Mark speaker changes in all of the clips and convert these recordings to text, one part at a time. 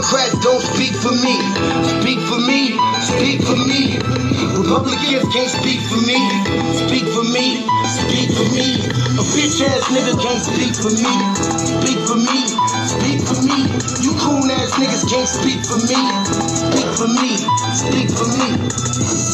Speaker 1: Democrats don't speak for me. Speak for me, speak for me. Republicans can't speak for me. Speak for me, speak for me. A bitch ass nigga can't speak for me. Speak for me, speak for me. You coon ass niggas can't speak for me. Speak for me, speak for me.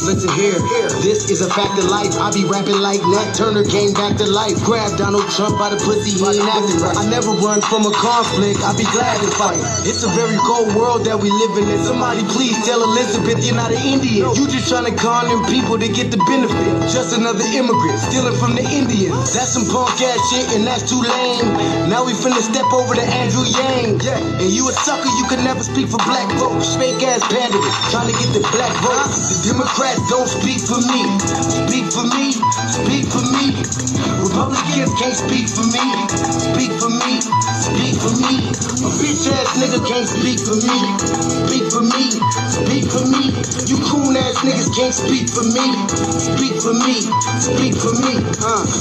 Speaker 1: Listen here, this is a fact of life. I be rapping like Nat Turner came back to life. Grab Donald Trump by the pussy, he ain't acting right. I never run from a conflict, I be glad to fight. It's a very cold world that we living in. Somebody please tell Elizabeth you're not an Indian. You just trying to con them people to get the benefit. Just another immigrant stealing from the Indians. That's some punk ass shit and that's too lame. Now we finna step over to Andrew Yang. And you a sucker, you could never speak for black folks. Fake ass pandemic, trying to get the black votes. The Democrats don't speak for me. Speak for me, speak for me. Republicans can't speak for me. Speak for me, speak for me. A bitch ass nigga can't speak for me. Speak for me, speak for me. You coon ass niggas can't speak for me. Speak for me, speak for me.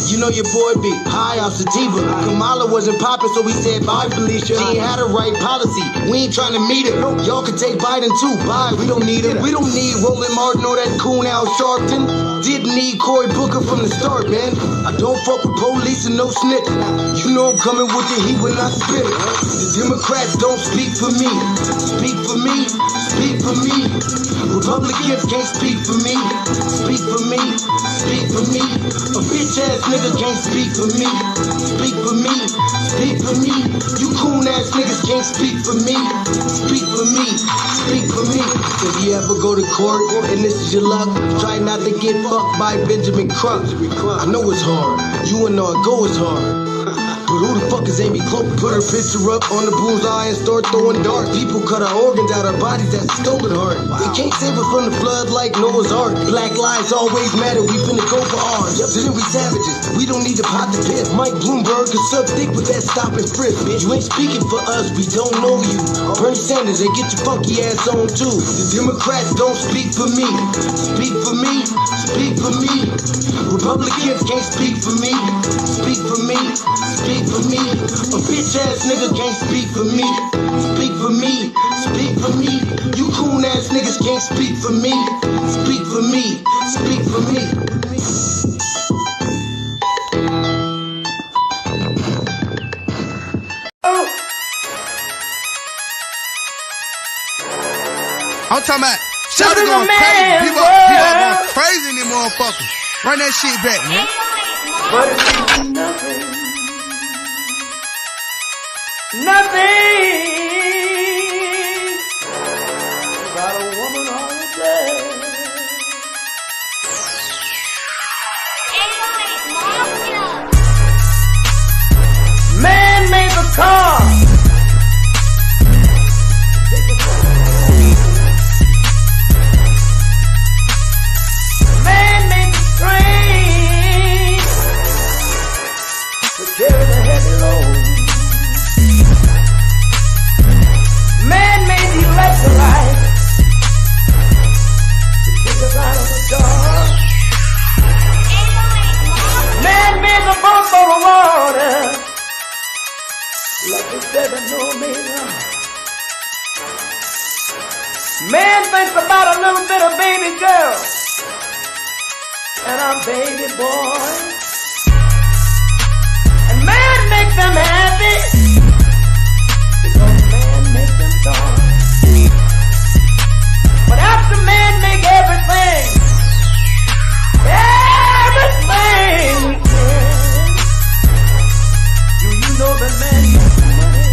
Speaker 1: You know your boy be high off sativa. Kamala wasn't popping, so we said bye, Felicia. She ain't had a right policy. We ain't trying to meet her. Y'all can take Biden too. Bye, we don't need him. We don't need Roland Martin or that coon out Sharpton. Didn't need Cory Booker from the start, man. I don't fuck with police and no snitching. You know I'm coming with the heat when I spit it. The Democrats don't speak for me. Speak for me, speak for me. Republicans can't speak for me. Speak for me, speak for me. A bitch ass nigga can't speak for me. Speak for me, speak for me. You coon ass niggas can't speak for me. Speak for me, speak for me. If you ever go to court and this is your luck, try not to get fucked by Benjamin Crump. I know it's hard. You and all go is hard. But who the fuck is Amy Cloak? Put her picture up on the bullseye and start throwing darts. People cut our organs out our bodies, that's a stolen heart. They can't save us from the flood like Noah's Ark. Black lives always matter, we finna go for ours. So then we savages, we don't need to pot the piss. Mike Bloomberg is sub thick with that stop and frisk, bitch. You ain't speaking for us, we don't know you. Bernie Sanders, and get your funky ass on too. The Democrats don't speak for me. Speak for me, speak for me. Republicans can't speak for me. Speak for me, speak for me. A bitch ass nigga can't speak for me. Speak for me, speak for me. You coon ass niggas can't speak for me. Speak for me, speak for me.
Speaker 2: I'm talking about Sharpton going crazy. People going crazy in them motherfuckers. Run that shit back, man.
Speaker 3: But it's nothing. Nothing about a woman all day. Man made the car. Man made the train to carry the heavy load. Man made the electrolyte to take us out of the dark. Man made the boat for the water like the 7-millimeter. Man thinks about a little bit of baby girl and a baby boy. And man makes them happy. But after man make everything we can, do you know that man makes money?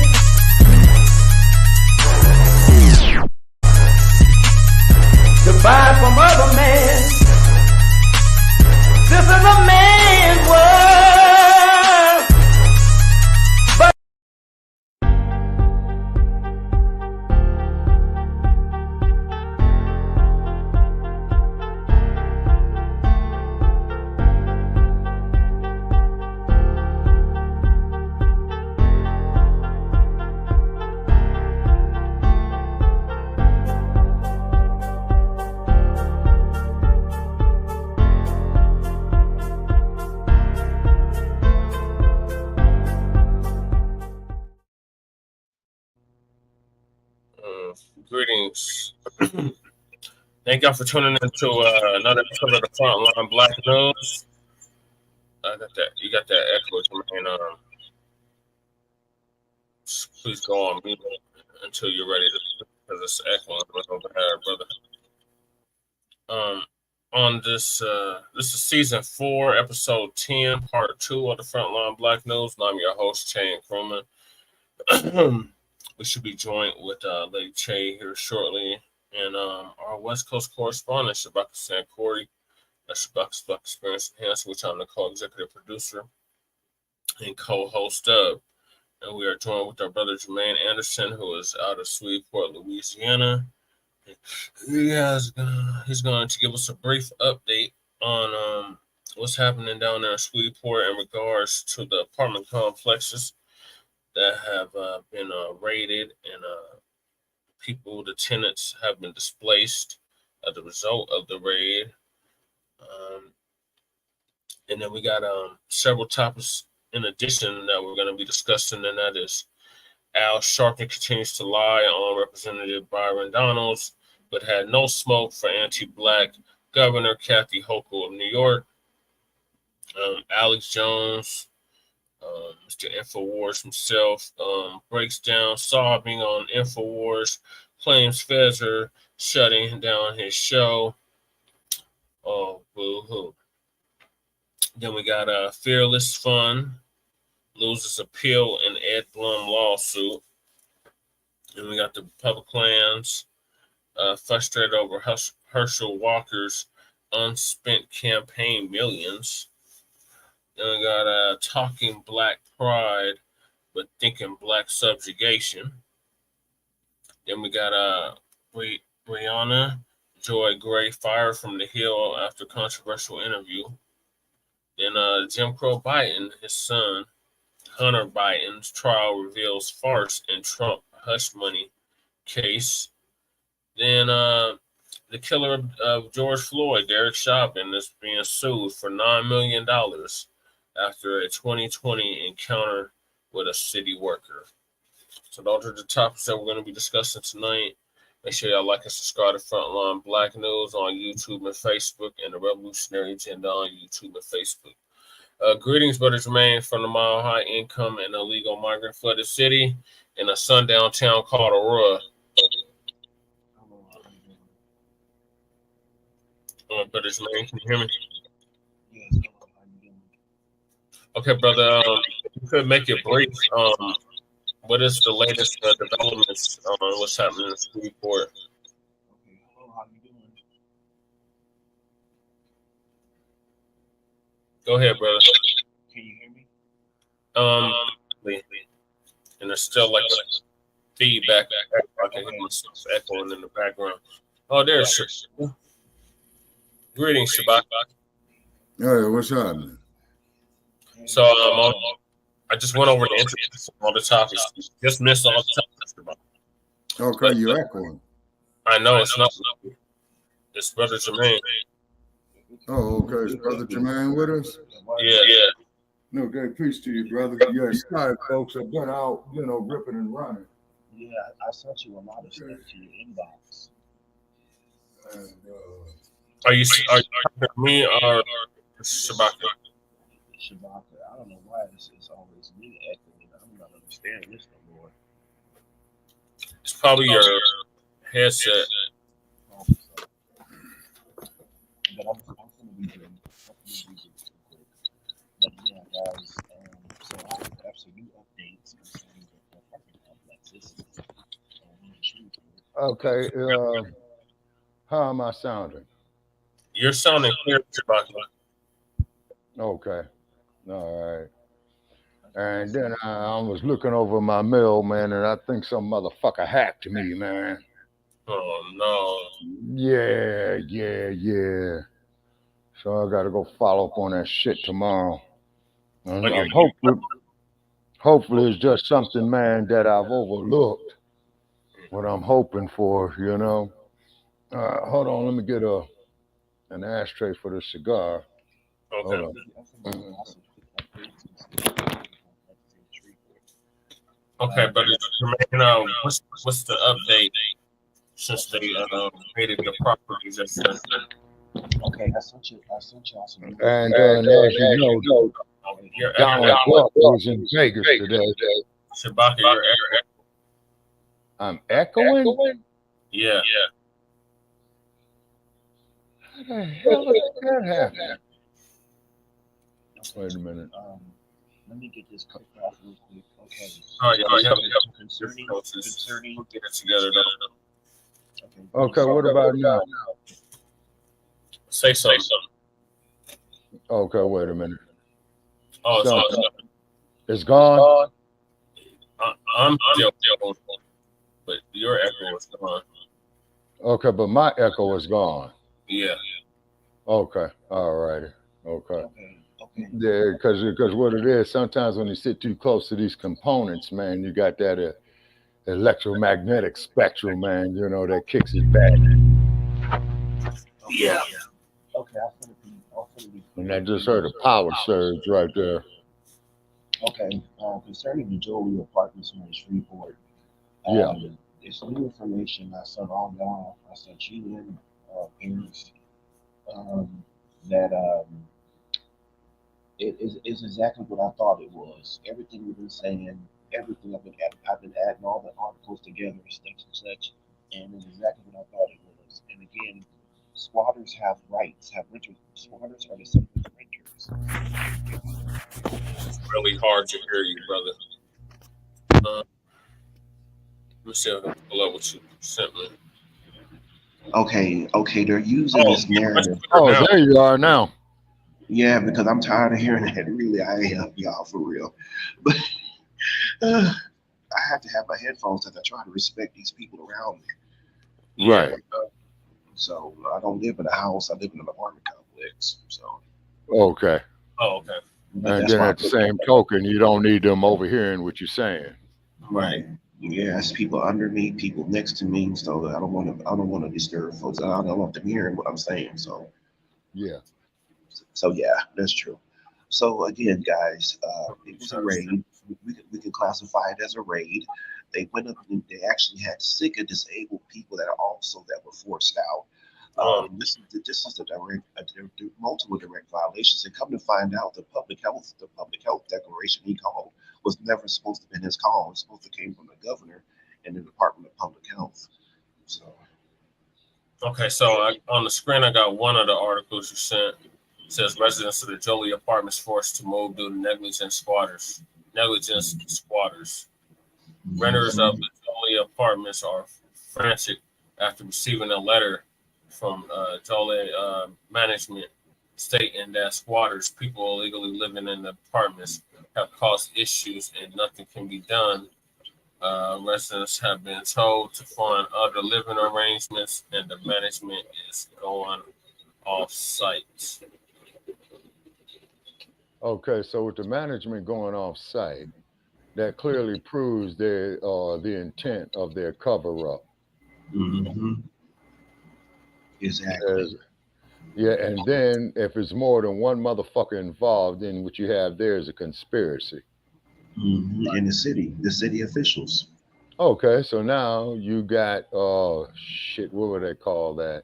Speaker 3: To buy from other men. This is a man's world. But
Speaker 4: Thank y'all for tuning in to another episode of the Frontline Black News. I got that. You got that echo, man. Please go on mute until you're ready to, because it's echoing over there, brother. On this, this is season 4, episode 10, part 2 of the Frontline Black News. And I'm your host, Che Crewman. We should be joined with Lady Che here shortly, and our West Coast correspondent, Shabaka San Corey. Shabaka's Black Experience Enhancer, which I'm the co-executive producer and co-host of. And we are joined with our brother Jermaine Anderson, who is out of Shreveport, Louisiana. He's going to give us a brief update on what's happening down there in Shreveport in regards to the apartment complexes that have been raided, and the tenants have been displaced as a result of the raid. And then we got several topics in addition that we're going to be discussing, and that is Al Sharpton continues to lie on Representative Byron Donalds, but had no smoke for anti-Black Governor Kathy Hochul of New York. Alex Jones, Mr. Infowars himself, breaks down Sobbing on Infowars, claims feds are shutting down his show. Oh, boo-hoo. Then we got Fearless Fun, loses appeal in Ed Blum lawsuit. And we got the Republicans frustrated over Herschel Walker's unspent campaign millions. Then we got talking Black pride, but thinking Black subjugation. Then we got Briahna Joy Gray fired from the Hill after controversial interview. Then Jim Crow Biden, his son, Hunter Biden's trial reveals farce in Trump hush money case. Then the killer of George Floyd, Derek Chauvin, is being sued for $9 million after a 2020 encounter with a city worker. So those are the topics that we're going to be discussing tonight. Make sure y'all like and subscribe to Frontline Black News on YouTube and Facebook, and the Revolutionary Agenda on YouTube and Facebook. Greetings, Brother Jermaine, from the Mile High Income and Illegal Migrant Flooded City in a sundown town called Aurora. Brother Jermaine, can you hear me?
Speaker 5: Yes.
Speaker 4: Okay, brother, you could make it brief. What is the latest developments on what's happening in Shreveport?
Speaker 5: Okay, hello, how you doing?
Speaker 4: Go ahead, brother.
Speaker 5: Can you hear me?
Speaker 4: And there's still like a feedback. I can hear myself echoing in the background. Oh, there's Shabaka. Greetings, Shabaka.
Speaker 6: Hey, what's happening?
Speaker 4: So I just went over the introduction on all the topics. Just missed all the topics.
Speaker 6: Okay, you're echoing.
Speaker 4: I know it's not. It's Brother Jermaine.
Speaker 6: Oh, okay. Is Brother Jermaine with us?
Speaker 4: Yeah.
Speaker 6: Okay, peace to you, brother. Yeah, sorry, folks. I've been out, ripping and running.
Speaker 5: Yeah, I sent you a lot of stuff to your inbox.
Speaker 6: And,
Speaker 4: Are you me or Shabaka?
Speaker 5: Shabaka, I don't know why it's always me echoing. I'm not understanding this no more.
Speaker 4: It's probably your headset.
Speaker 5: But I'm going to be doing it quick. But yeah, guys, so I have absolute updates concerning the apartment complexes.
Speaker 6: okay, how am I sounding?
Speaker 4: You're sounding clear, Shabaka.
Speaker 6: Okay, all right. And then I was looking over my mail, man, and I think some motherfucker hacked me, man.
Speaker 4: Oh, no.
Speaker 6: Yeah. So I got to go follow up on that shit tomorrow. And hopefully it's just something, man, that I've overlooked. What I'm hoping for, Hold on, let me get an ashtray for the cigar.
Speaker 4: Okay.
Speaker 6: Hold on.
Speaker 4: Okay, but what's the update since they raided the properties.
Speaker 5: Okay, I sent you all some.
Speaker 6: And as you know, Donald Trump was in Vegas today.
Speaker 4: Shabaka, you're
Speaker 6: I'm echoing?
Speaker 4: Yeah.
Speaker 6: How the hell did that happen? Wait a minute.
Speaker 5: Let me get this cut off real quick. Okay. Concerning.
Speaker 4: We'll get it together though.
Speaker 6: Okay, what about now?
Speaker 4: Say something.
Speaker 6: Okay, wait a minute.
Speaker 4: Oh,
Speaker 6: it's gone?
Speaker 4: I'm still, but your echo is gone.
Speaker 6: Okay, but my echo is gone.
Speaker 4: Yeah.
Speaker 6: Okay, all righty. Okay. Yeah, because what it is, sometimes when you sit too close to these components, man, you got that electromagnetic spectrum, man, you know, that kicks it back.
Speaker 4: Yeah.
Speaker 5: Okay,
Speaker 6: and I just heard a power surge right there.
Speaker 5: Okay, concerning the Jolie apartments in Shreveport, it's new information I sent all y'all. I sent you in, parents, that it is exactly what I thought it was. Everything we've been saying, everything I've been adding all the articles together, such and such, and it's exactly what I thought it was. And again, squatters have rights, have renters. Squatters are the same as renters.
Speaker 4: It's really hard to hear you, brother. Let me see if I can pull up what you sent me.
Speaker 5: Okay, they're using this narrative.
Speaker 6: Oh, there you are now.
Speaker 5: Yeah, because I'm tired of hearing that. Really, I am, y'all, for real. But I have to have my headphones as I try to respect these people around me.
Speaker 6: Right.
Speaker 5: So I don't live in a house. I live in an apartment complex. So.
Speaker 6: Okay.
Speaker 4: Oh, okay.
Speaker 6: And then at the same token, you don't need them overhearing what you're saying.
Speaker 5: Right. Yeah, it's people under me, people next to me. So I don't want to disturb folks. I don't want them hearing what I'm saying. So.
Speaker 6: Yeah.
Speaker 5: So yeah, that's true. So again, guys, it was a raid. We can classify it as a raid. They went up and they actually had sick and disabled people that were forced out. This is multiple direct violations, and come to find out, the public health declaration he called was never supposed to have been his call. It was supposed to came from the governor and the Department of Public Health. So. Okay,
Speaker 4: so on the screen I got one of the articles you sent. It says residents of the Jolie apartments forced to move due to negligent squatters. Renters of the Jolie apartments are frantic after receiving a letter from Jolie management stating that squatters, people illegally living in the apartments, have caused issues and nothing can be done. Residents have been told to find other living arrangements, and the management is going off site.
Speaker 6: Okay, so with the management going off site, that clearly proves the intent of their cover up.
Speaker 5: Mm-hmm. Exactly.
Speaker 6: Yeah, and then if it's more than one motherfucker involved, then what you have there is a conspiracy.
Speaker 5: Mm-hmm. In the city officials.
Speaker 6: Okay, so now you got what would they call that?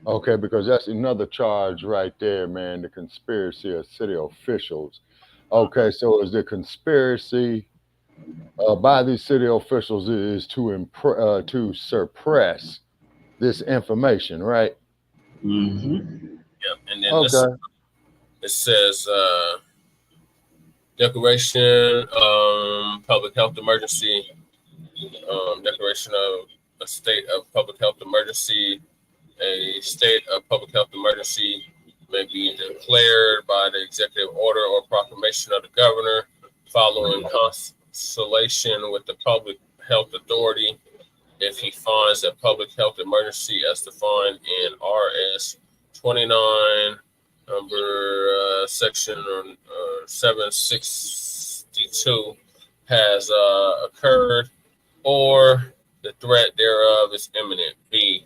Speaker 6: Okay, because that's another charge right there, man. The conspiracy of city officials. Okay, so is the conspiracy by these city officials is to suppress this information, right?
Speaker 5: Mm-hmm.
Speaker 4: Yep, and then it says declaration public health emergency, declaration of a state of public health emergency. A state of public health emergency may be declared by the executive order or proclamation of the governor following consultation with the public health authority. If he finds a public health emergency as defined in RS 29, number section 762 has occurred, or the threat thereof is imminent. B,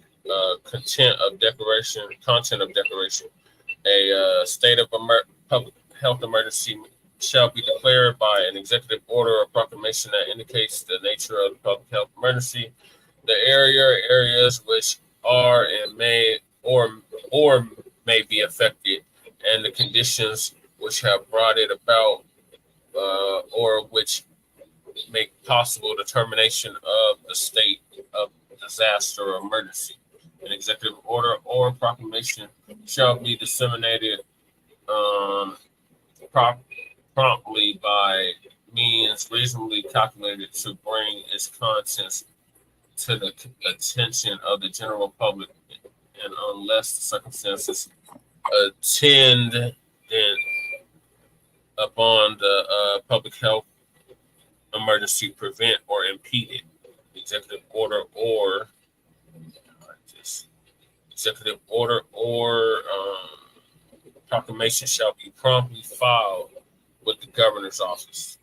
Speaker 4: content of declaration. A state of public health emergency shall be declared by an executive order or proclamation that indicates the nature of the public health emergency. the areas which are and may or may be affected, and the conditions which have brought it about, or which make possible the termination of the state of disaster or emergency. An executive order or proclamation shall be disseminated promptly by means reasonably calculated to bring its contents to the attention of the general public, and unless the circumstances attend then upon the public health emergency, prevent or impede it. Executive order or proclamation shall be promptly filed with the governor's office.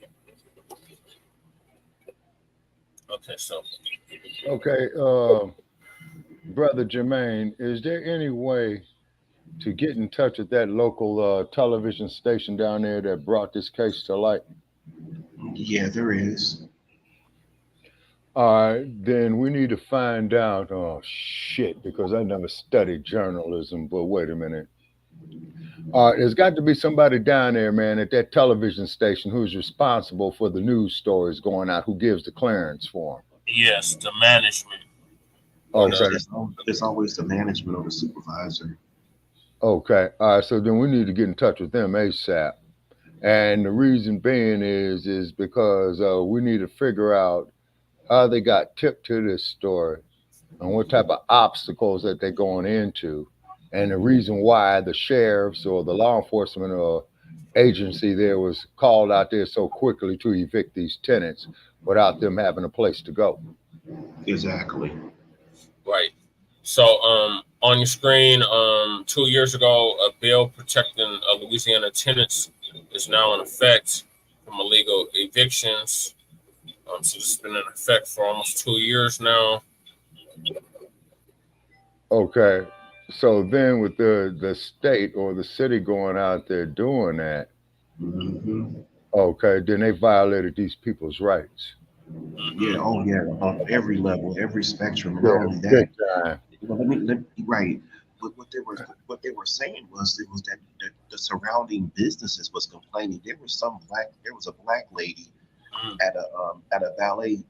Speaker 4: Okay, so.
Speaker 6: Okay, Brother Jermaine, is there any way to get in touch with that local television station down there that brought this case to light?
Speaker 5: Yeah, there is.
Speaker 6: All right, then we need to find out. Oh, shit, because I never studied journalism, but wait a minute. There's got to be somebody down there, man, at that television station who's responsible for the news stories going out, who gives the clearance for them.
Speaker 4: Yes, the management.
Speaker 6: Okay.
Speaker 5: It's always the management or the supervisor.
Speaker 6: Okay. All right, so then we need to get in touch with them ASAP. And the reason being is because we need to figure out how they got tipped to this story and what type of obstacles that they're going into, and the reason why the sheriffs or the law enforcement or agency there was called out there so quickly to evict these tenants without them having a place to go.
Speaker 5: Exactly.
Speaker 4: Right. So on your screen, 2 years ago, a bill protecting Louisiana tenants is now in effect from illegal evictions. So it's been in effect for almost 2 years now.
Speaker 6: Okay. So then with the state or the city going out there doing that, okay, then they violated these people's rights.
Speaker 5: Yeah, oh yeah, on every level, every spectrum. And
Speaker 6: Yeah,
Speaker 5: not only that, well, let me right. But what they were saying was that the surrounding businesses was complaining. There was a black lady at a ballet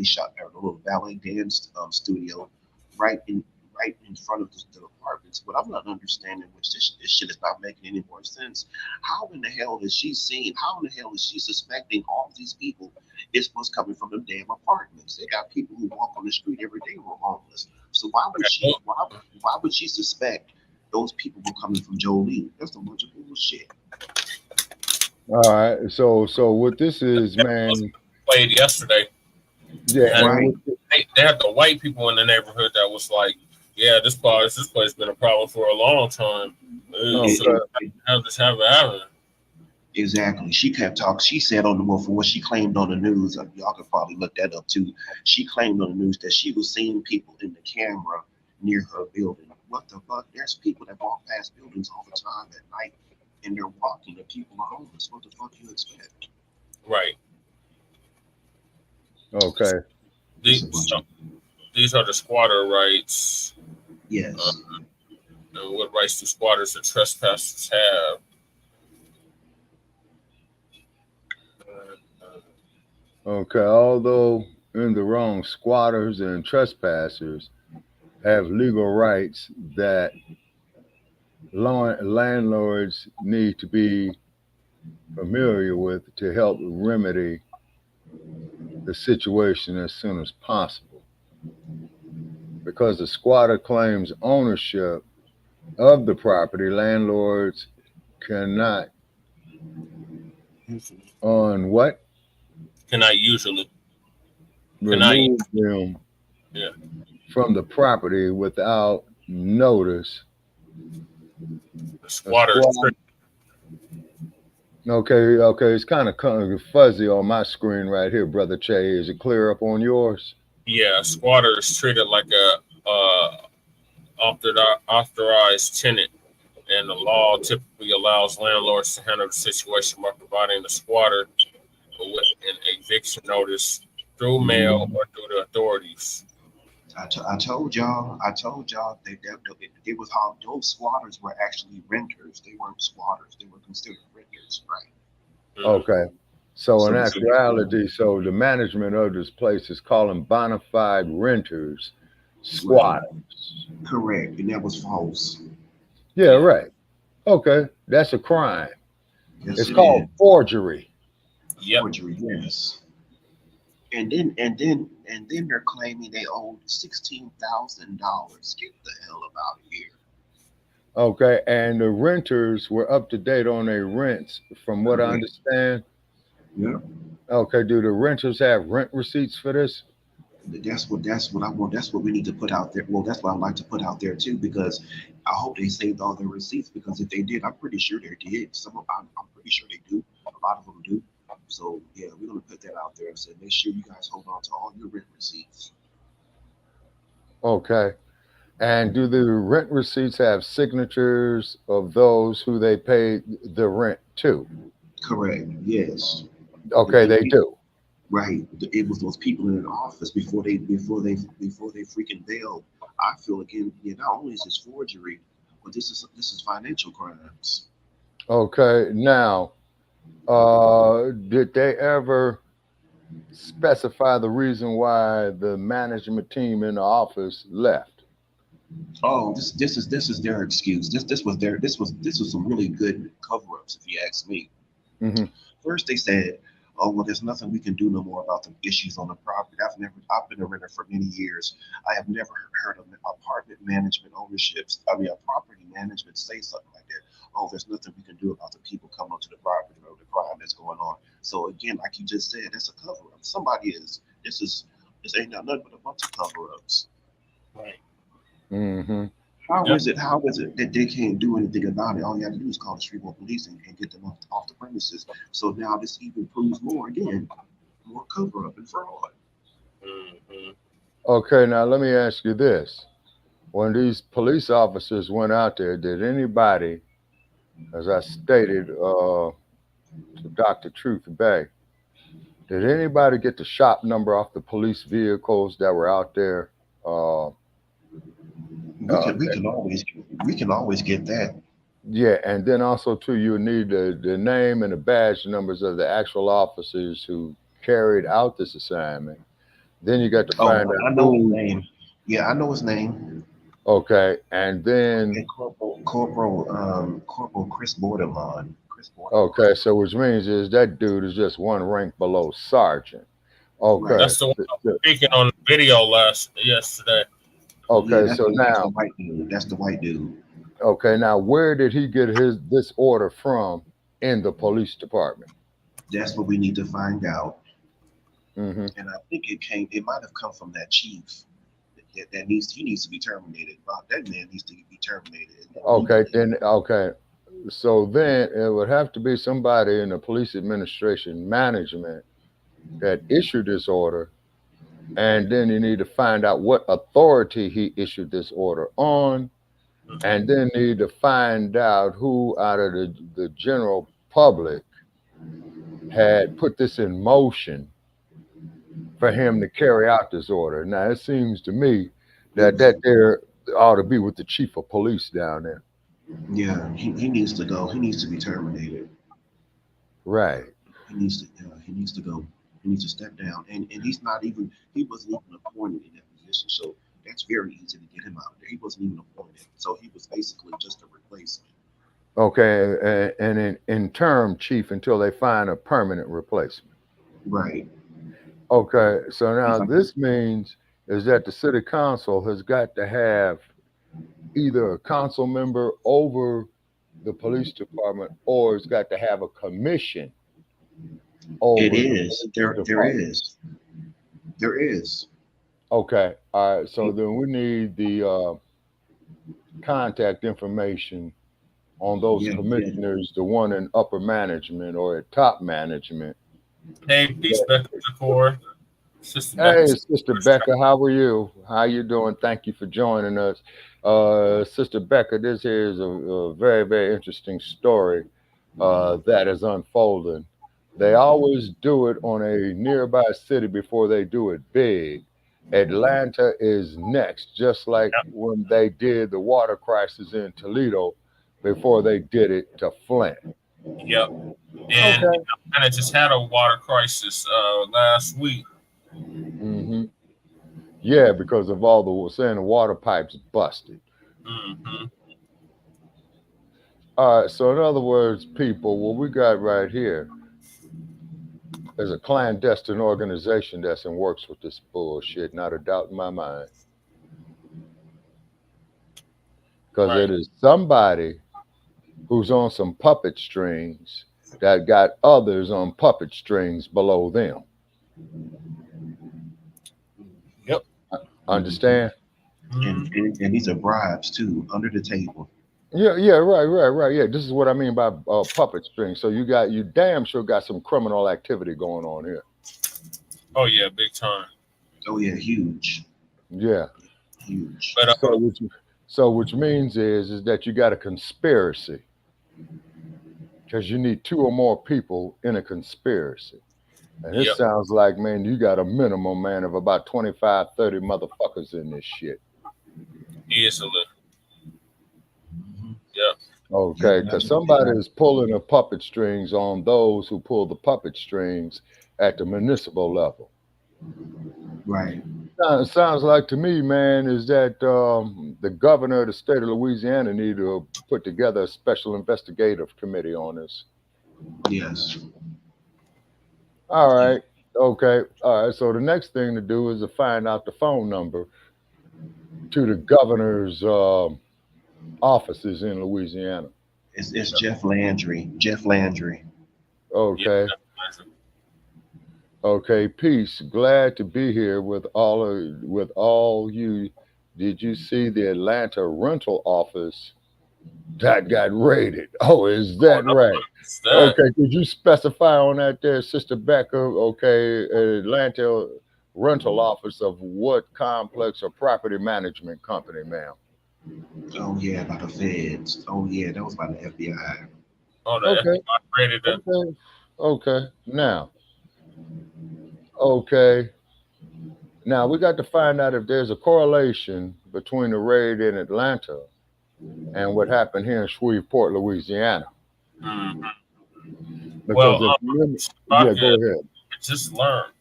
Speaker 5: shop, or a little ballet dance studio, right in front of the apartments. But I'm not understanding, which this shit is not making any more sense. How in the hell is she seeing? How in the hell is she suspecting all these people is what's coming from them damn apartments? They got people who walk on the street every day who are homeless. So why would she suspect those people were coming from Jolie? That's a bunch of bullshit.
Speaker 6: All right. So what this is, man.
Speaker 4: Played yesterday.
Speaker 6: Yeah.
Speaker 5: Right.
Speaker 4: They had the white people in the neighborhood that was like, yeah, this place has been a problem for a long time. Have this happen.
Speaker 5: Exactly. She kept talking. She said on the for what she claimed on the news. Y'all could probably look that up too. She claimed on the news that she was seeing people in the camera near her building. What the fuck? There's people that walk past buildings all the time at night, and they're walking. The people are homeless. What the fuck you expect?
Speaker 4: Right.
Speaker 6: Okay.
Speaker 4: These are the squatter rights.
Speaker 5: Yes.
Speaker 4: And what rights do squatters and trespassers have?
Speaker 6: Okay. Although in the wrong, squatters and trespassers have legal rights that landlords need to be familiar with to help remedy the situation as soon as possible. Because the squatter claims ownership of the property, landlords cannot on what?
Speaker 4: Cannot usually
Speaker 6: remove them from the property without notice.
Speaker 4: The squatter.
Speaker 6: Okay. It's kind of fuzzy on my screen right here, Brother Che. Is it clear up on yours?
Speaker 4: Yeah, squatter is treated like a authorized tenant, and the law typically allows landlords to handle the situation by providing the squatter with an eviction notice through mail or through the authorities.
Speaker 5: I told y'all they was how those squatters were actually renters. They weren't squatters. They were considered renters, right?
Speaker 6: Okay. So in
Speaker 5: So,
Speaker 6: actuality, so the management of this place is calling bona fide renters
Speaker 5: right,
Speaker 6: squatters.
Speaker 5: correct, and that was false.
Speaker 6: Yeah, right. Okay, that's a crime.
Speaker 5: Yes,
Speaker 6: It's
Speaker 5: it
Speaker 6: called
Speaker 5: is
Speaker 6: forgery.
Speaker 4: Yep.
Speaker 5: forgery. Yes, and then they're claiming they owed $16,000. Get the hell about here.
Speaker 6: Okay, and the renters were up to date on their rents, from what I
Speaker 5: Correct.
Speaker 6: understand.
Speaker 5: Yeah.
Speaker 6: Okay, do the renters have rent receipts for this?
Speaker 5: That's what I want. That's what we need to put out there. Well, that's what I'd like to put out there too, because I hope they saved all their receipts. Because if they did, I'm pretty sure they did. I'm pretty sure they do. A lot of them do. So yeah, we're gonna put that out there and say, make sure you guys hold on to all your rent receipts.
Speaker 6: Okay, and do the rent receipts have signatures of those who they paid the rent to?
Speaker 5: Correct. Yes.
Speaker 6: Okay,
Speaker 5: The
Speaker 6: they
Speaker 5: people,
Speaker 6: do.
Speaker 5: right. It was those people in the office before they freaking bailed. I feel again. Yeah. Not only is this forgery, but this is financial crimes.
Speaker 6: Okay, now, did they ever specify the reason why the management team in the office left?
Speaker 5: Oh, this is their excuse. This was some really good cover-ups, if you ask me.
Speaker 6: Hmm.
Speaker 5: First, they said, "Oh well, there's nothing we can do no more about the issues on the property." I've been a renter for many years. I have never heard of apartment management ownerships. I mean, a property management say something like that. Oh, there's nothing we can do about the people coming onto the property or the crime that's going on. So again, like you just said, that's a cover-up. Somebody is. This ain't nothing but a bunch of cover-ups.
Speaker 4: Right.
Speaker 6: Hmm.
Speaker 5: How
Speaker 4: Yep.
Speaker 5: is it? How is it that they can't do anything about it? All you have to do is call the street police and get them off the premises. So now this even proves more again, more cover up and fraud.
Speaker 4: Hmm.
Speaker 6: Okay, now let me ask you this. When these police officers went out there, did anybody, as I stated to Dr. Truth Bay, did anybody get the shop number off the police vehicles that were out there?
Speaker 5: We can we can always we can always get that.
Speaker 6: Yeah, and then also too, you need the name and the badge numbers of the actual officers who carried out this assignment. Then you got to
Speaker 5: Oh,
Speaker 6: find out
Speaker 5: I know his
Speaker 6: who.
Speaker 5: name. Yeah, I know his name.
Speaker 6: Okay, and then
Speaker 5: And Corporal Chris Borderline. Chris Borderline.
Speaker 6: okay, so which means is that dude is just one rank below sergeant. Okay,
Speaker 5: Right.
Speaker 4: That's the one I was speaking on the video yesterday.
Speaker 5: Yeah,
Speaker 6: okay, so
Speaker 5: that's the
Speaker 6: now,
Speaker 5: white dude. That's the white dude.
Speaker 6: okay, now where did he get his this order from in the police department?
Speaker 5: That's what we need to find out.
Speaker 6: Hmm.
Speaker 5: And I think it might have come from that chief. He needs to be terminated. That man needs to be terminated
Speaker 6: Okay,
Speaker 5: immediately.
Speaker 6: then okay, so then it would have to be somebody in the police administration management that issued this order, and then you need to find out what authority he issued this order on, and then need to find out who out of the general public had put this in motion for him to carry out this order. Now it seems to me
Speaker 5: It
Speaker 6: that
Speaker 5: was,
Speaker 6: there ought to be with the chief of police down there.
Speaker 5: yeah, he needs to go. He needs to be terminated.
Speaker 6: Right.
Speaker 5: He needs to go. He needs to step down. And he wasn't even appointed in that position. So that's very easy to get him out of there. He wasn't even appointed. So he was basically just a replacement.
Speaker 6: Okay, and in interim chief until they find a permanent replacement.
Speaker 5: Right.
Speaker 6: Okay, so
Speaker 5: He's
Speaker 6: now
Speaker 5: like,
Speaker 6: this means is that the city council has got to have either a council member over the police department, or it's got to have a commission
Speaker 5: it
Speaker 6: over the
Speaker 5: is.
Speaker 6: police
Speaker 5: There
Speaker 6: department.
Speaker 5: is. There is.
Speaker 6: Okay, all right. So then we need the contact information on those
Speaker 5: Yeah, yeah.
Speaker 6: commissioners, the one in upper management or at top management.
Speaker 4: Hey, peace, Becca Shakur. Sister
Speaker 6: Hey,
Speaker 4: Becca.
Speaker 6: Sister Becca, how are you? How you doing? Thank you for joining us. Sister Becca, this here is a very, very interesting story that is unfolding. They always do it on a nearby city before they do it big. Atlanta is next, just like
Speaker 4: Yep.
Speaker 6: when they did the water crisis in Toledo before they did it to Flint.
Speaker 4: Yep. And Atlanta just had a water crisis last week.
Speaker 6: Mm-hmm. Yeah, because of all the water pipes busted.
Speaker 4: Mm-hmm.
Speaker 6: All right, so in other words, people, what we got right here is a clandestine organization that's in works with this bullshit, not a doubt in my mind. Because
Speaker 4: Right.
Speaker 6: it is somebody who's on some puppet strings that got others on puppet strings below them.
Speaker 4: Yep.
Speaker 6: Understand?
Speaker 5: And these are bribes too, under the table.
Speaker 6: Yeah, right. Yeah, this is what I mean by puppet strings. So you damn sure got some criminal activity going on here.
Speaker 4: Oh yeah, big time.
Speaker 5: Oh yeah, huge.
Speaker 6: Yeah.
Speaker 5: Huge.
Speaker 4: But
Speaker 6: So which means is that you got a conspiracy. Because you need 2 or more people in a conspiracy. And this sounds like, man, you got a minimum, man, of about 25, 30 motherfuckers in this shit.
Speaker 4: easily. Yep.
Speaker 6: Okay, because somebody is pulling the puppet strings on those who pull the puppet strings at the municipal level.
Speaker 5: Right.
Speaker 6: Sounds like to me, man, is that the governor of the state of Louisiana need to put together a special investigative committee on this.
Speaker 5: Yes.
Speaker 6: All right. Okay. All right. So the next thing to do is to find out the phone number to the governor's offices in Louisiana.
Speaker 5: It's Jeff Landry. Jeff Landry.
Speaker 6: Okay.
Speaker 4: Yep.
Speaker 6: Okay. Peace. Glad to be here with all you. Did you see the Atlanta rental office that got raided? Oh, is that right? Okay. Could you specify on that there, Sister Becca? Okay. Atlanta rental office of what complex or property management company, ma'am?
Speaker 5: Oh yeah, by the feds. Oh yeah, that was by the FBI.
Speaker 4: Oh, the FBI raided it.
Speaker 6: Okay. Now, okay. Now we got to find out if there's a correlation between the raid in Atlanta and what happened here in Shreveport, Louisiana.
Speaker 4: Mm-hmm.
Speaker 6: Because
Speaker 4: well,
Speaker 6: yeah, go ahead.
Speaker 4: Just learned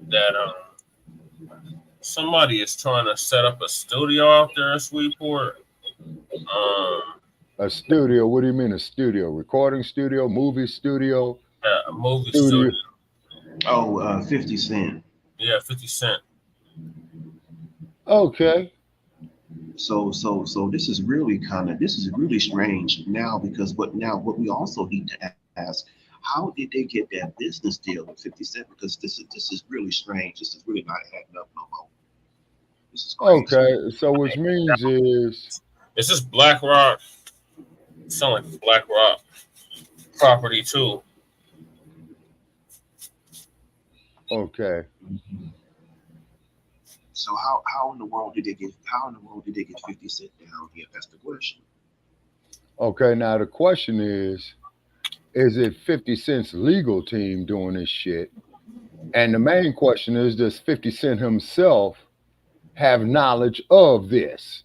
Speaker 4: that somebody is trying to set up a studio out there in Shreveport.
Speaker 6: A studio? What do you mean a studio? Recording studio? Movie studio?
Speaker 4: Yeah, a movie studio.
Speaker 5: Oh, 50 Cent.
Speaker 4: Yeah, 50 Cent.
Speaker 6: Okay.
Speaker 5: So this is really strange now, because what we also need to ask, how did they get that business deal with 50 Cent? Because this is really strange. This is really not adding up no more. This is crazy.
Speaker 6: Okay, so which means is
Speaker 4: this BlackRock selling BlackRock property too.
Speaker 6: Okay.
Speaker 5: So how in the world did they get 50 Cent down here? That's the question.
Speaker 6: Okay, now the question is it 50 Cent's legal team doing this shit? And the main question is, does 50 Cent himself have knowledge of this?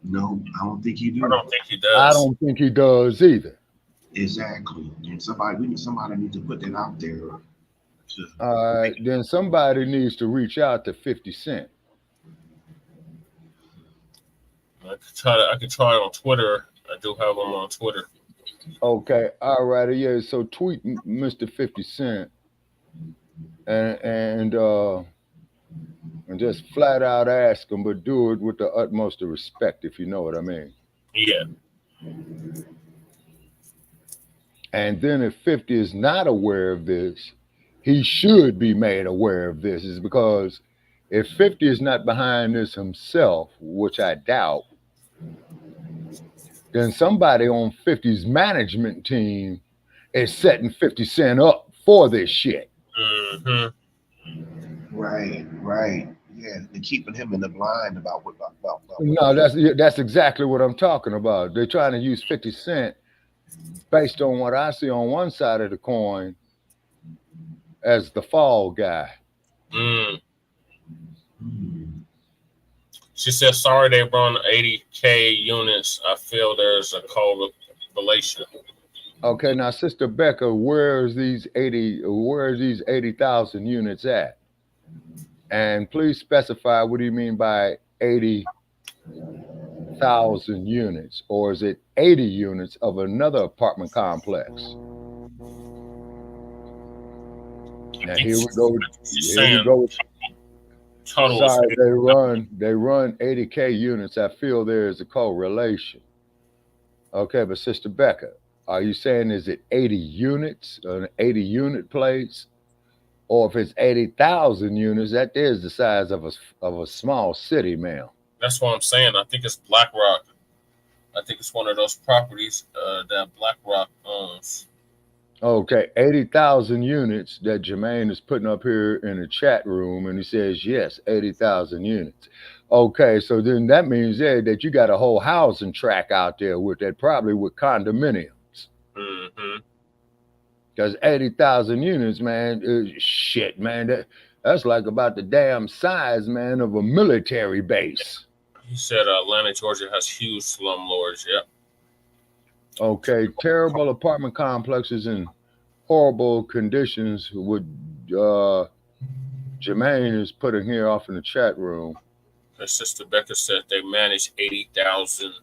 Speaker 5: No, I don't think he do.
Speaker 4: I don't think he does.
Speaker 6: I don't think he does either.
Speaker 5: Exactly. And somebody needs to put that out there.
Speaker 6: All right, then somebody needs to reach out to 50 Cent.
Speaker 4: I could try it on Twitter. I do have him on Twitter.
Speaker 6: Okay, all right, yeah. So tweet Mr. 50 Cent and just flat out ask him, but do it with the utmost of respect, if you know what I mean.
Speaker 4: Yeah.
Speaker 6: And then if 50 is not aware of this, he should be made aware of this, is because if 50 is not behind this himself, which I doubt, then somebody on 50's management team is setting 50 Cent up for this shit.
Speaker 4: Mm-hmm.
Speaker 5: Right. Yeah, they're keeping him in the blind about what.
Speaker 6: No, that's exactly what I'm talking about. They're trying to use 50 Cent based on what I see on one side of the coin as the fall guy.
Speaker 4: She said, sorry they run 80K units. I feel there's a correlation.
Speaker 6: Okay, now Sister Becca, where's these 80,000 units at? And please specify, what do you mean by 80,000 units? Or is it 80 units of another apartment complex? Now here we go. Here we go. Sorry, they run 80K units. I feel there is a correlation. Okay, but Sister Becca, are you saying is it 80 units, an 80 unit place? Or if it's 80,000 units, that is the size of a small city, ma'am.
Speaker 4: That's what I'm saying. I think it's BlackRock. I think it's one of those properties that BlackRock owns.
Speaker 6: Okay, 80,000 units that Jermaine is putting up here in the chat room, and he says, yes, 80,000 units. Okay, so then that means that you got a whole housing tract out there with that, probably with condominiums. Because 80,000 units, man, shit, man, that's like about the damn size, man, of a military base.
Speaker 4: He said Atlanta, Georgia has huge slumlords. Yep.
Speaker 6: Okay, terrible apartment complexes in horrible conditions. What Jermaine is putting here off in the chat room.
Speaker 4: Sister Becca said they manage 80,000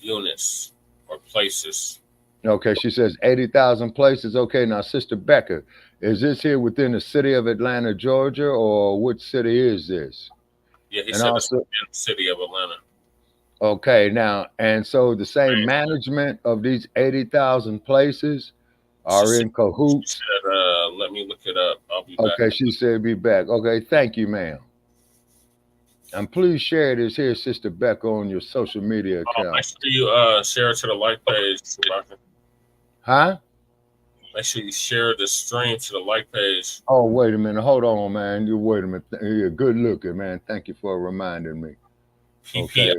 Speaker 4: units or places.
Speaker 6: Okay, she says 80,000 places. Okay, now Sister Becca, is this here within the city of Atlanta, Georgia, or what city is this?
Speaker 4: Yeah, he said it's within the city of Atlanta.
Speaker 6: Okay, now, and so the same management of these 80,000 places are in cahoots.
Speaker 4: She said, let me look it up. I'll be back.
Speaker 6: Okay, she said be back. Okay, thank you, ma'am. And please share this here, Sister Becca, on your social media account.
Speaker 4: Make sure you share it to the like page.
Speaker 6: Huh?
Speaker 4: Make sure you share the stream to the like page.
Speaker 6: Oh, wait a minute. Hold on, man. Wait a minute. You're good looking, man. Thank you for reminding me.
Speaker 4: PPI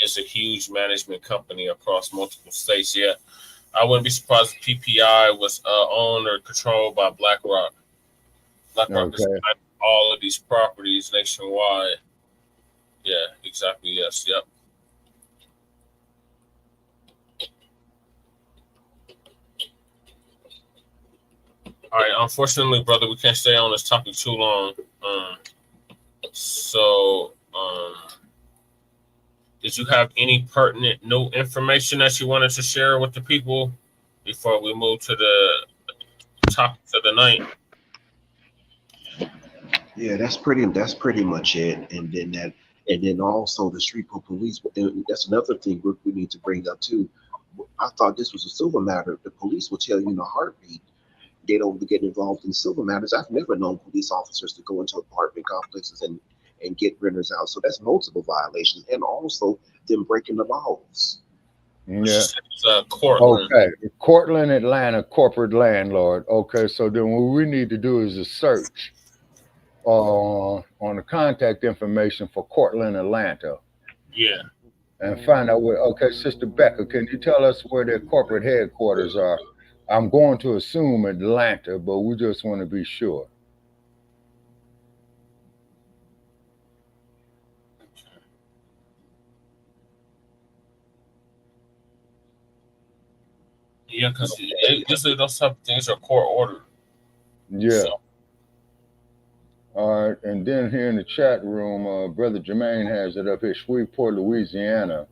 Speaker 4: is a huge management company across multiple states. Yeah, I wouldn't be surprised if PPI was owned or controlled by BlackRock. BlackRock is all of these properties nationwide. Yeah, exactly. Yes. Yep. All right. Unfortunately, brother, we can't stay on this topic too long. Did you have any pertinent new information that you wanted to share with the people before we move to the topics of the night?
Speaker 5: Yeah, that's pretty much it. And then also the street police. That's another thing we need to bring up too. I thought this was a civil matter. The police will tell you in a heartbeat they don't get involved in civil matters. I've never known police officers to go into apartment complexes and get renters out. So that's multiple violations, and also them breaking the laws.
Speaker 6: Yeah.
Speaker 4: Cortland.
Speaker 6: Okay. Cortland, Atlanta, corporate landlord. Okay. So then what we need to do is a search on the contact information for Cortland, Atlanta.
Speaker 4: Yeah.
Speaker 6: And find out where. Okay, Sister Becca, can you tell us where their corporate headquarters are? I'm going to assume Atlanta, but we just want to be sure.
Speaker 4: Yeah, because usually those type of things are court ordered.
Speaker 6: Yeah. So. All right, and then here in the chat room, Brother Jermaine has it up here. Shreveport, Louisiana,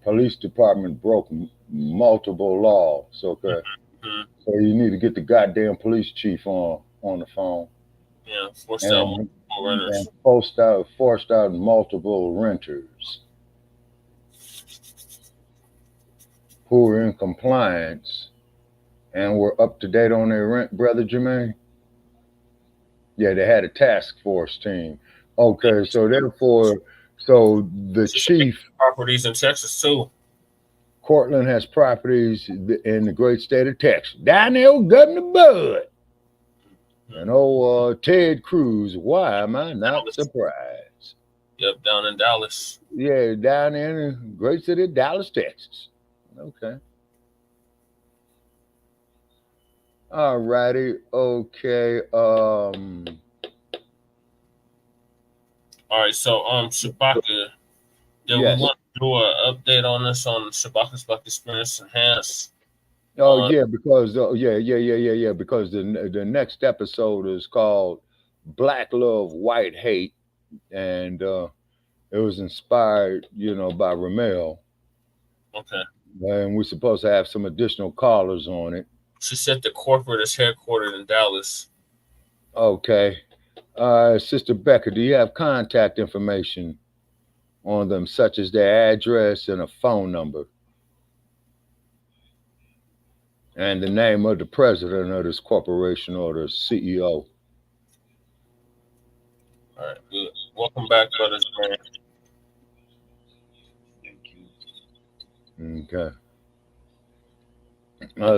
Speaker 6: police department broke multiple laws. Okay, so you need to get the goddamn police chief on the phone.
Speaker 4: Yeah, forced out multiple renters.
Speaker 6: And forced out multiple renters who were in compliance and were up to date on their rent, Brother Jermaine. Yeah, they had a task force team. Okay, so therefore, the chief
Speaker 4: properties in Texas too.
Speaker 6: Cortland has properties in the great state of Texas. Down there with Governor Bud and old Ted Cruz. Why am I not surprised?
Speaker 4: Yep, down in Dallas.
Speaker 6: Yeah, down in the great city of Dallas, Texas. Okay. All righty. Okay.
Speaker 4: All right, so Shabaka, do we want to do an update on this on Shabaka's Black Experience Enhanced?
Speaker 6: Oh yeah, because because the next episode is called Black Love, White Hate, and it was inspired, by Ramel.
Speaker 4: Okay.
Speaker 6: And we're supposed to have some additional callers on it.
Speaker 4: She said the corporate is headquartered in Dallas.
Speaker 6: Okay. Sister Becca, do you have contact information on them, such as their address and a phone number? And the name of the president of this corporation or the CEO?
Speaker 4: All right, good. Welcome back, brothers, man.
Speaker 5: Thank
Speaker 6: you. Okay.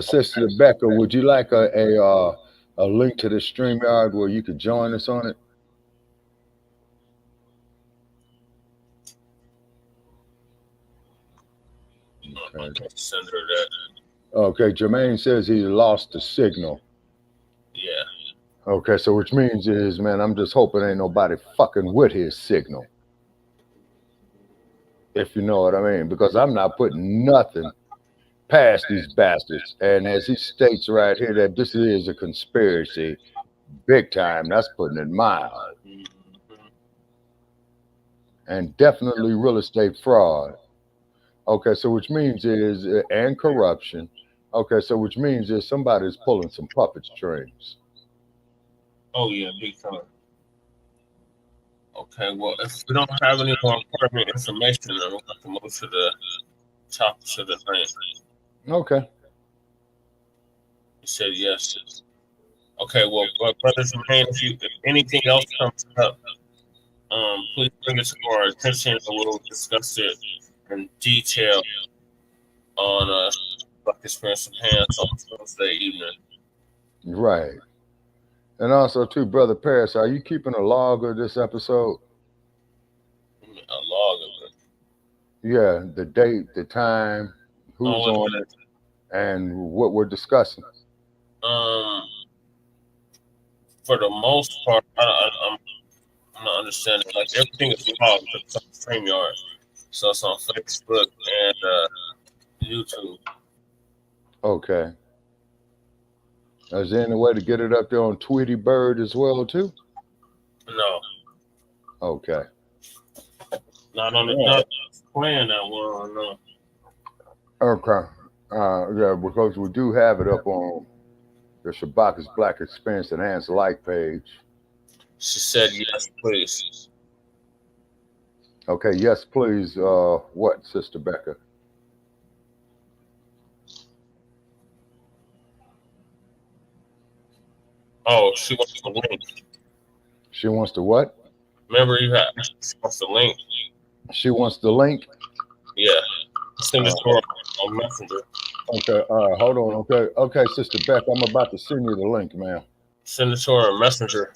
Speaker 6: Sister Becca, would you like a link to the StreamYard where you could join us on it?
Speaker 4: Okay. Send her that.
Speaker 6: Okay, Jermaine says he lost the signal.
Speaker 4: Yeah.
Speaker 6: Okay, so which means is, man, I'm just hoping ain't nobody fucking with his signal. If you know what I mean, because I'm not putting nothing past these bastards. And as he states right here that this is a conspiracy, big time, that's putting it mild. And definitely real estate fraud. Okay, so which means is, and corruption. Okay, so which means is somebody's pulling some puppet strings.
Speaker 4: Oh yeah, big time. Okay, well, if we don't have any more pertinent information, then we'll have to move to the top of the thing.
Speaker 6: Okay.
Speaker 4: He said yes. Okay, well, brothers and man, if anything else comes up, please bring it to our attention, and we'll discuss it in detail on Black Experience Enhanced on Thursday evening.
Speaker 6: Right. And also, too, Brother Paris, are you keeping a log of this episode?
Speaker 4: A log of it?
Speaker 6: Yeah, the date, the time, who's on it, and what we're discussing.
Speaker 4: For the most part, I'm not understanding. Like, everything is logged. It's on StreamYard. So it's on Facebook and YouTube.
Speaker 6: Okay. Is there any way to get it up there on Tweety Bird as well, too?
Speaker 4: No.
Speaker 6: Okay.
Speaker 4: Not on the not playing that one, no.
Speaker 6: Okay. Yeah, because we do have it up on the Shabaka's Black Experience Enhanced like page.
Speaker 4: She said yes, please.
Speaker 6: Okay, yes, please. What, Sister Becca?
Speaker 4: Oh, she wants the link.
Speaker 6: She wants the what?
Speaker 4: Remember, she wants the link.
Speaker 6: She wants the link?
Speaker 4: Yeah. Send it to her on Messenger.
Speaker 6: Okay, hold on. Okay, Sister Becca, I'm about to send you the link, ma'am.
Speaker 4: Send it to her on Messenger.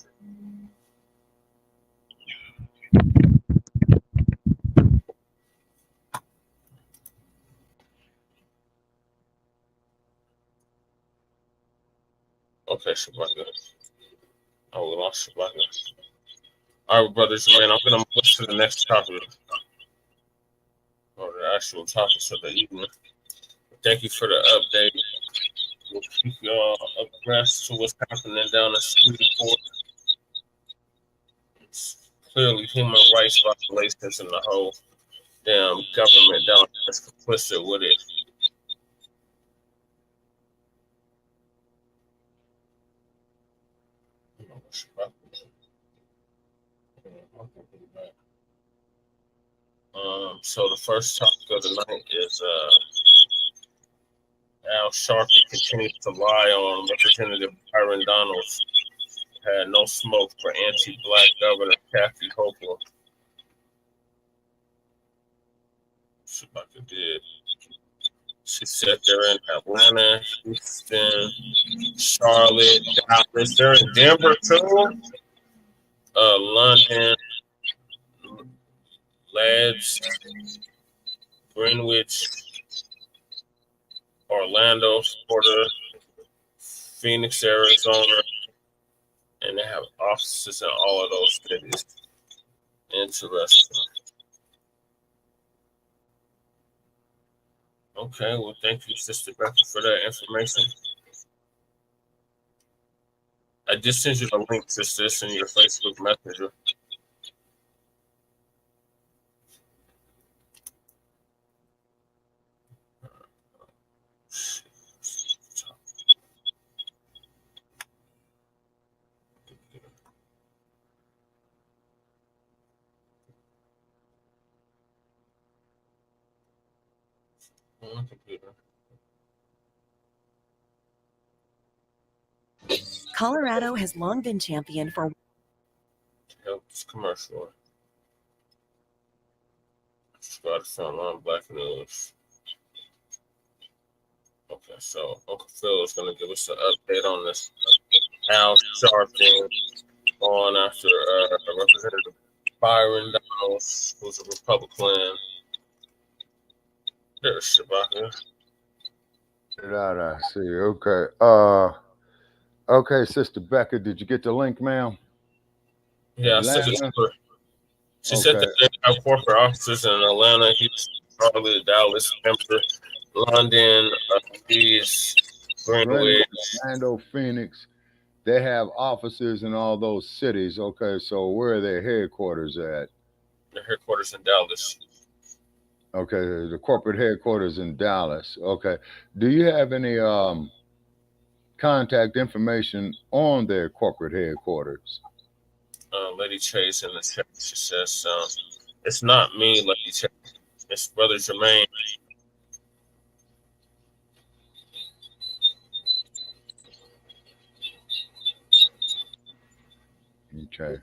Speaker 4: Okay, Shabaka. Oh, we lost Shabaka. All right, brothers and men, I'm going to move to the next topic. Or the actual topics of the evening. Thank you for the update. We'll keep y'all abreast to what's happening down the street court. It's clearly human rights violations and the whole damn government down there is complicit with it. So the first topic of the night is Al Sharpton continues to lie on Representative Byron Donalds. Had no smoke for anti-black Governor Kathy Hochul. Shabaka did. She said they're in Atlanta, Houston, Charlotte, Dallas. They're in Denver too. London, Lads, Greenwich, Orlando, Florida, Phoenix, Arizona, and they have offices in all of those cities. Interesting. Okay, well, thank you, Sister Becca, for that information. I just sent you the link to this in your Facebook Messenger. Computer.
Speaker 7: Colorado has long been championed for
Speaker 4: Help this commercial. Subscribe to Online Black News. Okay, so Uncle Phil is going to give us an update on this. How Sharpton on after Representative Byron Donalds, who's a Republican. There's Shabaka.
Speaker 6: I see. Okay. Okay, Sister Becca, did you get the link, ma'am?
Speaker 4: Yeah, I sent it to her. She said that they have corporate offices in Atlanta, Houston, probably Dallas, Denver, London, Greenwich,
Speaker 6: Orlando, Phoenix. They have offices in all those cities. Okay, so where are their headquarters at?
Speaker 4: The headquarters in Dallas.
Speaker 6: Okay, the corporate headquarters in Dallas. Okay. Do you have any contact information on their corporate headquarters?
Speaker 4: Lady Chase in the chat, she says, it's not me, Lady Chase. It's Brother Jermaine.
Speaker 6: Okay.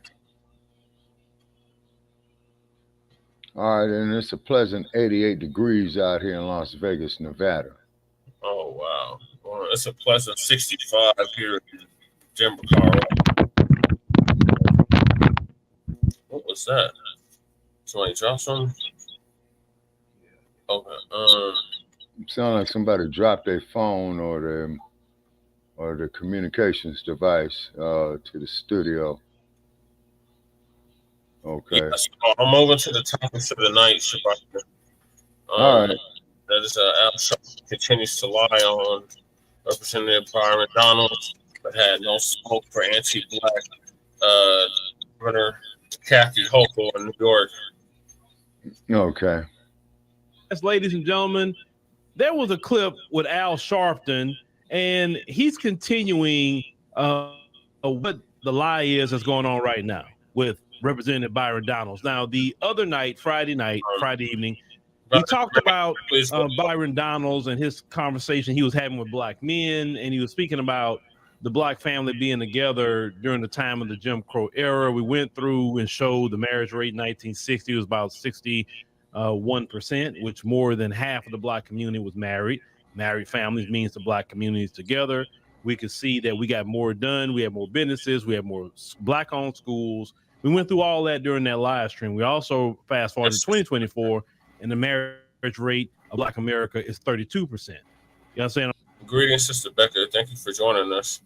Speaker 6: All right, and it's a pleasant 88 degrees out here in Las Vegas, Nevada.
Speaker 4: Oh, wow. Well, it's a pleasant 65 here in Denver, Colorado. What was that? Somebody dropped something? Okay.
Speaker 6: It sounds like somebody dropped their phone or the communications device to the studio. Okay.
Speaker 4: Yeah, so I'm moving to the topics of the night, Shabbat.
Speaker 6: All right.
Speaker 4: That is Al Sharpton continues to lie on Representative Byron Donalds, but had no smoke for anti-Black Governor Kathy Hochul in New York.
Speaker 6: Okay.
Speaker 8: Ladies and gentlemen, there was a clip with Al Sharpton, and he's continuing what the lie is that's going on right now with Representative Byron Donalds. Now, the other night, Friday evening, he talked about Byron Donalds and his conversation he was having with Black men, and he was speaking about the Black family being together during the time of the Jim Crow era. We went through and showed the marriage rate in 1960 was about 61%, which more than half of the Black community was married. Married families means the Black community is together. We could see that we got more done. We have more businesses. We have more Black-owned schools. We went through all that during that live stream. We also fast forward to 2024, and the marriage rate of Black America is 32%. You know what I'm saying?
Speaker 4: Greetings, Sister Becca. Thank you for joining us.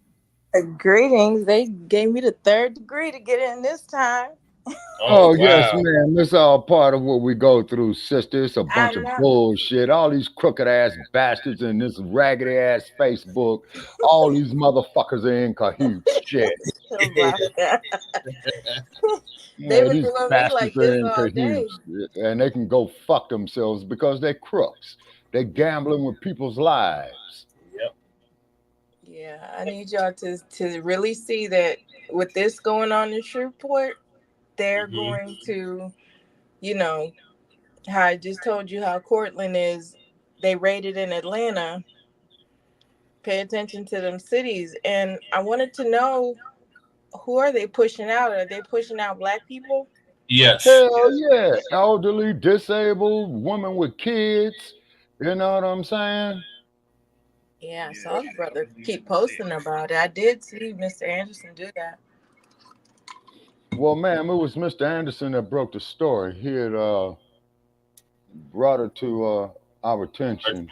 Speaker 9: Greetings. They gave me the 3rd degree to get in this time.
Speaker 6: Oh,
Speaker 4: wow.
Speaker 6: yes, man. It's all part of what we go through, sister. It's a bunch of bullshit. All these crooked ass bastards in this raggedy ass Facebook. All these motherfuckers are in cahoots. Shit.
Speaker 9: They these bastards like are in cahoots.
Speaker 6: And they can go fuck themselves because they're crooks. They're gambling with people's lives.
Speaker 4: Yep.
Speaker 9: Yeah, I need y'all to really see that with this going on in Shreveport, they're going to, you know, how I just told you how Cortland is, they raided in Atlanta. Pay attention to them cities. And I wanted to know, who are they pushing out? Are they pushing out Black people?
Speaker 4: Yes.
Speaker 6: Hell yeah. Elderly, disabled, women with kids. You know what I'm saying?
Speaker 9: Yeah, I saw the brother keep posting about it. I did see Mr. Anderson do that.
Speaker 6: Well, ma'am, it was Mr. Anderson that broke the story. He had brought it to our attention.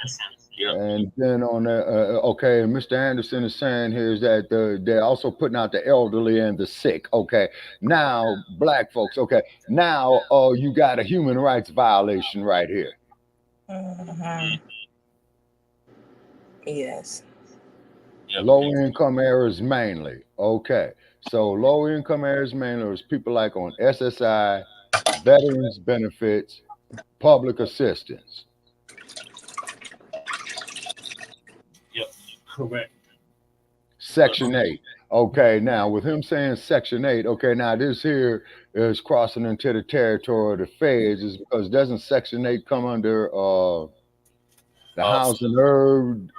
Speaker 4: Yeah.
Speaker 6: And then on the okay, Mr. Anderson is saying here is that they're also putting out the elderly and the sick. Okay, now black folks. Okay, now you got a human rights violation right here.
Speaker 9: Yes.
Speaker 4: Yep.
Speaker 6: Low income areas mainly. Okay, so low income areas mainly is people like on SSI, veterans benefits, public assistance.
Speaker 4: Yep. Correct.
Speaker 6: Section 8. Okay, now with him saying Section 8, okay, now this here is crossing into the territory of the feds, is because doesn't Section 8 come under the housing urban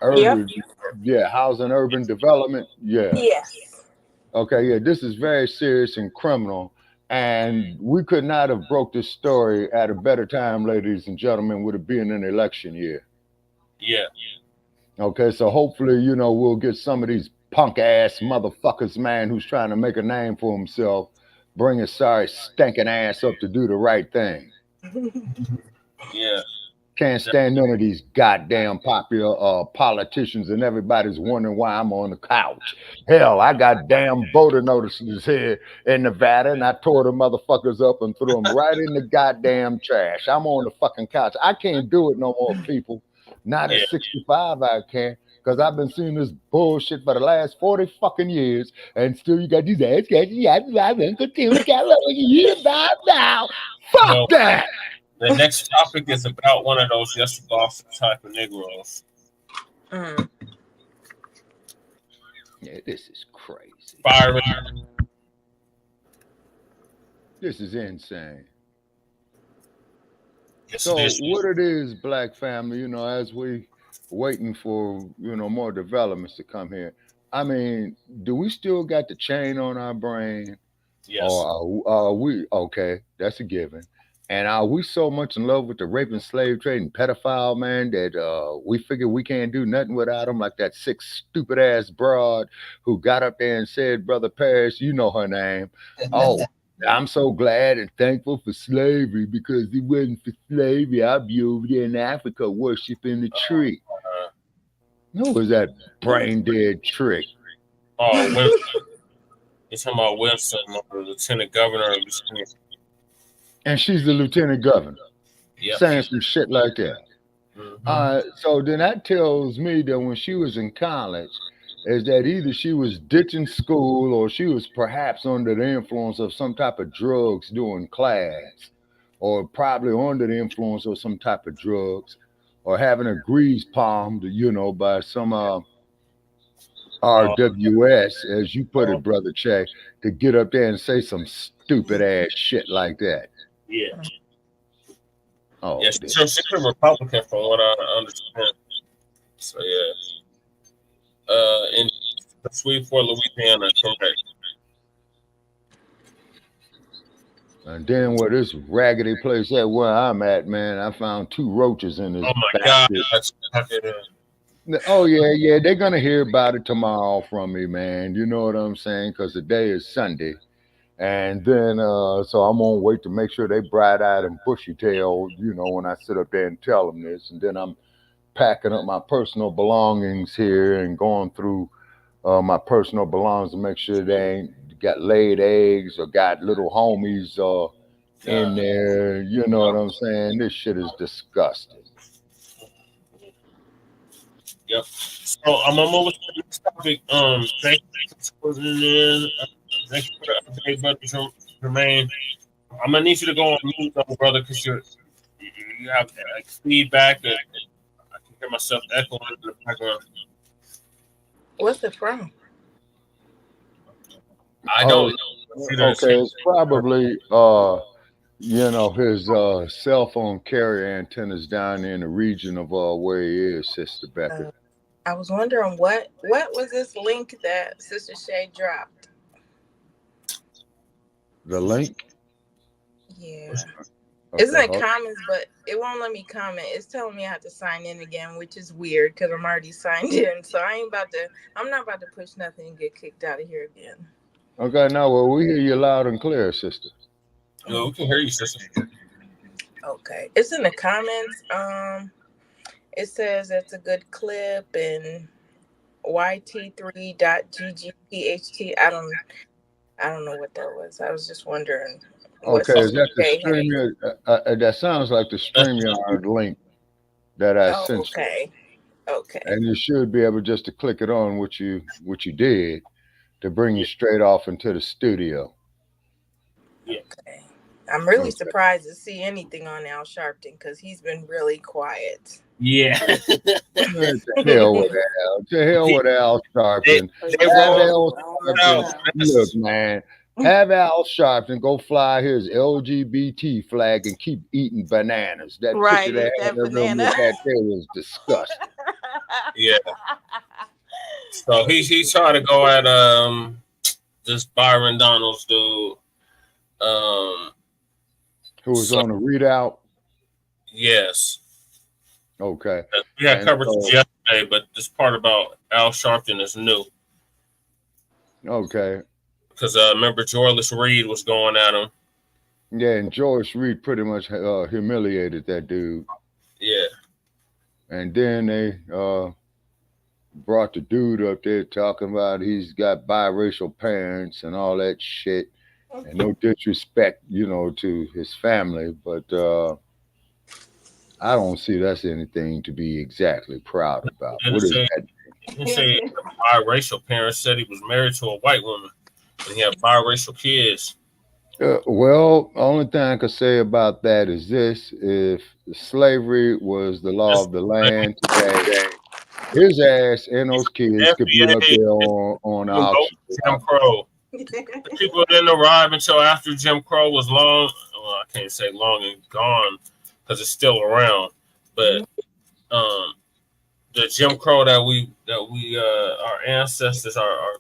Speaker 6: housing urban development? Yeah.
Speaker 9: Yes.
Speaker 6: Okay, yeah, this is very serious and criminal. And we could not have broke this story at a better time, ladies and gentlemen, would it being an election year.
Speaker 4: Yeah.
Speaker 6: Okay, so hopefully, you know, we'll get some of these punk ass motherfuckers, man, who's trying to make a name for himself, bring his sorry stinking ass up to do the right thing.
Speaker 4: Yeah.
Speaker 6: Can't stand none of these goddamn popular politicians, and everybody's wondering why I'm on the couch. Hell, I got damn voter notices here in Nevada, and I tore the motherfuckers up and threw them right in the goddamn trash. I'm on the fucking couch. I can't do it no more, people. Not at 65, I can't, because I've been seeing this bullshit for the last 40 fucking years, and still you got these ass catches. Fuck that.
Speaker 4: The next topic is about one of those yes boss type of Negroes.
Speaker 6: Yeah, this is crazy.
Speaker 4: Byron.
Speaker 6: This is insane.
Speaker 4: Yes,
Speaker 6: So what it is, Black family, you know, as we waiting for, you know, more developments to come here. I mean, do we still got the chain on our brain?
Speaker 4: Yes.
Speaker 6: Or are we okay? That's a given. And are we so much in love with the rape and slave trade and pedophile, man, that we figure we can't do nothing without them? Like that sick, stupid ass broad who got up there and said, Brother Paris, you know her name. Oh, I'm so glad and thankful for slavery, because if it wasn't for slavery, I'd be over there in Africa worshiping the tree. Who was that brain dead trick?
Speaker 4: Oh, Winston. You're talking about Winston, the lieutenant governor of Virginia.
Speaker 6: And she's the lieutenant governor, saying some shit like that. So then that tells me that when she was in college, is that either she was ditching school or she was perhaps under the influence of some type of drugs during class, or probably under the influence of some type of drugs, or having a grease palmed, you know, by some RWS, as you put it, Brother Che, to get up there and say some stupid ass shit like that.
Speaker 4: Yeah.
Speaker 6: Oh,
Speaker 4: yeah, she's a Republican from what I understand. So yeah. In Sweetport, Louisiana, correct.
Speaker 6: And then where this raggedy place at where I'm at, man, I found 2 roaches in this.
Speaker 4: Oh my God!
Speaker 6: Oh yeah, they're gonna hear about it tomorrow from me, man. You know what I'm saying? Because today is Sunday. And then, so I'm gonna wait to make sure they bright-eyed and bushy-tailed, you know, when I sit up there and tell them this. And then I'm packing up my personal belongings here and going through my personal belongings to make sure they ain't got laid eggs or got little homies in there. You know what I'm saying? This shit is disgusting.
Speaker 4: Yep. So I'm gonna move to the next topic. Thank you. Thank you for the update, brother Jermaine. I'm gonna need you to go on mute, though, brother, because you have like feedback, and I can hear myself echoing in the background.
Speaker 9: What's it from?
Speaker 4: I don't know.
Speaker 6: Okay, it's probably you know, his cell phone carrier antennas down in the region of where he is, Sister Becca.
Speaker 9: I was wondering what was this link that Sister Shay dropped?
Speaker 6: The link?
Speaker 9: Yeah.
Speaker 6: Okay,
Speaker 9: It's in comments, but it won't let me comment. It's telling me I have to sign in again, which is weird because I'm already signed in. So I'm not about to push nothing and get kicked out of here again.
Speaker 6: Okay, now well, we hear you loud and clear, sister.
Speaker 4: No, we can hear you, sister.
Speaker 9: Okay. It's in the comments. It says it's a good clip and YT3.ggpht. I don't know what that was. I was just wondering what
Speaker 6: Okay, is that the
Speaker 9: CJ had.
Speaker 6: StreamYard? That sounds like the StreamYard link that I
Speaker 9: Oh,
Speaker 6: sent you.
Speaker 9: okay. Okay.
Speaker 6: And you should be able just to click it on what you did to bring you straight off into the studio.
Speaker 9: Okay. I'm really surprised to see anything on Al Sharpton because he's been really quiet.
Speaker 4: Yeah.
Speaker 6: To hell with Al. To hell with Al Sharpton. Look, man. Have Al Sharpton go fly his LGBT flag and keep eating bananas. That picture that had in the room with that there was disgusting.
Speaker 4: Yeah. So he tried to go at this Byron Donalds dude.
Speaker 6: Who was on a readout?
Speaker 4: Yes.
Speaker 6: Okay.
Speaker 4: We had coverage yesterday, but this part about Al Sharpton is new.
Speaker 6: Okay.
Speaker 4: Because remember Joyless Reed was going at him.
Speaker 6: Yeah, and Joyce Reed pretty much humiliated that dude.
Speaker 4: Yeah.
Speaker 6: And then they brought the dude up there talking about he's got biracial parents and all that shit. And no disrespect, to his family, but I don't see that's anything to be exactly proud about. What is that?
Speaker 4: He said biracial parents said he was married to a white woman and he had biracial kids.
Speaker 6: Well, the only thing I could say about that is this: if slavery was the law of the land today, his ass and those kids could be up there on auction.
Speaker 4: Jim Crow. The people didn't arrive until after Jim Crow was long. Well, I can't say long and gone because it's still around. But the Jim Crow that we our ancestors, our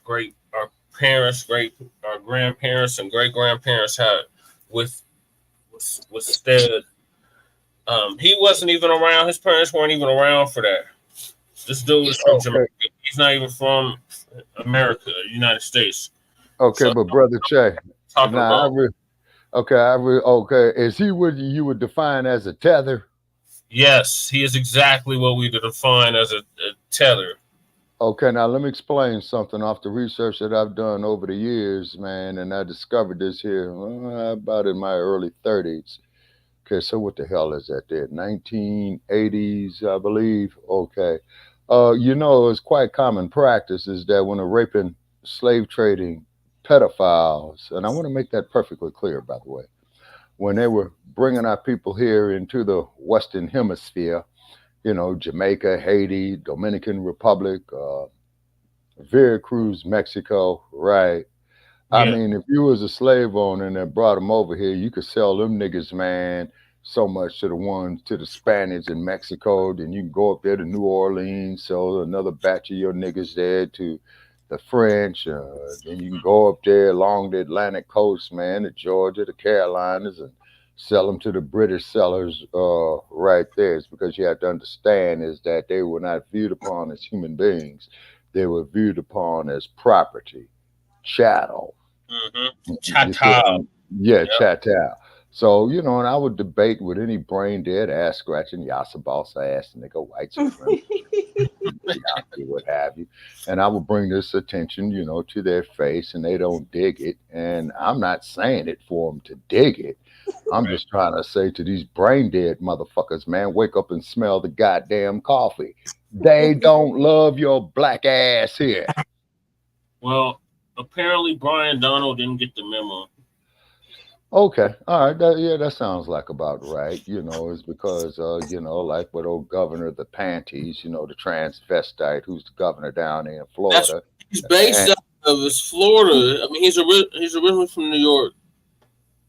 Speaker 4: parents, our grandparents and great grandparents had withstood. He wasn't even around. His parents weren't even around for that. This dude is from Jamaica. He's not even from America, United States.
Speaker 6: Okay, so, but brother Che, is he what you would define as a tether?
Speaker 4: Yes, he is exactly what we define as a tether.
Speaker 6: Okay, now let me explain something off the research that I've done over the years, man, and I discovered this here about in my early 30s. Okay, so what the hell is that there? 1980s, I believe. Okay. It's quite common practice is that when a raping, slave trading pedophiles, and I want to make that perfectly clear, by the way, when they were bringing our people here into the Western Hemisphere, Jamaica, Haiti, Dominican Republic, Veracruz, Mexico, right? Yeah. I mean, if you was a slave owner and they brought them over here, you could sell them niggas, man, so much to the Spaniards in Mexico. Then you can go up there to New Orleans, sell another batch of your niggas there to the French. Then you can go up there along the Atlantic coast, man, to Georgia, the Carolinas, and sell them to the British sellers right there. It's because you have to understand is that they were not viewed upon as human beings. They were viewed upon as property, chattel.
Speaker 4: Mm-hmm. Chattel.
Speaker 6: Yeah, yep. Chattel. So, and I would debate with any brain dead, ass scratching, yassa boss ass nigga, white supremacy, what have you. And I would bring this attention, to their face, and they don't dig it. And I'm not saying it for them to dig it. I'm just trying to say to these brain dead motherfuckers, man, wake up and smell the goddamn coffee. They don't love your black ass here.
Speaker 4: Well, apparently Brian Donald didn't get the memo.
Speaker 6: Okay, all right, that sounds like about right. It's because like with old governor the panties, the transvestite who's the governor down there in Florida.
Speaker 4: He's based out of Florida. I mean, he's originally from New York,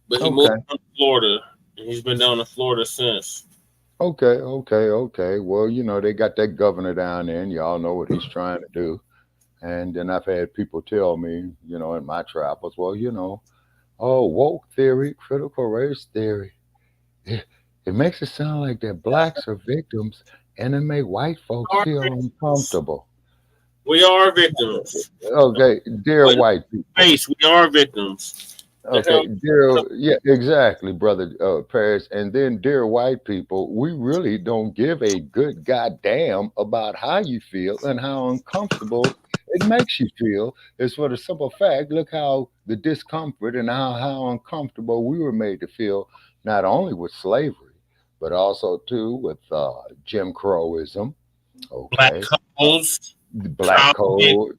Speaker 4: but he moved to Florida, and he's been down in Florida since.
Speaker 6: Okay. Well, they got that governor down there, and y'all know what he's trying to do. And then I've had people tell me, in my travels, well, oh, woke theory, critical race theory. It makes it sound like that blacks are victims and it make white folks feel uncomfortable.
Speaker 4: We are victims.
Speaker 6: Okay, dear white people.
Speaker 4: We are victims.
Speaker 6: Okay, yeah, exactly, brother Paris. And then, dear white people, we really don't give a good goddamn about how you feel and how uncomfortable it makes you feel. It's for the simple fact, look how the discomfort and how uncomfortable we were made to feel, not only with slavery, but also too with Jim Crowism. Okay,
Speaker 4: Black codes,
Speaker 6: the Black Code,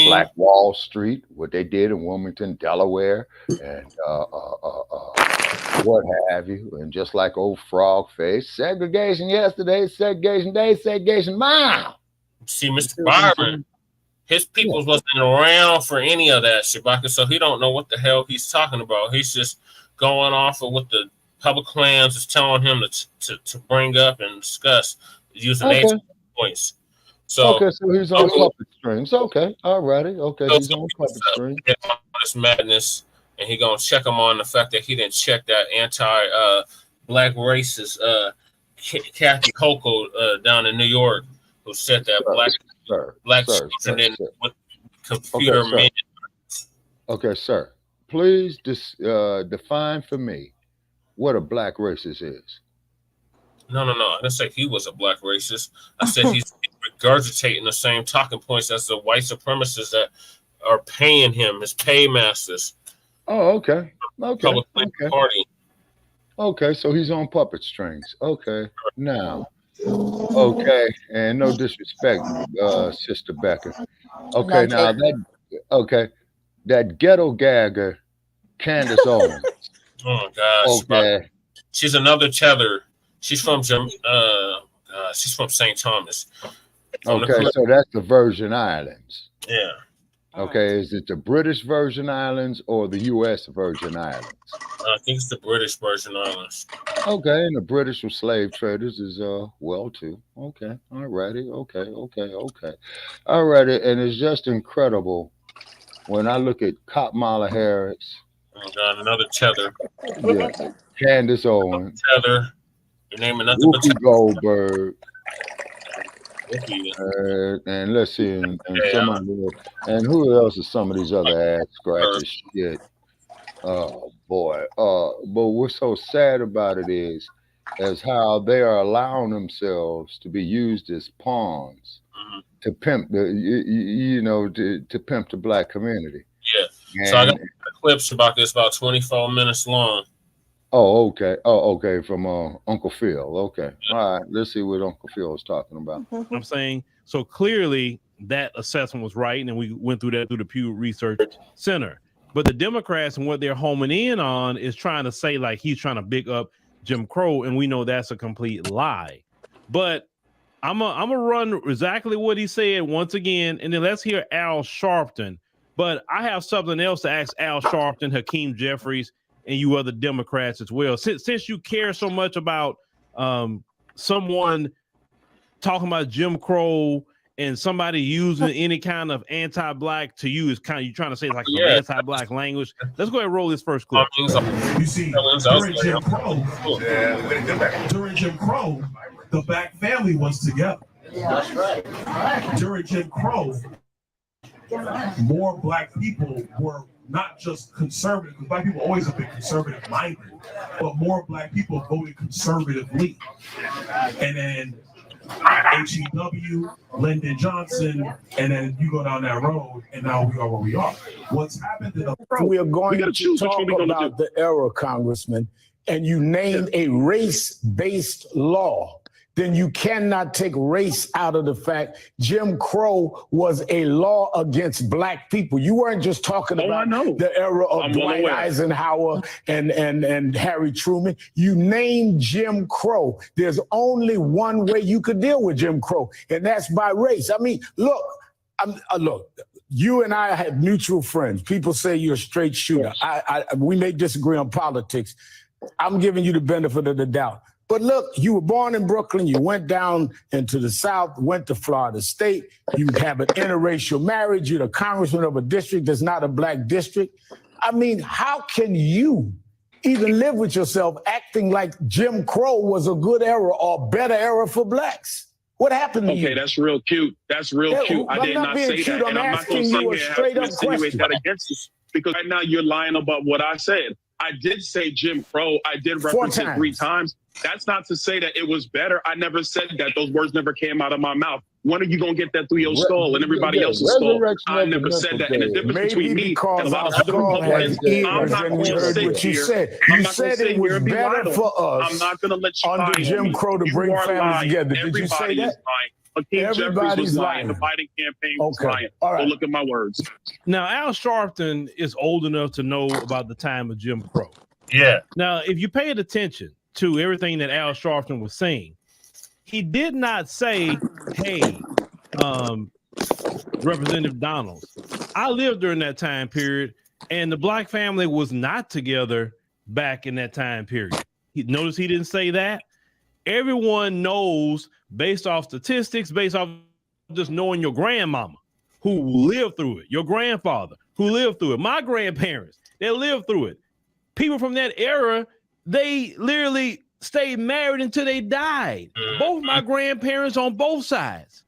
Speaker 6: Black Wall Street, what they did in Wilmington, Delaware, and what have you. And just like old frog face, segregation yesterday, segregation day, segregation now.
Speaker 4: See, Mr. Byron, his peoples wasn't around for any of that, Shabaka, so he don't know what the hell he's talking about. He's just going off of what the public plans is telling him to bring up and discuss using ancient points. So
Speaker 6: he's on puppet strings. Okay, all righty. Okay, he's on puppet strings.
Speaker 4: This madness, and he gonna check him on the fact that he didn't check that anti-black racist Kathy Hochul down in New York, who said that black children with computer men.
Speaker 6: Okay, sir. Please define for me what a black racist is.
Speaker 4: No. I didn't say he was a black racist. I said he's regurgitating the same talking points as the white supremacists that are paying him, his paymasters.
Speaker 6: Oh, okay.
Speaker 4: Party.
Speaker 6: Okay, so he's on puppet strings. Okay, now. Okay, and no disrespect, Sister Becca. Okay, now that ghetto gagger, Candace Owens.
Speaker 4: Oh gosh. Okay. She's another tether. She's from St. Thomas.
Speaker 6: Okay, so that's the Virgin Islands.
Speaker 4: Yeah.
Speaker 6: Okay, is it the British Virgin Islands or the U.S. Virgin Islands?
Speaker 4: I think it's the British Virgin Islands.
Speaker 6: Okay, and the British were slave traders as well too. Okay, all righty. Okay. All righty, and it's just incredible when I look at Kamala Harris.
Speaker 4: Oh God, another tether.
Speaker 6: Yeah, Candace Owens.
Speaker 4: Tether. Your name another
Speaker 6: Goldberg. And let's see, and somebody, and who else is some of these other ass scratches shit? Oh boy. But what's so sad about it is how they are allowing themselves to be used as pawns to pimp the to pimp the black community.
Speaker 4: Yeah. So I got clips about this, about 24 minutes long.
Speaker 6: Oh, okay. From Uncle Phil. Okay. All right. Let's see what Uncle Phil is talking about.
Speaker 8: I'm saying, so clearly that assessment was right, and we went through that through the Pew Research Center. But the Democrats and what they're homing in on is trying to say like he's trying to big up Jim Crow, and we know that's a complete lie. But I'm gonna run exactly what he said once again, and then let's hear Al Sharpton. But I have something else to ask Al Sharpton, Hakeem Jeffries, and you other Democrats as well. Since you care so much about someone talking about Jim Crow and somebody using any kind of anti-black to you is kind of you trying to say it's like anti-black language. Let's go ahead and roll this first clip.
Speaker 10: You see, during Jim Crow, the black family was together.
Speaker 3: Yeah, that's right.
Speaker 10: During Jim Crow, more black people were not just conservative, because black people always have been conservative minded, but more black people voted conservatively. And then HEW, Lyndon Johnson, and then you go down that road, and now we are where we are. What's happened to the
Speaker 11: we are going to talk about the era, Congressman, and you named a race-based law, then you cannot take race out of the fact Jim Crow was a law against black people. You weren't just talking about the era of Dwight Eisenhower and Harry Truman. You named Jim Crow. There's only one way you could deal with Jim Crow, and that's by race. I mean, look, you and I have mutual friends. People say you're a straight shooter. We may disagree on politics. I'm giving you the benefit of the doubt. But look, you were born in Brooklyn. You went down into the South, went to Florida State. You have an interracial marriage. You're the congressman of a district that's not a black district. I mean, how can you even live with yourself acting like Jim Crow was a good era or better era for blacks? What happened to you?
Speaker 12: Okay, that's real cute. That's real cute. I did not say
Speaker 11: cute.
Speaker 12: that.
Speaker 11: I'm asking you a straight up question.
Speaker 12: That against you. because right now you're lying about what I said. I did say Jim Crow. I did reference it 3 times. That's not to say that it was better. I never said that. Those words never came out of my mouth. When are you going to get that through your skull and everybody else's skull? I never said that. And the difference between me and a lot of other Republicans, I'm not going to sit here.
Speaker 11: You said it was better for us.
Speaker 12: I'm not going to let you
Speaker 11: under Jim Crow to bring families together. Did you say that?
Speaker 12: Hakeem Jeffries was lying. The Biden campaign was lying. Go look at my words.
Speaker 8: Now, Al Sharpton is old enough to know about the time of Jim Crow.
Speaker 4: Yeah.
Speaker 8: Now, if you paid attention to everything that Al Sharpton was saying, he did not say, hey, Representative Donalds, I lived during that time period, and the black family was not together back in that time period. Notice he didn't say that. Everyone knows, based off statistics, based off just knowing your grandmama who lived through it, your grandfather who lived through it, my grandparents, they lived through it. People from that era, they literally stayed married until they died. Both my grandparents on both sides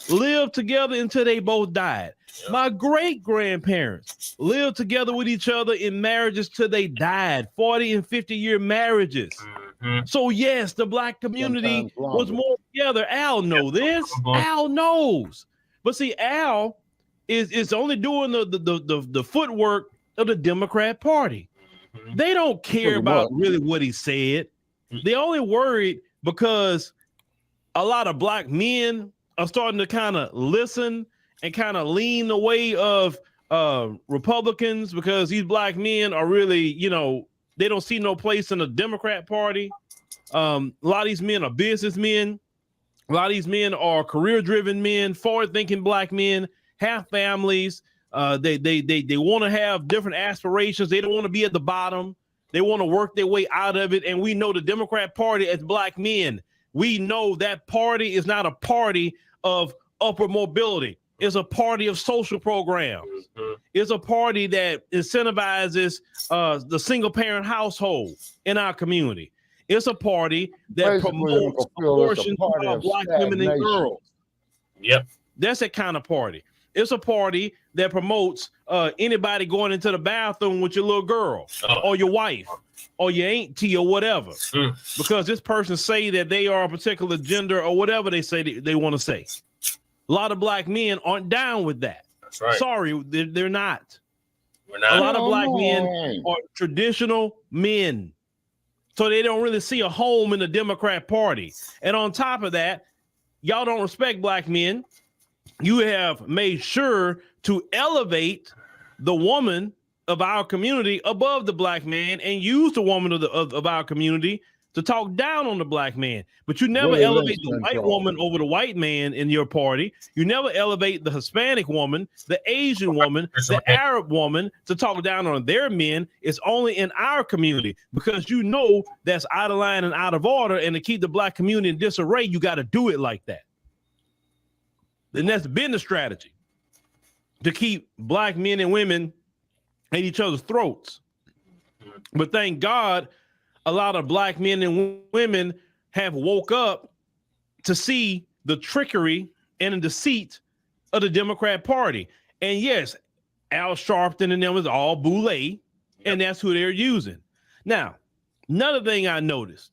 Speaker 8: lived together until they both died. My great-grandparents lived together with each other in marriages till they died, 40 and 50-year marriages. So yes, the black community was more together. Al knows this. Al knows. But see, Al is only doing the footwork of the Democrat Party. They don't care about really what he said. They only worried because a lot of black men are starting to kind of listen and kind of lean the way of Republicans, because these black men are really, you know, they don't see no place in the Democrat Party. A lot of these men are businessmen. A lot of these men are career-driven men, forward-thinking black men, have families. They want to have different aspirations. They don't want to be at the bottom. They want to work their way out of it. And we know the Democrat Party as black men, we know that party is not a party of upward mobility. It's a party of social programs. It's a party that incentivizes the single-parent household in our community. It's a party that promotes abortion of black women and girls.
Speaker 4: Yep.
Speaker 8: That's that kind of party. It's a party that promotes anybody going into the bathroom with your little girl or your wife or your auntie or whatever, because this person say that they are a particular gender or whatever they say they want to say. A lot of black men aren't down with that.
Speaker 4: That's right.
Speaker 8: Sorry, they're not.
Speaker 4: We're not.
Speaker 8: A lot of black men are traditional men, so they don't really see a home in the Democrat Party. And on top of that, y'all don't respect black men. You have made sure to elevate the woman of our community above the black man and use the woman of our community to talk down on the black man. But you never elevate the white woman over the white man in your party. You never elevate the Hispanic woman, the Asian woman, the Arab woman to talk down on their men. It's only in our community, because you know that's out of line and out of order. And to keep the black community in disarray, you got to do it like that. And that's been the strategy, to keep black men and women at each other's throats. But thank God, a lot of black men and women have woke up to see the trickery and the deceit of the Democrat Party. And yes, Al Sharpton and them is all boule, and that's who they're using. Now, another thing I noticed,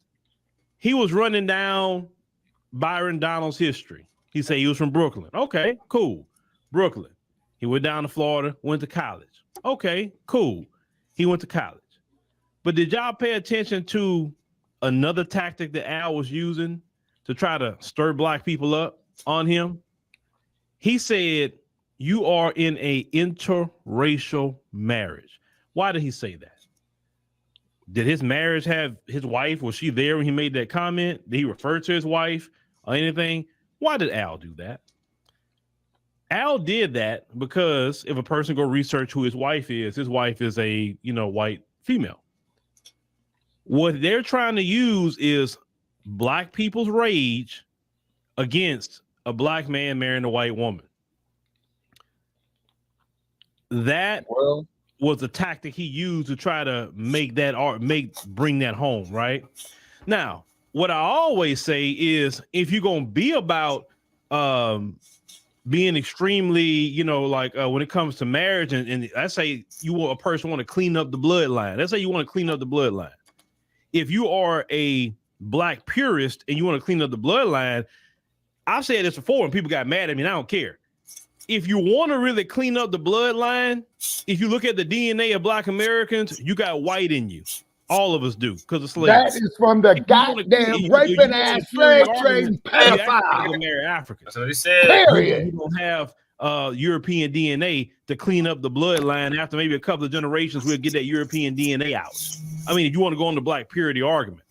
Speaker 8: he was running down Byron Donald's history. He said he was from Brooklyn. Okay, cool. Brooklyn. He went down to Florida, went to college. Okay, cool. He went to college. But did y'all pay attention to another tactic that Al was using to try to stir black people up on him? He said, you are in a interracial marriage. Why did he say that? Did his marriage have his wife? Was she there when he made that comment? Did he refer to his wife or anything? Why did Al do that? Al did that because if a person go research who his wife is a, white female. What they're trying to use is black people's rage against a black man marrying a white woman. That was the tactic he used to try to bring that home, right? Now, what I always say is, if you're going to be about being extremely, you know, like when it comes to marriage, and I say you want a person want to clean up the bloodline. Let's say you want to clean up the bloodline. If you are a black purist and you want to clean up the bloodline, I've said this before and people got mad at me, and I don't care. If you want to really clean up the bloodline, if you look at the DNA of black Americans, you got white in you. All of us do, because of slavery.
Speaker 6: That is from the goddamn raping ass slave trade pedophile.
Speaker 8: Marry Africans.
Speaker 4: That's what he said.
Speaker 6: Period.
Speaker 8: You don't have European DNA to clean up the bloodline. After maybe a couple of generations, we'll get that European DNA out. I mean, if you want to go on the black purity argument.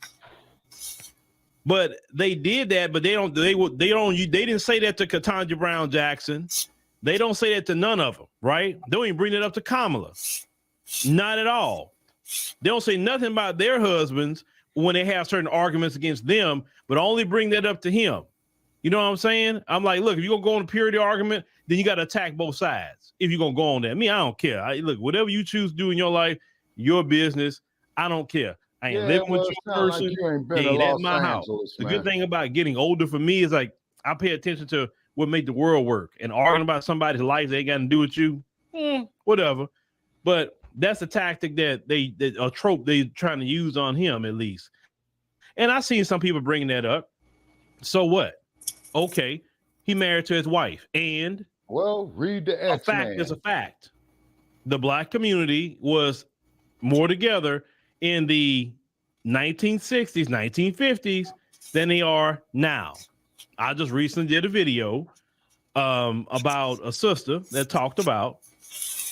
Speaker 8: But they did that, but they didn't say that to Ketanji Brown Jackson. They don't say that to none of them, right? They don't even bring it up to Kamala. Not at all. They don't say nothing about their husbands when they have certain arguments against them, but only bring that up to him. You know what I'm saying? I'm like, look, if you're going to go on a purity argument, then you got to attack both sides. If you're going to go on that. Me, I don't care. Look, whatever you choose to do in your life, your business, I don't care. I ain't living with your person. Like you ain't at my house. The good thing about getting older for me is like I pay attention to what make the world work, and arguing about somebody's life they got to do with you, whatever. But that's a tactic that a trope they're trying to use on him, at least. And I seen some people bringing that up. So what? Okay, he married to his wife, and
Speaker 6: well, read the X-Men.
Speaker 8: A fact is a fact. The black community was more together in the 1960s, 1950s than they are now. I just recently did a video about a sister that talked about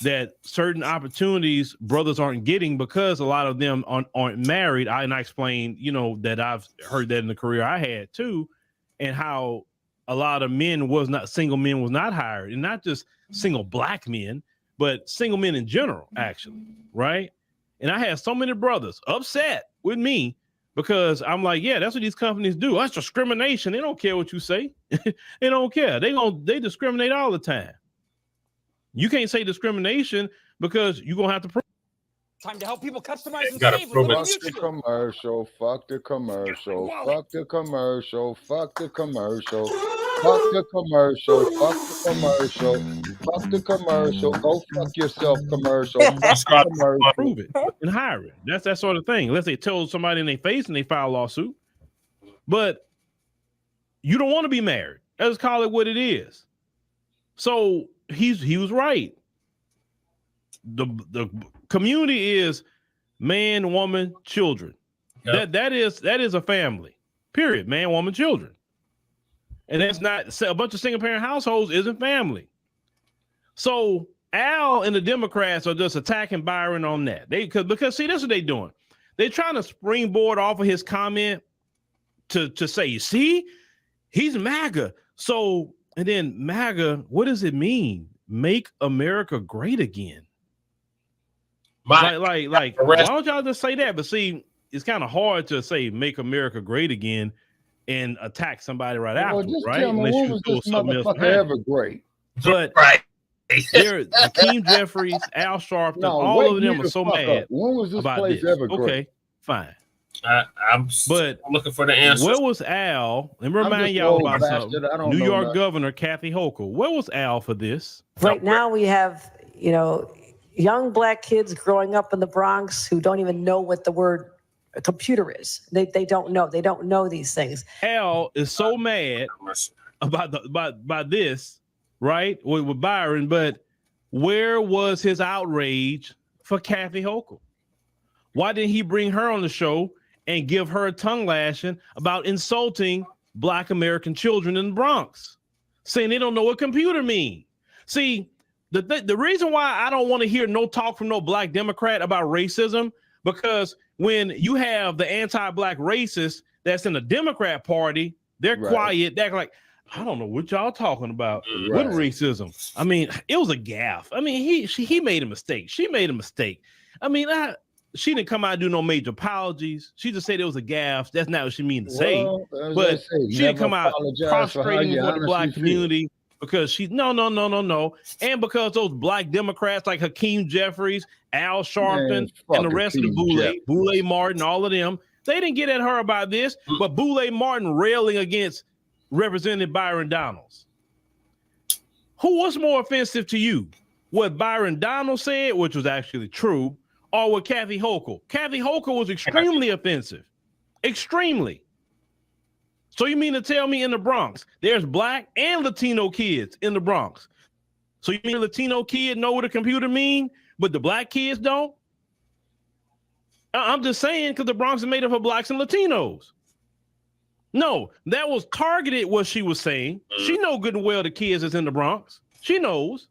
Speaker 8: that certain opportunities brothers aren't getting because a lot of them aren't married. I explained, you know, that I've heard that in the career I had too, and how a lot of single men was not hired, and not just single black men, but single men in general, actually, right? And I had so many brothers upset with me because I'm like, yeah, that's what these companies do. That's discrimination. They don't care what you say. They don't care. They discriminate all the time. You can't say discrimination because you're gonna have to prove.
Speaker 13: Time to help people customize and
Speaker 6: Fuck
Speaker 13: save.
Speaker 6: the commercial. Fuck the commercial. Fuck the commercial. Fuck the commercial. Fuck the commercial. Fuck the commercial. Fuck the commercial. Go fuck yourself, commercial.
Speaker 8: Prove it and hire it. That's that sort of thing. Unless they tell somebody in their face and they file a lawsuit. But you don't want to be married. Let's call it what it is. So he was right. The community is man, woman, children. Yep. That is a family. Period. Man, woman, children. And that's not a bunch of single parent households isn't family. So Al and the Democrats are just attacking Byron on that. Because see, that's what they're doing. They're trying to springboard off of his comment to say, you see, he's MAGA. So, and then MAGA, what does it mean? Make America great again. Like, why don't y'all just say that? But see, it's kind of hard to say make America great again and attack somebody right after, right?
Speaker 6: Tell me, when was this motherfucker ever great?
Speaker 8: But Hakeem Jeffries, Al Sharpton, all of them are so mad.
Speaker 6: When was this
Speaker 8: about
Speaker 6: place
Speaker 8: this.
Speaker 6: ever great?
Speaker 8: Okay, fine.
Speaker 4: I'm looking for the answer.
Speaker 8: Where was Al? Let me remind y'all about something. New York Governor Kathy Hochul. Where was Al for this?
Speaker 14: Right now we have, young black kids growing up in the Bronx who don't even know what the word computer is. They don't know. They don't know these things.
Speaker 8: Al is so mad about this, right? With Byron, but where was his outrage for Kathy Hochul? Why didn't he bring her on the show and give her a tongue lashing about insulting black American children in the Bronx, saying they don't know what computer mean? See, the reason why I don't want to hear no talk from no black Democrat about racism, because when you have the anti-black racist that's in the Democrat Party, they're quiet. They're like, I don't know what y'all talking about. What racism? I mean, it was a gaffe. I mean, he made a mistake. She made a mistake. I mean, she didn't come out and do no major apologies. She just said it was a gaffe. That's not what she mean to say. But she didn't come out prostrating for the black community because she's no. And because those black Democrats like Hakeem Jeffries, Al Sharpton, and the rest of the Boule Martin, all of them, they didn't get at her about this, but Boule Martin railing against Representative Byron Donalds. Who was more offensive to you? What Byron Donald said, which was actually true, or what Kathy Hochul? Kathy Hochul was extremely offensive. Extremely. So you mean to tell me in the Bronx, there's Black and Latino kids in the Bronx? So you mean a Latino kid know what a computer mean, but the Black kids don't? I'm just saying, because the Bronx is made up of Blacks and Latinos. No, that was targeted, what she was saying. She know good and well the kids that's in the Bronx. She knows.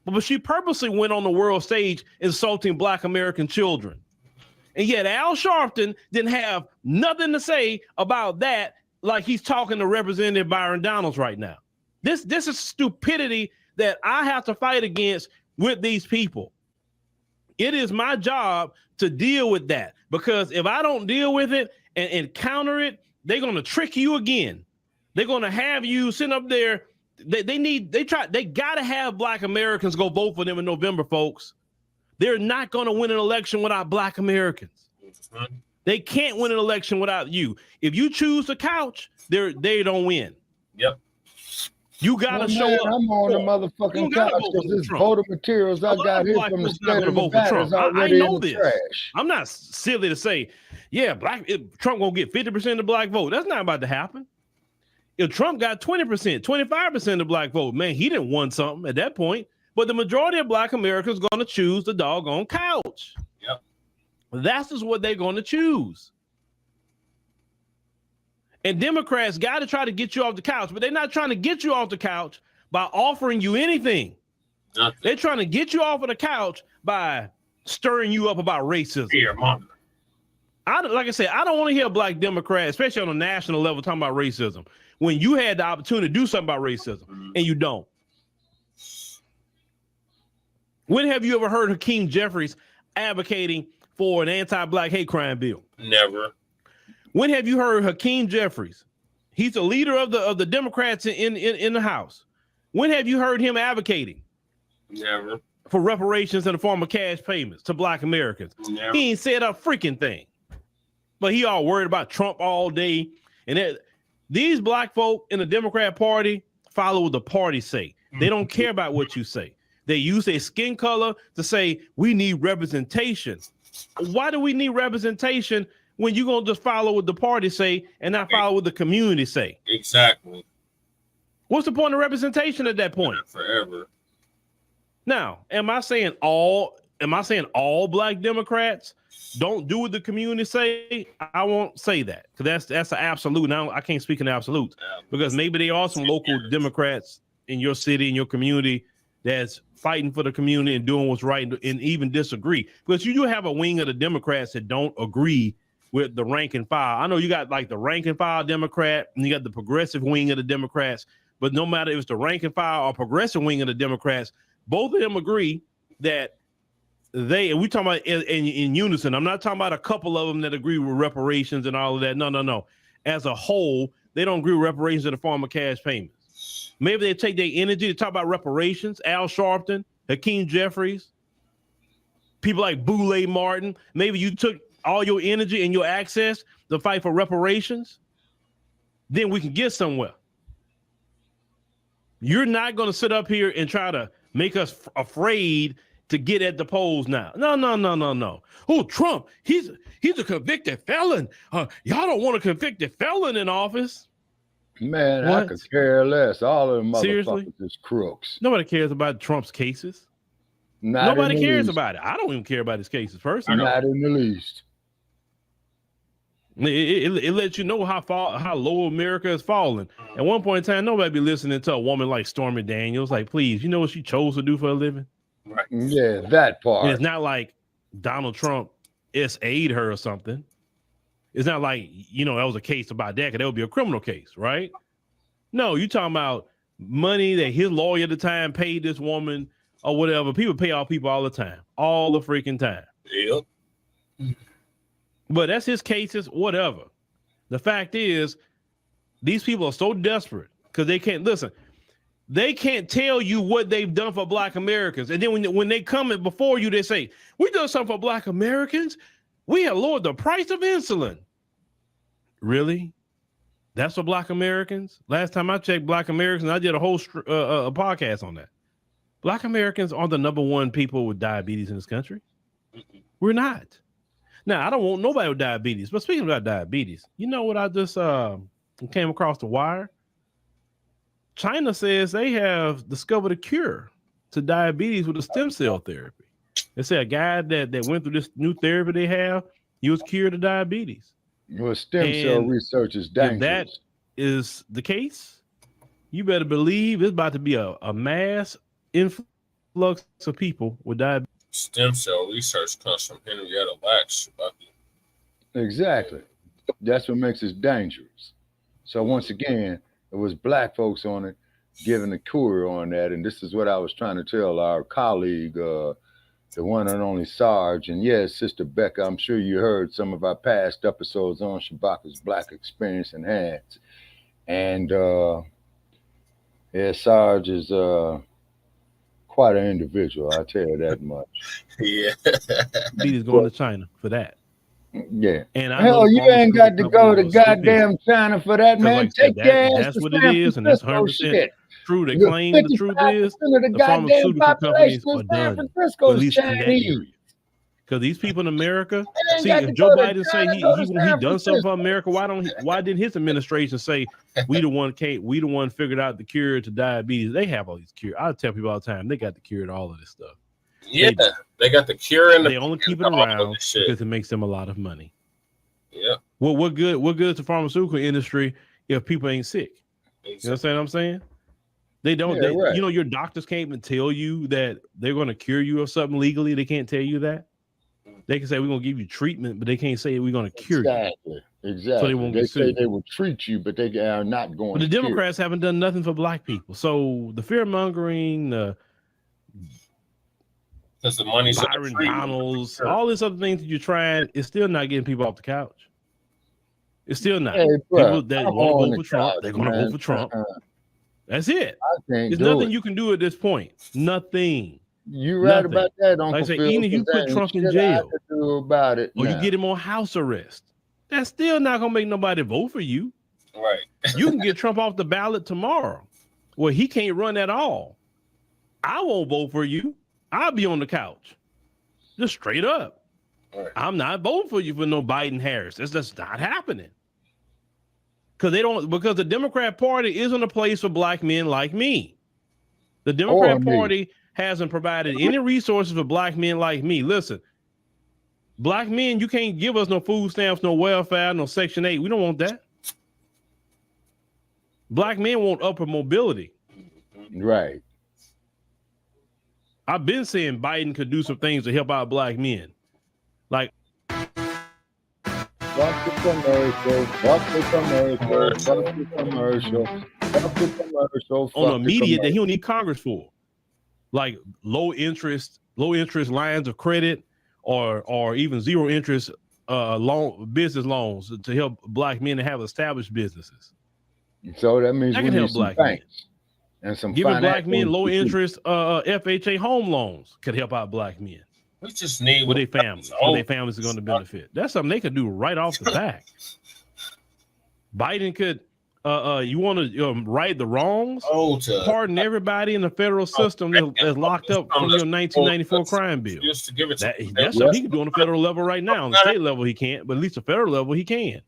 Speaker 8: But she purposely went on the world stage insulting Black American children. And yet Al Sharpton didn't have nothing to say about that, like he's talking to Representative Byron Donalds right now. This is stupidity that I have to fight against with these people. It is my job to deal with that, because if I don't deal with it and counter it, they're going to trick you again. They're going to have you sitting up there. They got to have Black Americans go vote for them in November, folks. They're not going to win an election without Black Americans. They can't win an election without you. If you choose the couch, they don't win.
Speaker 4: Yep.
Speaker 8: You gotta show up.
Speaker 6: I'm on the motherfucking couch because this voter materials I got here from the state of Nevada is already in the trash.
Speaker 8: I'm not silly to say, yeah, Trump gonna get 50% of the Black vote. That's not about to happen. If Trump got 20%, 25% of the Black vote, man, he didn't won something at that point. But the majority of Black Americans are gonna choose the doggone couch.
Speaker 4: Yep.
Speaker 8: That's just what they're gonna choose. And Democrats got to try to get you off the couch, but they're not trying to get you off the couch by offering you anything.
Speaker 4: Nothing.
Speaker 8: They're trying to get you off of the couch by stirring you up about racism.
Speaker 4: Fear monger.
Speaker 8: Like I said, I don't want to hear a Black Democrat, especially on a national level, talking about racism when you had the opportunity to do something about racism and you don't. When have you ever heard Hakeem Jeffries advocating for an anti-Black hate crime bill?
Speaker 4: Never.
Speaker 8: When have you heard Hakeem Jeffries? He's the leader of the Democrats in the House. When have you heard him advocating?
Speaker 4: Never.
Speaker 8: For reparations in the form of cash payments to Black Americans?
Speaker 4: Never.
Speaker 8: He ain't said a freaking thing. But he all worried about Trump all day. And these Black folk in the Democrat Party follow what the party say. They don't care about what you say. They use their skin color to say, we need representation. Why do we need representation when you're going to just follow what the party say and not follow what the community say?
Speaker 4: Exactly.
Speaker 8: What's the point of representation at that point?
Speaker 4: Forever.
Speaker 8: Now, am I saying all Black Democrats don't do what the community say? I won't say that, because that's an absolute. Now I can't speak in absolute, because maybe there are some local Democrats in your city, in your community, that's fighting for the community and doing what's right and even disagree. Because you do have a wing of the Democrats that don't agree with the rank and file. I know you got like the rank and file Democrat, and you got the progressive wing of the Democrats, but no matter if it's the rank and file or progressive wing of the Democrats, both of them agree that and we talking about in unison. I'm not talking about a couple of them that agree with reparations and all of that. No. As a whole, they don't agree with reparations in the form of cash payments. Maybe they take their energy to talk about reparations. Al Sharpton, Hakeem Jeffries, people like Boulay Martin. Maybe you took all your energy and your access to fight for reparations, then we can get somewhere. You're not going to sit up here and try to make us afraid to get at the polls now. No. Oh, Trump, he's a convicted felon. Y'all don't want a convicted felon in office.
Speaker 6: Man, what? I could care less. All of them motherfuckers is crooks.
Speaker 8: Nobody cares about Trump's cases. Nobody cares about it. I don't even care about his cases personally.
Speaker 6: Not in the least.
Speaker 8: It lets you know how low America has fallen. At one point in time, nobody be listening to a woman like Stormy Daniels. Like, please, you know what she chose to do for a living?
Speaker 4: Right.
Speaker 6: Yeah, that part.
Speaker 8: And it's not like Donald Trump SA'd her or something. It's not like, that was a case about that, because that would be a criminal case, right? No, you're talking about money that his lawyer at the time paid this woman or whatever. People pay off people all the time. All the freaking time.
Speaker 4: Yep.
Speaker 8: But that's his cases, whatever. The fact is, these people are so desperate because they can't listen. They can't tell you what they've done for Black Americans. And then when they come in before you, they say, we done something for Black Americans. We have lowered the price of insulin. Really? That's for Black Americans. Last time I checked Black Americans, I did a whole a podcast on that. Black Americans are the #1 people with diabetes in this country. We're not. Now, I don't want nobody with diabetes. But speaking about diabetes, you know what I just came across the wire? China says they have discovered a cure to diabetes with a stem cell therapy. They say a guy that went through this new therapy they have, he was cured of diabetes.
Speaker 6: Well, stem cell research is dangerous.
Speaker 8: If that is the case, you better believe it's about to be a mass influx of people with diabetes.
Speaker 4: Stem cell research comes from Henrietta Lacks.
Speaker 6: Exactly. That's what makes it dangerous. So once again, it was black folks on it giving the cure on that. And this is what I was trying to tell our colleague, the one and only Sarge. And yes, Sister Becca, I'm sure you heard some of our past episodes on Shabaka's Black Experience Enhanced. And yeah, Sarge is quite an individual, I'll tell you that much.
Speaker 4: Yeah.
Speaker 8: He's going to China for that.
Speaker 6: Yeah.
Speaker 8: And
Speaker 6: hell, you ain't got to go to goddamn China for that, man. Take your ass
Speaker 8: that's
Speaker 6: to
Speaker 8: what
Speaker 6: San
Speaker 8: it is, and that's 100% true. They claim the truth is the pharmaceutical companies are done. At least in that area. Because these people in America, see, if Joe Biden say he done something for America, why didn't his administration say we the one figured out the cure to diabetes? They have all these cures. I tell people all the time they got the cure to all of this stuff.
Speaker 4: Yeah, they got the cure, and
Speaker 8: they only keep it around because it makes them a lot of money.
Speaker 4: Yeah.
Speaker 8: Well, what good is the pharmaceutical industry if people ain't sick? Exactly. You understand what I'm saying? They don't.
Speaker 6: Yeah, right.
Speaker 8: You know, your doctors can't even tell you that they're going to cure you of something legally. They can't tell you that. They can say we're going to give you treatment, but they can't say we're going to cure you.
Speaker 6: Exactly.
Speaker 8: So they won't
Speaker 6: get sued. Say they will treat you, but they are not going.
Speaker 8: But the Democrats haven't done nothing for black people. So the fear mongering,
Speaker 4: because the money's
Speaker 8: Byron Donalds, all this other things that you're trying, is still not getting people off the couch. It's still not.
Speaker 6: Hey,
Speaker 8: people that want to vote for Trump, they're going to vote for Trump. That's it. There's nothing you can do at this point. Nothing.
Speaker 6: You're right about that, Uncle
Speaker 8: Like I say,
Speaker 6: Phil,
Speaker 8: even if you put Trump in jail,
Speaker 6: about it
Speaker 8: or you get him on house arrest, that's still not going to make nobody vote for you.
Speaker 4: Right.
Speaker 8: You can get Trump off the ballot tomorrow. Well, he can't run at all. I won't vote for you. I'll be on the couch. Just straight up. Right. I'm not voting for you for no Biden Harris. That's just not happening. Because the Democrat Party isn't a place for black men like me. The Democrat Party hasn't provided any resources for black men like me. Listen, black men, you can't give us no food stamps, no welfare, no Section 8. We don't want that. Black men want upper mobility.
Speaker 6: Right.
Speaker 8: I've been saying Biden could do some things to help out black men. Like,
Speaker 6: fuck the commercial.
Speaker 8: On immediate that he don't need Congress for. Like low interest lines of credit or even zero interest business loans to help black men to have established businesses.
Speaker 6: So that means
Speaker 8: that
Speaker 6: we
Speaker 8: can
Speaker 6: need
Speaker 8: help
Speaker 6: some
Speaker 8: black
Speaker 6: banks
Speaker 8: men.
Speaker 6: And some
Speaker 8: giving black men low interest FHA home loans could help out black men.
Speaker 4: We just need
Speaker 8: with their families. Their families are going to benefit. That's something they could do right off the bat. Biden could you want to right the wrongs? Pardon everybody in the federal system that's locked up from your 1994 crime bill.
Speaker 4: Just to give it
Speaker 8: that's something he can do on the federal level right now. On the state level, he can't, but at least the federal level, he can.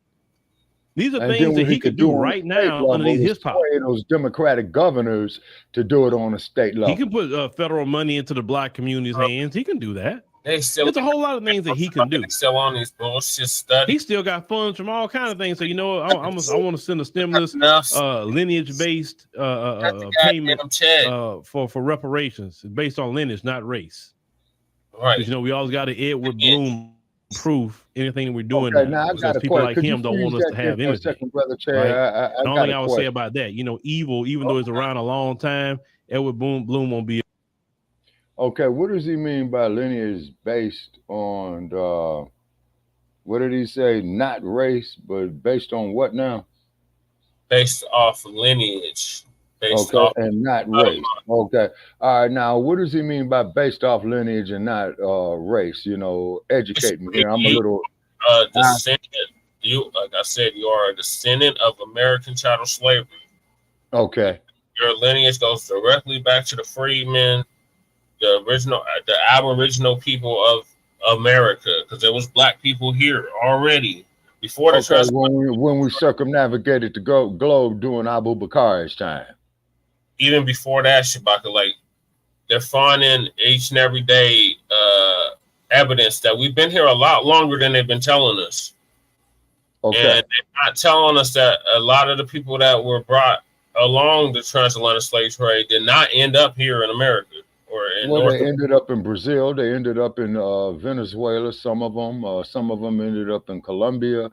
Speaker 8: These are things that he could do right now underneath his power.
Speaker 6: Those Democratic governors to do it on a state level.
Speaker 8: He can put federal money into the black community's hands. He can do that. There's a whole lot of things that he can do.
Speaker 4: Still on these bullshit studies.
Speaker 8: He still got funds from all kinds of things. So I want to send a stimulus, lineage-based payment for reparations based on lineage, not race.
Speaker 4: Right.
Speaker 8: We always got to Edward Blum proof anything we're doing.
Speaker 6: Now I got a
Speaker 8: people
Speaker 6: question.
Speaker 8: like him don't want us to have anything.
Speaker 6: Brother Chair,
Speaker 8: right? The only thing I would say about that, evil, even though it's around a long time, Edward Blum won't be.
Speaker 6: Okay, what does he mean by lineage based on what did he say? Not race, but based on what now?
Speaker 4: Based off lineage.
Speaker 6: And not race. Okay. All right. Now, what does he mean by based off lineage and not race? Educate me here. I'm a little
Speaker 4: descendant. You, like I said, you are a descendant of American chattel slavery.
Speaker 6: Okay.
Speaker 4: Your lineage goes directly back to the freedmen, the Aboriginal people of America, because there was black people here already before the
Speaker 6: when we circumnavigated the globe during Abu Bakar's time.
Speaker 4: Even before that, Shabaka, like they're finding each and every day evidence that we've been here a lot longer than they've been telling us. Okay. And they're not telling us that a lot of the people that were brought along the transatlantic slave trade did not end up here in America or in
Speaker 6: they ended up in Brazil. They ended up in Venezuela. Some of them ended up in Colombia.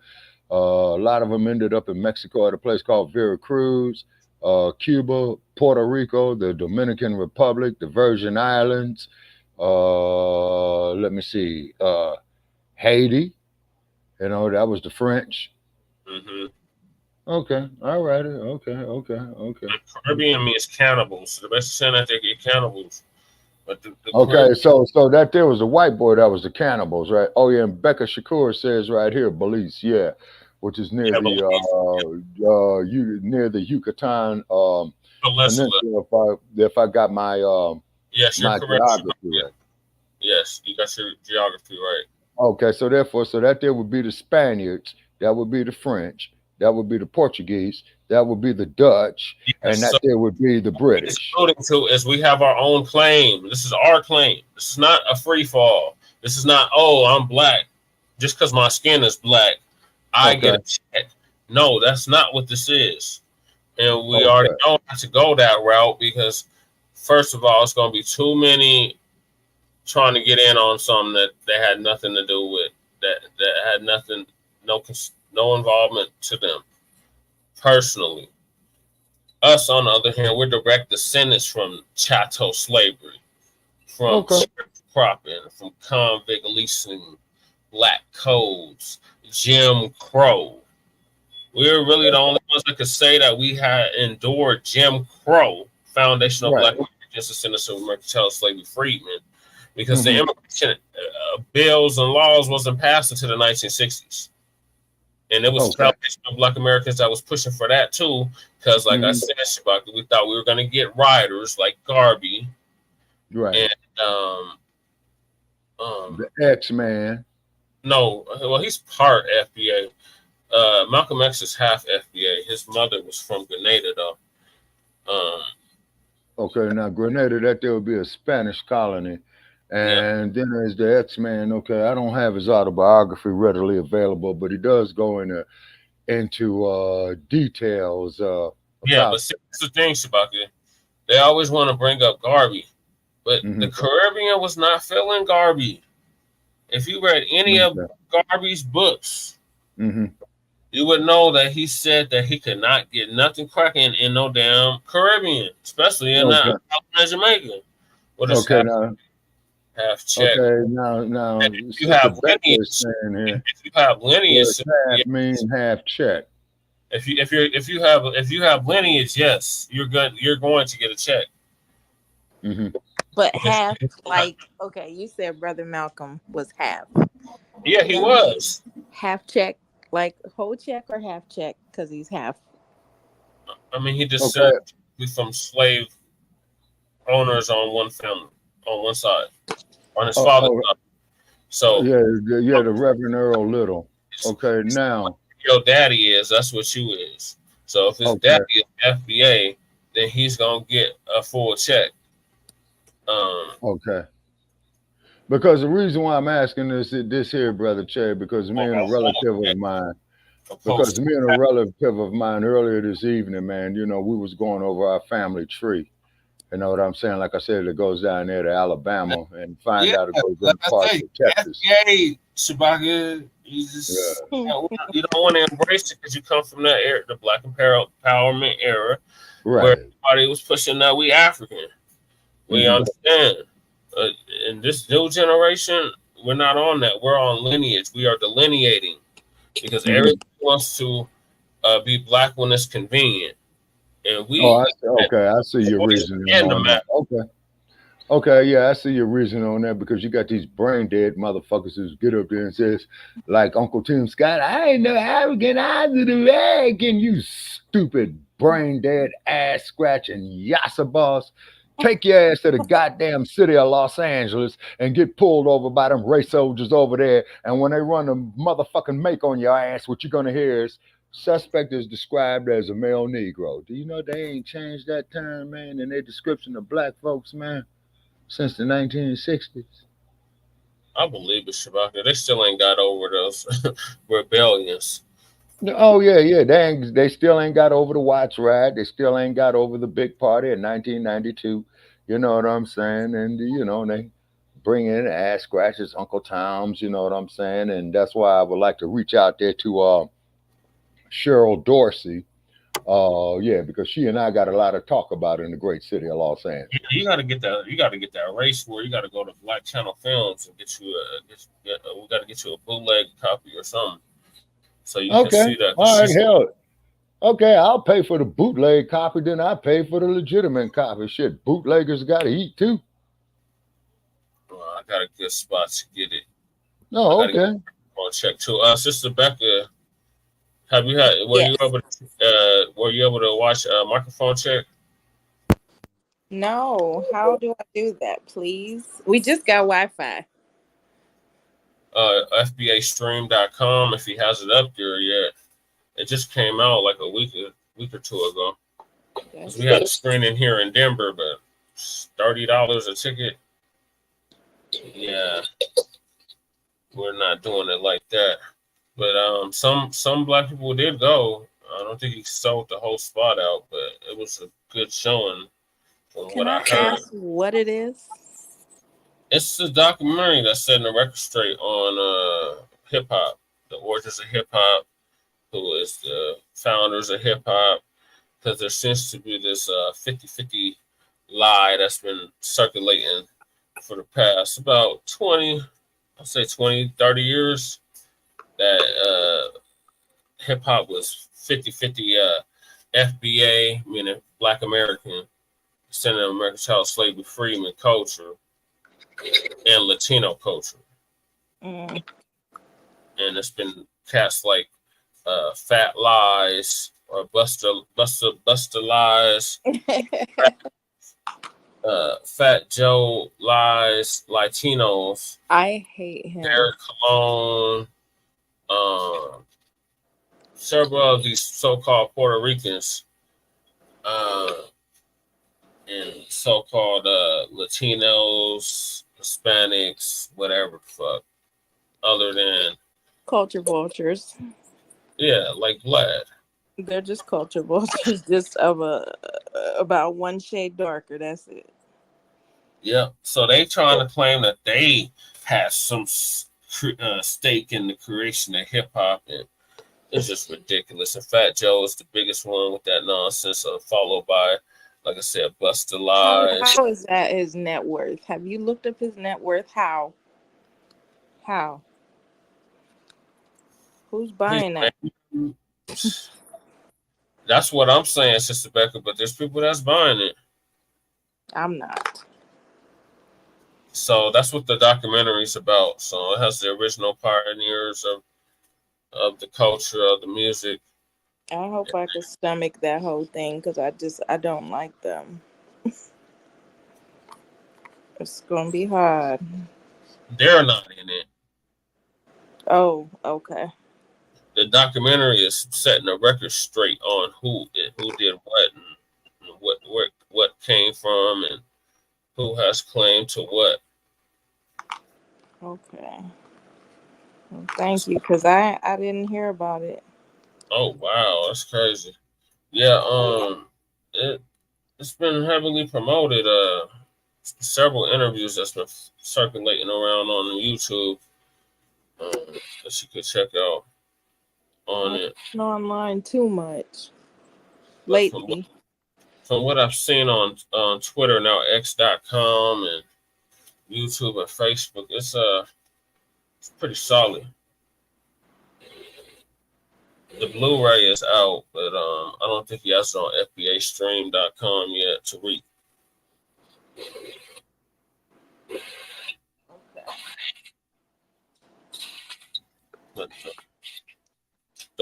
Speaker 6: A lot of them ended up in Mexico at a place called Veracruz, Cuba, Puerto Rico, the Dominican Republic, the Virgin Islands. Let me see, Haiti. You know, that was the French.
Speaker 4: Mm-hmm.
Speaker 6: Okay, all righty. Okay.
Speaker 4: And Caribbean means cannibals. So the best is saying that they get cannibals. But
Speaker 6: okay, so that there was a white boy that was the cannibals, right? Oh yeah, and Becca Shakur says right here, Belize, yeah, which is near near the Yucatan Peninsula. If I got my
Speaker 4: yes,
Speaker 6: my geography right.
Speaker 4: Yes, you got your geography right.
Speaker 6: Okay, so therefore, that there would be the Spaniards, that would be the French, that would be the Portuguese, that would be the Dutch, and that there would be the British.
Speaker 4: To is we have our own claim. This is our claim. This is not a free fall. This is not, oh, I'm black. Just because my skin is black, I get a check. No, that's not what this is. And we already know not to go that route because, first of all, it's going to be too many trying to get in on something that they had nothing to do with, that had nothing, no involvement to them personally. Us, on the other hand, we're direct descendants from chattel slavery, from cropping, from convict leasing, black codes, Jim Crow. We're really the only ones that could say that we had endured Jim Crow, foundational black descendants of American chattel slavery freedmen, because the immigration bills and laws wasn't passed until the 1960s. And it was foundational black Americans that was pushing for that too. Because like I said, Shabaka, we thought we were going to get riders like Garvey.
Speaker 6: Right.
Speaker 4: And
Speaker 6: the X-Man.
Speaker 4: No, well, he's part FBA. Malcolm X is half FBA. His mother was from Grenada, though.
Speaker 6: Okay, now Grenada, that there would be a Spanish colony. And then there's the X-Man. Okay, I don't have his autobiography readily available, but he does go into details.
Speaker 4: But see, that's the thing, Shabaka. They always want to bring up Garvey, but the Caribbean was not feeling Garvey. If you read any of Garvey's books, you would know that he said that he could not get nothing cracking in no damn Caribbean, especially in Jamaica. Half check.
Speaker 6: Okay, now
Speaker 4: if you have lineage,
Speaker 6: half means half check.
Speaker 4: If you have lineage, yes, you're going to get a check.
Speaker 9: But half, like, okay, you said Brother Malcolm was half.
Speaker 4: Yeah, he was
Speaker 9: half check, like whole check or half check because he's half.
Speaker 4: I mean, he just said from slave owners on one family, on one side, on his father's side. So
Speaker 6: the Reverend Earl Little. Okay, now
Speaker 4: your daddy is, that's what you is. So if his daddy is FBA, then he's gonna get a full check.
Speaker 6: Because the reason why I'm asking this here, Brother Che, because me and a relative of mine earlier this evening, man, you know, we was going over our family tree. You know what I'm saying? Like I said, it goes down there to Alabama and find out it goes in parts of Texas.
Speaker 4: FBA, Shabaka, you just you don't want to embrace it because you come from that era, the Black empowerment era, where everybody was pushing that we African. We understand. In this new generation, we're not on that. We're on lineage. We are delineating because everyone wants to be black when it's convenient. And we
Speaker 6: I see your reasoning on that. Okay, yeah, I see your reason on that because you got these brain dead motherfuckers who get up there and says, like Uncle Tim Scott, I ain't no arrogant eyes of the wagon, you stupid brain dead ass scratching yassa boss. Take your ass to the goddamn city of Los Angeles and get pulled over by them race soldiers over there. And when they run a motherfucking make on your ass, what you're gonna hear is suspect is described as a male Negro. Do you know they ain't changed that term, man, in their description of black folks, man, since the 1960s?
Speaker 4: I believe it, Shabaka. They still ain't got over those rebellions.
Speaker 6: Oh yeah, yeah. They still ain't got over the Watts ride. They still ain't got over the big party in 1992. You know what I'm saying? And they bring in ass scratches, Uncle Tom's. You know what I'm saying? And that's why I would like to reach out there to Cheryl Dorsey. Yeah, because she and I got a lot to talk about in the great city of Los Angeles.
Speaker 4: You got to get that. You got to get that race where you got to go to Black Channel Films and get you we got to get you a bootleg copy or something, so you can see that.
Speaker 6: All right, hell. Okay, I'll pay for the bootleg copy, then I pay for the legitimate copy. Shit, bootleggers got to eat too.
Speaker 4: Well, I got a good spot to get it.
Speaker 6: Oh, okay.
Speaker 4: On check too. Sister Becca, have you had? Were you able to watch Microphone Check?
Speaker 9: No. How do I do that, please? We just got Wi-Fi.
Speaker 4: FBAstream.com. If he has it up there yet, it just came out like a week or two ago. We had a screening here in Denver, but $30 a ticket. Yeah, we're not doing it like that. But some black people did go. I don't think he sold the whole spot out, but it was a good showing.
Speaker 9: Can I ask what it is?
Speaker 4: It's a documentary that's setting the record straight on hip hop, the origins of hip hop, who is the founders of hip hop, because there seems to be this 50-50 lie that's been circulating for the past about 20, 30 years, that hip hop was 50-50 FBA, meaning Black American, Descendant of American Child Slavery Freedman culture, and Latino culture. And it's been cast like Fat Lies or Buster Lies, Fat Joe Lies, Latinos.
Speaker 9: I hate him.
Speaker 4: Derek Colon, several of these so-called Puerto Ricans, and so-called Latinos, Hispanics, whatever the fuck, other than
Speaker 9: culture vultures.
Speaker 4: Yeah, like Vlad.
Speaker 9: They're just culture vultures, just about one shade darker. That's it.
Speaker 4: Yeah. So they trying to claim that they have some stake in the creation of hip hop, and it's just ridiculous. And Fat Joe is the biggest one with that nonsense, followed by, like I said, Busta Lies.
Speaker 9: How is that his net worth? Have you looked up his net worth? How? Who's buying that?
Speaker 4: That's what I'm saying, Sister Becca, but there's people that's buying it.
Speaker 9: I'm not.
Speaker 4: So that's what the documentary's about. So it has the original pioneers of the culture, of the music.
Speaker 9: I hope I can stomach that whole thing, because I don't like them. It's gonna be hard.
Speaker 4: They're not in it.
Speaker 9: Oh, okay.
Speaker 4: The documentary is setting a record straight on who did what and what came from and who has claim to what.
Speaker 9: Okay. Well, thank you, because I didn't hear about it.
Speaker 4: Oh wow, that's crazy. Yeah, it's been heavily promoted. Several interviews that's been circulating around on YouTube that you could check out on it.
Speaker 9: Online too much lately.
Speaker 4: From what I've seen on Twitter now, X.com and YouTube and Facebook, it's pretty solid. The Blu-ray is out, but I don't think he has it on FBAstream.com yet to read.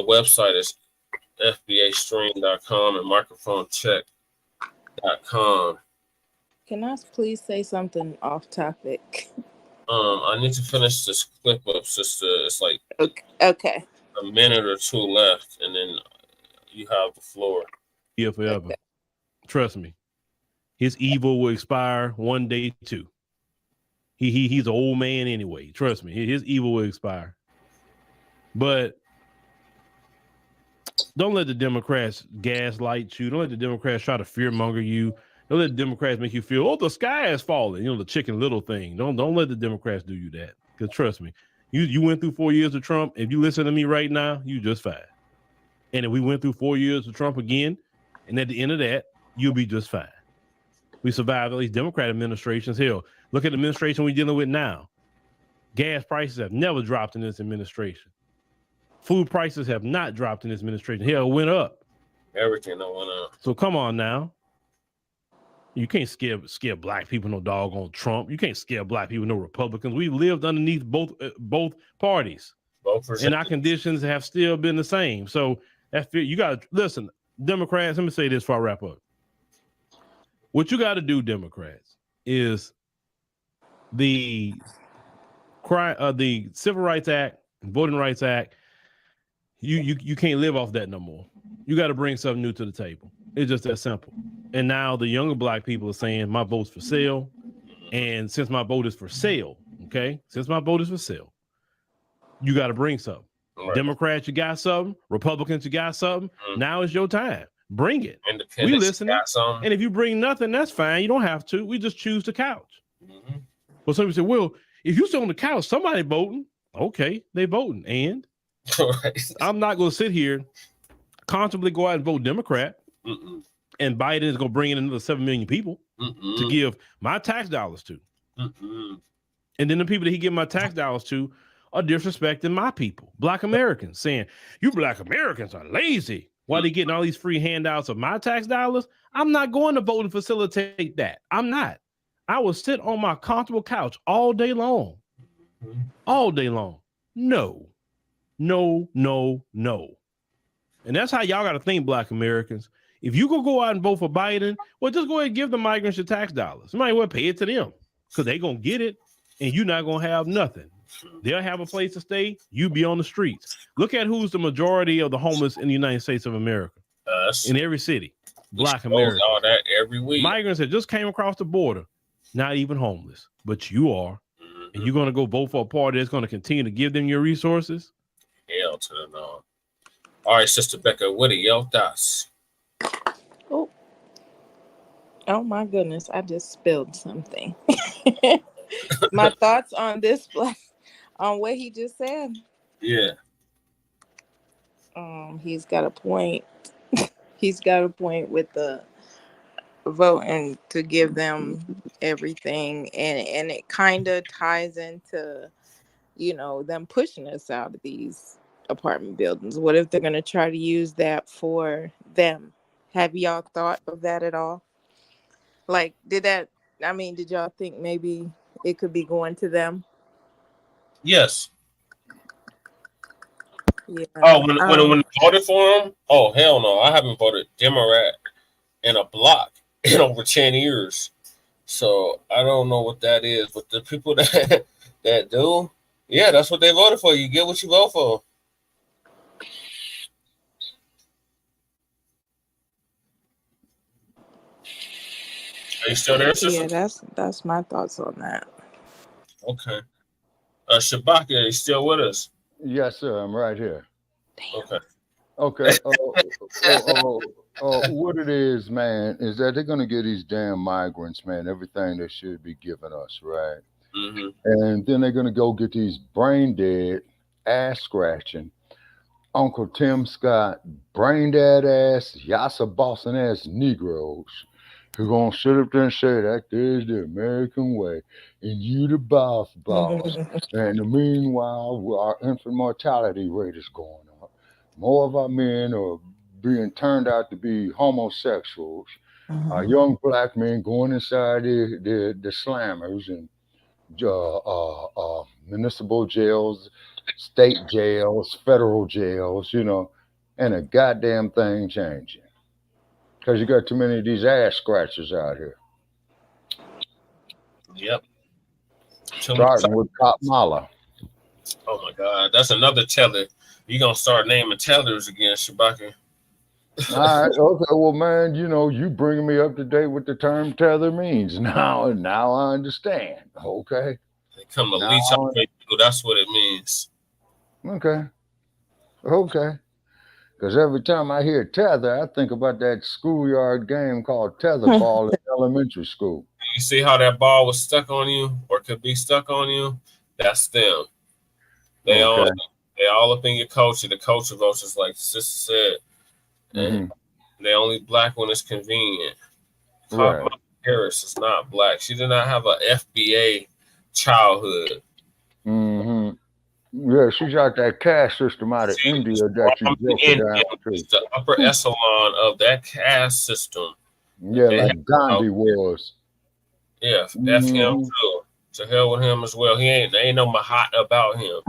Speaker 4: The website is fbastream.com and microphonecheck.com.
Speaker 9: Can I please say something off topic?
Speaker 4: I need to finish this clip up, sister. It's like
Speaker 9: okay.
Speaker 4: a minute or two left, and then you have the floor.
Speaker 8: Yeah, forever. Okay. Trust me. His evil will expire one day too. He's an old man anyway. Trust me, his evil will expire. But don't let the Democrats gaslight you. Don't let the Democrats try to fearmonger you. Don't let the Democrats make you feel, oh, the sky is falling. You know, the Chicken Little thing. Don't let the Democrats do you that. Because trust me, you went through 4 years of Trump. If you listen to me right now, you just fine. And if we went through 4 years of Trump again, and at the end of that, you'll be just fine. We survived all these Democrat administrations. Hell, look at the administration we're dealing with now. Gas prices have never dropped in this administration. Food prices have not dropped in this administration. Hell, it went up.
Speaker 4: Everything that went up.
Speaker 8: So come on now. You can't scare black people no doggone Trump. You can't scare black people no Republicans. We lived underneath both parties. And our conditions have still been the same. So you got to listen, Democrats, let me say this before I wrap up. What you got to do, Democrats, is the Civil Rights Act, Voting Rights Act. You can't live off that no more. You got to bring something new to the table. It's just that simple. And now the younger black people are saying my vote's for sale. And since my vote is for sale, okay, since my vote is for sale, you got to bring something. Right. Democrats, you got something. Republicans, you got something. Mm-hmm. Now is your time. Bring it. We listening. And if you bring nothing, that's fine. You don't have to. We just choose the couch. Mm-hmm. Well, somebody said, well, if you sit on the couch, somebody voting. Okay, they voting. And I'm not going to sit here, constantly go out and vote Democrat. Mm-mm. And Biden is going to bring in another 7 million people to give my tax dollars to. Mm-mm. And then the people that he give my tax dollars to are disrespecting my people, Black Americans, saying, you Black Americans are lazy. While they getting all these free handouts of my tax dollars, I'm not going to vote and facilitate that. I'm not. I will sit on my comfortable couch all day long. All day long. No. And that's how y'all got to think, Black Americans. If you go out and vote for Biden, well, just go ahead and give the migrants your tax dollars. You might well pay it to them because they're going to get it and you're not going to have nothing. They'll have a place to stay. You be on the streets. Look at who's the majority of the homeless in the United States of America. In every city. Black Americans.
Speaker 4: All that every week.
Speaker 8: Migrants that just came across the border, not even homeless, but you are. Mm-hmm. And you're going to go vote for a party that's going to continue to give them your resources?
Speaker 4: Hell to the no. All right, Sister Becca, what are your thoughts?
Speaker 9: Oh my goodness, I just spilled something. My thoughts on this, on what he just said.
Speaker 4: Yeah.
Speaker 9: He's got a point. He's got a point with the vote and to give them everything, and it kind of ties into, them pushing us out of these apartment buildings. What if they're going to try to use that for them? Have y'all thought of that at all? Like, did y'all think maybe it could be going to them?
Speaker 4: Yes.
Speaker 9: Yeah.
Speaker 4: Oh, when I voted for him? Oh, hell no. I haven't voted Democrat in a block in over 10 years. So I don't know what that is. But the people that do, yeah, that's what they voted for. You get what you vote for. Are you still there, sister?
Speaker 9: Yeah, that's my thoughts on that.
Speaker 4: Okay. Shabaka, are you still with us?
Speaker 6: Yes, sir. I'm right here.
Speaker 4: Okay.
Speaker 6: Okay. What it is, man, is that they're going to give these damn migrants, man, everything they should be giving us, right? Mm-hmm. And then they're going to go get these brain dead, ass scratching, Uncle Tim Scott, brain dead ass, yassa bossing ass Negroes who going to sit up there and say that is the American way and you the boss. And meanwhile, our infant mortality rate is going up. More of our men are being turned out to be homosexuals. Our young Black men going inside the slammers and municipal jails, state jails, federal jails, you know, and a goddamn thing changing. Because you got too many of these ass scratchers out here.
Speaker 4: Yep.
Speaker 6: Starting with Cop Mala.
Speaker 4: Oh my God, that's another teller. You gonna start naming tellers again, Shabaka?
Speaker 6: All right, okay, well, man, you know, you bringing me up to date with the term tether means. Now I understand. Okay.
Speaker 4: They come to leech off people. That's what it means.
Speaker 6: Okay. Because every time I hear tether, I think about that schoolyard game called tetherball in elementary school.
Speaker 4: You see how that ball was stuck on you, or could be stuck on you? That's them. They all up in your culture. The culture votes, just like the sister said. And they only black when it's convenient.
Speaker 6: Right.
Speaker 4: Harris is not black. She did not have a FBA childhood.
Speaker 6: Yeah, she got that caste system out of India that you just down to.
Speaker 4: The upper echelon of that caste system.
Speaker 6: Yeah, like Gandhi was.
Speaker 4: Yeah, F him too. To hell with him as well. There ain't no Mahat about him.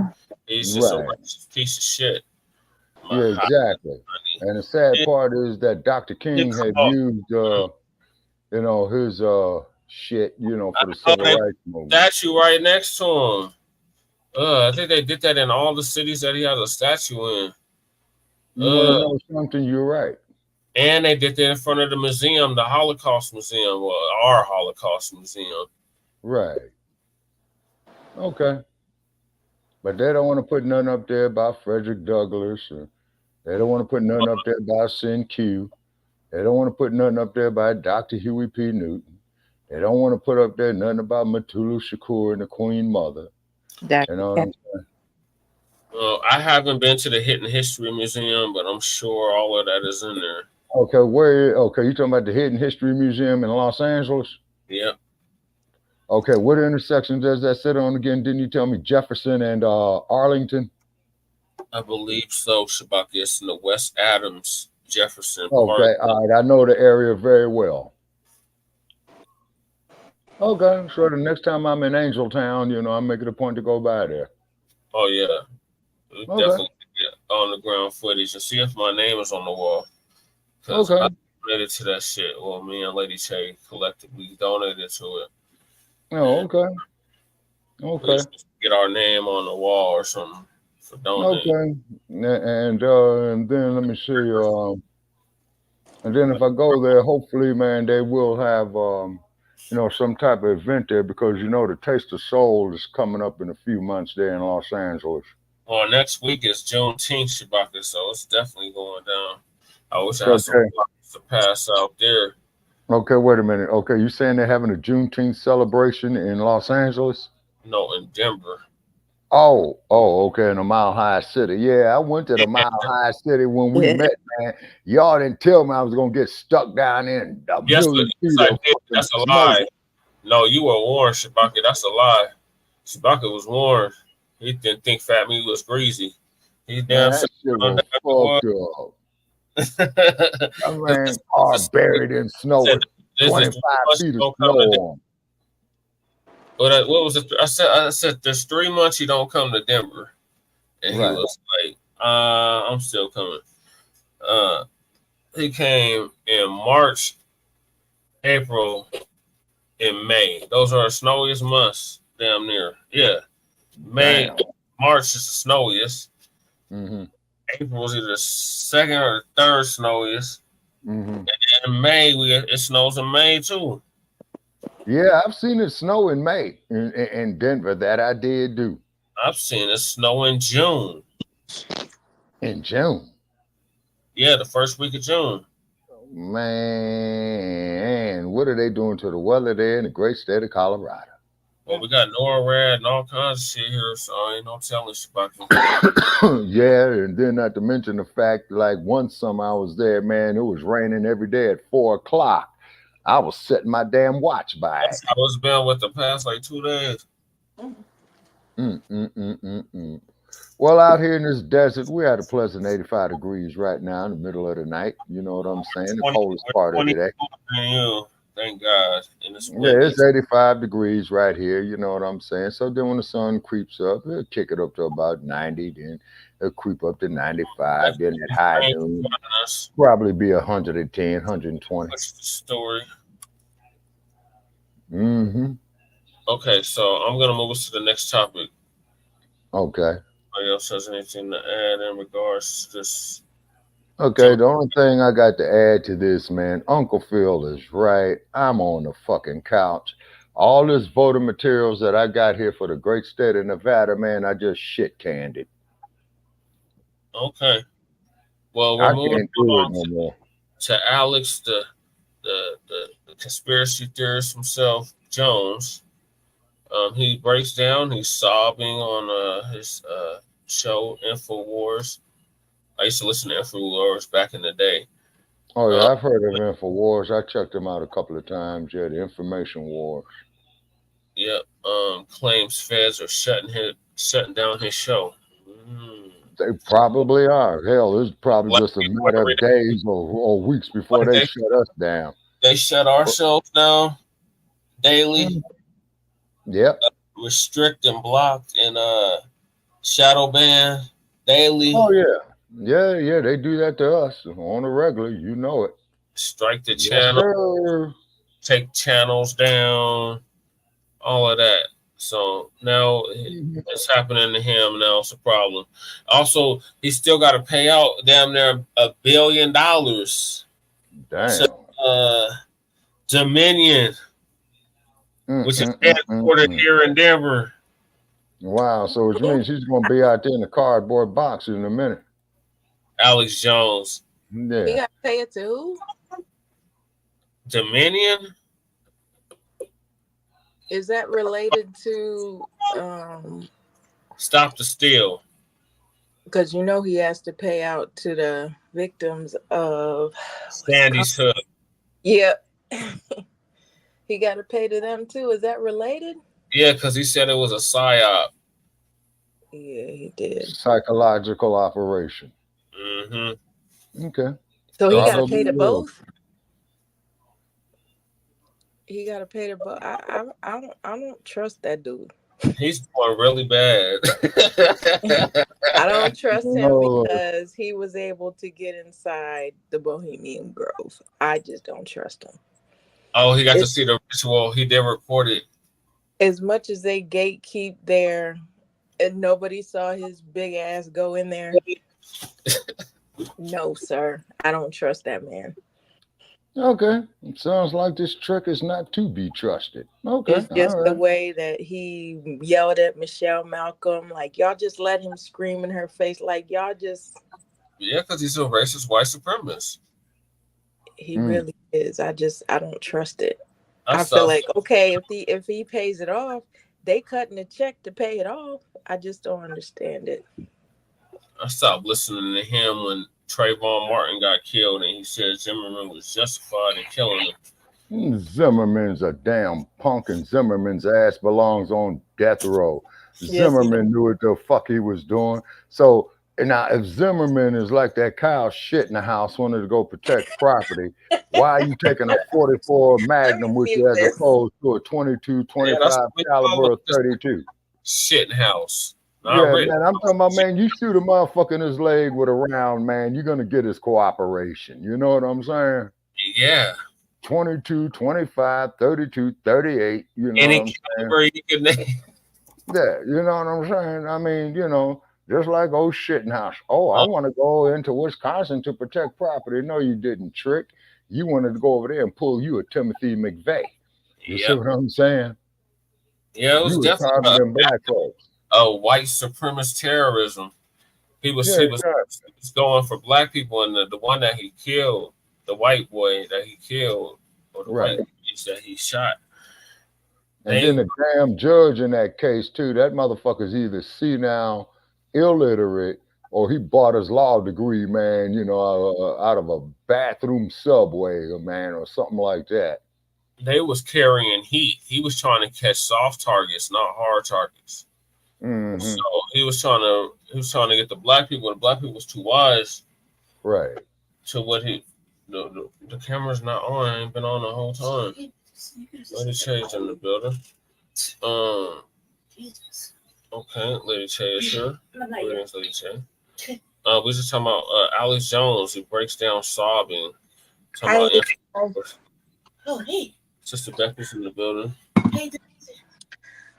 Speaker 4: He's just a piece of shit.
Speaker 6: Yeah, exactly. And the sad part is that Dr. King had used, you know, his shit, you know, for the civil rights movement.
Speaker 4: Statue right next to him. I think they did that in all the cities that he has a statue in.
Speaker 6: You want to know something? You're right.
Speaker 4: And they did that in front of the museum, the Holocaust Museum, or our Holocaust Museum.
Speaker 6: Right. Okay. But they don't want to put nothing up there about Frederick Douglass. Or they don't want to put nothing up there about Sin Q. They don't want to put nothing up there about Dr. Huey P. Newton. They don't want to put up there nothing about Matulu Shakur and the Queen Mother. You know what I'm saying?
Speaker 4: Well, I haven't been to the Hidden History Museum, but I'm sure all of that is in there.
Speaker 6: Okay, you talking about the Hidden History Museum in Los Angeles?
Speaker 4: Yep.
Speaker 6: Okay, what intersection does that sit on again? Didn't you tell me Jefferson and Arlington?
Speaker 4: I believe so, Shabaka. It's in the West Adams, Jefferson.
Speaker 6: Okay, all right. I know the area very well. Okay, so the next time I'm in Angel Town, you know, I'm making a point to go by there.
Speaker 4: Oh, yeah. Definitely get on the ground footage and see if my name is on the wall.
Speaker 6: Okay.
Speaker 4: I donated to that shit. Well, me and Lady Che collectively donated to it.
Speaker 6: Oh, okay. Okay.
Speaker 4: Get our name on the wall or something for donating.
Speaker 6: Okay. And then let me see. And then if I go there, hopefully, man, they will have, you know, some type of event there because, you know, the Taste of Soul is coming up in a few months there in Los Angeles.
Speaker 4: Well, next week is Juneteenth, Shabaka, so it's definitely going down. I wish I had some blocks to pass out there.
Speaker 6: Okay, wait a minute. Okay, you saying they're having a Juneteenth celebration in Los Angeles?
Speaker 4: No, in Denver.
Speaker 6: Oh, okay, in a Mile High City. Yeah, I went to the Mile High City when we met, man. Y'all didn't tell me I was gonna get stuck down in a million feet.
Speaker 4: That's a lie. No, you were warned, Shabaka. That's a lie. Shabaka was warned. He didn't think Fat Me was greasy. He damn
Speaker 6: shit was fucked up. I ran car buried in snow with 25 feet of snow on.
Speaker 4: But what was it? I said there's 3 months you don't come to Denver. And he was like, I'm still coming. He came in March, April, and May. Those are the snowiest months, damn near. Yeah. May, March is the snowiest. April was either the second or third snowiest. And then in May, it snows in May too.
Speaker 6: Yeah, I've seen it snow in May in Denver. That I did do.
Speaker 4: I've seen it snow in June.
Speaker 6: In June?
Speaker 4: Yeah, the first week of June.
Speaker 6: Man, what are they doing to the weather there in the great state of Colorado?
Speaker 4: Well, we got NORAD and all kinds of shit here, so ain't no telling about it.
Speaker 6: Yeah, and then not to mention the fact, like one summer I was there, man, it was raining every day at 4 o'clock. I was setting my damn watch by it.
Speaker 4: I was been with the past like 2 days.
Speaker 6: Well, out here in this desert, we're at a pleasant 85 degrees right now in the middle of the night. You know what I'm saying? The coldest part of the day.
Speaker 4: Thank God. And it's
Speaker 6: Yeah, it's 85 degrees right here. You know what I'm saying? So then when the sun creeps up, it'll kick it up to about 90. Then it'll creep up to 95. Then at high noon, probably be 110, 120.
Speaker 4: What's the story?
Speaker 6: Mm-hmm.
Speaker 4: Okay, so I'm going to move us to the next topic.
Speaker 6: Okay.
Speaker 4: Anybody else has anything to add in regards to this?
Speaker 6: Okay, the only thing I got to add to this, man, Uncle Phil is right. I'm on the fucking couch. All this voter materials that I got here for the great state of Nevada, man, I just shit canned it.
Speaker 4: Okay. Well,
Speaker 6: I
Speaker 4: we're moving
Speaker 6: can't do it
Speaker 4: on
Speaker 6: no more.
Speaker 4: to Alex, the conspiracy theorist himself, Jones. He breaks down. He's sobbing on his show, Infowars. I used to listen to Infowars back in the day.
Speaker 6: Oh, yeah, I've heard of Infowars. I checked them out a couple of times. Yeah, the Information Wars.
Speaker 4: Yep. Claims feds are shutting down his show.
Speaker 6: They probably are. Hell, it's probably just a matter of days or weeks before they shut us down.
Speaker 4: They shut our shows down daily.
Speaker 6: Yep.
Speaker 4: Restrict and block and shadow ban daily.
Speaker 6: Oh, yeah. Yeah, they do that to us on a regular. You know it.
Speaker 4: Strike the channel, take channels down, all of that. So now it's happening to him. Now it's a problem. Also, he's still got to pay out damn near $1 billion.
Speaker 6: Damn.
Speaker 4: To Dominion, which is headquartered here in Denver.
Speaker 6: Wow. So which means he's going to be out there in the cardboard box in a minute.
Speaker 4: Alex Jones.
Speaker 6: Yeah.
Speaker 9: You got to pay it to who?
Speaker 4: Dominion.
Speaker 9: Is that related to
Speaker 4: Stop the Steal?
Speaker 9: Because you know he has to pay out to the victims of
Speaker 4: Sandy's Hook.
Speaker 9: Yep. He got to pay to them too. Is that related?
Speaker 4: Yeah, because he said it was a psyop.
Speaker 9: Yeah, he did.
Speaker 6: Psychological operation.
Speaker 4: Mm-hmm.
Speaker 6: Okay.
Speaker 9: So he got to pay to both. He got to pay to both. I don't trust that dude.
Speaker 4: He's doing really bad.
Speaker 9: I don't trust him because he was able to get inside the Bohemian Grove. I just don't trust him.
Speaker 4: Oh, he got to see the ritual. He did record it.
Speaker 9: As much as they gatekeep there, and nobody saw his big ass go in there. No, sir. I don't trust that man.
Speaker 6: Okay. It sounds like this trick is not to be trusted. Okay.
Speaker 9: It's just the way that he yelled at Michelle Malcolm. Like, y'all just let him scream in her face. Like, y'all just...
Speaker 4: Yeah, because he's a racist white supremacist.
Speaker 9: He really is. I don't trust it. I feel like, okay, if he pays it off, they cutting a check to pay it off. I just don't understand it.
Speaker 4: I stopped listening to him when Trayvon Martin got killed, and he said Zimmerman was justified in killing him.
Speaker 6: Zimmerman's a damn punk, and Zimmerman's ass belongs on death row. Zimmerman knew what the fuck he was doing. So now, if Zimmerman is like that Kyle shit in the house, wanted to go protect property, why are you taking a 44 Magnum with you as opposed to a 22, 25 caliber 32?
Speaker 4: Shit house.
Speaker 6: Man, I'm talking about, man, you shoot a motherfucker in his leg with a round, man, you're going to get his cooperation. You know what I'm saying?
Speaker 4: Yeah.
Speaker 6: 22, 25, 32, 38, you know
Speaker 4: any
Speaker 6: what I'm
Speaker 4: caliber
Speaker 6: saying?
Speaker 4: you can name.
Speaker 6: Yeah, you know what I'm saying? I mean, you know, just like old Shittenhouse. Oh, I want to go into Wisconsin to protect property. No, you didn't, trick. You wanted to go over there and pull you a Timothy McVeigh. You see what I'm saying?
Speaker 4: Yeah, it was definitely
Speaker 6: black folks.
Speaker 4: White supremacist terrorism. He was going for black people, and the one that he killed, the white boy that he killed, or the white boys that he shot.
Speaker 6: And then the damn judge in that case too, that motherfucker's either senile, illiterate, or he bought his law degree, man, you know, out of a bathroom subway, man, or something like that.
Speaker 4: They was carrying heat. He was trying to catch soft targets, not hard targets.
Speaker 6: Mm-hmm.
Speaker 4: So he was trying to get the black people. The black people was too wise,
Speaker 6: right,
Speaker 4: to what The camera's not on. I ain't been on the whole time. Lady Chase in the building. Okay, Lady Chase here. Greetings, Lady Chase. We just talking about Alex Jones, who breaks down Sobbing. Talking about
Speaker 9: Oh, hey.
Speaker 4: Sister Becky's in the building.
Speaker 9: Hey.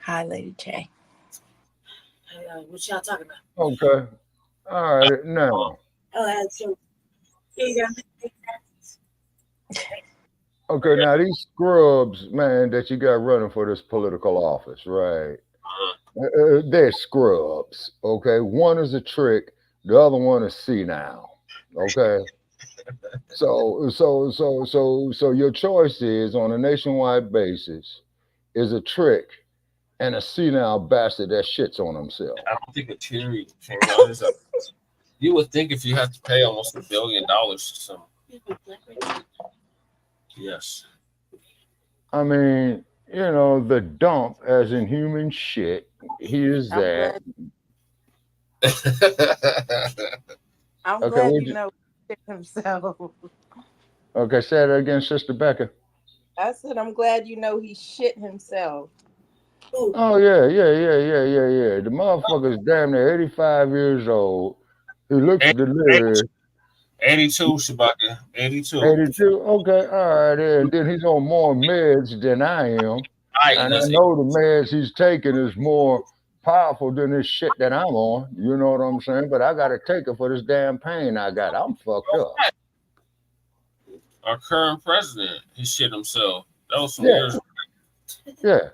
Speaker 9: Hi, Lady J.
Speaker 14: What y'all talking about?
Speaker 6: Okay. All right. Now.
Speaker 14: Oh, so
Speaker 6: Okay. Now these scrubs, man, that you got running for this political office, right? They're scrubs. Okay. One is a trick. The other one is senile. Okay. So your choice is on a nationwide basis is a trick and a senile bastard that shits on himself.
Speaker 4: I don't think a Terry came out. You would think if you had to pay almost $1 billion to someone. Yes.
Speaker 6: I mean, you know, the dump as in human shit. Here's that.
Speaker 9: I'm glad you know himself.
Speaker 6: Okay, say that again, Sister Becca.
Speaker 9: I said I'm glad you know he shit himself.
Speaker 6: Oh yeah. The motherfucker's damn near 85 years old. He looks delirious.
Speaker 4: 82, Shabaka. 82.
Speaker 6: 82. Okay, all right. And then he's on more meds than I am. And I know the meds he's taking is more powerful than this shit that I'm on. You know what I'm saying? But I gotta take it for this damn pain I got. I'm fucked up.
Speaker 4: Our current president, he shit himself. That was some years ago.
Speaker 6: Yeah.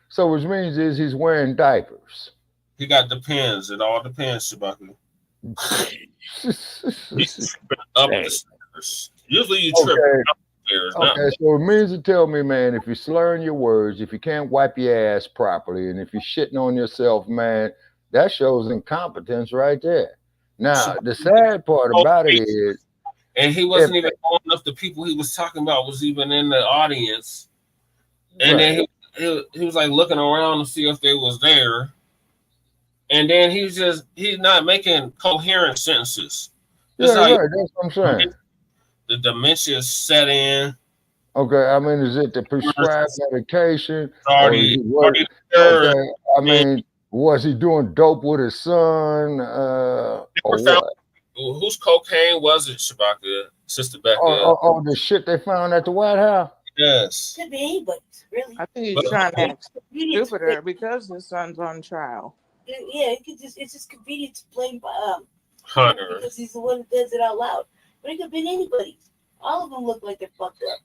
Speaker 6: So which means is he's wearing diapers.
Speaker 4: He got depends. It all depends, Shabaka. Up the stairs. Usually you trip up the stairs.
Speaker 6: Okay, so it means to tell me, man, if you're slurring your words, if you can't wipe your ass properly, and if you're shitting on yourself, man, that shows incompetence right there. Now, the sad part about it is,
Speaker 4: and he wasn't even old enough. The people he was talking about was even in the audience, and then he was like looking around to see if they was there. And then he's not making coherent sentences.
Speaker 6: It's right. That's what I'm saying.
Speaker 4: The dementia set in.
Speaker 6: Okay, I mean, is it the prescribed medication?
Speaker 4: I
Speaker 6: mean, was he doing dope with his son? Or what?
Speaker 4: Whose cocaine was it, Shabaka? Sister Becca?
Speaker 6: Oh, the shit they found at the White House?
Speaker 4: Yes.
Speaker 14: Could be anybody's, really.
Speaker 9: I think he's trying to act stupider because his son's on trial.
Speaker 14: Yeah, it's just convenient to blame
Speaker 4: Hunter
Speaker 14: because he's the one that does it out loud. But it could have been anybody. All of them look like they're fucked up.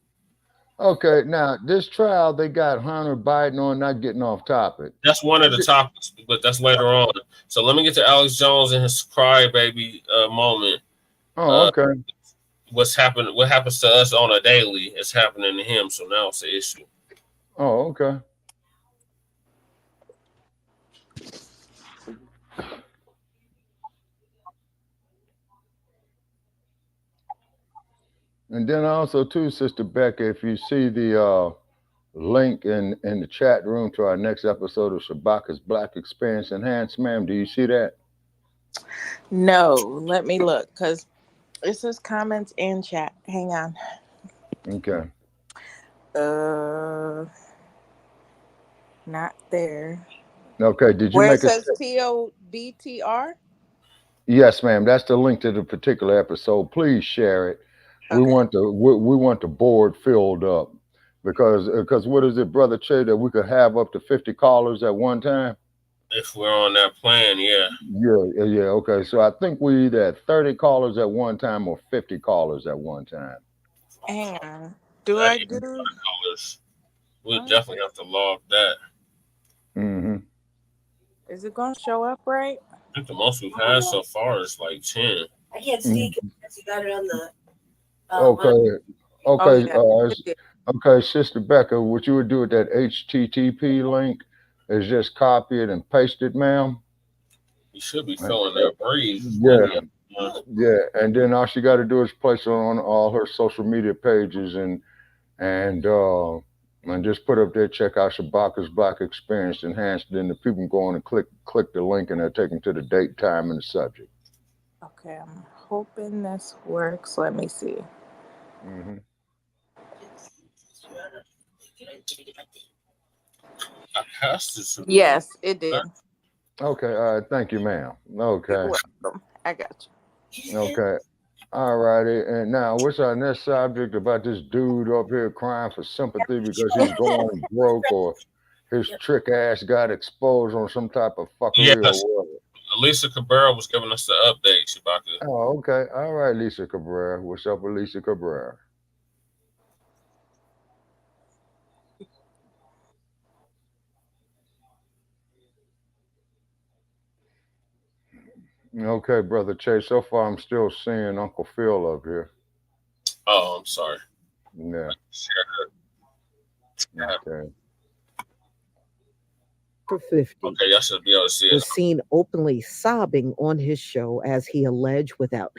Speaker 6: Okay, now this trial they got Hunter Biden on, not getting off topic.
Speaker 4: That's one of the topics, but that's later on. So let me get to Alex Jones and his crybaby moment.
Speaker 6: Oh, okay.
Speaker 4: What happens to us on a daily is happening to him. So now it's an issue.
Speaker 6: Oh, okay. And then also too, Sister Becca, if you see the link in the chat room to our next episode of Shabaka's Black Experience Enhanced, ma'am, do you see that?
Speaker 9: No, let me look because it says comments and chat. Hang on.
Speaker 6: Okay.
Speaker 9: Not there.
Speaker 6: Okay. Did you
Speaker 9: Where
Speaker 6: make
Speaker 9: it says TOBTR?
Speaker 6: Yes, ma'am. That's the link to the particular episode. Please share it. Okay. We want the board filled up because what is it, Brother Che, that we could have up to 50 callers at one time?
Speaker 4: If we're on that plan, yeah.
Speaker 6: Yeah. Okay. So I think we either had 30 callers at one time or 50 callers at one time.
Speaker 9: Hang on. I do?
Speaker 4: Callers. We'll definitely have to log that.
Speaker 6: Mm-hmm.
Speaker 9: Is it going to show up right?
Speaker 4: I think the most we've had so far is like 10.
Speaker 14: I can't see because you got it on the.
Speaker 6: Okay, Sister Becca, what you would do with that HTTP link is just copy it and paste it, ma'am.
Speaker 4: You should be filling that brief.
Speaker 6: Yeah, and then all she got to do is place it on all her social media pages and just put up there, check out Shabaka's Black Experience Enhanced. Then the people can go on and click the link and they're taken to the date, time, and the subject.
Speaker 9: Okay, I'm hoping this works. Let me see.
Speaker 6: Mm-hmm.
Speaker 9: Yes, it did.
Speaker 6: Okay. All right. Thank you, ma'am. Okay.
Speaker 9: You're welcome. I got you.
Speaker 6: Okay. All righty. And now, what's our next subject about this dude up here crying for sympathy because he's going broke or his trick ass got exposed on some type of fuckery or whatever?
Speaker 4: Lisa Cabrera was giving us the update, Shabaka.
Speaker 6: Oh, okay. All right, Lisa Cabrera. What's up with Lisa Cabrera? Okay, Brother Chase. So far, I'm still seeing Uncle Phil up here.
Speaker 4: Oh, I'm sorry.
Speaker 6: Yeah. Okay.
Speaker 15: For 50.
Speaker 4: Okay, y'all should be able to see it.
Speaker 15: Was seen openly sobbing on his show as he alleged without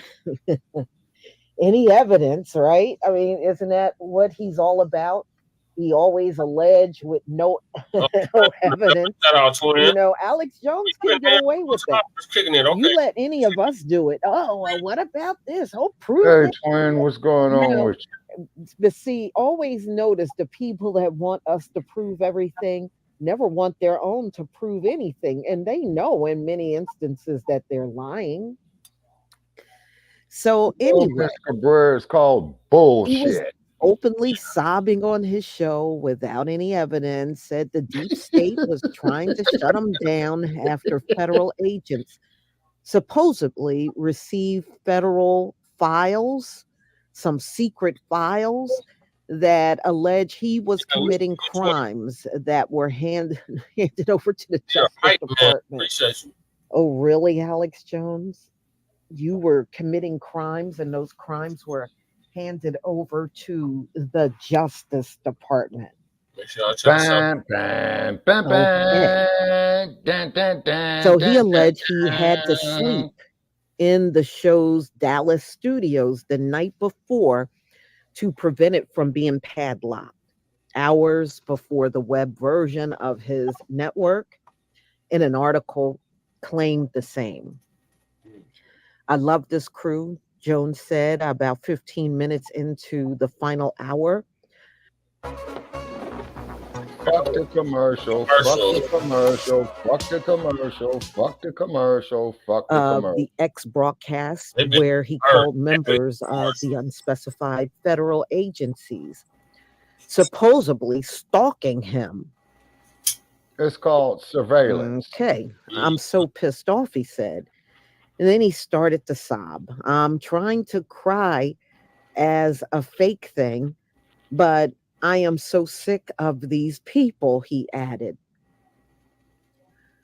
Speaker 15: any evidence, right? I mean, isn't that what he's all about? He always alleged with no evidence. You know, Alex Jones can get away with that. You let any of us do it. Oh, well, what about this? Oh, prove
Speaker 6: Hey,
Speaker 15: it.
Speaker 6: twin, what's going on with you?
Speaker 15: But see, always notice the people that want us to prove everything never want their own to prove anything. And they know in many instances that they're lying. So anyway,
Speaker 6: Cabrera is called
Speaker 15: he was
Speaker 6: bullshit.
Speaker 15: openly sobbing on his show without any evidence, said the deep state was trying to shut him down after federal agents supposedly received federal files, some secret files that allege he was committing crimes that were handed over to the Justice Department. Oh, really, Alex Jones? You were committing crimes and those crimes were handed over to the Justice Department.
Speaker 6: Bam, bam, bam, bam. Dun, dun, dun,
Speaker 15: So he
Speaker 6: dun,
Speaker 15: alleged he had to sleep in the show's Dallas studios the night before to prevent it from being padlocked, hours before the web version of his network in an article claimed the same. I love this crew, Jones said about 15 minutes into the final hour.
Speaker 6: Fuck the commercial, fuck the commercial, fuck the commercial, fuck the commercial, fuck the commercial.
Speaker 15: The ex-broadcast where he called members of the unspecified federal agencies supposedly stalking him.
Speaker 6: It's called surveillance.
Speaker 15: Okay, I'm so pissed off, he said. And then he started to sob. I'm trying to cry as a fake thing, but I am so sick of these people, he added.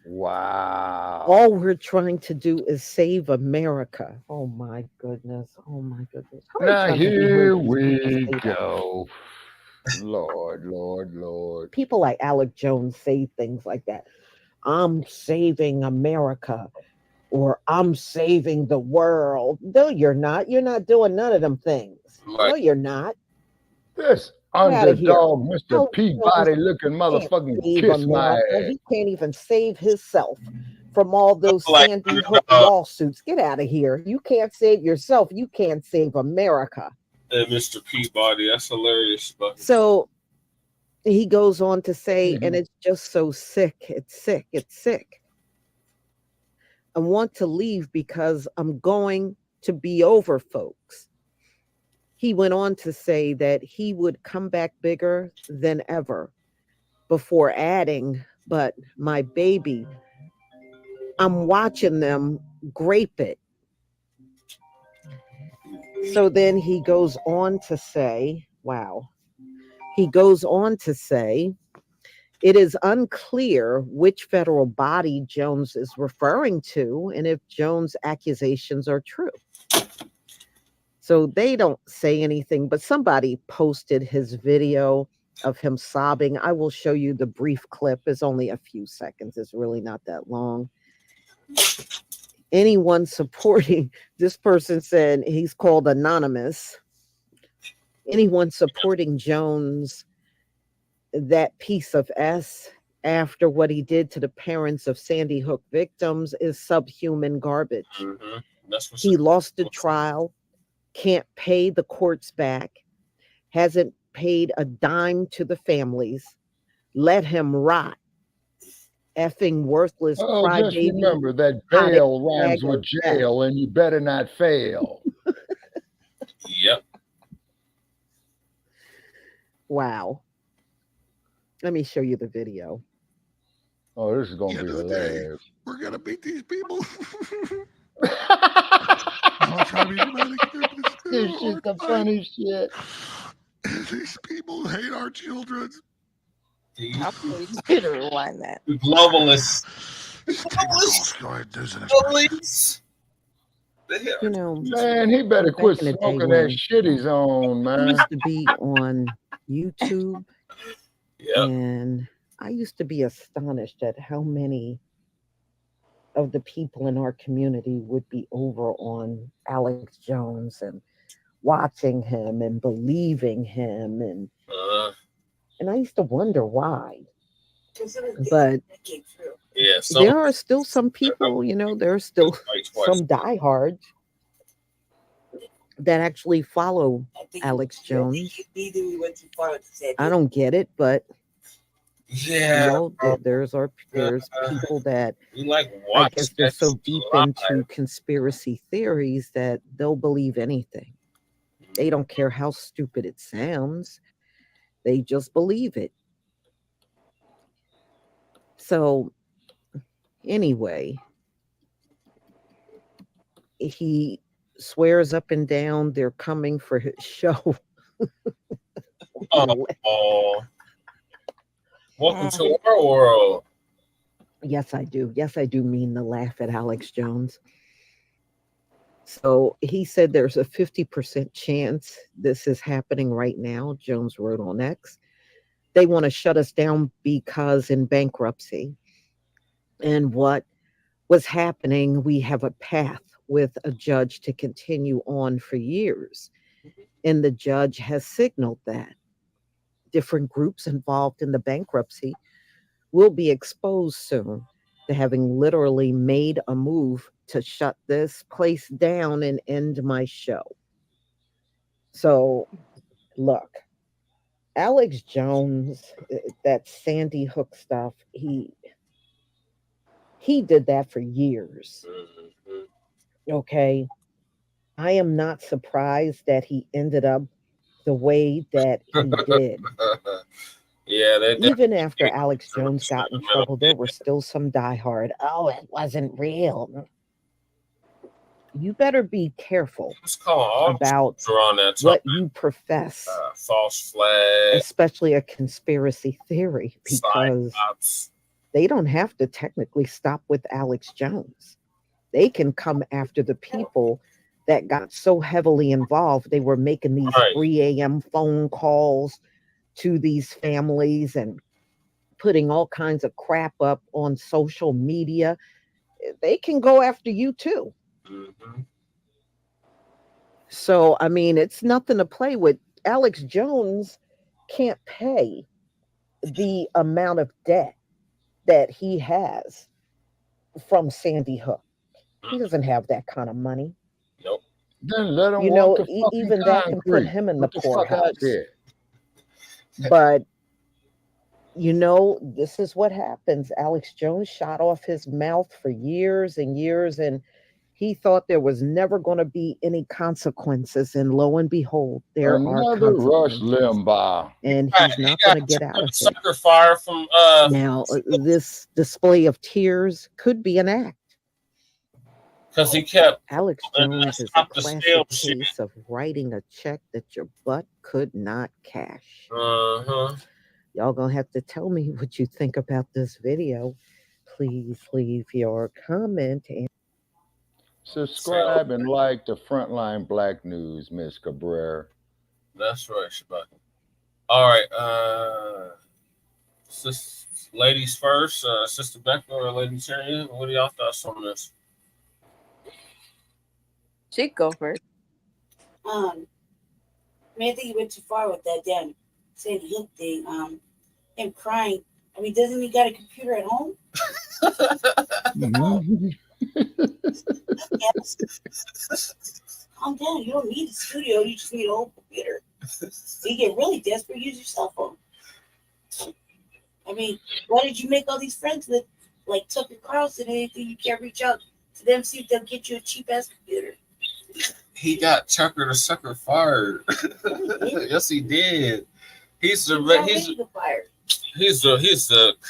Speaker 6: Wow.
Speaker 15: All we're trying to do is save America. Oh my goodness. Oh my goodness.
Speaker 6: Now here we go. Lord, Lord, Lord.
Speaker 15: People like Alex Jones say things like that. I'm saving America. Or I'm saving the world. No, you're not. You're not doing none of them things. No, you're not.
Speaker 6: This underdog, Mr. Peabody looking motherfucking kiss my ass.
Speaker 15: He can't even save himself from all those Sandy Hook lawsuits. Get out of here. You can't save yourself. You can't save America.
Speaker 4: Mr. Peabody, that's hilarious.
Speaker 15: So he goes on to say, and it's just so sick. It's sick. It's sick. I want to leave because I'm going to be over, folks. He went on to say that he would come back bigger than ever before adding, but my baby, I'm watching them grape it. So then he goes on to say, wow, he goes on to say, it is unclear which federal body Jones is referring to and if Jones' accusations are true. So they don't say anything, but somebody posted his video of him sobbing. I will show you the brief clip. It's only a few seconds. It's really not that long. Anyone supporting, this person said he's called anonymous. Anyone supporting Jones, that piece of S after what he did to the parents of Sandy Hook victims is subhuman garbage. He lost the trial, can't pay the courts back, hasn't paid a dime to the families. Let him rot. Effing worthless
Speaker 6: Just
Speaker 15: crybaby.
Speaker 6: remember that bail rhymes with jail, and you better not fail.
Speaker 4: Yep.
Speaker 15: Wow. Let me show you the video.
Speaker 6: Oh, this is going to be hilarious.
Speaker 2: We're going to beat these people. I'm trying to be dramatic.
Speaker 6: This is the funny shit.
Speaker 2: These people hate our children.
Speaker 9: I'll please rewind that.
Speaker 4: The globalists.
Speaker 15: Police. You know,
Speaker 6: Man, he better quit
Speaker 15: back in the day
Speaker 6: smoking
Speaker 15: when
Speaker 6: that shit he's on,
Speaker 15: I
Speaker 6: man.
Speaker 15: used to be on YouTube,
Speaker 4: Yep.
Speaker 15: and I used to be astonished at how many of the people in our community would be over on Alex Jones and watching him and believing him, and I used to wonder why. But
Speaker 4: yeah,
Speaker 15: there are still some people, you know, there are still some diehards that actually follow Alex Jones. I don't get it, but
Speaker 4: yeah,
Speaker 15: you know, there's people that
Speaker 4: watch.
Speaker 15: I guess they're so deep into conspiracy theories that they'll believe anything. They don't care how stupid it sounds. They just believe it. So anyway, he swears up and down they're coming for his show.
Speaker 4: Oh. Welcome to our world.
Speaker 15: Yes, I do. Yes, I do mean to laugh at Alex Jones. So he said there's a 50% chance this is happening right now. Jones wrote on X. They want to shut us down because in bankruptcy. And what was happening, we have a path with a judge to continue on for years. And the judge has signaled that different groups involved in the bankruptcy will be exposed soon to having literally made a move to shut this place down and end my show. So, look, Alex Jones, that Sandy Hook stuff, he did that for years. Okay. I am not surprised that he ended up the way that he did.
Speaker 4: Yeah,
Speaker 15: even after Alex Jones got in trouble, there were still some diehard. Oh, it wasn't real. You better be careful about what you profess,
Speaker 4: false flag,
Speaker 15: especially a conspiracy theory, because they don't have to technically stop with Alex Jones. They can come after the people that got so heavily involved. They were making these 3 a.m. phone calls to these families and putting all kinds of crap up on social media. They can go after you too.
Speaker 4: Mm-hmm.
Speaker 15: So, I mean, it's nothing to play with. Alex Jones can't pay the amount of debt that he has from Sandy Hook. He doesn't have that kind of money.
Speaker 4: Nope.
Speaker 6: Then let him
Speaker 15: you know,
Speaker 6: walk the
Speaker 15: even that can put him in the poorhouse. But, you know, this is what happens. Alex Jones shot off his mouth for years and years, and he thought there was never going to be any consequences. And lo and behold, there are
Speaker 6: Rush Limbaugh.
Speaker 15: And he's not going to get out of it.
Speaker 4: Sucker fire from
Speaker 15: Now, this display of tears could be an act.
Speaker 4: Because he kept
Speaker 15: Alex Jones is a classic case of writing a check that your butt could not cash. Y'all gonna have to tell me what you think about this video. Please leave your comment and
Speaker 6: subscribe and like the Frontline Black News, Miss Cabrera.
Speaker 4: That's right, Shabbat. All right, ladies first, Sister Becca or Lady Cherry, what are y'all thoughts on this?
Speaker 9: She go first.
Speaker 16: I mean, I think he went too far with that damn Sandy Hook thing. Him crying. I mean, doesn't he got a computer at home? Calm down. You don't need a studio. You just need a whole computer. You get really desperate, use your cell phone. I mean, why did you make all these friends with like Tucker Carlson and anything? You can't reach out to them, see if they'll get you a cheap ass computer.
Speaker 4: He got Tucker the Sucker fired. Yes, he did. He's the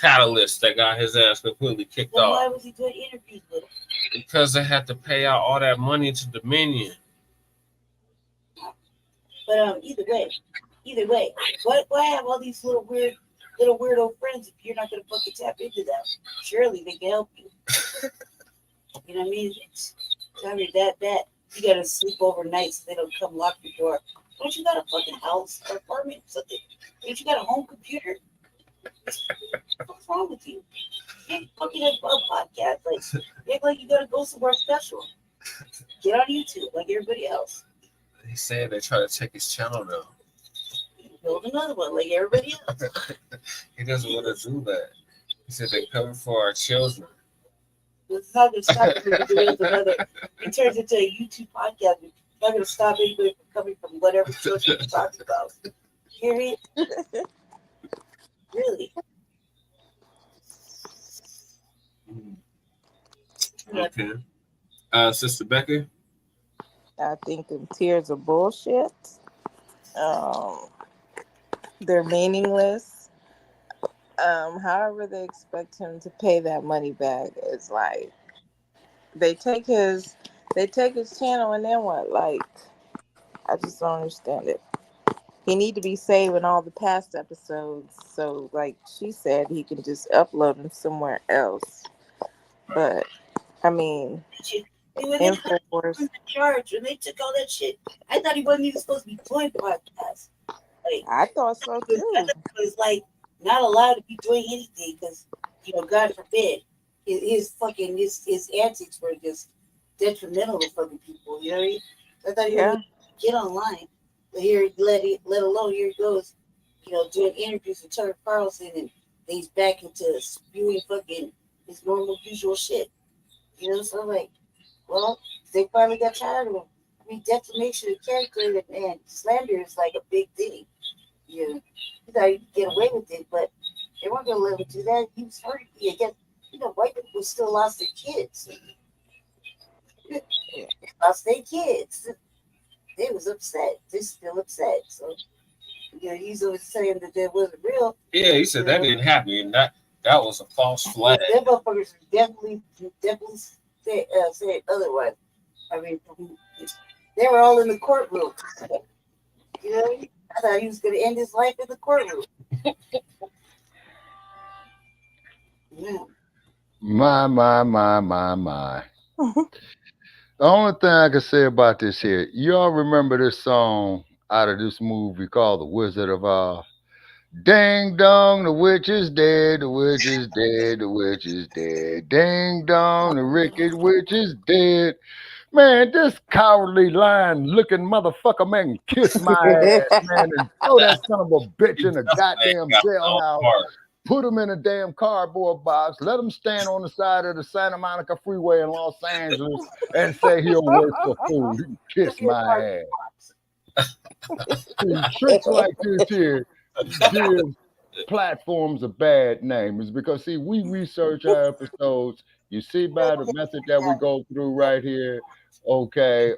Speaker 4: catalyst that got his ass completely kicked
Speaker 16: Then
Speaker 4: off.
Speaker 16: why was he doing interviews with him?
Speaker 4: Because they had to pay out all that money to Dominion.
Speaker 16: But either way, why have all these little weirdo friends if you're not gonna fucking tap into them? Surely they can help you. You know what I mean? Tell you that you gotta sleep overnight so they don't come lock your door. Don't you got a fucking house or apartment or something? Don't you got a home computer? What's wrong with you? You fucking have a podcast. Like, you act like you gotta go somewhere special. Get on YouTube like everybody else.
Speaker 4: He said they try to take his channel now.
Speaker 16: Build another one like everybody else.
Speaker 4: He doesn't want to do that. He said they're coming for our children.
Speaker 16: It's not going to stop anybody from doing another. It turns into a YouTube podcast. It's not going to stop anybody from coming from whatever children you're talking about. Period. Really.
Speaker 4: Okay. Sister Becca?
Speaker 9: I think them tiers are bullshit. They're meaningless. However they expect him to pay that money back is like they take his channel and then what? Like, I just don't understand it. He need to be saving all the past episodes, so like she said, he can just upload them somewhere else. But I mean,
Speaker 16: Infowars in charge when they took all that shit. I thought he wasn't even supposed to be doing podcasts. Like,
Speaker 9: I thought so too.
Speaker 16: I thought he was like not allowed to be doing anything because, you know, God forbid, his antics were just detrimental to fucking people. You know what I mean? I thought he would get online, but here let alone here he goes, you know, doing interviews with Tucker Carlson, and he's back into spewing fucking his normal usual shit. You know, so I'm like, well, they finally got tired of him. I mean, defamation of character and slander is like a big thing. You know, he thought he could get away with it, but they weren't going to let him do that. He was hurt. Again, you know, white people still lost their kids. They lost their kids. They was upset. They're still upset. So, you know, he's always saying that that wasn't real.
Speaker 4: Yeah, he said that didn't happen, and that was a false flag.
Speaker 16: Them motherfuckers definitely said otherwise. I mean, they were all in the courtroom. You know, I thought he was going to end his life in the courtroom. Yeah.
Speaker 6: My. The only thing I can say about this here, y'all remember this song out of this movie called The Wizard of Oz? Ding dong, the witch is dead, the witch is dead, the witch is dead. Ding dong, the wicked witch is dead. Man, this cowardly lion-looking motherfucker, man, kiss my ass, man, and throw that son of a bitch in a goddamn jailhouse. Put him in a damn cardboard box. Let him stand on the side of the Santa Monica Freeway in Los Angeles and say he'll work for food. You can kiss my ass. See, tricks like this here give platforms a bad name. Is because, see, we research our episodes. You see by the method that we go through right here, okay,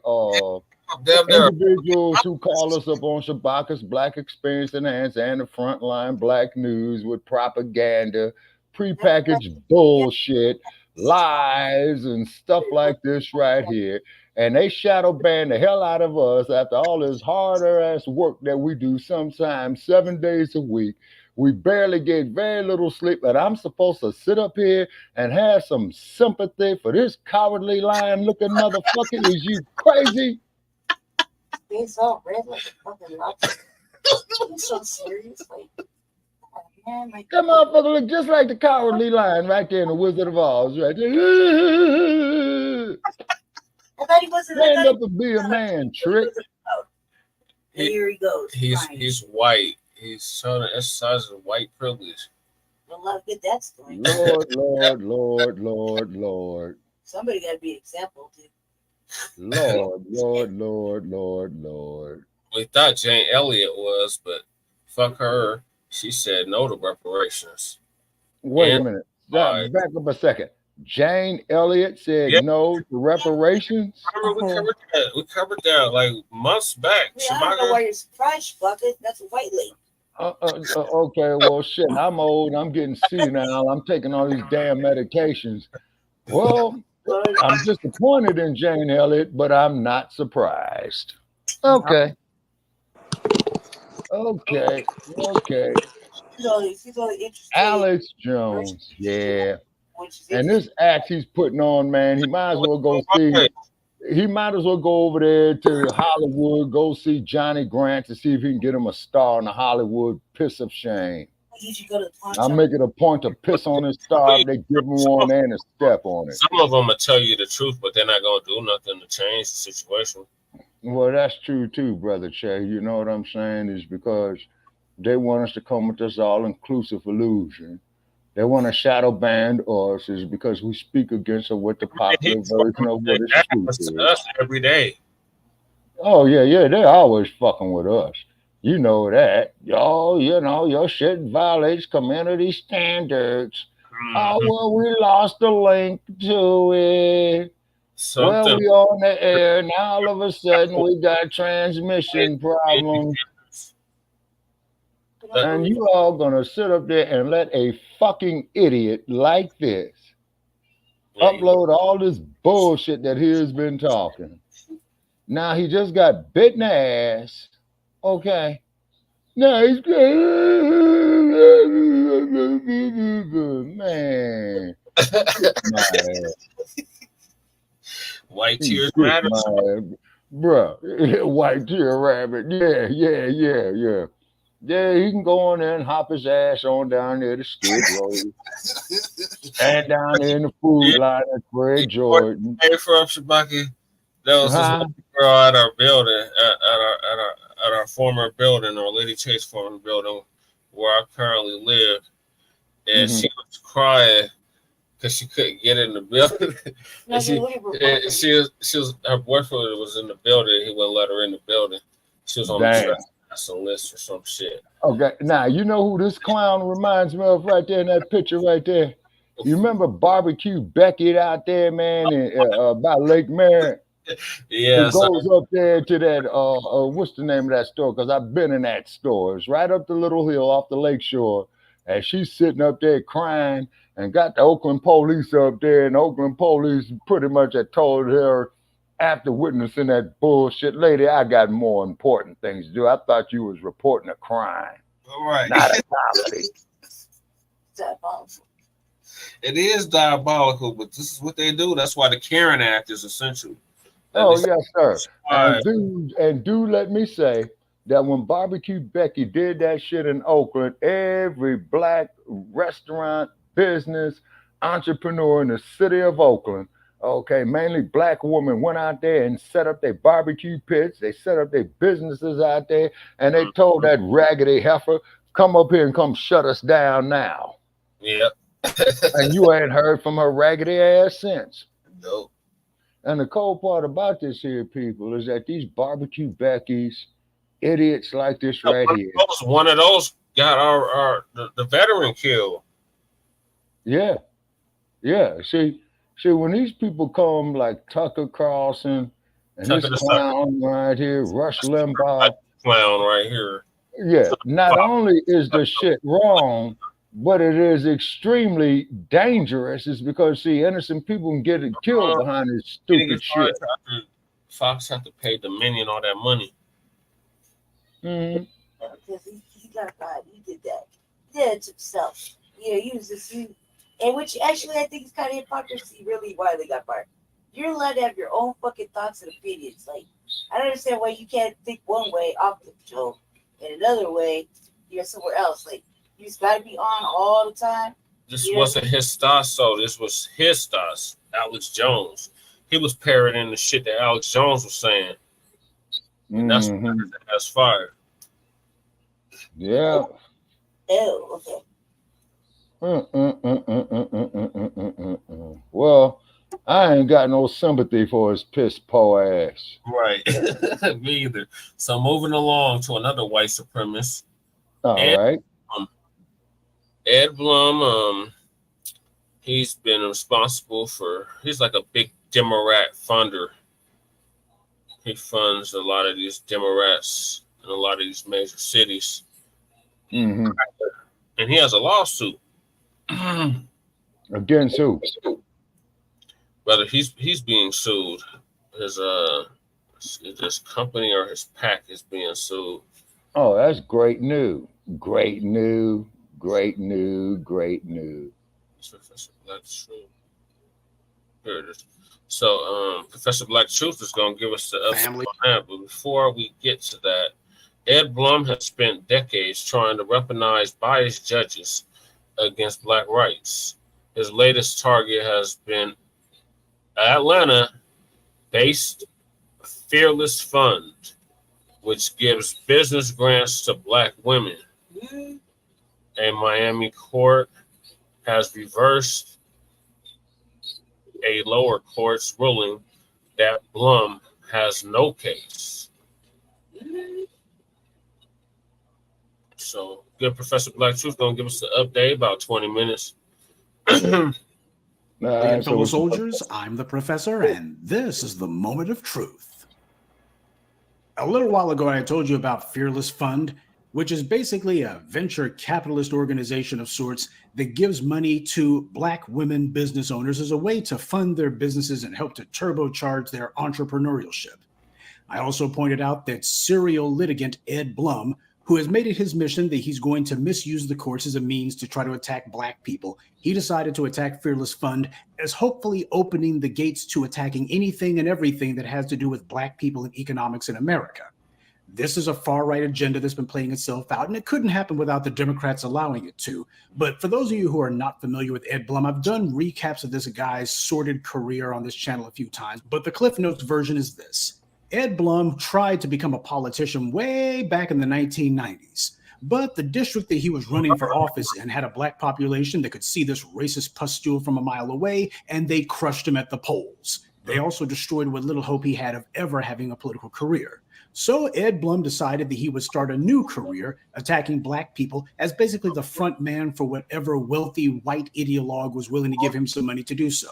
Speaker 6: individuals who call us up on Shabaka's Black Experience Enhanced and the Frontline Black News with propaganda, prepackaged bullshit, lies, and stuff like this right here. And they shadow ban the hell out of us after all this harder ass work that we do sometimes 7 days a week. We barely get very little sleep, but I'm supposed to sit up here and have some sympathy for this cowardly lion-looking motherfucker. Is you crazy?
Speaker 16: It's all red like a fucking lobster. It's so serious. Like, man, like
Speaker 6: that motherfucker look just like the cowardly lion right there in The Wizard of Oz, right there.
Speaker 16: I thought he wasn't.
Speaker 6: Stand up and be a man, Trick.
Speaker 16: Here he goes.
Speaker 4: He's white. He's trying to exercise his white privilege.
Speaker 16: Well, look at that story.
Speaker 6: Lord.
Speaker 16: Somebody got to be an example, dude.
Speaker 6: Lord.
Speaker 4: We thought Jane Elliott was, but fuck her. She said no to reparations.
Speaker 6: Wait a minute. Back up a second. Jane Elliott said no to reparations.
Speaker 4: Remember we covered that like months back.
Speaker 16: I don't know why you're surprised, Bucket. That's a white lady.
Speaker 6: Okay, well, shit, I'm old. I'm getting senile. I'm taking all these damn medications. Well, I'm disappointed in Jane Elliott, but I'm not surprised. Okay.
Speaker 16: She's only interested.
Speaker 6: Alex Jones, yeah. And this act he's putting on, man, he might as well go see. He might as well go over there to Hollywood, go see Johnny Grant to see if he can get him a star in the Hollywood piss of shame. I'll make it a point to piss on his star if they give him one and a step on it.
Speaker 4: Some of them will tell you the truth, but they're not going to do nothing to change the situation.
Speaker 6: Well, that's true too, Brother Che. You know what I'm saying? Is because they want us to come with this all-inclusive illusion. They want to shadow ban us is because we speak against what the popular version of what is truth is.
Speaker 4: Us every day.
Speaker 6: Oh, yeah, they're always fucking with us. You know that. Oh, you know, your shit violates community standards. Oh, well, we lost the link to it. Well, we on the air. Now, all of a sudden, we got transmission problems. And you all gonna sit up there and let a fucking idiot like this upload all this bullshit that he has been talking. Now he just got bit in the ass. Okay. Now he's man.
Speaker 4: White tears rabbit.
Speaker 6: Bruh. White tear rabbit. Yeah. Yeah, he can go on there and hop his ass on down there to Skid Row. Stand down there in the food line at Fred Jordan.
Speaker 4: Hey, from Shabaki, there was this girl at our building, at our former building, or Lady Chase former building, where I currently live, and she was crying because she couldn't get in the building. And she was her boyfriend was in the building. He wouldn't let her in the building. She was on the list or some shit.
Speaker 6: Okay, now you know who this clown reminds me of right there in that picture right there. You remember Barbecue Beckett out there, man, by Lake Merritt?
Speaker 4: Yeah.
Speaker 6: He goes up there to that what's the name of that store? Because I've been in that store. It's right up the little hill off the lake shore. And she's sitting up there crying and got the Oakland police up there, and the Oakland police pretty much had told her, after witnessing that bullshit, lady, I got more important things to do. I thought you was reporting a crime.
Speaker 4: All right.
Speaker 6: Not a comedy.
Speaker 16: Diabolical.
Speaker 4: It is diabolical, but this is what they do. That's why the Karen Act is essential.
Speaker 6: Oh, yes, sir. And do let me say that when Barbecue Becky did that shit in Oakland, every black restaurant, business, entrepreneur in the city of Oakland, okay, mainly black women, went out there and set up their barbecue pits. They set up their businesses out there, and they told that raggedy heifer, come up here and come shut us down now.
Speaker 4: Yep.
Speaker 6: And you ain't heard from her raggedy ass since.
Speaker 4: No.
Speaker 6: And the cold part about this here, people, is that these Barbecue Beckies, idiots like this right here.
Speaker 4: One of those got the veteran killed.
Speaker 6: Yeah. See, when these people come like Tucker Carlson and this clown right here, Rush Limbaugh.
Speaker 4: Clown right here.
Speaker 6: Yeah, not only is the shit wrong, but it is extremely dangerous. Is because, see, innocent people can get killed behind this stupid shit.
Speaker 4: Fox have to pay Dominion all that money.
Speaker 16: Because he got fired. He did that. He did it to himself. Yeah, he was just... And which actually I think is kind of hypocrisy, really, why they got fired. You're allowed to have your own fucking thoughts and opinions. Like, I don't understand why you can't think one way off the show and another way you're somewhere else. Like, you just got to be on all the time.
Speaker 4: This wasn't his thoughts, so this was his thoughts. Alex Jones. He was parroting the shit that Alex Jones was saying. And that's what that's fired.
Speaker 6: Yeah.
Speaker 16: Oh, okay.
Speaker 6: Well, I ain't got no sympathy for his piss poor ass.
Speaker 4: Right. Me either. So moving along to another white supremacist.
Speaker 6: All right.
Speaker 4: Ed Blum, he's been responsible for, he's like a big Democrat funder. He funds a lot of these Democrats in a lot of these major cities.
Speaker 6: Mm-hmm.
Speaker 4: And he has a lawsuit.
Speaker 6: Against who?
Speaker 4: Whether he's being sued. His company or his PAC is being sued.
Speaker 6: Oh, that's great news. Great news. Great news. Great news.
Speaker 4: That's true. Here it is. So, Professor Black Truth is going to give us the update on that. But before we get to that, Ed Blum has spent decades trying to weaponize biased judges against Black rights. His latest target has been Atlanta-based Fearless Fund, which gives business grants to Black women. A Miami court has reversed a lower court's ruling that Blum has no case. So, good Professor Black Truth going to give us the update about 20 minutes.
Speaker 17: Fellow soldiers, I'm the Professor, and this is the moment of truth. A little while ago, I told you about Fearless Fund, which is basically a venture capitalist organization of sorts that gives money to Black women business owners as a way to fund their businesses and help to turbocharge their entrepreneurship. I also pointed out that serial litigant Ed Blum, who has made it his mission that he's going to misuse the courts as a means to try to attack Black people, he decided to attack Fearless Fund as hopefully opening the gates to attacking anything and everything that has to do with Black people and economics in America. This is a far-right agenda that's been playing itself out, and it couldn't happen without the Democrats allowing it to. But for those of you who are not familiar with Ed Blum, I've done recaps of this guy's sordid career on this channel a few times, but the Cliff Notes version is this. Ed Blum tried to become a politician way back in the 1990s, but the district that he was running for office in had a Black population that could see this racist pustule from a mile away, and they crushed him at the polls. They also destroyed what little hope he had of ever having a political career. So Ed Blum decided that he would start a new career attacking Black people as basically the front man for whatever wealthy white ideologue was willing to give him some money to do so.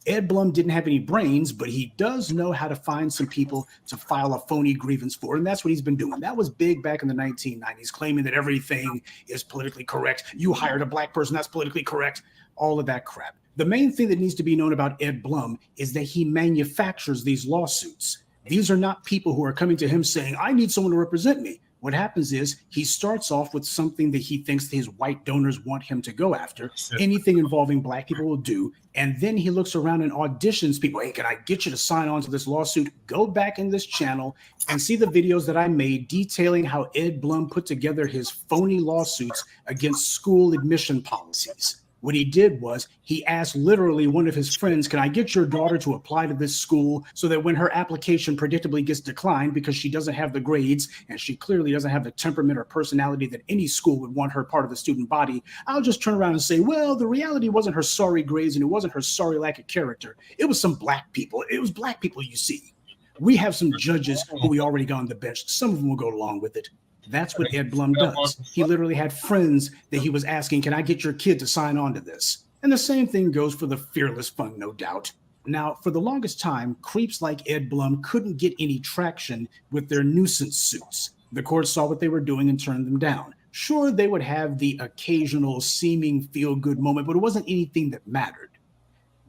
Speaker 17: Ed Blum didn't have any brains, but he does know how to find some people to file a phony grievance for, and that's what he's been doing. That was big back in the 1990s, claiming that everything is politically correct. You hired a Black person, that's politically correct, all of that crap. The main thing that needs to be known about Ed Blum is that he manufactures these lawsuits. These are not people who are coming to him saying, I need someone to represent me. What happens is he starts off with something that he thinks his white donors want him to go after. Anything involving Black people will do. And then he looks around and auditions people. Hey, can I get you to sign on to this lawsuit? Go back in this channel and see the videos that I made detailing how Ed Blum put together his phony lawsuits against school admission policies. What he did was he asked literally one of his friends, can I get your daughter to apply to this school so that when her application predictably gets declined because she doesn't have the grades and she clearly doesn't have the temperament or personality that any school would want her part of the student body, I'll just turn around and say, well, the reality wasn't her sorry grades and it wasn't her sorry lack of character. It was some Black people. It was Black people, you see. We have some judges who we already got on the bench. Some of them will go along with it. That's what Ed Blum does. He literally had friends that he was asking, can I get your kid to sign on to this? And the same thing goes for the Fearless Fund, no doubt. Now, for the longest time, creeps like Ed Blum couldn't get any traction with their nuisance suits. The courts saw what they were doing and turned them down. Sure, they would have the occasional seeming feel-good moment, but it wasn't anything that mattered.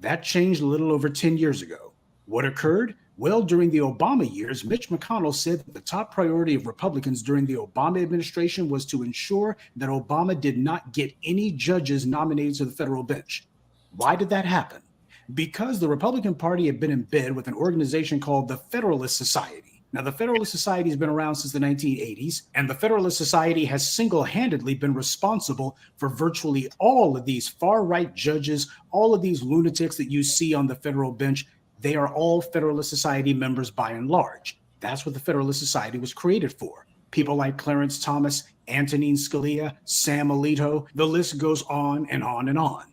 Speaker 17: That changed a little over 10 years ago. What occurred? Well, during the Obama years, Mitch McConnell said that the top priority of Republicans during the Obama administration was to ensure that Obama did not get any judges nominated to the federal bench. Why did that happen? Because the Republican Party had been in bed with an organization called the Federalist Society. Now, the Federalist Society has been around since the 1980s, and the Federalist Society has single-handedly been responsible for virtually all of these far-right judges, all of these lunatics that you see on the federal bench. They are all Federalist Society members by and large. That's what the Federalist Society was created for. People like Clarence Thomas, Antonin Scalia, Sam Alito, the list goes on and on and on.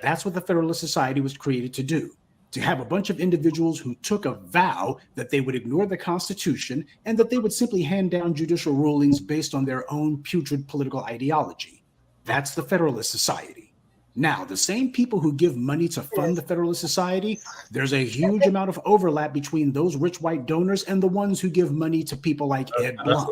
Speaker 17: That's what the Federalist Society was created to do. to have a bunch of individuals who took a vow that they would ignore the Constitution and that they would simply hand down judicial rulings based on their own putrid political ideology. That's the Federalist Society. Now, the same people who give money to fund the Federalist Society, there's a huge amount of overlap between those rich white donors and the ones who give money to people like Ed Blum.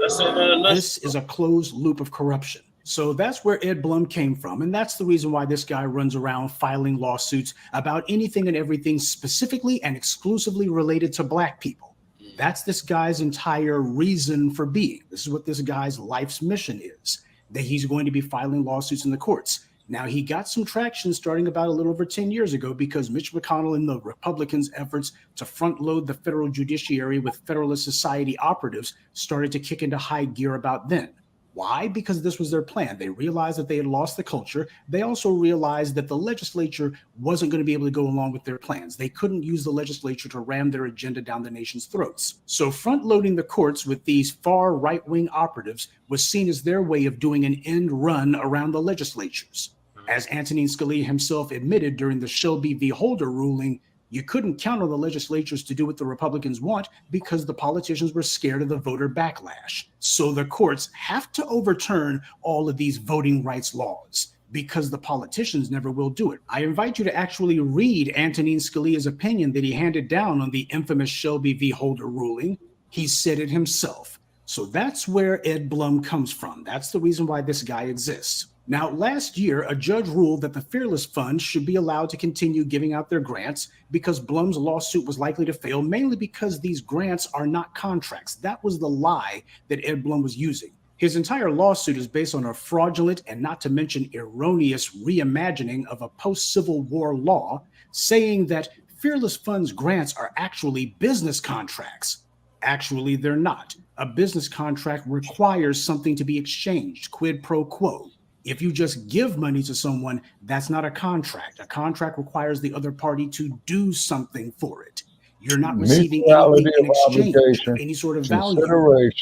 Speaker 17: This is a closed loop of corruption. So that's where Ed Blum came from, and that's the reason why this guy runs around filing lawsuits about anything and everything specifically and exclusively related to Black people. That's this guy's entire reason for being. This is what this guy's life's mission is, that he's going to be filing lawsuits in the courts. Now, he got some traction starting about a little over 10 years ago because Mitch McConnell and the Republicans' efforts to front load the federal judiciary with Federalist Society operatives started to kick into high gear about then. Why? Because this was their plan. They realized that they had lost the culture. They also realized that the legislature wasn't going to be able to go along with their plans. They couldn't use the legislature to ram their agenda down the nation's throats. So front-loading the courts with these far right-wing operatives was seen as their way of doing an end run around the legislatures. As Antonin Scalia himself admitted during the Shelby v. Holder ruling, you couldn't count on the legislatures to do what the Republicans want because the politicians were scared of the voter backlash. So the courts have to overturn all of these voting rights laws because the politicians never will do it. I invite you to actually read Antonin Scalia's opinion that he handed down on the infamous Shelby v. Holder ruling. He said it himself. So that's where Ed Blum comes from. That's the reason why this guy exists. Now, last year, a judge ruled that the Fearless Fund should be allowed to continue giving out their grants because Blum's lawsuit was likely to fail, mainly because these grants are not contracts. That was the lie that Ed Blum was using. His entire lawsuit is based on a fraudulent and not to mention erroneous reimagining of a post-Civil War law, saying that Fearless Fund's grants are actually business contracts. Actually, they're not. A business contract requires something to be exchanged, quid pro quo. If you just give money to someone, that's not a contract. A contract requires the other party to do something for it. You're not receiving anything in exchange for any sort of value.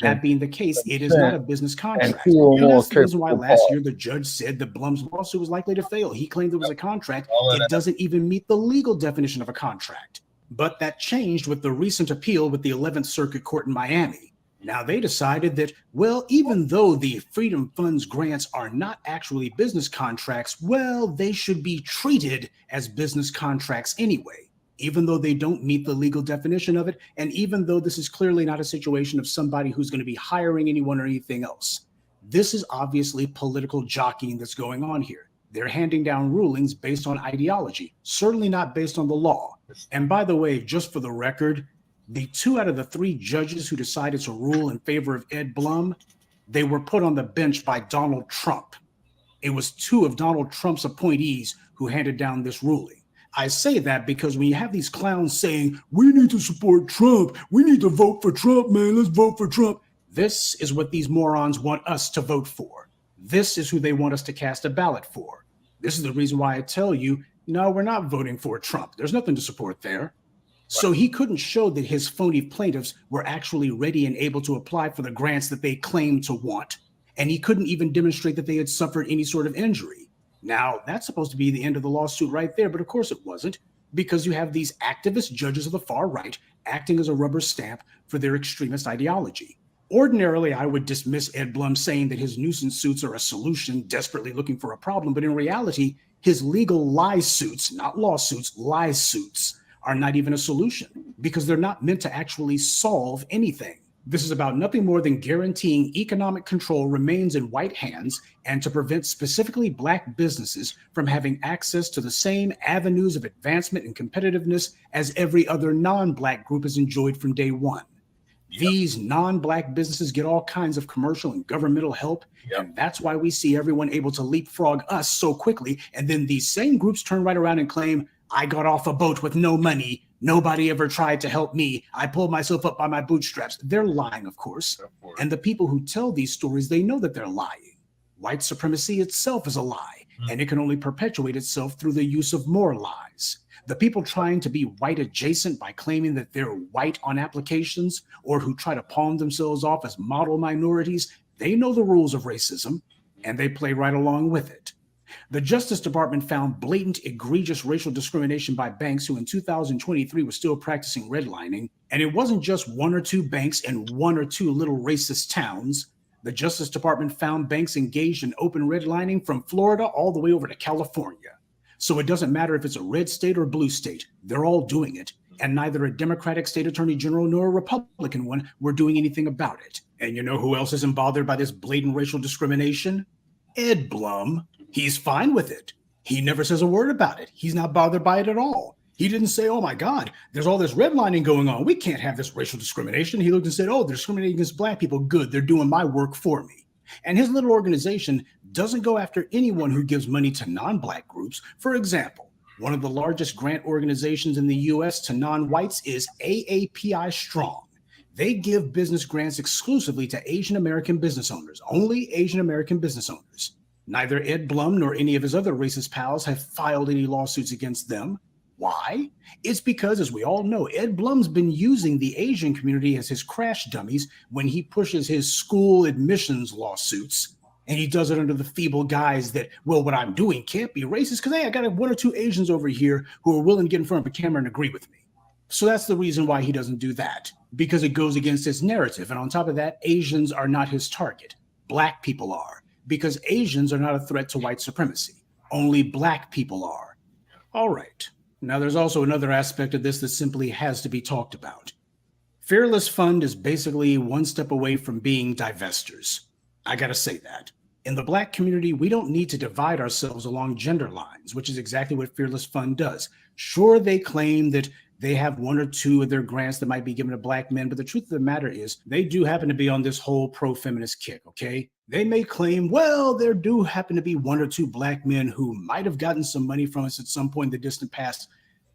Speaker 17: That being the case, it is not a business contract. And that's the reason why last year the judge said that Blum's lawsuit was likely to fail. He claimed it was a contract. It doesn't even meet the legal definition of a contract. But that changed with the recent appeal with the 11th Circuit Court in Miami. Now, they decided that, well, even though the Freedom Fund's grants are not actually business contracts, well, they should be treated as business contracts anyway, even though they don't meet the legal definition of it, and even though this is clearly not a situation of somebody who's going to be hiring anyone or anything else. This is obviously political jockeying that's going on here. They're handing down rulings based on ideology, certainly not based on the law. And by the way, just for the record, the 2 out of the 3 judges who decided to rule in favor of Ed Blum, they were put on the bench by Donald Trump. It was 2 of Donald Trump's appointees who handed down this ruling. I say that because when you have these clowns saying, we need to support Trump, we need to vote for Trump, man, let's vote for Trump. This is what these morons want us to vote for. This is who they want us to cast a ballot for. This is the reason why I tell you, no, we're not voting for Trump. There's nothing to support there. So he couldn't show that his phony plaintiffs were actually ready and able to apply for the grants that they claimed to want. And he couldn't even demonstrate that they had suffered any sort of injury. Now, that's supposed to be the end of the lawsuit right there, but of course it wasn't, because you have these activist judges of the far right acting as a rubber stamp for their extremist ideology. Ordinarily, I would dismiss Ed Blum saying that his nuisance suits are a solution, desperately looking for a problem, but in reality, his legal lie suits, not lawsuits, lie suits, are not even a solution because they're not meant to actually solve anything. This is about nothing more than guaranteeing economic control remains in white hands and to prevent specifically Black businesses from having access to the same avenues of advancement and competitiveness as every other non-Black group has enjoyed from day one. These non-Black businesses get all kinds of commercial and governmental help, and that's why we see everyone able to leapfrog us so quickly, and then these same groups turn right around and claim, I got off a boat with no money. Nobody ever tried to help me. I pulled myself up by my bootstraps. They're lying, of course. And the people who tell these stories, they know that they're lying. White supremacy itself is a lie, and it can only perpetuate itself through the use of more lies. The people trying to be white adjacent by claiming that they're white on applications or who try to palm themselves off as model minorities, they know the rules of racism, and they play right along with it. The Justice Department found blatant, egregious racial discrimination by banks who in 2023 were still practicing redlining. And it wasn't just one or two banks in one or two little racist towns. The Justice Department found banks engaged in open redlining from Florida all the way over to California. So it doesn't matter if it's a red state or blue state, they're all doing it. And neither a Democratic state attorney general nor a Republican one were doing anything about it. And you know who else isn't bothered by this blatant racial discrimination? Ed Blum. He's fine with it. He never says a word about it. He's not bothered by it at all. He didn't say, oh my God, there's all this redlining going on. We can't have this racial discrimination. He looked and said, oh, they're discriminating against black people. Good, they're doing my work for me. And his little organization doesn't go after anyone who gives money to non-black groups. For example, one of the largest grant organizations in the US to non-whites is AAPI Strong. They give business grants exclusively to Asian American business owners, only Asian American business owners. Neither Ed Blum nor any of his other racist pals have filed any lawsuits against them. Why? It's because, as we all know, Ed Blum's been using the Asian community as his crash dummies when he pushes his school admissions lawsuits. And he does it under the feeble guise that, well, what I'm doing can't be racist because, hey, I got one or two Asians over here who are willing to get in front of a camera and agree with me. So that's the reason why he doesn't do that, because it goes against his narrative. And on top of that, Asians are not his target. Black people are, because Asians are not a threat to white supremacy. Only black people are. All right. Now, there's also another aspect of this that simply has to be talked about. Fearless Fund is basically one step away from being divestors. I gotta say that. In the black community, we don't need to divide ourselves along gender lines, which is exactly what Fearless Fund does. Sure, they claim that they have one or two of their grants that might be given to black men, but the truth of the matter is they do happen to be on this whole pro-feminist kick, okay? They may claim, well, there do happen to be one or two black men who might have gotten some money from us at some point in the distant past.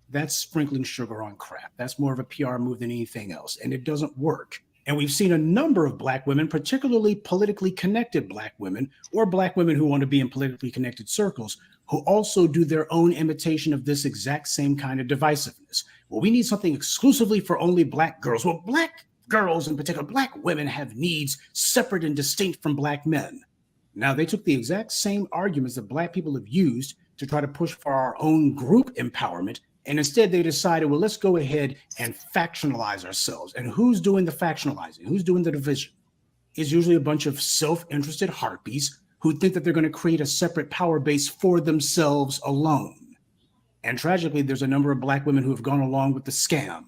Speaker 17: That's sprinkling sugar on crap. That's more of a PR move than anything else, and it doesn't work. And we've seen a number of black women, particularly politically connected black women, or black women who want to be in politically connected circles, who also do their own imitation of this exact same kind of divisiveness. Well, we need something exclusively for only black girls. Well, black girls in particular, black women have needs separate and distinct from black men. Now, they took the exact same arguments that black people have used to try to push for our own group empowerment. And instead they decided, well, let's go ahead and factionalize ourselves. And who's doing the factionalizing? Who's doing the division? It's usually a bunch of self-interested harpies who think that they're going to create a separate power base for themselves alone. And tragically, there's a number of black women who have gone along with the scam.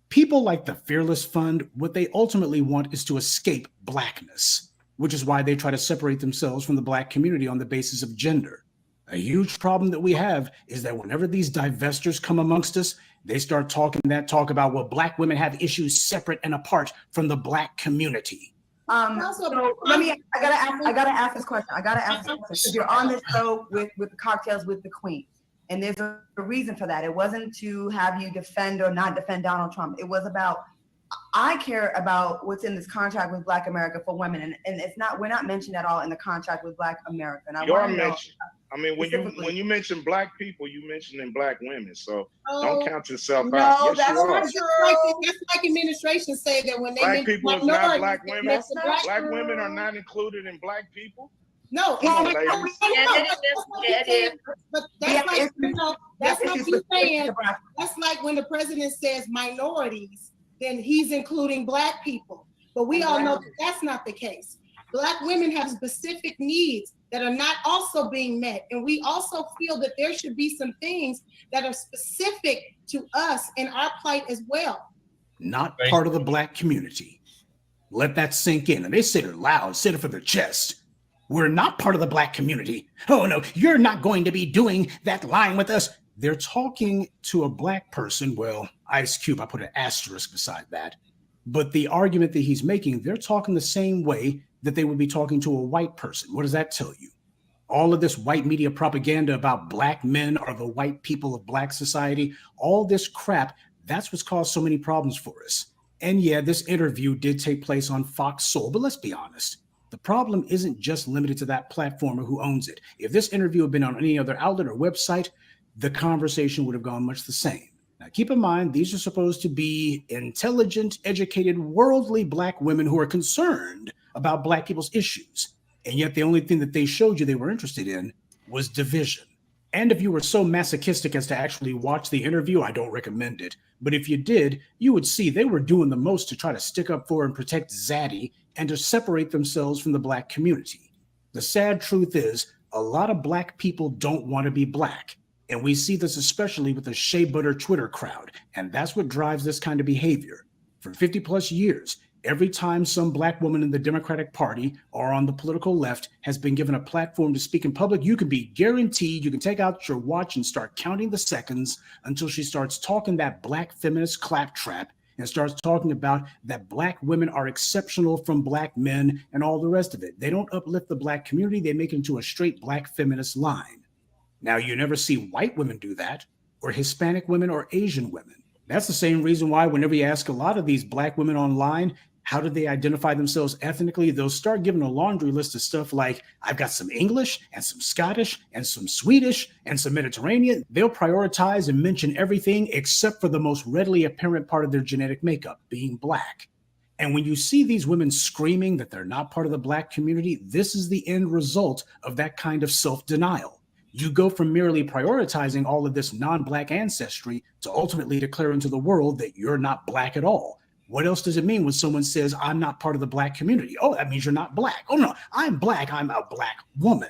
Speaker 17: People like the Fearless Fund, what they ultimately want is to escape blackness, which is why they try to separate themselves from the black community on the basis of gender. A huge problem that we have is that whenever these divestors come amongst us, they start talking that talk about, well, black women have issues separate and apart from the black community.
Speaker 18: So let me, I gotta ask this question. Because you're on this show with the Cocktails with the Queen. And there's a reason for that. It wasn't to have you defend or not defend Donald Trump. It was about, I care about what's in this contract with Black America for women. And it's not, we're not mentioned at all in the contract with Black America. And
Speaker 19: you are mentioned. I mean, when you mention black people, you mentioning black women. So don't count yourself out.
Speaker 20: No, that's like administration say that when they
Speaker 19: black people is not black women. Black women are not included in black people.
Speaker 20: No, but that's like, that's what you're saying. That's like when the president says minorities, then he's including black people. But we all know that that's not the case. Black women have specific needs that are not also being met. And we also feel that there should be some things that are specific to us and our plight as well.
Speaker 17: Not part of the black community. Let that sink in. And they say it loud, say it for their chest. We're not part of the black community. Oh no, you're not going to be doing that line with us. They're talking to a black person. Well, Ice Cube, I put an asterisk beside that. But the argument that he's making, they're talking the same way that they would be talking to a white person. What does that tell you? All of this white media propaganda about black men are the white people of black society, all this crap, that's what's caused so many problems for us. And yeah, this interview did take place on Fox Soul, but let's be honest. The problem isn't just limited to that platform or who owns it. If this interview had been on any other outlet or website, the conversation would have gone much the same. Now, keep in mind, these are supposed to be intelligent, educated, worldly black women who are concerned about black people's issues. And yet the only thing that they showed you they were interested in was division. And if you were so masochistic as to actually watch the interview, I don't recommend it. But if you did, you would see they were doing the most to try to stick up for and protect Zaddy and to separate themselves from the Black community. The sad truth is, a lot of Black people don't want to be Black. And we see this especially with the shea butter Twitter crowd. And that's what drives this kind of behavior. For 50 plus years, every time some Black woman in the Democratic Party or on the political left has been given a platform to speak in public, you can be guaranteed, you can take out your watch and start counting the seconds until she starts talking that Black feminist claptrap and starts talking about that Black women are exceptional from Black men and all the rest of it. They don't uplift the Black community. They make it into a straight Black feminist line. Now, you never see white women do that, or Hispanic women or Asian women. That's the same reason why whenever you ask a lot of these Black women online, how do they identify themselves ethnically? They'll start giving a laundry list of stuff like, I've got some English and some Scottish and some Swedish and some Mediterranean. They'll prioritize and mention everything except for the most readily apparent part of their genetic makeup, being Black. And when you see these women screaming that they're not part of the Black community, this is the end result of that kind of self-denial. You go from merely prioritizing all of this non-Black ancestry to ultimately declaring to the world that you're not Black at all. What else does it mean when someone says, I'm not part of the Black community? Oh, that means you're not Black. Oh, no, I'm Black. I'm a Black woman.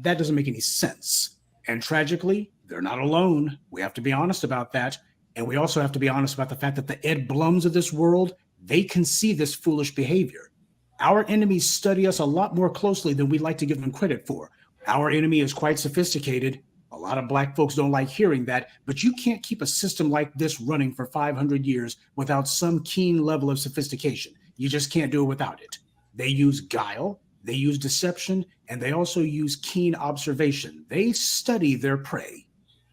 Speaker 17: That doesn't make any sense. And tragically, they're not alone. We have to be honest about that. And we also have to be honest about the fact that the Ed Blums of this world, they can see this foolish behavior. Our enemies study us a lot more closely than we'd like to give them credit for. Our enemy is quite sophisticated. A lot of Black folks don't like hearing that, but you can't keep a system like this running for 500 years without some keen level of sophistication. You just can't do it without it. They use guile, they use deception, and they also use keen observation. They study their prey.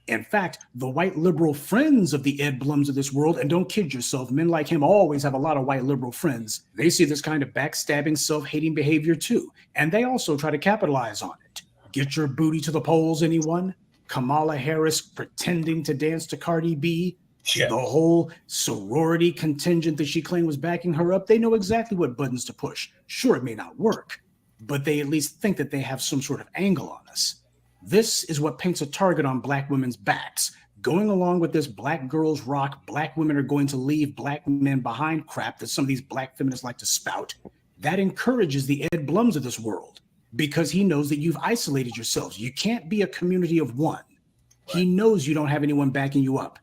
Speaker 17: In fact, the white liberal friends of the Ed Blums of this world, and don't kid yourself, men like him always have a lot of white liberal friends. They see this kind of backstabbing, self-hating behavior too, and they also try to capitalize on it. Get your booty to the polls, anyone? Kamala Harris pretending to dance to Cardi B, the whole sorority contingent that she claimed was backing her up, they know exactly what buttons to push. Sure, it may not work, but they at least think that they have some sort of angle on us. This is what paints a target on Black women's backs. Going along with this Black girls rock, Black women are going to leave Black men behind crap that some of these Black feminists like to spout, that encourages the Ed Blums of this world. Because he knows that you've isolated yourselves. You can't be a community of one. He knows you don't have anyone backing you up,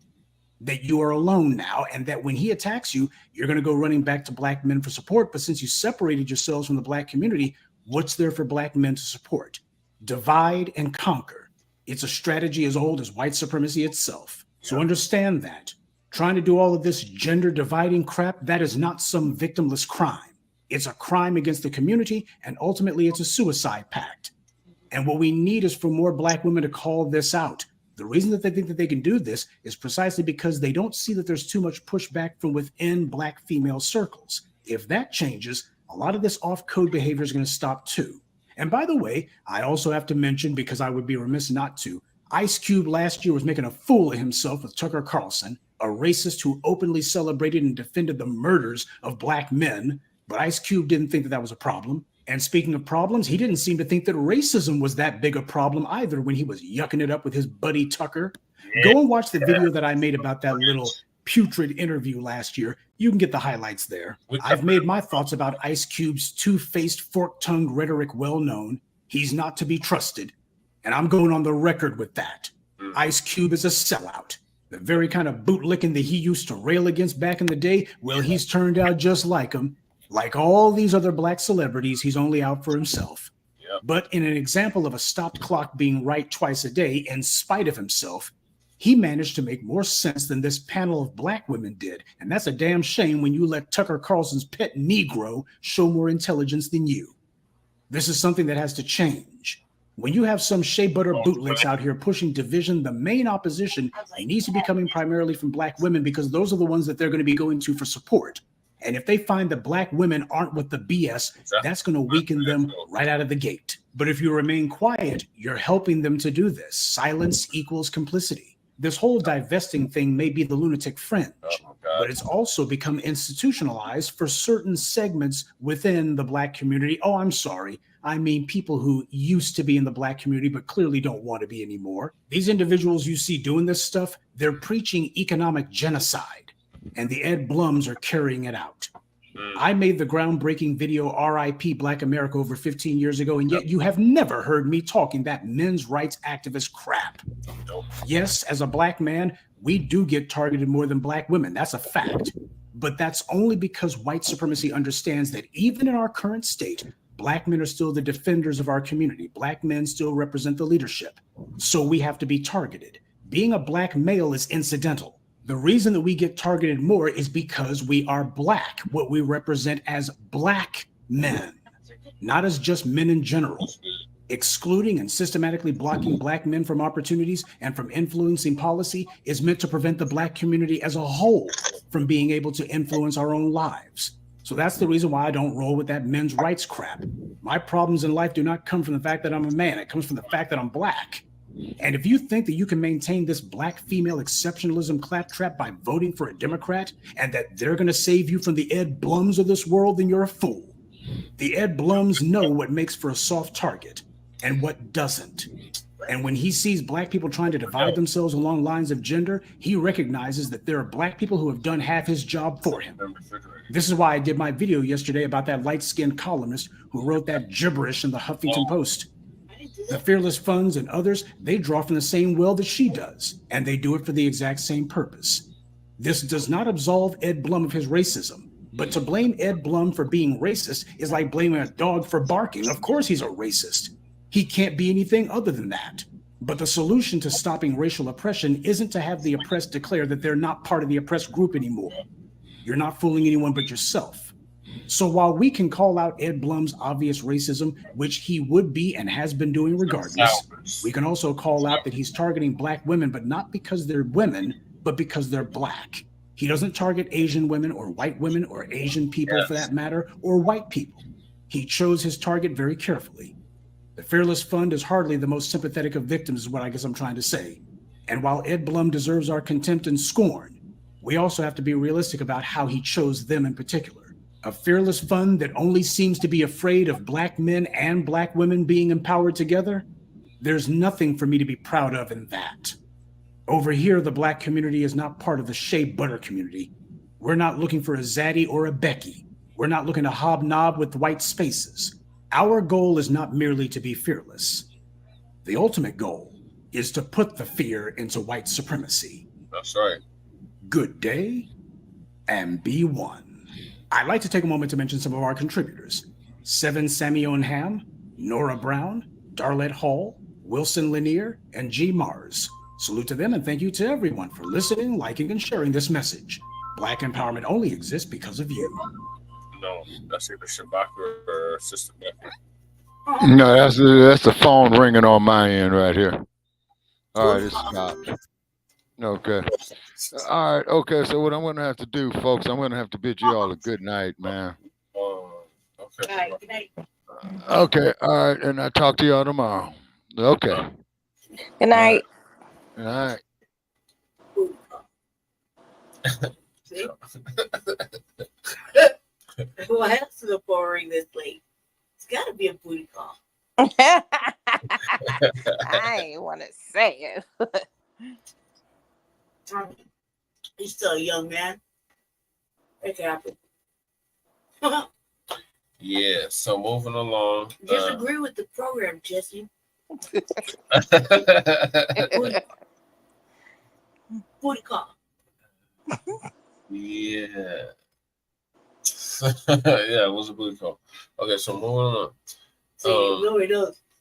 Speaker 17: that you are alone now, and that when he attacks you, you're going to go running back to Black men for support. But since you separated yourselves from the Black community, what's there for Black men to support? Divide and conquer. It's a strategy as old as white supremacy itself. So understand that. Trying to do all of this gender dividing crap, that is not some victimless crime. It's a crime against the community, and ultimately it's a suicide pact. And what we need is for more Black women to call this out. The reason that they think that they can do this is precisely because they don't see that there's too much pushback from within Black female circles. If that changes, a lot of this off-code behavior is going to stop too. And by the way, I also have to mention, because I would be remiss not to, Ice Cube last year was making a fool of himself with Tucker Carlson, a racist who openly celebrated and defended the murders of Black men. But Ice Cube didn't think that that was a problem. And speaking of problems, he didn't seem to think that racism was that big a problem either when he was yucking it up with his buddy Tucker. Go and watch the video that I made about that little putrid interview last year. You can get the highlights there. I've made my thoughts about Ice Cube's two-faced, fork-tongued rhetoric well known. He's not to be trusted. And I'm going on the record with that. Ice Cube is a sellout. The very kind of bootlicking that he used to rail against back in the day, well, he's turned out just like him. Like all these other Black celebrities, he's only out for himself. But in an example of a stopped clock being right twice a day, in spite of himself, he managed to make more sense than this panel of Black women did. And that's a damn shame when you let Tucker Carlson's pet Negro show more intelligence than you. This is something that has to change. When you have some shea butter bootlicks out here pushing division, the main opposition needs to be coming primarily from Black women, because those are the ones that they're going to be going to for support. And if they find that Black women aren't with the BS, that's going to weaken them right out of the gate. But if you remain quiet, you're helping them to do this. Silence equals complicity. This whole divesting thing may be the lunatic fringe, but it's also become institutionalized for certain segments within the Black community. Oh, I'm sorry. I mean people who used to be in the Black community but clearly don't want to be anymore. These individuals you see doing this stuff, they're preaching economic genocide, and the Ed Blums are carrying it out. I made the groundbreaking video RIP Black America over 15 years ago, and yet you have never heard me talking that men's rights activist crap. Yes, as a Black man, we do get targeted more than Black women. That's a fact. But that's only because white supremacy understands that even in our current state, Black men are still the defenders of our community. Black men still represent the leadership. So we have to be targeted. Being a Black male is incidental. The reason that we get targeted more is because we are Black, what we represent as Black men, not as just men in general. Excluding and systematically blocking Black men from opportunities and from influencing policy is meant to prevent the Black community as a whole from being able to influence our own lives. So that's the reason why I don't roll with that men's rights crap. My problems in life do not come from the fact that I'm a man. It comes from the fact that I'm Black. And if you think that you can maintain this Black female exceptionalism claptrap by voting for a Democrat and that they're going to save you from the Ed Blums of this world, then you're a fool. The Ed Blums know what makes for a soft target and what doesn't. And when he sees Black people trying to divide themselves along lines of gender, he recognizes that there are Black people who have done half his job for him. This is why I did my video yesterday about that light-skinned columnist who wrote that gibberish in the Huffington Post. The Fearless Funds and others, they draw from the same well that she does, and they do it for the exact same purpose. This does not absolve Ed Blum of his racism, but to blame Ed Blum for being racist is like blaming a dog for barking. Of course he's a racist. He can't be anything other than that. But the solution to stopping racial oppression isn't to have the oppressed declare that they're not part of the oppressed group anymore. You're not fooling anyone but yourself. So while we can call out Ed Blum's obvious racism, which he would be and has been doing regardless, we can also call out that he's targeting Black women, but not because they're women, but because they're Black. He doesn't target Asian women or white women or Asian people for that matter, or white people. He chose his target very carefully. The Fearless Fund is hardly the most sympathetic of victims is what I guess I'm trying to say. And while Ed Blum deserves our contempt and scorn, we also have to be realistic about how he chose them in particular. A Fearless Fund that only seems to be afraid of Black men and Black women being empowered together, there's nothing for me to be proud of in that. Over here, the Black community is not part of the Shea Butter community. We're not looking for a Zaddy or a Becky. We're not looking to hobnob with white spaces. Our goal is not merely to be fearless. The ultimate goal is to put the fear into white supremacy.
Speaker 4: That's right.
Speaker 17: Good day, and be one. I'd like to take a moment to mention some of our contributors. Seven Samion Ham, Nora Brown, Darlette Hall, Wilson Lanier, and G. Mars. Salute to them and thank you to everyone for listening, liking, and sharing this message. Black empowerment only exists because of you.
Speaker 4: No, that's either Shabaka or Sister Becky.
Speaker 6: No, that's the phone ringing on my end right here. All right, it's stopped. Okay. All right, okay, so what I'm going to have to do, folks, I'm going to have to bid you all a good night, man.
Speaker 4: Okay.
Speaker 16: All right, good night.
Speaker 6: Okay, all right, and I'll talk to y'all tomorrow. Okay.
Speaker 9: Good night.
Speaker 6: All right.
Speaker 16: See? Why else is the phone ring this late? It's got to be a booty call.
Speaker 9: I ain't want to say it.
Speaker 16: He's still a young man. It can happen.
Speaker 4: Yeah, so moving along.
Speaker 16: Disagree with the program, Jesse. Booty call.
Speaker 4: Yeah. Yeah, it was a booty call. Okay, so moving on.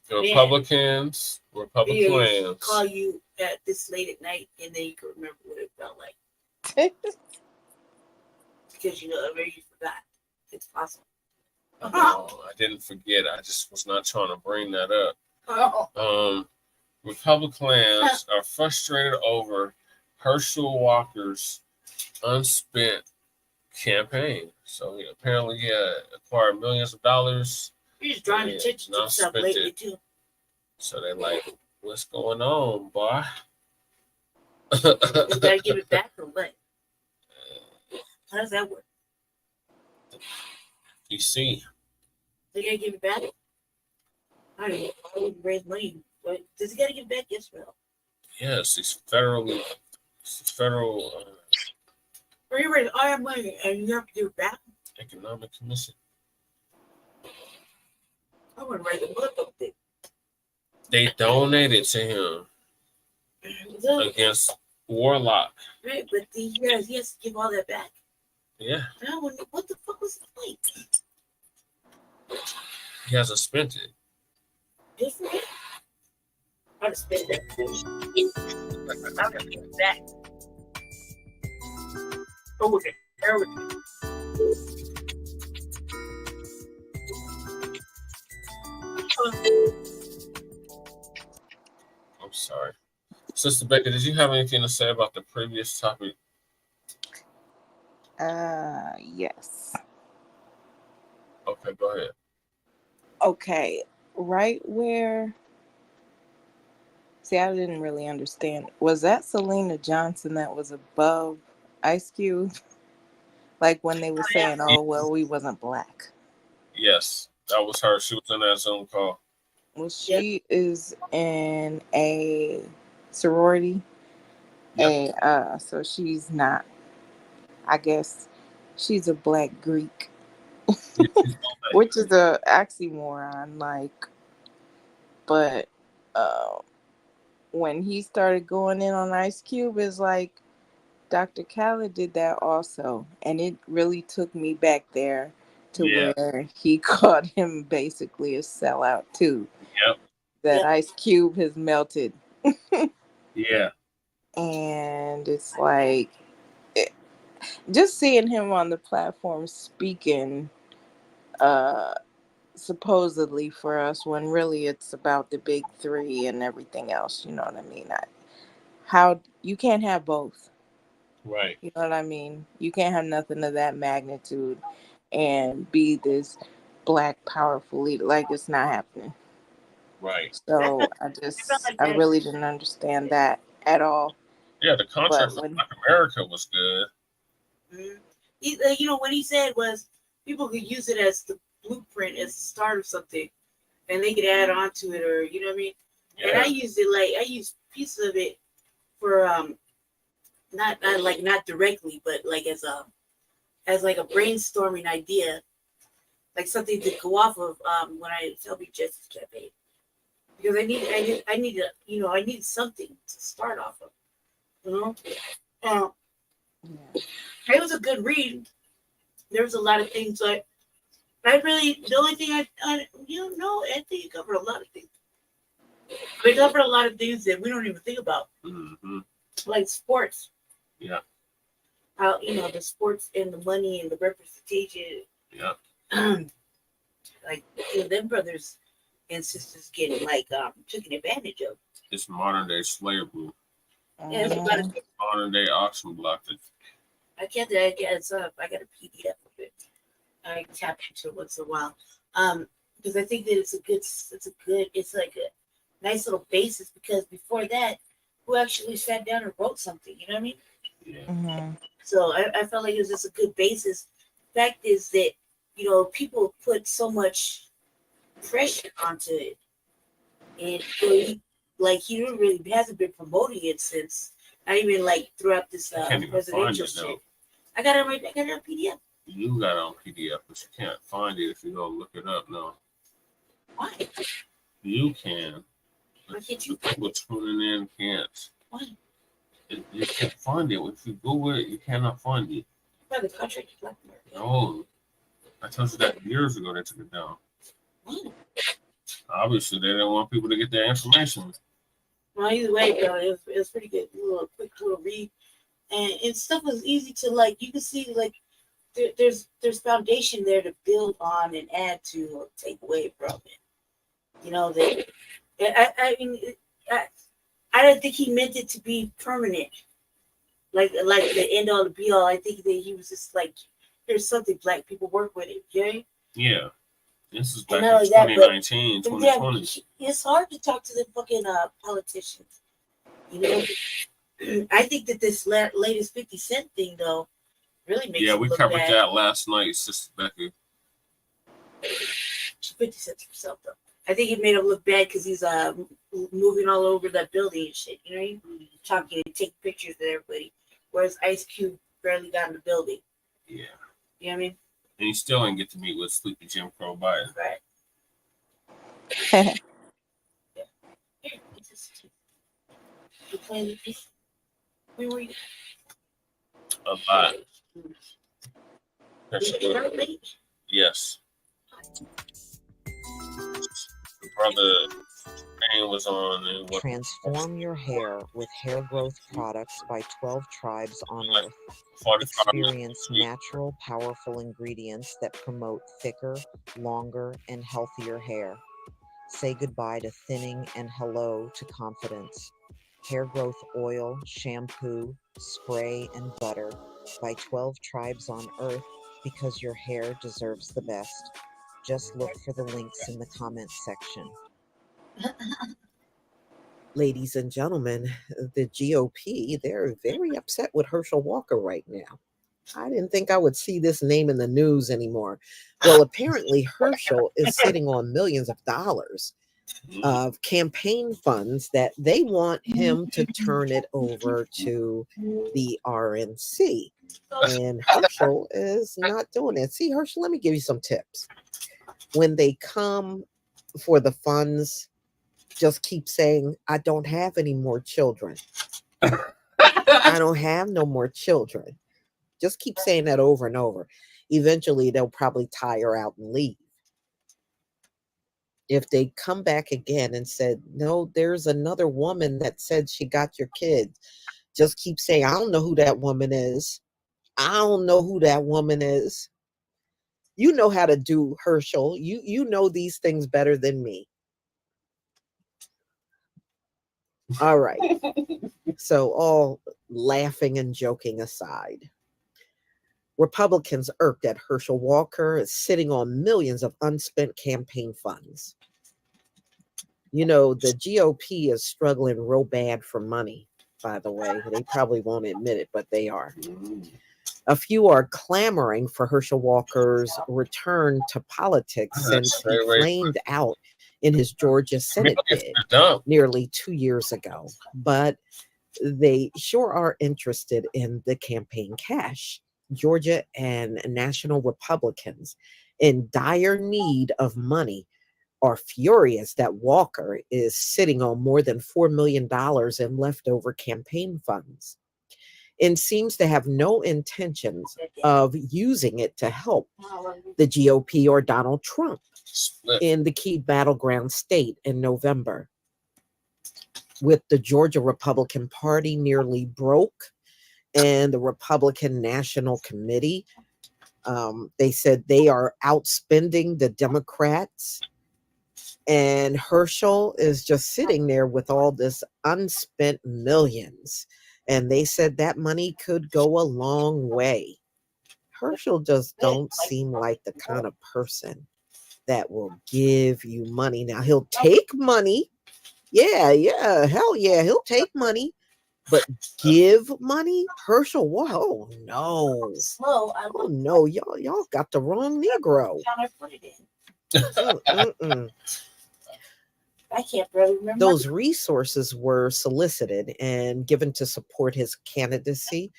Speaker 4: The Republicans
Speaker 16: call you at this late at night, and then you can remember what it felt like. Because you forgot. It's possible.
Speaker 4: No, I didn't forget. I just was not trying to bring that up. Republicans are frustrated over Herschel Walker's Unspent campaign. So he apparently acquired millions of dollars.
Speaker 16: He's drawing attention to himself lately too.
Speaker 4: So they're like, "What's going on, boy?"
Speaker 16: You gotta give it back or what? How does that work?
Speaker 4: You see,
Speaker 16: They gotta give it back. I don't know. I wouldn't raise money. But does he got to give back? Yes, well.
Speaker 4: Yes, it's federal.
Speaker 16: Or you raise all your money and you have to give it back?
Speaker 4: Economic Commission.
Speaker 16: I wouldn't raise a motherfucker thing.
Speaker 4: They donated to him against Warlock.
Speaker 16: Right, but he has to give all that back.
Speaker 4: Yeah.
Speaker 16: What the fuck was the point?
Speaker 4: He hasn't spent it.
Speaker 16: Good for him. I'd have spent that. I'm gonna give it back. Oh, okay.
Speaker 4: I'm sorry. Sister Becca, did you have anything to say about the previous topic?
Speaker 9: Yes.
Speaker 4: Okay, go ahead.
Speaker 9: Okay, right where... See, I didn't really understand. Was that Selena Johnson that was above Ice Cube? Like when they were saying, oh, well, we wasn't black.
Speaker 4: Yes, that was her. She was in that Zoom call.
Speaker 9: Well, she is in a sorority. So she's not, I guess, she's a black Greek. Which is a oxymoron, like, but when he started going in on Ice Cube, it's like Dr. Khaled did that also, and it really took me back there to where he called him basically a sellout too.
Speaker 4: Yep.
Speaker 9: That Ice Cube has melted.
Speaker 4: Yeah.
Speaker 9: And it's like, just seeing him on the platform speaking supposedly for us when really it's about the big three and everything else, you know what I mean? How you can't have both.
Speaker 4: Right.
Speaker 9: You know what I mean? You can't have nothing of that magnitude and be this black powerful leader. Like, it's not happening.
Speaker 4: Right.
Speaker 9: So I really didn't understand that at all.
Speaker 4: Yeah, the contract with Black America was good.
Speaker 16: You know, what he said was people could use it as the blueprint, as the start of something, and they could add on to it, or you know what I mean. Yeah. And I used it I used pieces of it for not directly, but like as like a brainstorming idea, like something to go off of when I tell me Justice Campaign, because I needed something to start off of, you know. It was a good read. There was a lot of things the only thing I think it covered a lot of things. They covered a lot of things that we don't even think about, like sports.
Speaker 4: Yeah.
Speaker 16: How the sports and the money and the representation.
Speaker 4: Yeah.
Speaker 16: Like them brothers and sisters getting taken advantage of.
Speaker 4: It's modern day slavery.
Speaker 16: Yeah, it's
Speaker 4: modern day auction block.
Speaker 16: I got a PDF of it. I tap into it once in a while, because I think that it's like a nice little basis. Because before that, who actually sat down and wrote something? You know what I mean?
Speaker 4: Yeah.
Speaker 9: Mm-hmm.
Speaker 16: So I felt like it was just a good basis. The fact is that people put so much pressure onto it, and he really hasn't been promoting it since. Not even throughout this presidential shit. I got it right. I got it on PDF.
Speaker 4: You got it on PDF, but you can't find it if you go look it up now.
Speaker 16: Why?
Speaker 4: You can.
Speaker 16: Why can't you?
Speaker 4: People tuning in can't.
Speaker 16: Why?
Speaker 4: You can't find it. If you Google it, you cannot find it.
Speaker 16: By the contract of Black America.
Speaker 4: No. I told you that years ago they took it down.
Speaker 16: Why?
Speaker 4: Obviously, they didn't want people to get their information.
Speaker 16: Well, either way, though, it was pretty good. Quick little read, and stuff was easy to you can see there's foundation there to build on and add to or take away from it. I don't think he meant it to be permanent, like the end all the be all. I think that he was just there's something black people work with it, okay?
Speaker 4: Yeah. This is back in 2019, 2020.
Speaker 16: It's hard to talk to the fucking politicians. I think that this latest 50 Cent thing, though, really makes
Speaker 4: we covered that last night, Sister Becca.
Speaker 16: 50 Cent himself, though. I think he made him look bad because he's moving all over that building and shit. You know, he talking and take pictures of everybody, whereas Ice Cube barely got in the building.
Speaker 4: Yeah.
Speaker 16: You know what I mean?
Speaker 4: And he still didn't get to meet with Sleepy Jim Crow Byron.
Speaker 16: Right. You playing this? Where were you?
Speaker 4: A lot. Yes. The brother name was on. And what
Speaker 21: Transform your hair with hair growth products by 12 tribes on Earth.
Speaker 4: 45
Speaker 21: Experience natural, powerful ingredients that promote thicker, longer, and healthier hair. Say goodbye to thinning and hello to confidence. Hair growth oil, shampoo, spray, and butter by 12 tribes on Earth, because your hair deserves the best. Just look for the links in the comments section.
Speaker 15: Ladies and gentlemen, the GOP, they're very upset with Herschel Walker right now. I didn't think I would see this name in the news anymore. Well, apparently Herschel is sitting on millions of dollars of campaign funds that they want him to turn it over to the RNC. And Herschel is not doing it. See, Herschel, let me give you some tips. When they come for the funds, just keep saying, I don't have any more children. I don't have no more children. Just keep saying that over and over. Eventually, they'll probably tire out and leave. If they come back again and said, no, there's another woman that said she got your kids, just keep saying, I don't know who that woman is. I don't know who that woman is. You know how to do, Herschel. You know these things better than me. All right. So all laughing and joking aside, Republicans irked that Herschel Walker is sitting on millions of unspent campaign funds. You know, the GOP is struggling real bad for money, by the way. They probably won't admit it, but they are. A few are clamoring for Herschel Walker's return to politics since he flamed out in his Georgia Senate bid nearly 2 years ago. But they sure are interested in the campaign cash. Georgia and national Republicans in dire need of money are furious that Walker is sitting on more than $4 million in leftover campaign funds and seems to have no intentions of using it to help the GOP or Donald Trump in the key battleground state in November. With the Georgia Republican Party nearly broke and the Republican National Committee, they said they are outspending the Democrats. And Herschel is just sitting there with all this unspent millions. And they said that money could go a long way. Herschel just don't seem like the kind of person that will give you money. Now, he'll take money. Yeah, hell yeah, he'll take money. But give money? Herschel, whoa, no. Oh, no, y'all got the wrong Negro.
Speaker 16: I can't really remember.
Speaker 15: Those resources were solicited and given to support his candidacy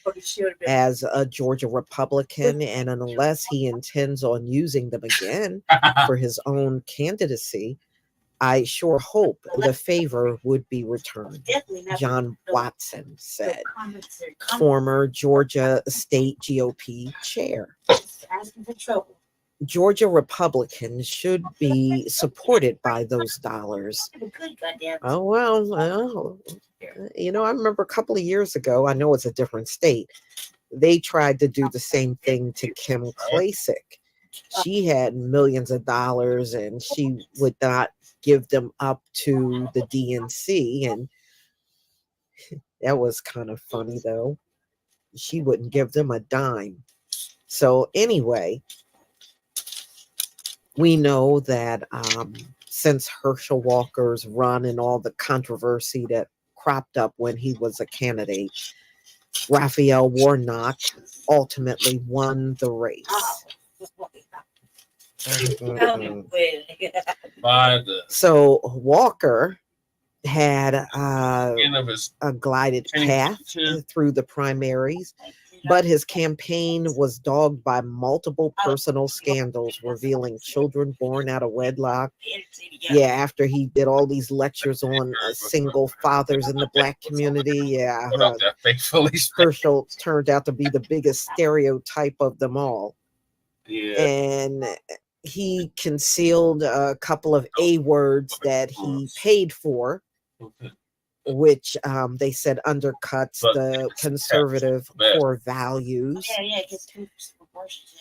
Speaker 15: as a Georgia Republican. And unless he intends on using them again for his own candidacy, I sure hope the favor would be returned. John Watson said, former Georgia State GOP chair.
Speaker 16: Asking for trouble.
Speaker 15: Georgia Republicans should be supported by those dollars. Oh, well, you know, I remember a couple of years ago, I know it's a different state, they tried to do the same thing to Kim Klacik. She had millions of dollars and she would not give them up to the DNC. And that was kind of funny, though. She wouldn't give them a dime. So anyway, we know that since Herschel Walker's run and all the controversy that cropped up when he was a candidate, Raphael Warnock ultimately won the race. So Walker had a glided path through the primaries, but his campaign was dogged by multiple personal scandals revealing children born out of wedlock. Yeah, after he did all these lectures on single fathers in the Black community, Herschel turned out to be the biggest stereotype of them all.
Speaker 4: Yeah.
Speaker 15: And he concealed a couple of A words that he paid for, which they said undercuts the conservative core values.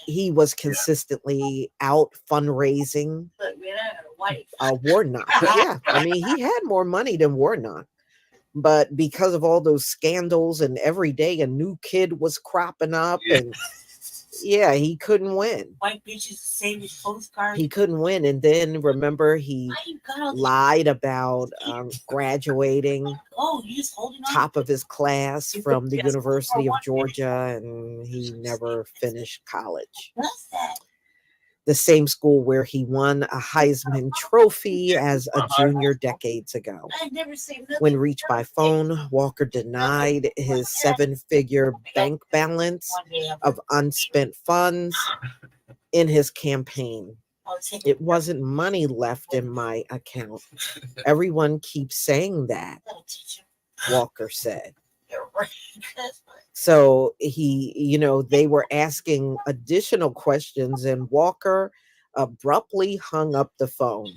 Speaker 15: He was consistently out fundraising Warnock. Yeah, I mean, he had more money than Warnock. But because of all those scandals and every day a new kid was cropping up and yeah, he couldn't win.
Speaker 16: White bitches save his postcard.
Speaker 15: He couldn't win. And then remember, he lied about graduating top of his class from the University of Georgia, and he never finished college. The same school where he won a Heisman Trophy as a junior decades ago. When reached by phone, Walker denied his 7-figure bank balance of unspent funds in his campaign. It wasn't money left in my account. Everyone keeps saying that, Walker said. So they were asking additional questions, and Walker abruptly hung up the phone,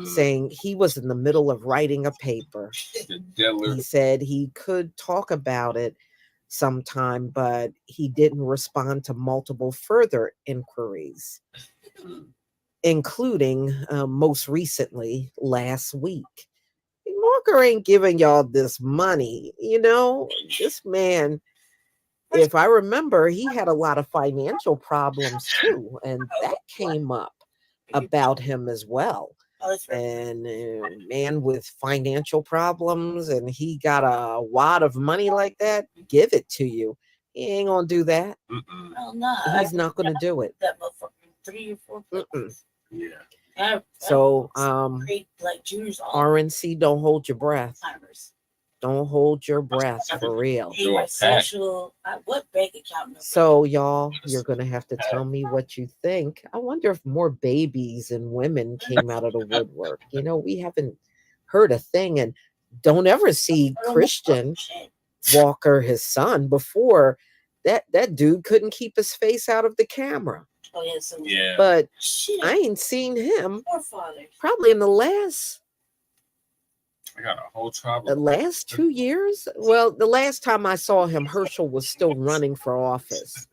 Speaker 15: saying he was in the middle of writing a paper. He said he could talk about it sometime, but he didn't respond to multiple further inquiries, including most recently last week. Walker ain't giving y'all this money. This man, if I remember, he had a lot of financial problems too. And that came up about him as well. And man with financial problems, and he got a wad of money like that, give it to you. He ain't gonna do that. He's not gonna do it.
Speaker 16: That motherfucker 3 or 4 months.
Speaker 4: Yeah.
Speaker 15: So RNC, don't hold your breath. Don't hold your breath, for real.
Speaker 16: What bank account?
Speaker 15: So y'all, you're gonna have to tell me what you think. I wonder if more babies and women came out of the woodwork. We haven't heard a thing. And don't ever see Christian Walker, his son, before that dude couldn't keep his face out of the camera.
Speaker 16: Oh,
Speaker 4: yeah.
Speaker 15: But I ain't seen him probably in the last
Speaker 4: I got a whole tribe.
Speaker 15: The last 2 years? Well, the last time I saw him, Herschel was still running for office.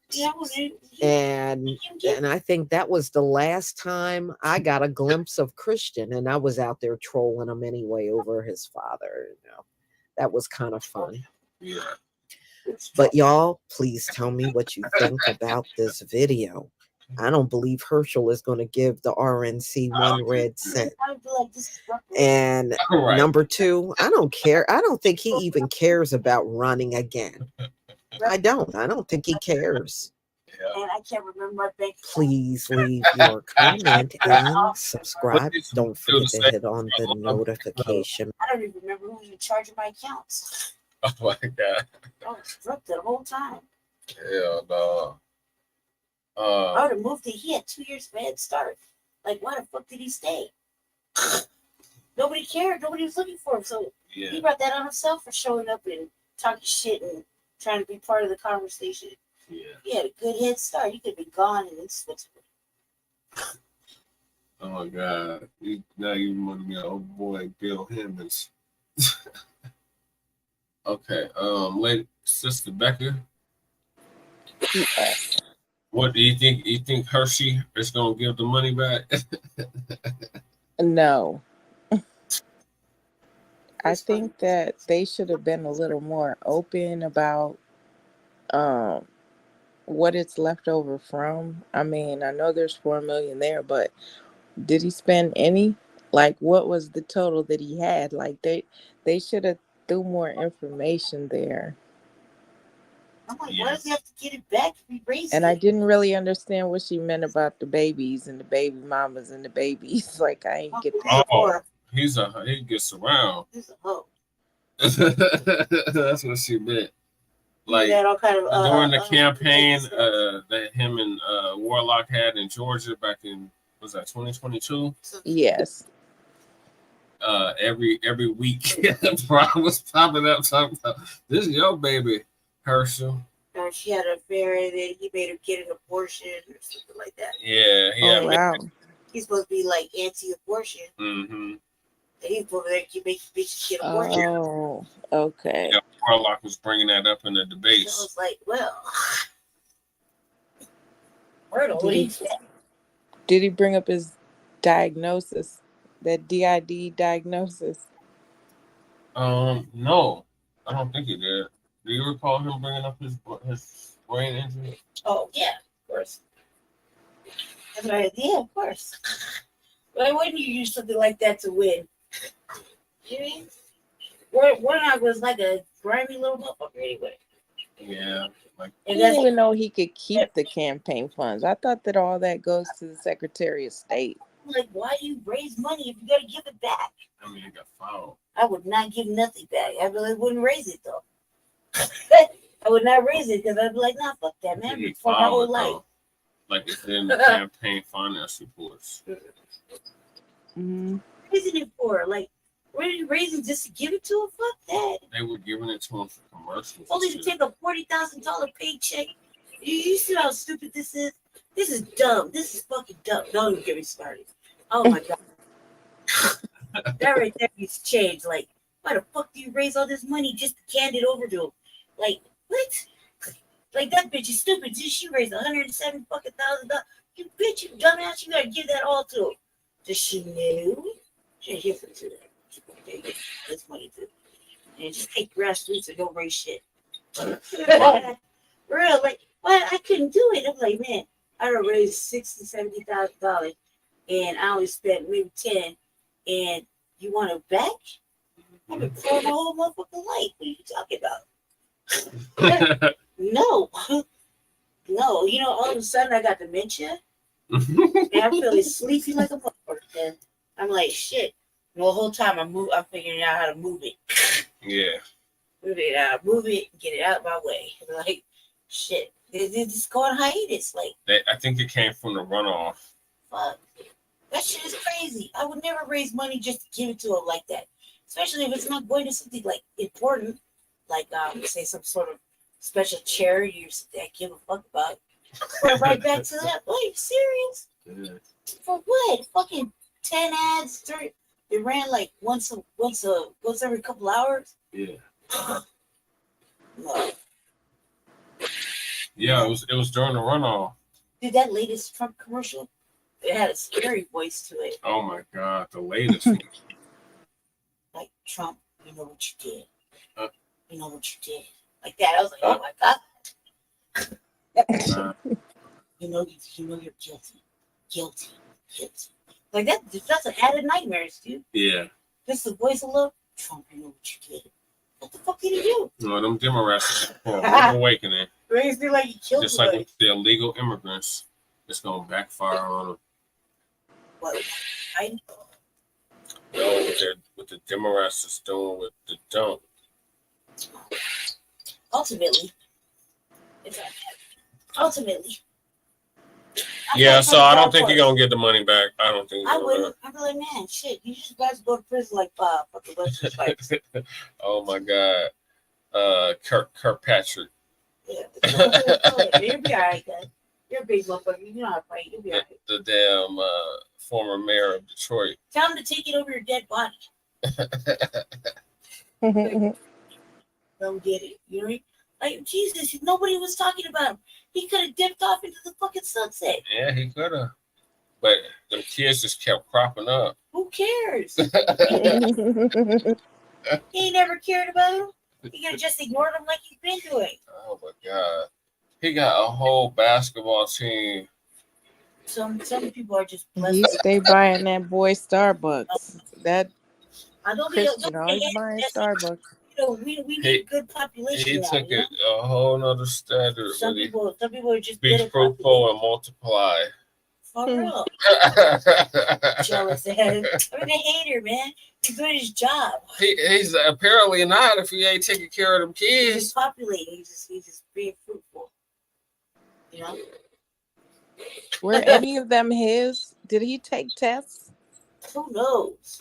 Speaker 15: And I think that was the last time I got a glimpse of Christian, and I was out there trolling him anyway over his father. That was kind of fun.
Speaker 4: Yeah.
Speaker 15: But y'all, please tell me what you think about this video. I don't believe Herschel is going to give the RNC 1 red cent. And number 2, I don't care. I don't think he even cares about running again. I don't think he cares.
Speaker 16: And I can't remember my bank.
Speaker 15: Please leave your comment and subscribe. Don't forget to hit on the notification.
Speaker 16: I don't even remember who was in charge of my accounts.
Speaker 4: Oh my God.
Speaker 16: I was crooked the whole time.
Speaker 4: Hell no.
Speaker 16: I would have moved it. He had 2 years of head start. Like, why the fuck did he stay? Nobody cared. Nobody was looking for him. So he brought that on himself for showing up and talking shit and trying to be part of the conversation.
Speaker 4: Yeah.
Speaker 16: He had a good head start. He could be gone and in Switzerland.
Speaker 4: Oh my God. Now you want me, old boy Bill Hemmings. Okay. Lady Sister Becca. What do you think? You think Hershey is gonna give the money back?
Speaker 1: No. I think that they should have been a little more open about what it's left over from. I mean, I know there's $4 million there, but did he spend any? Like, what was the total that he had? Like, they should have threw more information there.
Speaker 16: I'm like, why does he have to get it back if he raised
Speaker 1: And
Speaker 16: it?
Speaker 1: I didn't really understand what she meant about the babies and the baby mamas and the babies. Like, I ain't get that.
Speaker 4: Oh, he gets around.
Speaker 16: He's a hoe.
Speaker 4: That's what she meant. Like
Speaker 16: That all kind of,
Speaker 4: during the campaign that him and Warlock had in Georgia back in, was that 2022?
Speaker 1: Yes.
Speaker 4: Every week, Brian was popping up talking about, this is your baby, Herschel.
Speaker 16: Or she had an affair and then he made her get an abortion or something like that.
Speaker 4: Yeah,
Speaker 1: Oh, wow.
Speaker 16: He's supposed to be like anti-abortion.
Speaker 4: Mm-hmm.
Speaker 16: And he's over there making bitches get abortion.
Speaker 1: Oh, okay.
Speaker 4: Yeah, Warlock was bringing that up in the debates.
Speaker 16: So I was like, well,
Speaker 1: Did he bring up his diagnosis? That DID diagnosis?
Speaker 4: No, I don't think he did. Do you recall him bringing up his brain injury?
Speaker 16: Oh yeah, of course. That's right. Yeah, of course. Why wouldn't you use something like that to win? You mean? Warnock was like a grimy little motherfucker anyway.
Speaker 4: Yeah. Like,
Speaker 1: I didn't even know he could keep the campaign funds. I thought that all that goes to the Secretary of State.
Speaker 16: Like, why do you raise money if you got to give it back?
Speaker 4: I mean, it got fouled.
Speaker 16: I would not give nothing back. I really wouldn't raise it though. I would not raise it because I'd be like, nah, fuck that, man.
Speaker 4: He
Speaker 16: For my whole
Speaker 4: filed it,
Speaker 16: life.
Speaker 4: though. Like it's in the campaign finance reports.
Speaker 1: Mm-hmm.
Speaker 16: Raising it for? Like, what are you raising just to give it to him? Fuck that.
Speaker 4: They were giving it to him for commercials.
Speaker 16: Only to take a $40,000 paycheck. You see how stupid this is? This is dumb. This is fucking dumb. Don't even get me started. Oh my god. That right there needs to change. Like, why the fuck do you raise all this money just to hand it over to him? Like, what? Like, that bitch is stupid. She raised $107,000. You bitch, you dumbass. You gotta give that all to him. Does she know? She ain't here for that. That's money too. And just take grassroots and don't raise shit. Real, like, why I couldn't do it. I'm like, man, I done raised $60,000-$70,000 and I only spent maybe 10, and you want it back? I've been throwing my whole motherfucking life. What are you talking about? No. No, you know, all of a sudden I got dementia. And I'm feeling sleepy like a motherfucker. I'm like, shit. And the whole time I'm figuring out how to move it.
Speaker 4: Yeah.
Speaker 16: Move it, get it out of my way. Like, shit. It's just going hiatus. Like,
Speaker 4: I think it came from the runoff.
Speaker 16: Fuck. That shit is crazy. I would never raise money just to give it to him like that. Especially if it's not going to something like important. Like, say some sort of special charity or something I give a fuck about. Or right back to that. Are you serious?
Speaker 4: Yeah.
Speaker 16: For what? Fucking 10 ads. They ran like once every couple hours.
Speaker 4: Yeah.
Speaker 16: No.
Speaker 4: Yeah, it was during the runoff.
Speaker 16: Dude, that latest Trump commercial, it had a scary voice to it.
Speaker 4: Oh my god, the latest one.
Speaker 16: Like, Trump, you know what you did. You know what you did. Like that. I was like, oh my god. You know you're guilty. Guilty. Like that's an added nightmares, dude.
Speaker 4: Yeah.
Speaker 16: Just the voice alone. Trump, you know what you did. What the fuck did he do?
Speaker 4: No, them Democrats are awakening.
Speaker 16: Raised me like he killed
Speaker 4: just
Speaker 16: somebody.
Speaker 4: like with the illegal immigrants, it's gonna backfire on them.
Speaker 16: What? I
Speaker 4: know what the Democrats is doing with the dump.
Speaker 16: Ultimately.
Speaker 4: Yeah, so I don't think you're gonna get the money back. I don't think.
Speaker 16: I wouldn't. I'm like, man, shit. You just guys go to prison like fucking Western Spikes.
Speaker 4: Oh my god, Kirkpatrick.
Speaker 16: Yeah, you'll be all right, guys. You're a big motherfucker. You know how to fight. You'll be all right.
Speaker 4: The damn former mayor of Detroit.
Speaker 16: Tell him to take it over your dead body. Don't get it. You know what I mean? Like, Jesus, nobody was talking about him. He could have dipped off into the fucking sunset.
Speaker 4: Yeah, he could have. But the kids just kept cropping up.
Speaker 16: Who cares? He ain't never cared about him. He could have just ignored him like he's been doing.
Speaker 4: Oh my god. He got a whole basketball team.
Speaker 16: Some people are just blessed.
Speaker 1: He stay buying that boy Starbucks. That
Speaker 16: I don't
Speaker 1: Christian always buying Starbucks.
Speaker 16: we need good population.
Speaker 4: He took it a whole nother standard.
Speaker 16: Some people are just
Speaker 4: be
Speaker 16: good at
Speaker 4: fruitful and multiply.
Speaker 16: For real. Jealous ass. I'm a hater, man. He's doing his job.
Speaker 4: He's apparently not if he ain't taking care of them kids.
Speaker 16: He's populating. He's just being fruitful. You know?
Speaker 1: Were any of them his? Did he take tests?
Speaker 16: Who knows?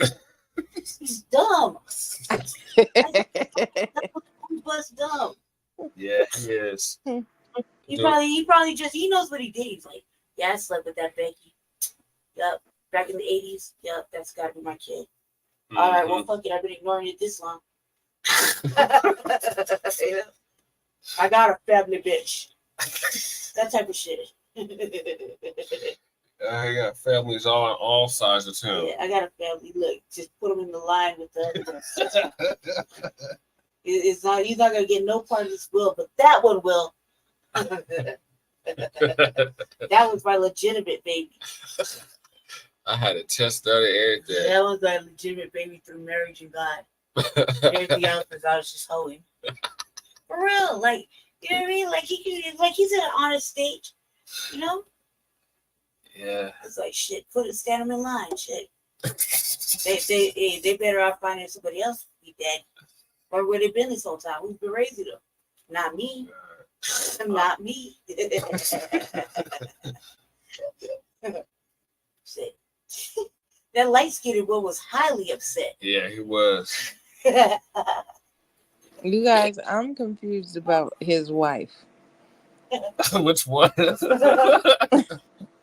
Speaker 16: He's dumb. Plus dumb.
Speaker 4: Yeah, he is.
Speaker 16: He probably just knows what he did. He's like, yeah, I slept with that Becky. Yup. Back in the 80s. Yup, that's gotta be my kid. Mm-hmm. All right, well, fuck it. I've been ignoring it this long. I got a family, bitch. That type of shit.
Speaker 4: I got families all sizes of town.
Speaker 16: Yeah, I got a family. Look, just put them in the line with the other It's not. He's not gonna get no part of this will, but that one will. That was my legitimate baby.
Speaker 4: I had a test done everything.
Speaker 16: That was my legitimate baby through marriage and God. Everything else was I was just hoeing. For real, like, you know what I mean? Like he's in an honest stage, you know?
Speaker 4: Yeah.
Speaker 16: It's like shit. Stand them in line, shit. They better off finding somebody else to be dead. Or where they been this whole time? Who's been raising them? Not me. Not me. Shit. That light-skinned one was highly upset.
Speaker 4: Yeah, he was.
Speaker 1: You guys, I'm confused about his wife.
Speaker 4: Which one?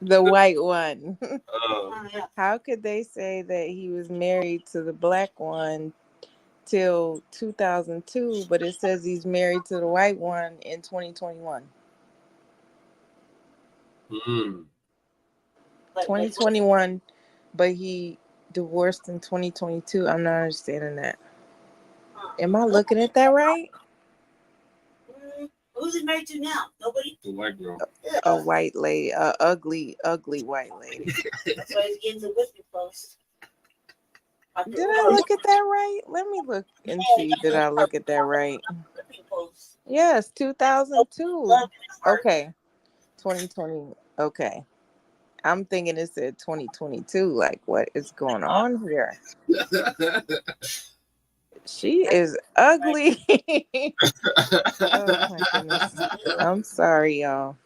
Speaker 1: The white one. How could they say that he was married to the black one till 2002, but it says he's married to the white one in 2021? 2021, but he divorced in 2022. I'm not understanding that. Am I looking at that right?
Speaker 16: Who's he married to now? Nobody?
Speaker 4: The white girl.
Speaker 1: A white lady, ugly white lady.
Speaker 16: That's why he's getting the whipping post.
Speaker 1: Did I look at that right? Let me look and see. Did I look at that right? Yes, 2002. Okay. 2020. Okay. I'm thinking it said 2022. Like, what is going on here? She is ugly. Oh my goodness. I'm sorry, y'all.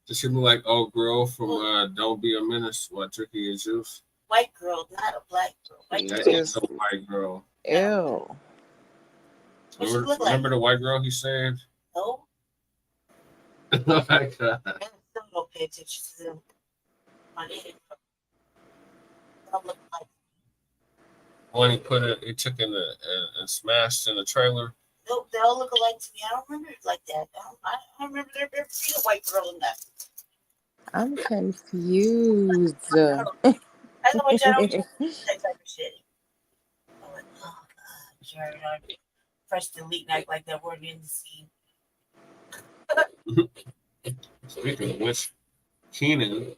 Speaker 4: Does she look like old girl from Don't Be a Menace? What, drinking your juice?
Speaker 16: White girl, not a black girl. White
Speaker 4: That
Speaker 16: girl.
Speaker 4: is a white girl.
Speaker 1: Ew.
Speaker 4: Remember the white girl he saved?
Speaker 16: No.
Speaker 4: Oh my God.
Speaker 16: Don't pay attention to them.
Speaker 4: When he took in and smashed in the trailer.
Speaker 16: Nope, they all look alike to me. I don't remember it like that. I don't remember there ever seen a white girl in that.
Speaker 1: I'm confused.
Speaker 16: I know what y'all don't do that type of shit. I'm like, oh God, sorry, press delete night like that word in the scene.
Speaker 4: Speaking of which, Keenan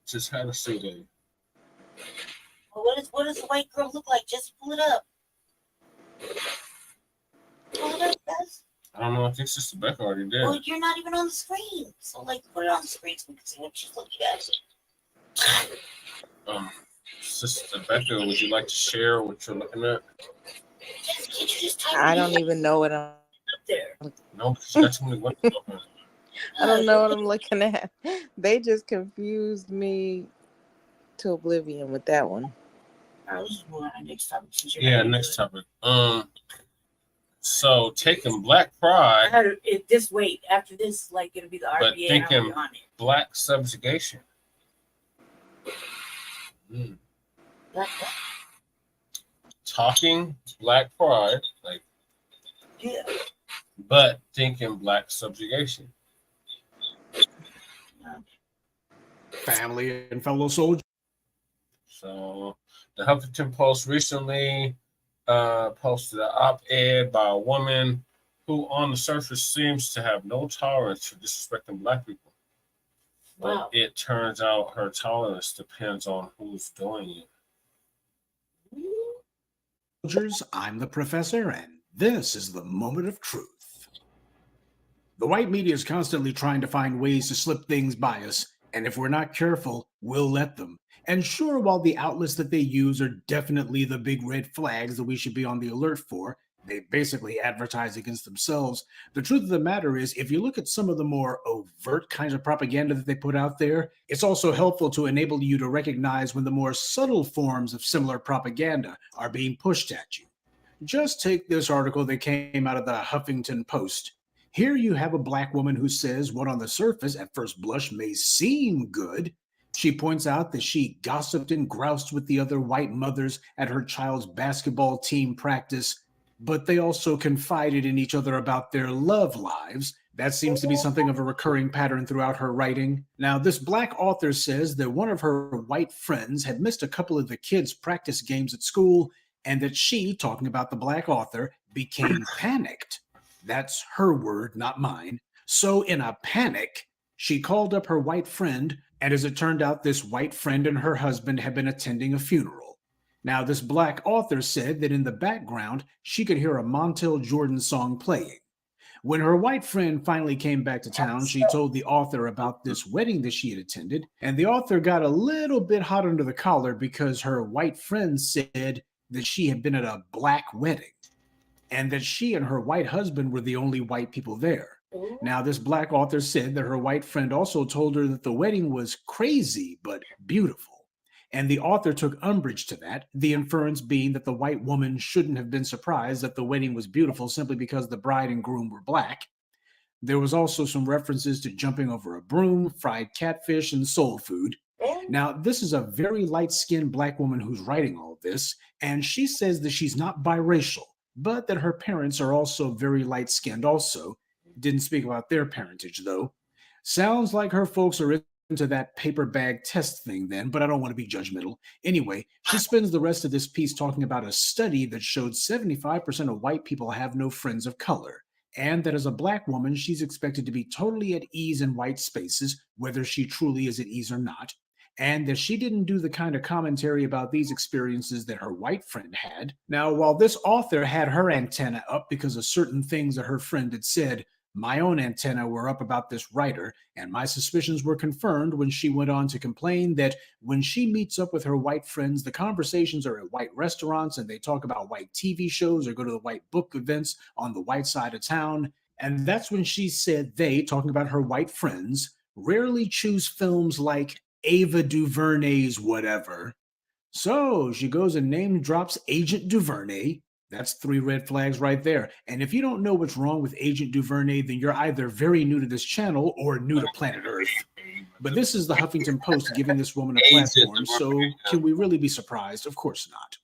Speaker 4: just had a suit in.
Speaker 16: Well, what does a white girl look like? Just pull it up. Pull it up, guys.
Speaker 4: I don't know. I think Sister Becca already did.
Speaker 16: Well, you're not even on the screen. So, like, put it on the screen so we can see what she's looking at.
Speaker 4: Sister Becca, would you like to share what you're looking at?
Speaker 1: I don't even know what I'm
Speaker 16: up there.
Speaker 4: No, because you got too many windows open.
Speaker 1: I don't know what I'm looking at. They just confused me to oblivion with that one.
Speaker 16: All right, let's just move on to the next topic.
Speaker 4: Yeah, next topic. So taking Black Pride,
Speaker 16: this wait after this, like it'll be the RBA.
Speaker 4: but thinking
Speaker 16: on it.
Speaker 4: Black Subjugation. Talking Black Pride, like,
Speaker 16: yeah,
Speaker 4: but thinking Black Subjugation.
Speaker 17: Family and fellow soldiers.
Speaker 4: So the Huffington Post recently posted an op-ed by a woman who on the surface seems to have no tolerance for disrespecting Black people. But it turns out her tolerance depends on who's doing it.
Speaker 17: Soldiers, I'm the professor, and This is the moment of truth. The white media is constantly trying to find ways to slip things by us, and if we're not careful, we'll let them. And sure, while the outlets that they use are definitely the big red flags that we should be on the alert for, they basically advertise against themselves. The truth of the matter is, if you look at some of the more overt kinds of propaganda that they put out there, it's also helpful to enable you to recognize when the more subtle forms of similar propaganda are being pushed at you. Just take this article that came out of the Huffington Post. Here you have a black woman who says what on the surface at first blush may seem good. She points out that she gossiped and groused with the other white mothers at her child's basketball team practice, but they also confided in each other about their love lives. That seems to be something of a recurring pattern throughout her writing. Now, this black author says that one of her white friends had missed a couple of the kids' practice games at school, and that she, talking about the black author, became panicked. That's her word, not mine. So in a panic, she called up her white friend, and as it turned out, this white friend and her husband had been attending a funeral. Now, this black author said that in the background, she could hear a Montel Jordan song playing. When her white friend finally came back to town, she told the author about this wedding that she had attended, and the author got a little bit hot under the collar because her white friend said that she had been at a black wedding, and that she and her white husband were the only white people there. Now, this black author said that her white friend also told her that the wedding was crazy but beautiful. And the author took umbrage to that, the inference being that the white woman shouldn't have been surprised that the wedding was beautiful simply because the bride and groom were black. There was also some references to jumping over a broom, fried catfish, and soul food. Now, this is a very light-skinned black woman who's writing all this, and she says that she's not biracial, but that her parents are also very light-skinned also. Didn't speak about their parentage, though. Sounds like her folks are into that paper bag test thing then, but I don't want to be judgmental. Anyway, she spends the rest of this piece talking about a study that showed 75% of white people have no friends of color, and that as a black woman, she's expected to be totally at ease in white spaces, whether she truly is at ease or not, and that she didn't do the kind of commentary about these experiences that her white friend had. Now, while this author had her antenna up because of certain things that her friend had said, my own antenna were up about this writer, and my suspicions were confirmed when she went on to complain that when she meets up with her white friends, the conversations are at white restaurants and they talk about white TV shows or go to the white book events on the white side of town. And that's when she said they, talking about her white friends, rarely choose films like Ava DuVernay's whatever. So she goes and name drops Agent DuVernay. That's 3 red flags right there. And if you don't know what's wrong with Agent DuVernay, then you're either very new to this channel or new to planet Earth. But this is the Huffington Post giving this woman a platform, so can we really be surprised? Of course not.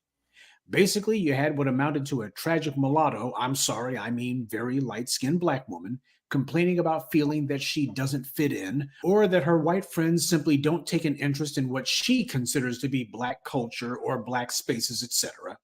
Speaker 17: Basically, you had what amounted to a tragic mulatto, I'm sorry, I mean very light-skinned black woman, complaining about feeling that she doesn't fit in, or that her white friends simply don't take an interest in what she considers to be black culture or black spaces, etc.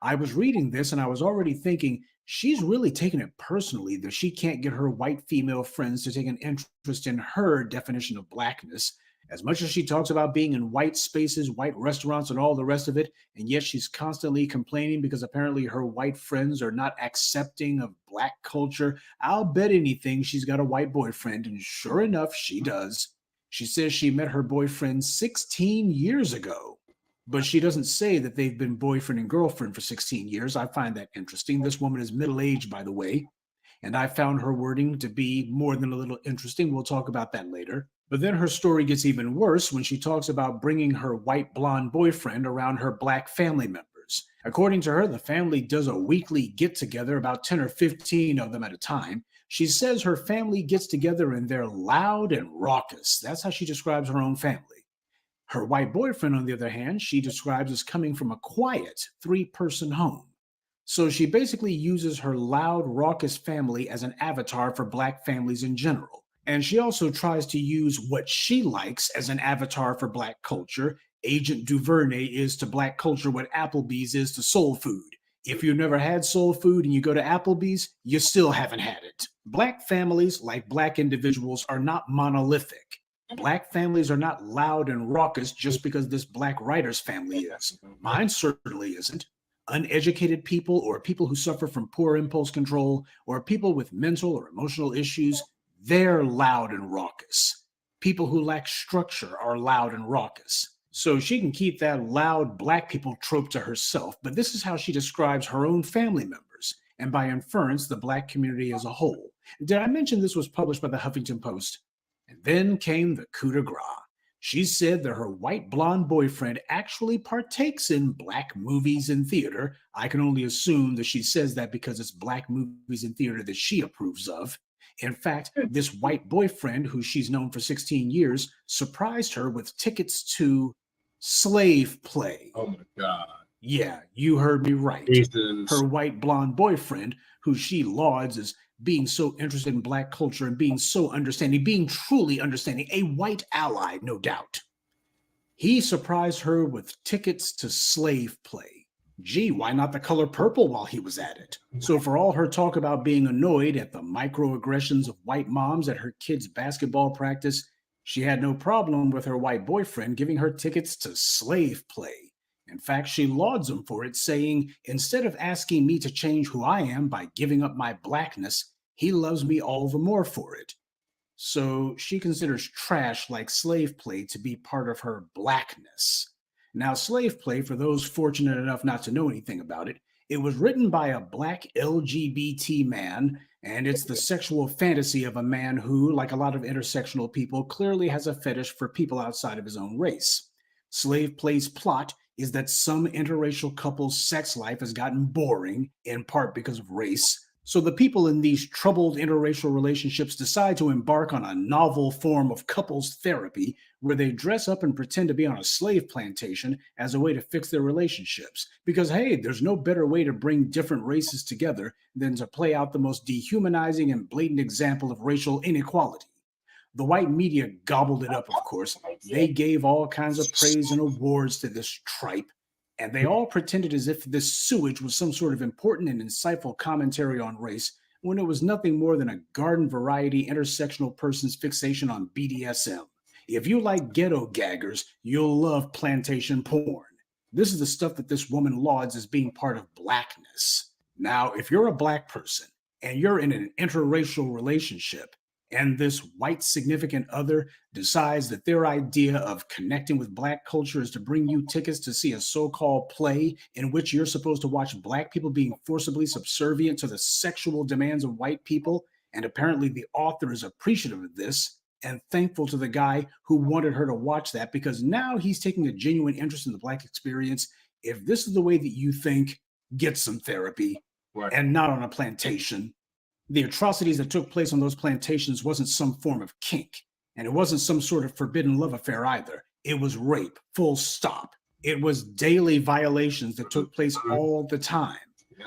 Speaker 17: I was reading this and I was already thinking, she's really taking it personally that she can't get her white female friends to take an interest in her definition of blackness. As much as she talks about being in white spaces, white restaurants, and all the rest of it, and yet she's constantly complaining because apparently her white friends are not accepting of black culture, I'll bet anything she's got a white boyfriend, and sure enough, she does. She says she met her boyfriend 16 years ago. But she doesn't say that they've been boyfriend and girlfriend for 16 years. I find that interesting. This woman is middle-aged, by the way, and I found her wording to be more than a little interesting. We'll talk about that later. But then her story gets even worse when she talks about bringing her white blonde boyfriend around her black family members. According to her, the family does a weekly get-together, about 10 or 15 of them at a time. She says her family gets together and they're loud and raucous. That's how she describes her own family. Her white boyfriend, on the other hand, she describes as coming from a quiet 3-person home. So she basically uses her loud, raucous family as an avatar for black families in general. And she also tries to use what she likes as an avatar for black culture. Agent DuVernay is to black culture what Applebee's is to soul food. If you've never had soul food and you go to Applebee's, you still haven't had it. Black families, like black individuals, are not monolithic. Black families are not loud and raucous just because this black writer's family is. Mine certainly isn't. uneducated people or people who suffer from poor impulse control or people with mental or emotional issues, they're loud and raucous. People who lack structure are loud and raucous. So she can keep that loud black people trope to herself, but this is how she describes her own family members, and by inference, the black community as a whole. Did I mention this was published by the Huffington Post? And then came the coup de grace. She said that her white blonde boyfriend actually partakes in black movies and theater. I can only assume that she says that because it's black movies and theater that she approves of. In fact, this white boyfriend, who she's known for 16 years, surprised her with tickets to slave play.
Speaker 4: Oh my God.
Speaker 17: Yeah, you heard me right.
Speaker 4: Jesus.
Speaker 17: Her white blonde boyfriend, who she lauds as being so interested in black culture and being so understanding, being truly understanding, a white ally, no doubt. He surprised her with tickets to slave play. Gee, why not the color purple while he was at it? So for all her talk about being annoyed at the microaggressions of white moms at her kids' basketball practice, she had no problem with her white boyfriend giving her tickets to slave play. In fact, she lauds him for it, saying, instead of asking me to change who I am by giving up my blackness, he loves me all the more for it. So she considers trash like slave play to be part of her blackness. Now, slave play, for those fortunate enough not to know anything about it, it was written by a black LGBT man, and it's the sexual fantasy of a man who, like a lot of intersectional people, clearly has a fetish for people outside of his own race. Slave play's plot is that some interracial couple's sex life has gotten boring, in part because of race. So the people in these troubled interracial relationships decide to embark on a novel form of couples therapy where they dress up and pretend to be on a slave plantation as a way to fix their relationships. Because, hey, there's no better way to bring different races together than to play out the most dehumanizing and blatant example of racial inequality. The white media gobbled it up, of course. They gave all kinds of praise and awards to this tripe, and they all pretended as if this sewage was some sort of important and insightful commentary on race, when it was nothing more than a garden variety intersectional person's fixation on BDSM. If you like ghetto gaggers, you'll love plantation porn. This is the stuff that this woman lauds as being part of blackness. Now, if you're a black person and you're in an interracial relationship, and this white significant other decides that their idea of connecting with black culture is to bring you tickets to see a so-called play in which you're supposed to watch black people being forcibly subservient to the sexual demands of white people, and apparently the author is appreciative of this and thankful to the guy who wanted her to watch that because now he's taking a genuine interest in the black experience. If this is the way that you think, get some therapy, right, and not on a plantation. The atrocities that took place on those plantations wasn't some form of kink, and it wasn't some sort of forbidden love affair either. It was rape, full stop. It was daily violations that took place all the time.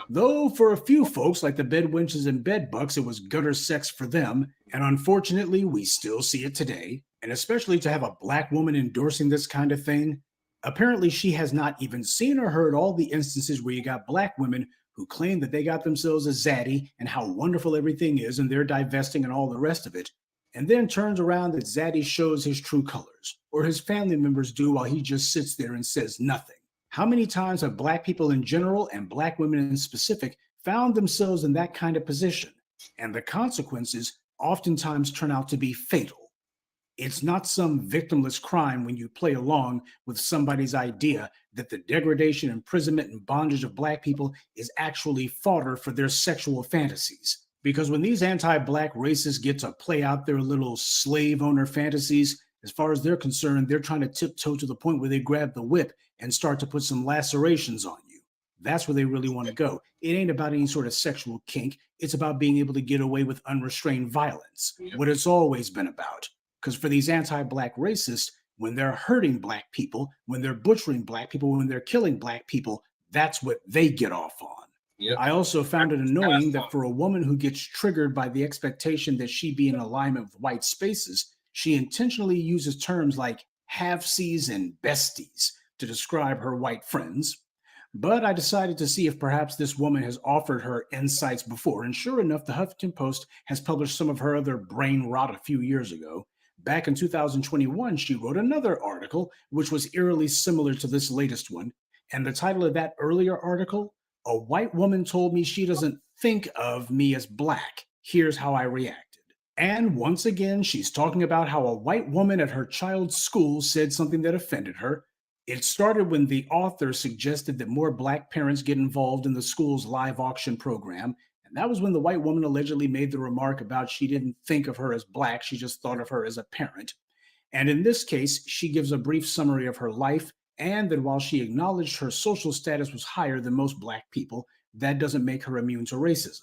Speaker 17: Though for a few folks, like the bedwenches and bedbugs, it was gutter sex for them, and unfortunately, we still see it today. And especially to have a black woman endorsing this kind of thing, apparently she has not even seen or heard all the instances where you got black women who claim that they got themselves a zaddy and how wonderful everything is and they're divesting and all the rest of it, and then turns around that zaddy shows his true colors, or his family members do while he just sits there and says nothing. How many times have black people in general and black women in specific found themselves in that kind of position? And the consequences oftentimes turn out to be fatal. It's not some victimless crime when you play along with somebody's idea that the degradation, imprisonment, and bondage of black people is actually fodder for their sexual fantasies. Because when these anti-black racists get to play out their little slave owner fantasies, as far as they're concerned, they're trying to tiptoe to the point where they grab the whip and start to put some lacerations on you. That's where they really want to go. It ain't about any sort of sexual kink. It's about being able to get away with unrestrained violence, what it's always been about. Because for these anti-black racists, when they're hurting black people, when they're butchering black people, when they're killing black people, that's what they get off on. Yep. I also found it annoying that for a woman who gets triggered by the expectation that she be in alignment with white spaces, she intentionally uses terms like half-seas and besties to describe her white friends. But I decided to see if perhaps this woman has offered her insights before, and sure enough, the Huffington Post has published some of her other brain rot a few years ago. Back in 2021, she wrote another article, which was eerily similar to this latest one, And the title of that earlier article, "A White Woman Told Me She Doesn't Think of Me as Black. Here's How I Reacted." And once again, she's talking about how a white woman at her child's school said something that offended her. It started when the author suggested that more Black parents get involved in the school's live auction program. And that was when the white woman allegedly made the remark about she didn't think of her as Black, she just thought of her as a parent. And in this case, she gives a brief summary of her life, and that while she acknowledged her social status was higher than most Black people, that doesn't make her immune to racism.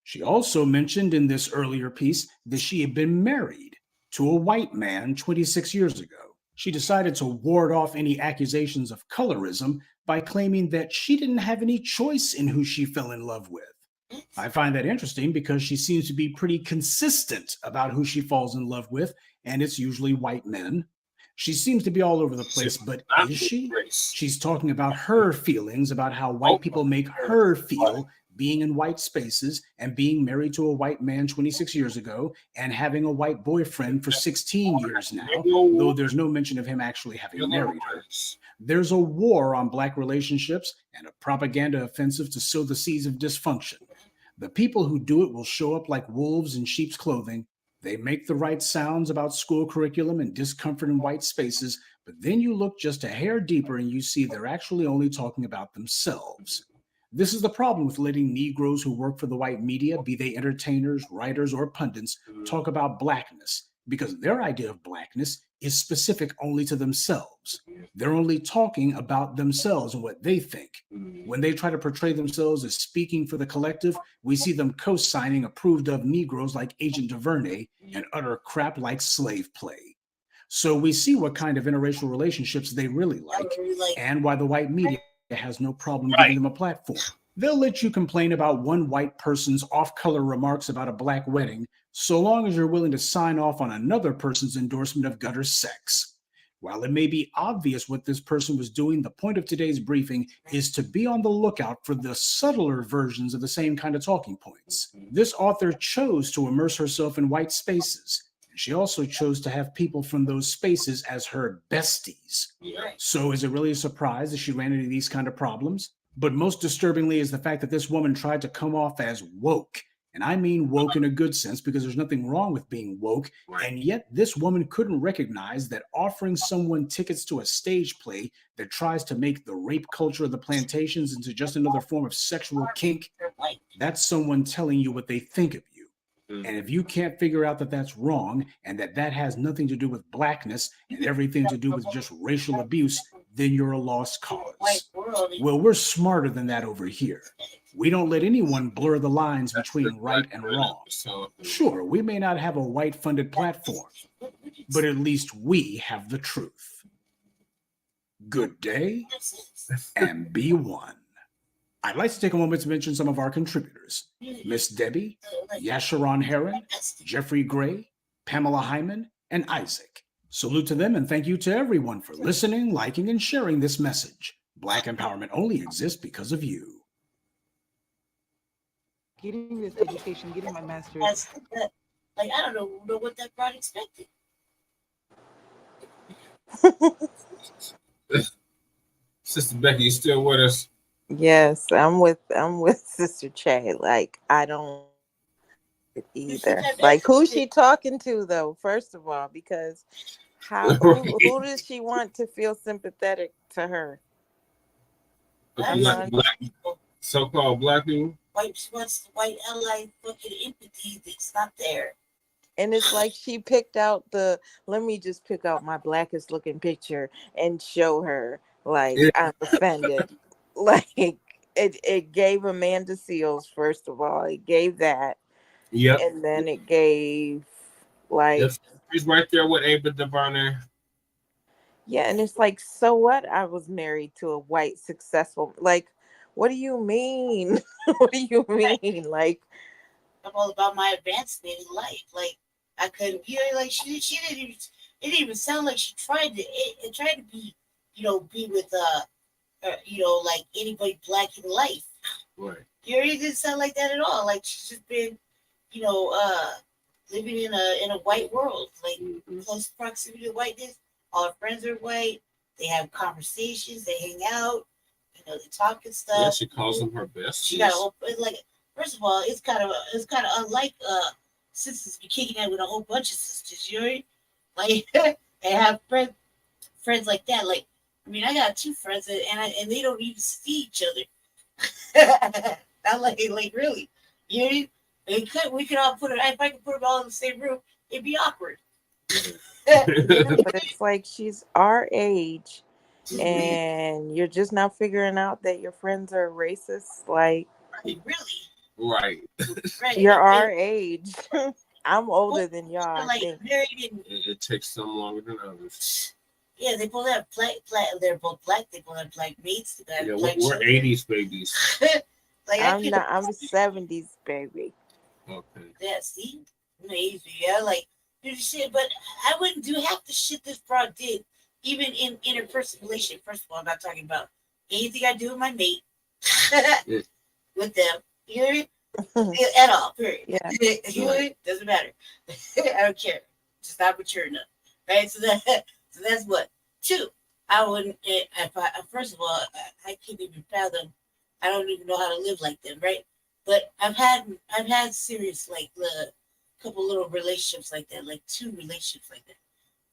Speaker 17: She also mentioned in this earlier piece that she had been married to a white man 26 years ago. She decided to ward off any accusations of colorism by claiming that she didn't have any choice in who she fell in love with. I find that interesting because she seems to be pretty consistent about who she falls in love with, and it's usually white men. She seems to be all over the place, but is she? She's talking about her feelings about how white people make her feel being in white spaces and being married to a white man 26 years ago and having a white boyfriend for 16 years now, though there's no mention of him actually having married her. There's a war on Black relationships and a propaganda offensive to sow the seeds of dysfunction. The people who do it will show up like wolves in sheep's clothing. They make the right sounds about school curriculum and discomfort in white spaces, but then you look just a hair deeper and you see they're actually only talking about themselves. This is the problem with letting Negroes who work for the white media, be they entertainers, writers, or pundits, talk about Blackness, because their idea of Blackness is specific only to themselves. They're only talking about themselves and what they think. When they try to portray themselves as speaking for the collective, we see them co-signing approved of Negroes like Agent DuVernay and utter crap like slave play. So we see what kind of interracial relationships they really like, and why the white media has no problem giving them a platform. They'll let you complain about one white person's off-color remarks about a Black wedding, so long as you're willing to sign off on another person's endorsement of gutter sex. While it may be obvious what this person was doing, the point of today's briefing is to be on the lookout for the subtler versions of the same kind of talking points. This author chose to immerse herself in white spaces. She also chose to have people from those spaces as her besties. So is it really a surprise that she ran into these kind of problems? But most disturbingly is the fact that this woman tried to come off as woke. And I mean woke in a good sense, because there's nothing wrong with being woke. And yet this woman couldn't recognize that offering someone tickets to a stage play that tries to make the rape culture of the plantations into just another form of sexual kink, that's someone telling you what they think of you. And if you can't figure out that that's wrong and that that has nothing to do with Blackness and everything to do with just racial abuse, then you're a lost cause. Well, we're smarter than that over here. We don't let anyone blur the lines between right and wrong. Sure, we may not have a white-funded platform, but at least we have the truth. Good day, and be one. I'd like to take a moment to mention some of our contributors: Miss Debbie, Yasharon Heron, Jeffrey Gray, Pamela Hyman, and Isaac. Salute to them, and thank you to everyone for listening, liking, and sharing this message. Black empowerment only exists because of you.
Speaker 5: Getting this education, getting my master's.
Speaker 16: Like, I don't know what that crowd expected.
Speaker 4: Sister Becky, you still with us?
Speaker 1: Yes, I'm with Sister Che. Like, I don't either. Like, who's she talking to though? First of all, because who does she want to feel sympathetic to her?
Speaker 4: So-called Black people.
Speaker 16: White ally fucking empathy that's not there.
Speaker 1: And it's like she picked out let me just pick out my blackest looking picture and show her. Like, I'm offended. Like, it gave Amanda Seals, first of all. It gave that.
Speaker 4: Yep.
Speaker 1: And then it gave, like...
Speaker 4: Yep. He's right there with Ava DuVernay.
Speaker 1: Yeah, and it's like, so what? I was married to a white, successful... Like, what do you mean? What do you mean? Like...
Speaker 16: I'm all about my advancement in life. Like, I couldn't... You know, like, she didn't even... It didn't even sound like she tried to... It tried to be, be with... like anybody Black in life.
Speaker 4: Right.
Speaker 16: You know, it didn't sound like that at all. Like, she's just been, living in a white world, like close proximity to whiteness. All her friends are white. They have conversations. They hang out. they talk and stuff.
Speaker 4: Yeah, she calls them her besties.
Speaker 16: She got a whole like. First of all, it's kind of unlike sisters be kicking it with a whole bunch of sisters. You know, like they have friends like that. Like, I mean, I got 2 friends and they don't even see each other. Not like really. You know, we could all if I could put them all in the same room, it'd be awkward.
Speaker 1: Yeah, but it's like she's our age, and you're just now figuring out that your friends are racist. Like,
Speaker 4: Right.
Speaker 1: You're our age. I'm older than y'all.
Speaker 16: Like married and
Speaker 4: It takes some longer than others.
Speaker 16: yeah, they both have black. They're both black. They both have black mates. They have
Speaker 4: Yeah,
Speaker 16: black
Speaker 4: we're
Speaker 16: children.
Speaker 4: 80s babies.
Speaker 16: Like
Speaker 1: I'm 70s baby.
Speaker 4: Okay.
Speaker 16: Yeah, see, amazing. Yeah, like do shit, but I wouldn't do half the shit this broad did, even in interpersonal relationship. First of all, I'm not talking about anything I do with my mate, with them. You know what I mean? At all. Period.
Speaker 1: Yeah.
Speaker 16: You know what I mean? Doesn't matter. I don't care. Just not mature enough, right? So that's what. 2, I wouldn't. First of all, I can't even fathom. I don't even know how to live like them, right? But I've had serious like couple little relationships like that, like 2 relationships like that,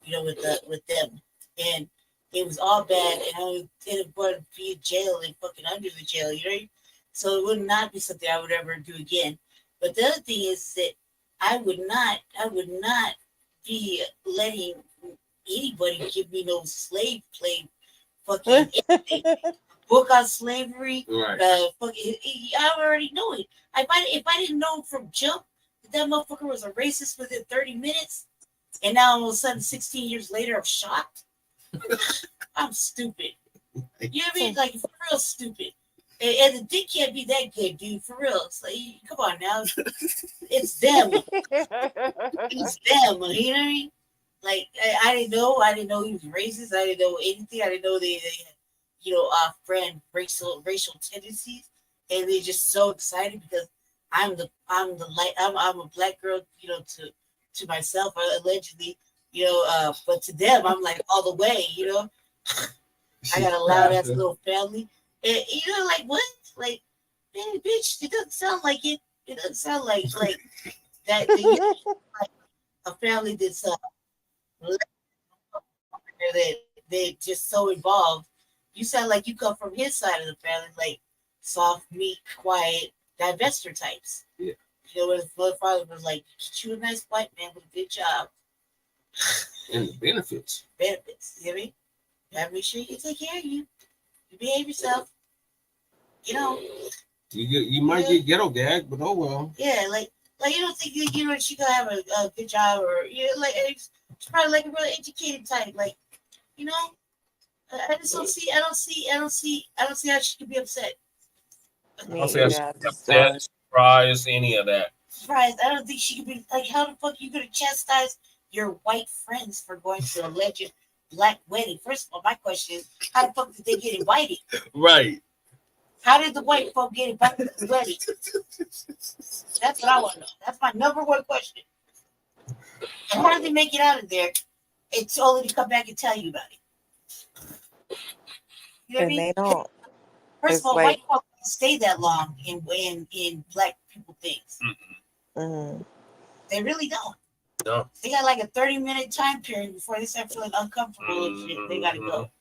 Speaker 16: you know, with them, and it was all bad, and I ended up going to be in jail and fucking under the jail, you know. So it would not be something I would ever do again. But the other thing is that I would not be letting anybody give me no slave play fucking anything. Book on slavery.
Speaker 4: Right.
Speaker 16: I already know it. If I didn't know from jump that motherfucker was a racist within 30 minutes, and now all of a sudden 16 years later I'm shocked. I'm stupid. You know what I mean? Like, for real stupid. And the dick can't be that good, dude. For real. It's like, come on now. It's them. It's them. You know what I mean? Like, I didn't know he was racist. I didn't know anything. I didn't know they had, you know, friend racial tendencies, and they're just so excited because I'm a black girl, you know, to myself allegedly, you know, but to them I'm like all the way, you know. I got a loud ass little family, and you know, like what, like, man, bitch, it doesn't sound like it. It doesn't sound like that. Like a family that's they're just so involved. You sound like you come from his side of the family, like soft, meek, quiet, divestor types.
Speaker 4: Yeah.
Speaker 16: You know, where the father was like, get you a nice white man with a good job.
Speaker 4: And the benefits.
Speaker 16: Benefits. You know what I mean? You gotta make sure you take care of you. You behave yourself. You know.
Speaker 4: You might get ghetto gag, but oh well.
Speaker 16: Yeah, like you don't think you know she gonna have a good job, or you know, like she's probably like a really educated type, like, you know. I just don't see. I don't see how she could be upset.
Speaker 4: I don't see how she could be upset, surprised, any of that.
Speaker 16: Surprised. I don't think she could be like, how the fuck are you gonna chastise your white friends for going to a alleged black wedding? First of all, my question is, how the fuck did they get invited?
Speaker 4: Right.
Speaker 16: How did the white folk get invited to the wedding? That's what I want to know. That's my number one question. And how did they make it out of there? It's only to come back and tell you about it. You know what I mean?
Speaker 1: They don't.
Speaker 16: First of all, white folk don't stay that long in black people things.
Speaker 1: Mm-hmm.
Speaker 16: They really don't.
Speaker 4: No.
Speaker 16: They got like a 30-minute time period before they start feeling uncomfortable and shit. They gotta go.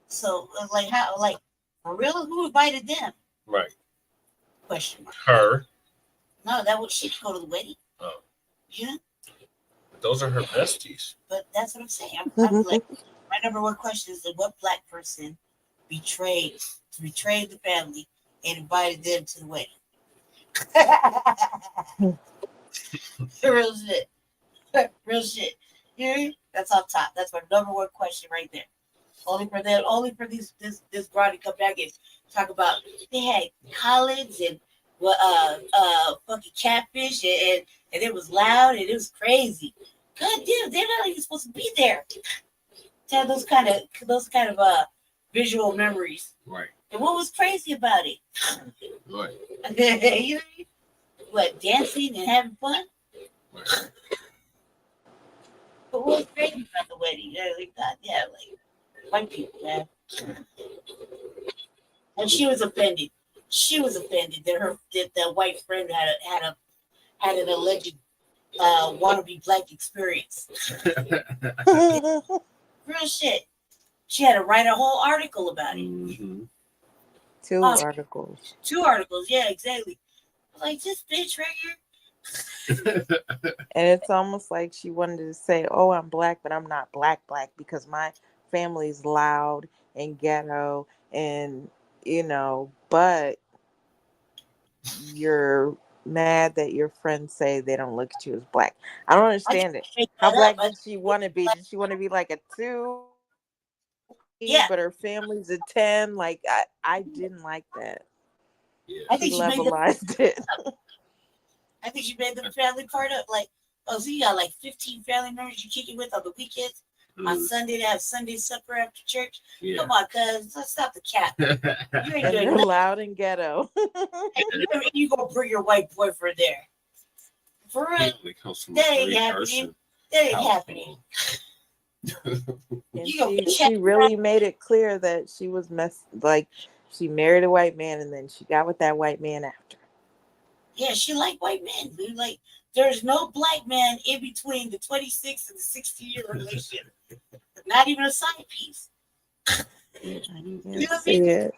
Speaker 16: So, like, how, like, for real, who invited them?
Speaker 4: Right.
Speaker 16: Question mark.
Speaker 4: Her.
Speaker 16: No, that was she could go to the wedding.
Speaker 4: Oh.
Speaker 16: Yeah.
Speaker 4: Those are her besties.
Speaker 16: But that's what I'm saying. I'm like, my number one question is that what black person betrayed the family and invited them to the wedding? Real shit. Real shit. You know? That's up top. That's my number one question right there. Only for them, only for this broad to come back and talk about they had collards and fucking catfish and it was loud and it was crazy. God damn, they're not even supposed to be there. To have those kind of visual memories.
Speaker 4: Right.
Speaker 16: And what was crazy about it?
Speaker 4: Right.
Speaker 16: You know, what, dancing and having fun?
Speaker 4: Right.
Speaker 16: But what was crazy about the wedding? Like, God, yeah, like white people, man. And she was offended. She was offended that that white friend had an alleged wannabe black experience. Real shit. She had to write a whole article about it.
Speaker 1: Two articles.
Speaker 16: 2 articles, yeah, exactly. Like this bitch right here.
Speaker 1: And it's almost like she wanted to say, "Oh, I'm black, but I'm not black because my family's loud and ghetto, and but you're mad that your friends say they don't look at you as black." I don't understand it. How black did she want to be? Did she want to be like a 2?
Speaker 16: Yeah,
Speaker 1: but her family's a 10. Like I didn't like that.
Speaker 16: I think
Speaker 1: she
Speaker 16: she
Speaker 1: levelized it.
Speaker 16: I think she made the family part up. Like, oh, so you got like 15 family members you kick it with on the weekends. On Sunday, they have Sunday supper after church. Yeah. Come on, cuz, let's stop the cap. You ain't doing
Speaker 1: nothing. Loud and ghetto.
Speaker 16: You go bring your white boyfriend there. For real, that ain't happening. That ain't happening.
Speaker 1: And she really made it clear that she was she married a white man and then she got with that white man after.
Speaker 16: Yeah, she liked white men. Like, there's no black man in between the 26 and the 60-year relationship. Not even a side piece. You know what I mean?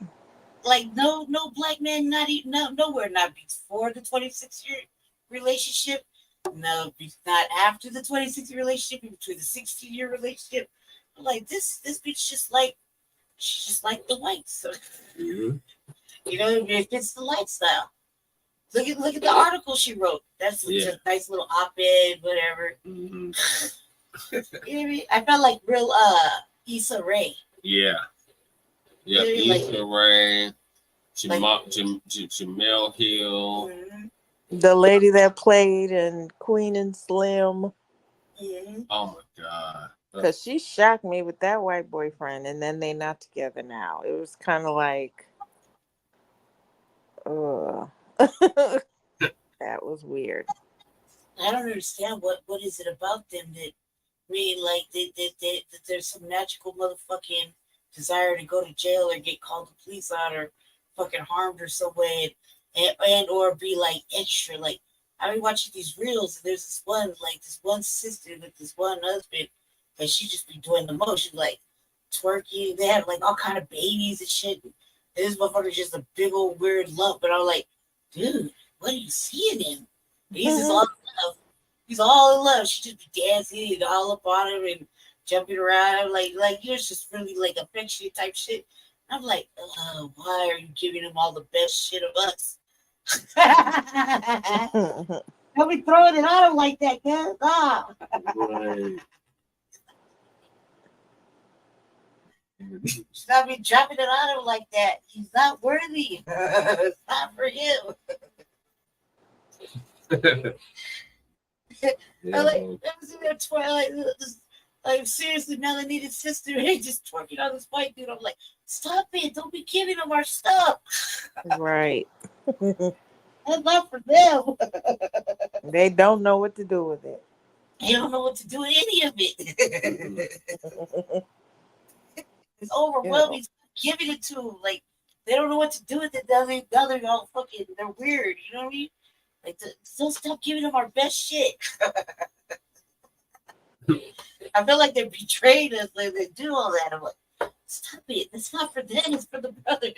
Speaker 16: Like, no black man, nowhere, not before the 26-year relationship. No, not after the 26-year relationship, between the 60-year relationship. Like, this bitch she's just like the whites. So, you know, it fits the lifestyle. Look at the article she wrote. That's just a nice little op-ed, whatever. You know what I mean? I felt like real Issa Rae.
Speaker 4: Yeah. Yeah, Issa Rae, Jamel Hill.
Speaker 1: The lady that played in Queen and Slim.
Speaker 4: Oh my God.
Speaker 1: Because she shocked me with that white boyfriend, and then they not together now. It was kind of like, that was weird.
Speaker 16: I don't understand what is it about them that really like that there's some magical motherfucking desire to go to jail or get called the police on or fucking harmed or some way and or be like extra. Like, I be watching these reels and there's this one sister with this one husband and she just be doing the most. She's like twerking. They have like all kind of babies and shit. And this motherfucker's just a big old weird lump. But I'm like, dude, what do you see in him? He's just all in love. He's all in love. She just be dancing and all up on him and jumping around. I'm like you're just really like affectionate type shit. I'm like, why are you giving him all the best shit of us? Don't be throwing it on him like that, guys. Right. Stop be dropping it on him like that. He's not worthy. It's not for him. Like seriously, melanated sister, hey, just twerking on this white dude. I'm like, stop it! Don't be giving them our stuff.
Speaker 1: Right.
Speaker 16: That's not for them.
Speaker 1: They don't know what to do with it.
Speaker 16: They don't know what to do with any of it. It's overwhelming. Yeah. Giving it to them, like they don't know what to do with it. They're all fucking. They're weird. You know what I mean? Like, don't stop giving them our best shit. I feel like they're betraying us. Like they do all that. I'm like, stop it. It's not for them. It's for the brothers.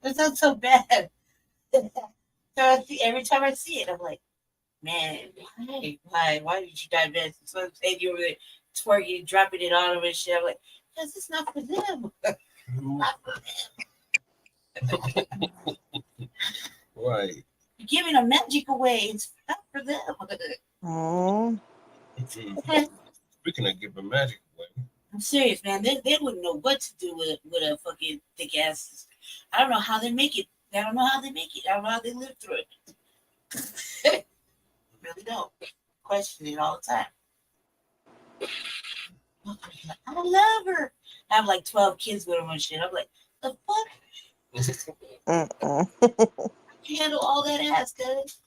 Speaker 16: It's not so bad. So every time I see it, I'm like, man, why did you divest? So I'm saying you were there twerking, dropping it on them and shit. I'm like, because it's not for them. Not for them.
Speaker 4: Right.
Speaker 16: You're giving a magic away. It's not for them.
Speaker 4: Speaking of giving magic away.
Speaker 16: I'm serious, man. They wouldn't know what to do with a fucking thick ass. I don't know how they make it. I don't know how they live through it. I really don't. Question it all the time. I love her. I have like 12 kids with them and shit. I'm like, the fuck? Handle all that ass, guys.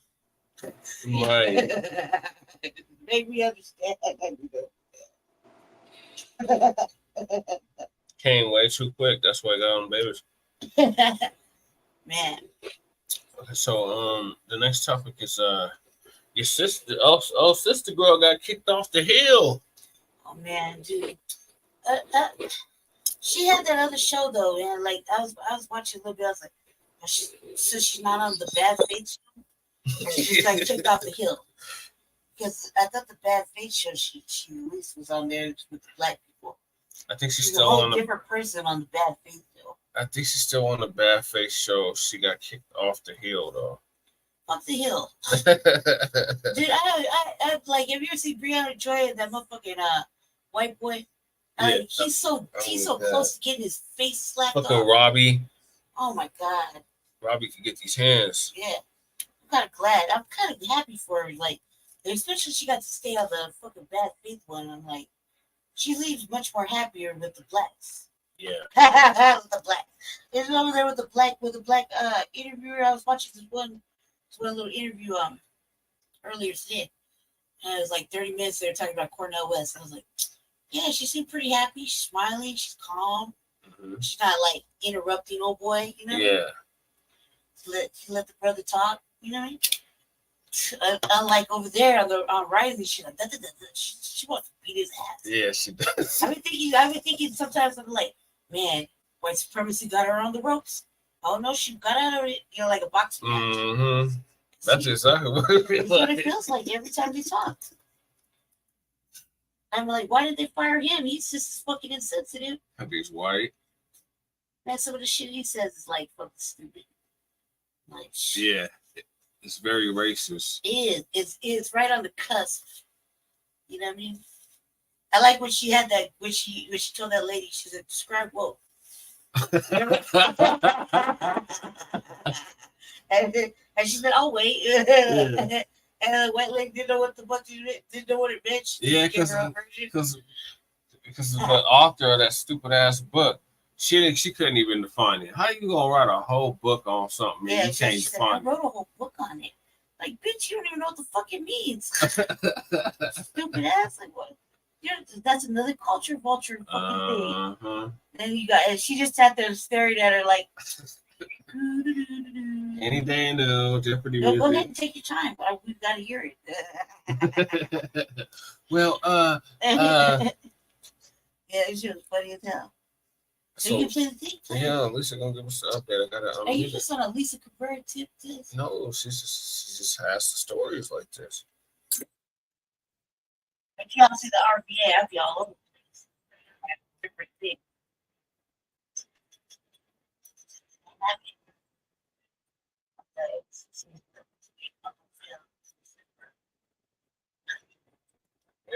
Speaker 4: Right.
Speaker 16: Make me understand.
Speaker 4: Came way too quick. That's why I got on babies.
Speaker 16: Man.
Speaker 4: Okay, so the next topic is your sister. Sister girl got kicked off the hill.
Speaker 16: Oh man, dude. She had that other show though, and like I was watching a little bit. I was like, so she's not on the Bad Faith show. And she's like kicked off the hill because I thought the Bad Faith show she released was on there with the black people.
Speaker 4: I think she's
Speaker 16: She's
Speaker 4: still
Speaker 16: a whole
Speaker 4: on the.
Speaker 16: different person on the Bad Faith show.
Speaker 4: I think she's still on the Bad Face show. She got kicked off the hill though.
Speaker 16: Fuck the hill, dude. I like. Have you ever seen Briahna Joy and that motherfucking white boy?
Speaker 4: Yeah,
Speaker 16: he's so close to getting his face slapped
Speaker 4: fucking
Speaker 16: off.
Speaker 4: Robbie.
Speaker 16: Oh my god.
Speaker 4: Robbie could get these hands.
Speaker 16: Yeah, I'm kind of glad. I'm kind of happy for her. Like, especially she got to stay on the fucking Bad Faith one. I'm like, she leaves much more happier with the blacks.
Speaker 4: Yeah.
Speaker 16: With the black. There's over there with the black interviewer. I was watching this one little interview earlier today. And it was like 30 minutes. They were talking about Cornel West. I was like, yeah, she seemed pretty happy. She's smiling. She's calm.
Speaker 4: Mm-hmm.
Speaker 16: She's not like interrupting old boy, you know?
Speaker 4: Yeah.
Speaker 16: She let the brother talk, you know what I mean? Unlike over there on Rising, she like she wants to beat his ass.
Speaker 4: Yeah, she does.
Speaker 16: I've been thinking sometimes I'm like, man, white supremacy got her on the ropes. Oh no, she got out of it, you know, like a boxing match.
Speaker 4: Mm-hmm. That's exactly what it feels
Speaker 16: That's what
Speaker 4: like.
Speaker 16: it feels like every time they talk. I'm like, why did they fire him? He's just as fucking insensitive.
Speaker 4: He's white.
Speaker 16: Man, some of the shit he says is like fucking stupid. Like,
Speaker 4: Yeah, it's very racist.
Speaker 16: It's right on the cusp. You know what I mean? I like when she had that when she told that lady, she said, describe woke. and she said, "Oh wait,"
Speaker 4: Yeah.
Speaker 16: and the white lady didn't know what the fuck didn't know what it meant. She
Speaker 4: Yeah,
Speaker 16: gave her own version.
Speaker 4: because the author of that stupid ass book, she couldn't even define it. How you gonna write a whole book on something and you
Speaker 16: so
Speaker 4: can't
Speaker 16: she said,
Speaker 4: define
Speaker 16: I
Speaker 4: it?
Speaker 16: wrote a whole book on it. Like, bitch, you don't even know what the fuck it means. Stupid ass. Like, what? That's another culture vulture fucking thing. Then you got, and she just sat there staring at her like.
Speaker 4: Any day in the Jeopardy
Speaker 16: Go ahead
Speaker 4: music.
Speaker 16: and take your time, but we've got to hear it.
Speaker 4: Well,
Speaker 16: yeah, it was funny as hell. So you play the thing?
Speaker 4: Yeah, Lisa gonna give us an update. I gotta.
Speaker 16: Are you just on a Lisa Cabrera tip?
Speaker 4: No, she just has the stories like this.
Speaker 16: If y'all see the RVA, I'll be all over the place. Different things.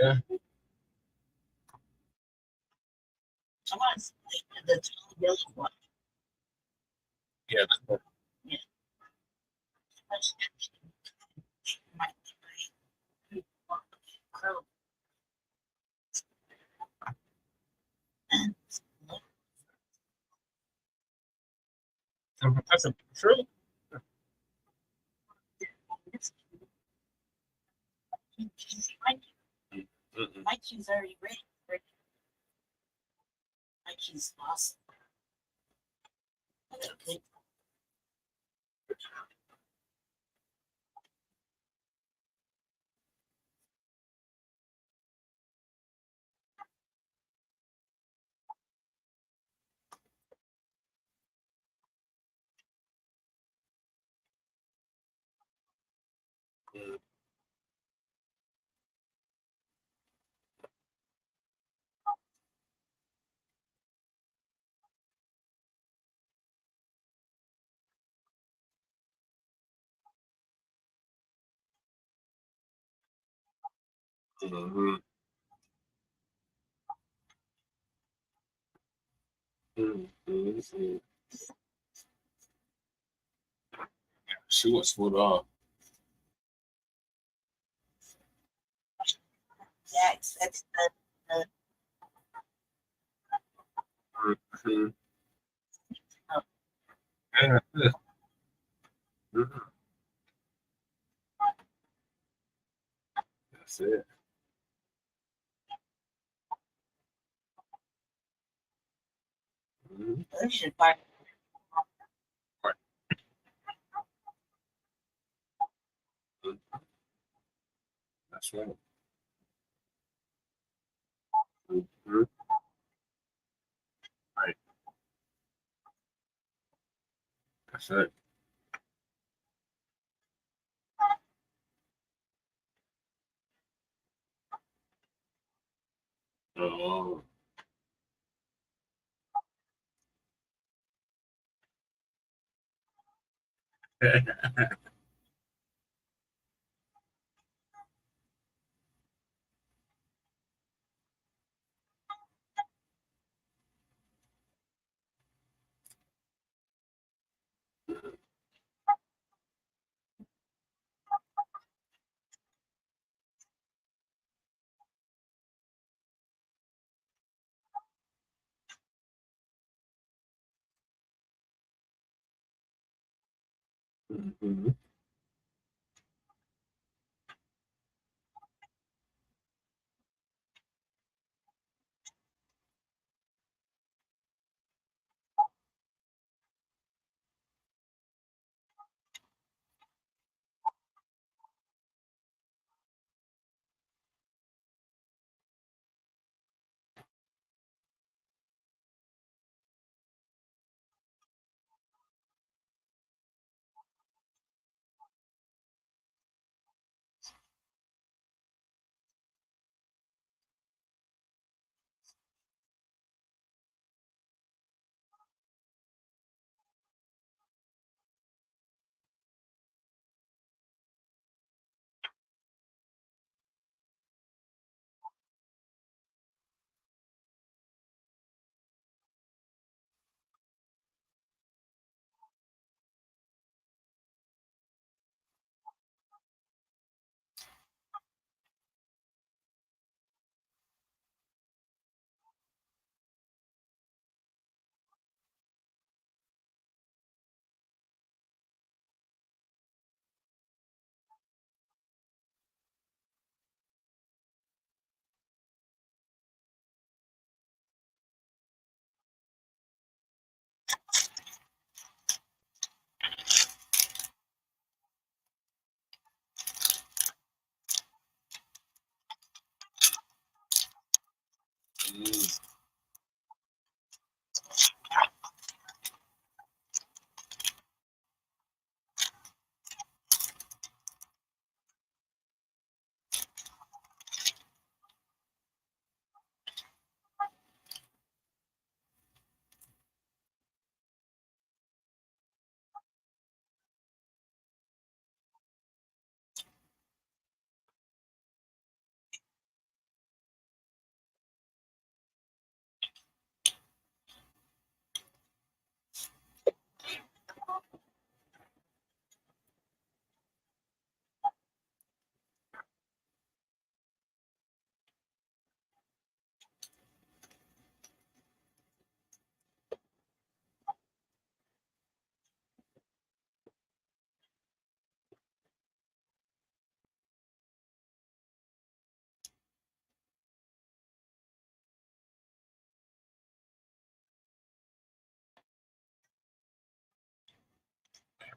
Speaker 4: Yeah.
Speaker 16: I want to see the tall yellow one.
Speaker 4: Yeah.
Speaker 16: Yeah.
Speaker 4: That's true.
Speaker 16: My cue's already ready. My cue's awesome. I got a good.
Speaker 4: Mm-hmm. Mm-hmm. She was smooth off.
Speaker 16: That's the
Speaker 4: Mm-hmm. Yeah. Mm-hmm. That's it. That's right. Mhm. Right. That's right. Oh. Mhm.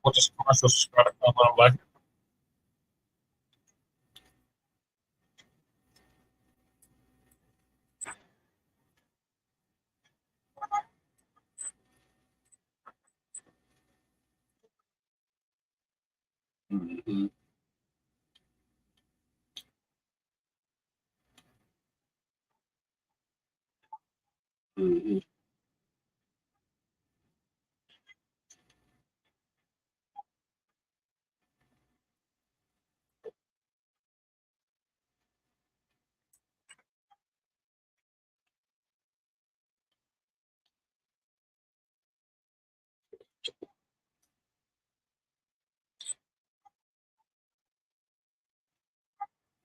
Speaker 4: What does commercial subscribe to Black? Mhm. Mhm.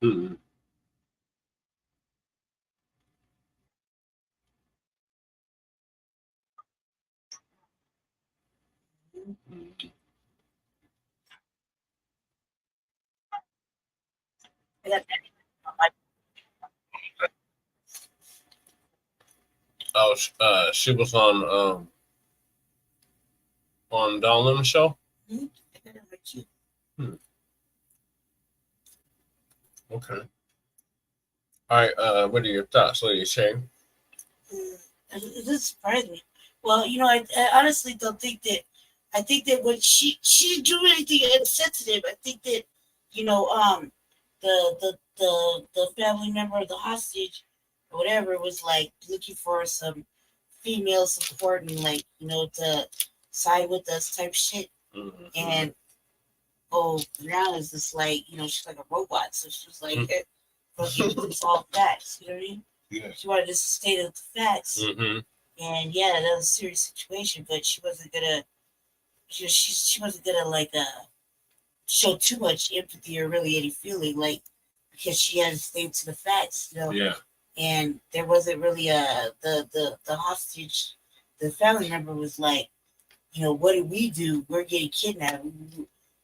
Speaker 4: Mhm. Oh, she was on on Don Lemon show? Okay. All right. What are your thoughts, Lady Shane?
Speaker 16: It doesn't surprise me. Well, I honestly don't think that. I think that when she didn't do anything insensitive. I think that, the family member of the hostage or whatever was like looking for some female support and like to side with us type shit.
Speaker 4: Mm-hmm.
Speaker 16: And Briahna is just like she's like a robot, so she was like fucking it's all facts. You know what I mean?
Speaker 4: Yeah.
Speaker 16: She wanted to state the facts.
Speaker 4: Mm-hmm.
Speaker 16: And yeah, that was a serious situation, but she wasn't gonna. She wasn't gonna like show too much empathy or really any feeling, like because she had to stay to the facts,
Speaker 4: Yeah.
Speaker 16: And there wasn't really the hostage. The family member was like, what did we do? We're getting kidnapped,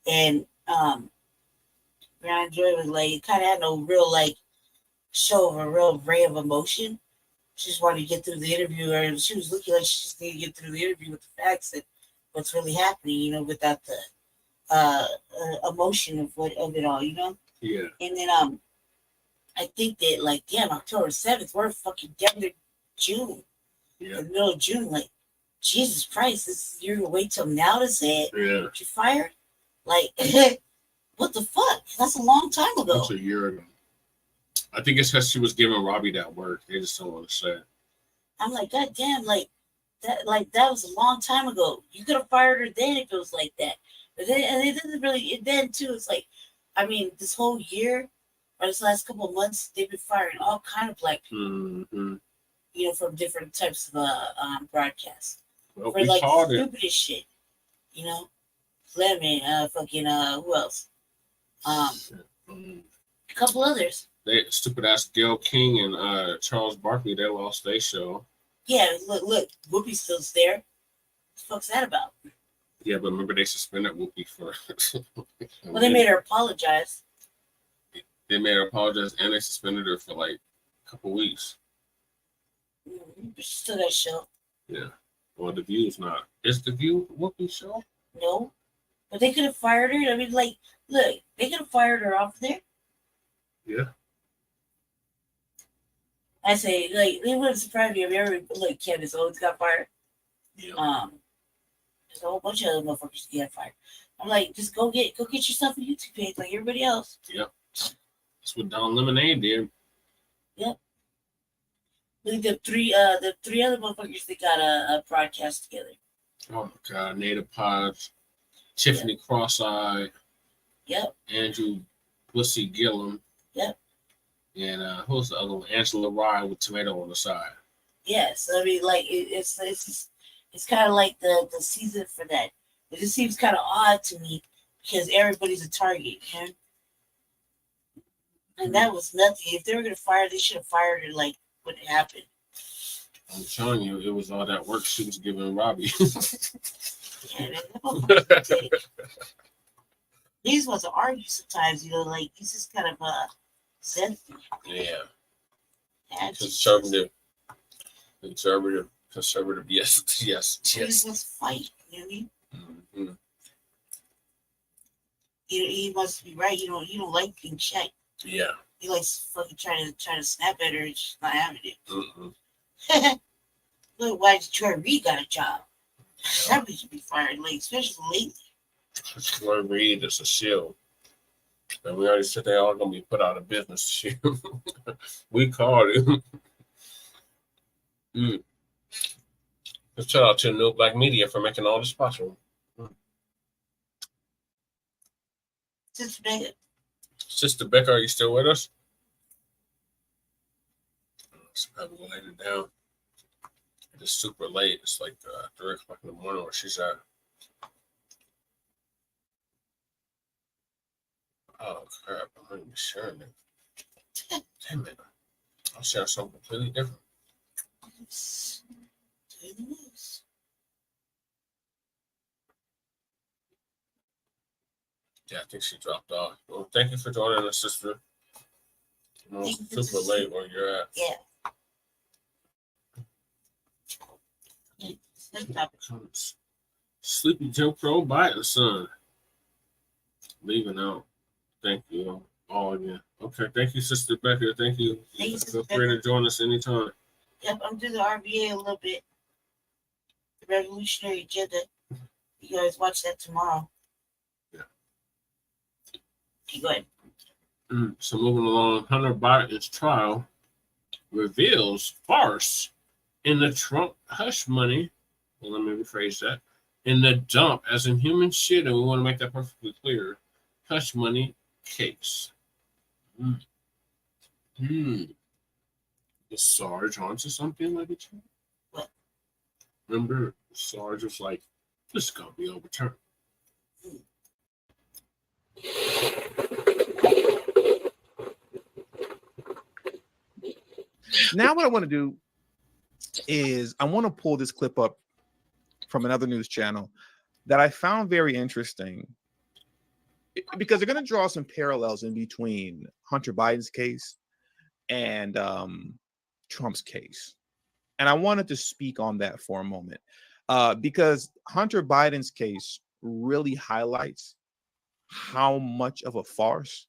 Speaker 16: and Brian Joy was like, kind of had no real like show of a real ray of emotion. She just wanted to get through the interview, or she was looking like she just needed to get through the interview with the facts and what's really happening, without the emotion of it all,
Speaker 4: Yeah.
Speaker 16: And then I think that like damn, October 7th, we're fucking down to June.
Speaker 4: Yeah.
Speaker 16: In the middle of June, like Jesus Christ, you're gonna wait till now to say it?
Speaker 4: Yeah.
Speaker 16: You're fired? Like what the fuck? That's a long time ago.
Speaker 4: That's a year ago. I think it's because she was giving Robbie that work. They just don't want to say it.
Speaker 16: I'm like, God damn, that was a long time ago. You could have fired her then if it was like that. But then, and it doesn't really, then too, it's like, I mean, this whole year, or this last couple of months, they've been firing all kind of black people,
Speaker 4: Mm-hmm.
Speaker 16: From different types of broadcasts.
Speaker 4: Well,
Speaker 16: for
Speaker 4: we
Speaker 16: like
Speaker 4: called it.
Speaker 16: stupidest shit, Lemon, who else? A couple others.
Speaker 4: They stupid ass Gail King and Charles Barkley, they lost their show.
Speaker 16: Yeah, look, Whoopi's still there. What the fuck's that about?
Speaker 4: Yeah, but remember they suspended Whoopi for.
Speaker 16: Well, they made her apologize.
Speaker 4: They made her apologize, and they suspended her for like a couple weeks.
Speaker 16: But she still got a show.
Speaker 4: Yeah. Well, The View's not. Is The View Whoopi's show?
Speaker 16: No, but they could have fired her. I mean, like, look, they could have fired her off there.
Speaker 4: Yeah.
Speaker 16: I say, like, it wouldn't surprise me if every like Candace Owens got fired.
Speaker 4: Yeah.
Speaker 16: There's a whole bunch of other motherfuckers get fired. I'm like, just go get yourself a YouTube page like everybody else.
Speaker 4: Yep. That's what Don Lemonade did.
Speaker 16: Yep. Look at the three other motherfuckers that got a broadcast together.
Speaker 4: Oh my God, Native Pods, Tiffany Cross-Eye.
Speaker 16: Yep.
Speaker 4: Andrew Bussy Gillum.
Speaker 16: Yep.
Speaker 4: And who's the other one? Angela Rye with tomato on the side.
Speaker 16: Yes, I mean, like it's kind of like the season for that. It just seems kind of odd to me because everybody's a target, man. And that was nothing. If they were gonna fire, they should have fired her like when it happened.
Speaker 4: I'm telling you, it was all that work she was giving Robbie.
Speaker 16: Yeah, man, that motherfucker's pathetic. He just wants to argue sometimes, like he's just kind of zen.
Speaker 4: Yeah.
Speaker 16: Yeah,
Speaker 4: Conservative. Yes.
Speaker 16: He just wants to fight. You know what I mean?
Speaker 4: Mm-hmm.
Speaker 16: He wants to be right. You don't like being checked.
Speaker 4: Yeah.
Speaker 16: He likes fucking trying to snap at her and she's not having it.
Speaker 4: Mm-hmm.
Speaker 16: Look, why did Troy Reed got a job? That bitch should be fired, like especially lately.
Speaker 4: Troy Reed is a shield. And we already said they all gonna be put out of business. We called him. Let's shout out to New Black Media for making all this possible. Sister Becca, are you still with us? So I'm gonna lay it down. It's super late. It's like 3 o'clock in the morning where she's at. Oh crap! I'm not even sharing it. Damn it! I'll share something completely different. Yeah, I think she dropped off. Well, thank you for joining us, sister. It's super late where you're at.
Speaker 16: Yeah.
Speaker 4: Sleepy Jim Crow Biden son. Leaving out. Thank you all again. Okay, thank you, Sister Becca. Thank you. Feel free to join us anytime.
Speaker 16: Yep, I'm doing the RBA a little bit. The Revolutionary Agenda. You guys watch that tomorrow.
Speaker 4: Yeah.
Speaker 16: Okay, go ahead.
Speaker 4: So moving along, Hunter Biden's trial reveals farce in the Trump hush money. Well, let me rephrase that. In the dump, as in human shit, and we want to make that perfectly clear, hush money case. Is Sarge onto something like it?
Speaker 16: What?
Speaker 4: Remember, Sarge was like, this is going to be overturned.
Speaker 7: Now what I want to do is I want to pull this clip up from another news channel that I found very interesting because they're going to draw some parallels in between Hunter Biden's case and Trump's case. And I wanted to speak on that for a moment because Hunter Biden's case really highlights how much of a farce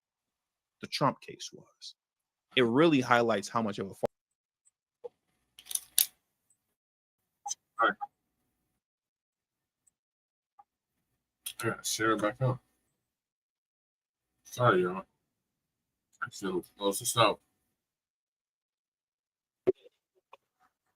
Speaker 7: the Trump case was. It really highlights how much of a farce.
Speaker 4: All right. Yeah, share it back up. Sorry, y'all. I should close this out.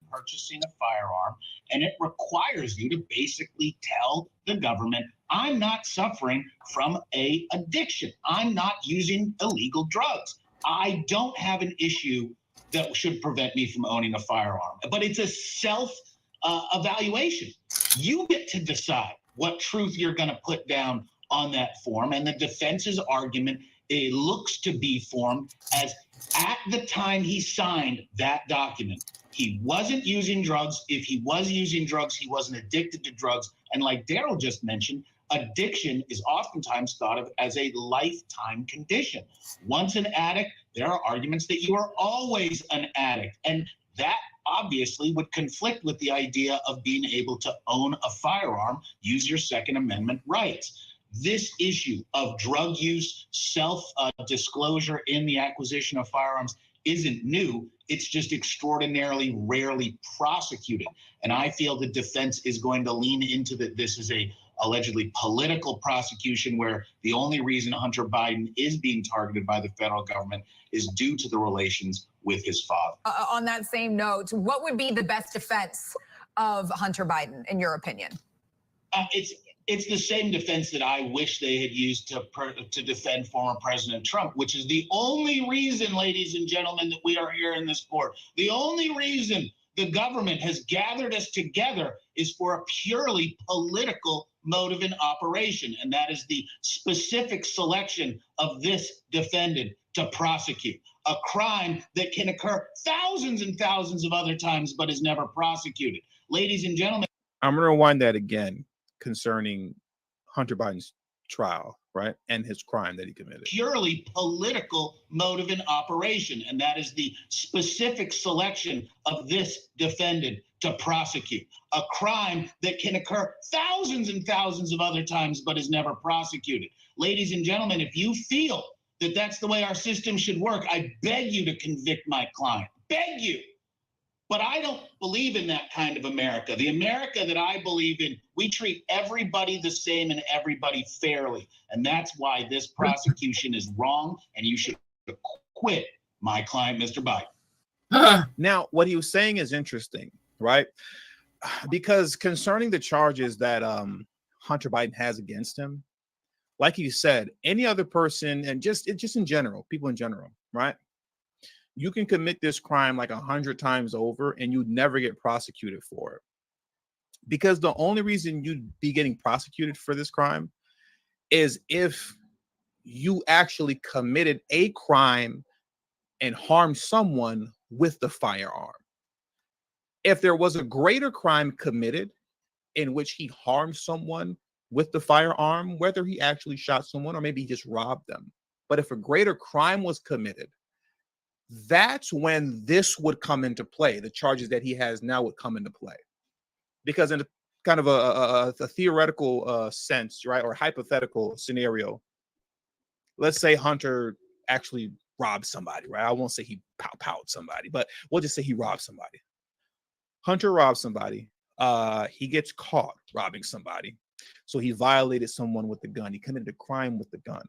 Speaker 22: Purchasing a firearm, and it requires you to basically tell the government, I'm not suffering from an addiction. I'm not using illegal drugs. I don't have an issue that should prevent me from owning a firearm. But it's a self-evaluation. You get to decide what truth you're going to put down on that form, and the defense's argument, it looks to be formed as at the time he signed that document, he wasn't using drugs. If he was using drugs, he wasn't addicted to drugs. And like Daryl just mentioned, addiction is oftentimes thought of as a lifetime condition. Once an addict, there are arguments that you are always an addict. And that obviously would conflict with the idea of being able to own a firearm, use your Second Amendment rights. This issue of drug use, self-disclosure in the acquisition of firearms isn't new. It's just extraordinarily rarely prosecuted. And I feel the defense is going to lean into that. This is a allegedly political prosecution where the only reason Hunter Biden is being targeted by the federal government is due to the relations with his father.
Speaker 23: On that same note, what would be the best defense of Hunter Biden, in your opinion?
Speaker 22: It's the same defense that I wish they had used to defend former President Trump, which is the only reason, ladies and gentlemen, that we are here in this court. The only reason the government has gathered us together is for a purely political motive and operation, and that is the specific selection of this defendant to prosecute a crime that can occur thousands and thousands of other times but is never prosecuted. Ladies and gentlemen,
Speaker 7: I'm going to rewind that again concerning Hunter Biden's trial, right? And his crime that he committed.
Speaker 22: Purely political motive and operation, and that is the specific selection of this defendant to prosecute a crime that can occur thousands and thousands of other times but is never prosecuted. Ladies and gentlemen, if you feel that that's the way our system should work, I beg you to convict my client. Beg you. But I don't believe in that kind of America. The America that I believe in, we treat everybody the same and everybody fairly. And that's why this prosecution is wrong, and you should quit my client, Mr. Biden.
Speaker 7: Now, what he was saying is interesting, right? Because concerning the charges that Hunter Biden has against him, like you said, any other person, and just in general, people in general, right? You can commit this crime like 100 times over and you'd never get prosecuted for it. Because the only reason you'd be getting prosecuted for this crime is if you actually committed a crime and harmed someone with the firearm. If there was a greater crime committed in which he harmed someone with the firearm, whether he actually shot someone or maybe he just robbed them. But if a greater crime was committed, that's when this would come into play. The charges that he has now would come into play. Because in kind of a theoretical sense, right, or hypothetical scenario. Let's say Hunter actually robbed somebody, right? I won't say he powed somebody, but we'll just say he robbed somebody. Hunter robbed somebody. He gets caught robbing somebody. So he violated someone with the gun. He committed a crime with the gun.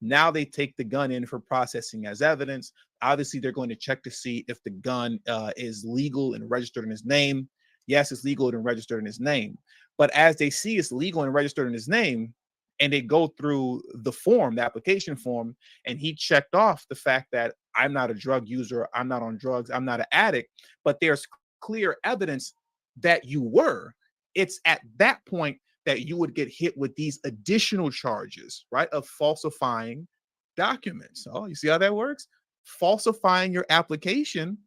Speaker 7: Now they take the gun in for processing as evidence. Obviously, they're going to check to see if the gun is legal and registered in his name. Yes, it's legal and registered in his name. But as they see it's legal and registered in his name, and they go through the form, the application form, and he checked off the fact that I'm not a drug user, I'm not on drugs, I'm not an addict, but there's clear evidence that you were. It's at that point that you would get hit with these additional charges, right, of falsifying documents. Oh, you see how that works? Falsifying your application,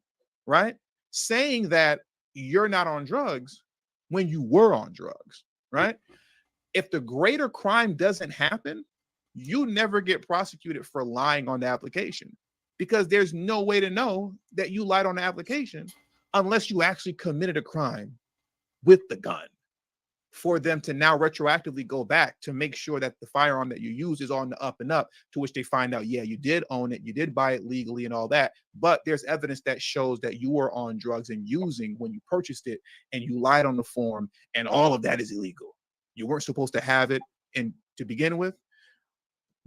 Speaker 7: right? Saying that you're not on drugs when you were on drugs, right? If the greater crime doesn't happen, you never get prosecuted for lying on the application, because there's no way to know that you lied on the application unless you actually committed a crime with the gun, for them to now retroactively go back to make sure that the firearm that you use is on the up and up, to which they find out, yeah, you did own it, you did buy it legally and all that, but there's evidence that shows that you were on drugs and using when you purchased it, and you lied on the form, and all of that is illegal. You weren't supposed to have it in to begin with.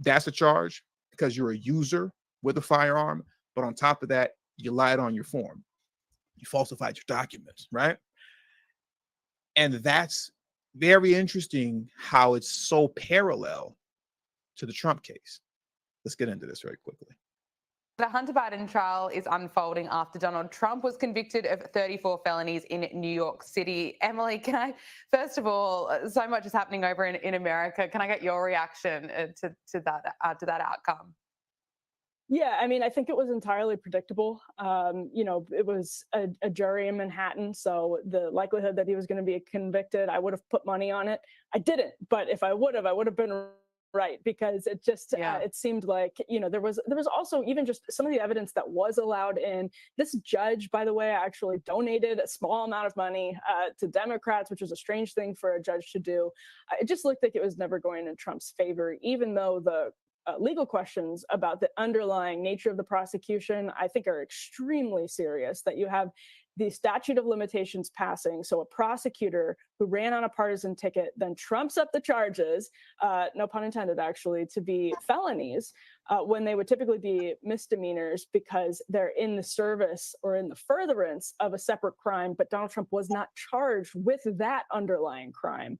Speaker 7: That's a charge, because you're a user with a firearm, but on top of that, you lied on your form. You falsified your documents, right? And that's very interesting how it's so parallel to the Trump case. Let's get into this very quickly.
Speaker 3: The Hunter Biden trial is unfolding after Donald Trump was convicted of 34 felonies in New York City. Emily, can I, first of all, so much is happening over in America. Can I get your reaction to that outcome?
Speaker 10: Yeah, I mean, I think it was entirely predictable. You know, it was a jury in Manhattan, so the likelihood that he was going to be convicted, I would have put money on it. I didn't, but if I would have been right, because it just it seemed like, you know, there was also even just some of the evidence that was allowed in. This judge, by the way, actually donated a small amount of money to Democrats, which was a strange thing for a judge to do. It just looked like it was never going in Trump's favor, even though the legal questions about the underlying nature of the prosecution, I think, are extremely serious. That you have the statute of limitations passing, so a prosecutor who ran on a partisan ticket then trumps up the charges, no pun intended actually, to be felonies, when they would typically be misdemeanors because they're in the service or in the furtherance of a separate crime, but Donald Trump was not charged with that underlying crime.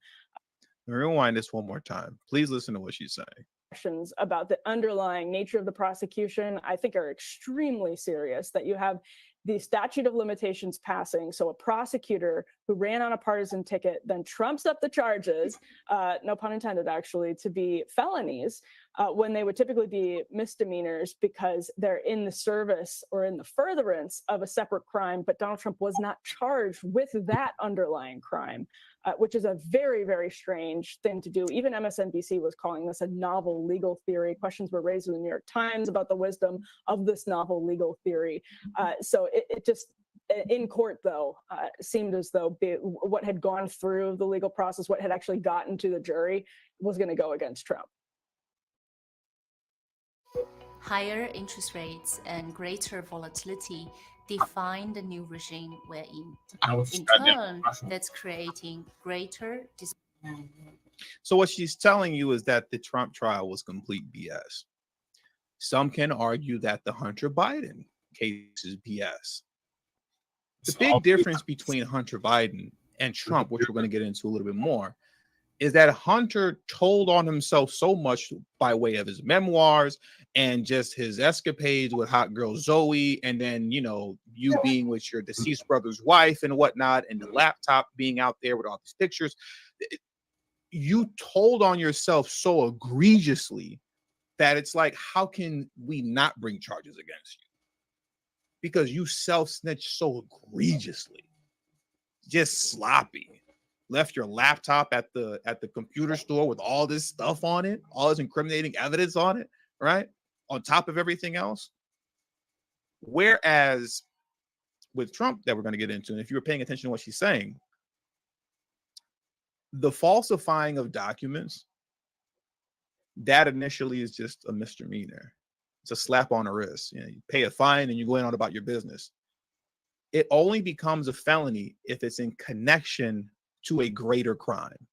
Speaker 7: Rewind this one more time. Please listen to what she's saying.
Speaker 10: Questions about the underlying nature of the prosecution, I think, are extremely serious. That you have the statute of limitations passing, so a prosecutor who ran on a partisan ticket then trumps up the charges, no pun intended actually, to be felonies, when they would typically be misdemeanors because they're in the service or in the furtherance of a separate crime, but Donald Trump was not charged with that underlying crime, which is a very, very strange thing to do. Even MSNBC was calling this a novel legal theory. Questions were raised in the New York Times about the wisdom of this novel legal theory. So it just, in court, though, seemed as though what had gone through the legal process, what had actually gotten to the jury, was going to go against Trump.
Speaker 11: Higher interest rates and greater volatility define the new regime we're in. In turn, that's creating greater.
Speaker 7: So what she's telling you is that the Trump trial was complete BS. Some can argue that the Hunter Biden case is BS. The big difference between Hunter Biden and Trump, which we're going to get into a little bit more, is that Hunter told on himself so much by way of his memoirs and just his escapades with hot girl Zoe, and then, you know, you being with your deceased brother's wife and whatnot, and the laptop being out there with all these pictures. You told on yourself so egregiously that it's like, how can we not bring charges against you? Because you self-snitched so egregiously, just sloppy. Left your laptop at the computer store with all this stuff on it, all this incriminating evidence on it, right? On top of everything else. Whereas with Trump, that we're going to get into, and if you were paying attention to what she's saying, the falsifying of documents, that initially is just a misdemeanor. It's a slap on the wrist. You know, you pay a fine and you go on about your business. It only becomes a felony if it's in connection to a greater crime,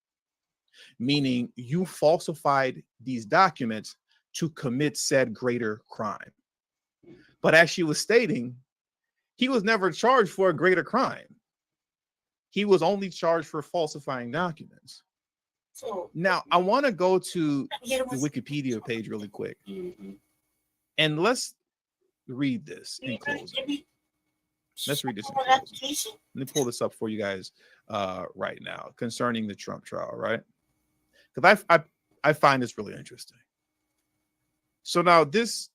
Speaker 7: meaning you falsified these documents to commit said greater crime. But as she was stating, he was never charged for a greater crime. He was only charged for falsifying documents.
Speaker 16: So
Speaker 7: now I want to go to the Wikipedia page really quick. And let's read this in closing. Let's read this in closing. Let me pull this up for you guys right now concerning the Trump trial, right? Because I find this really interesting. So now this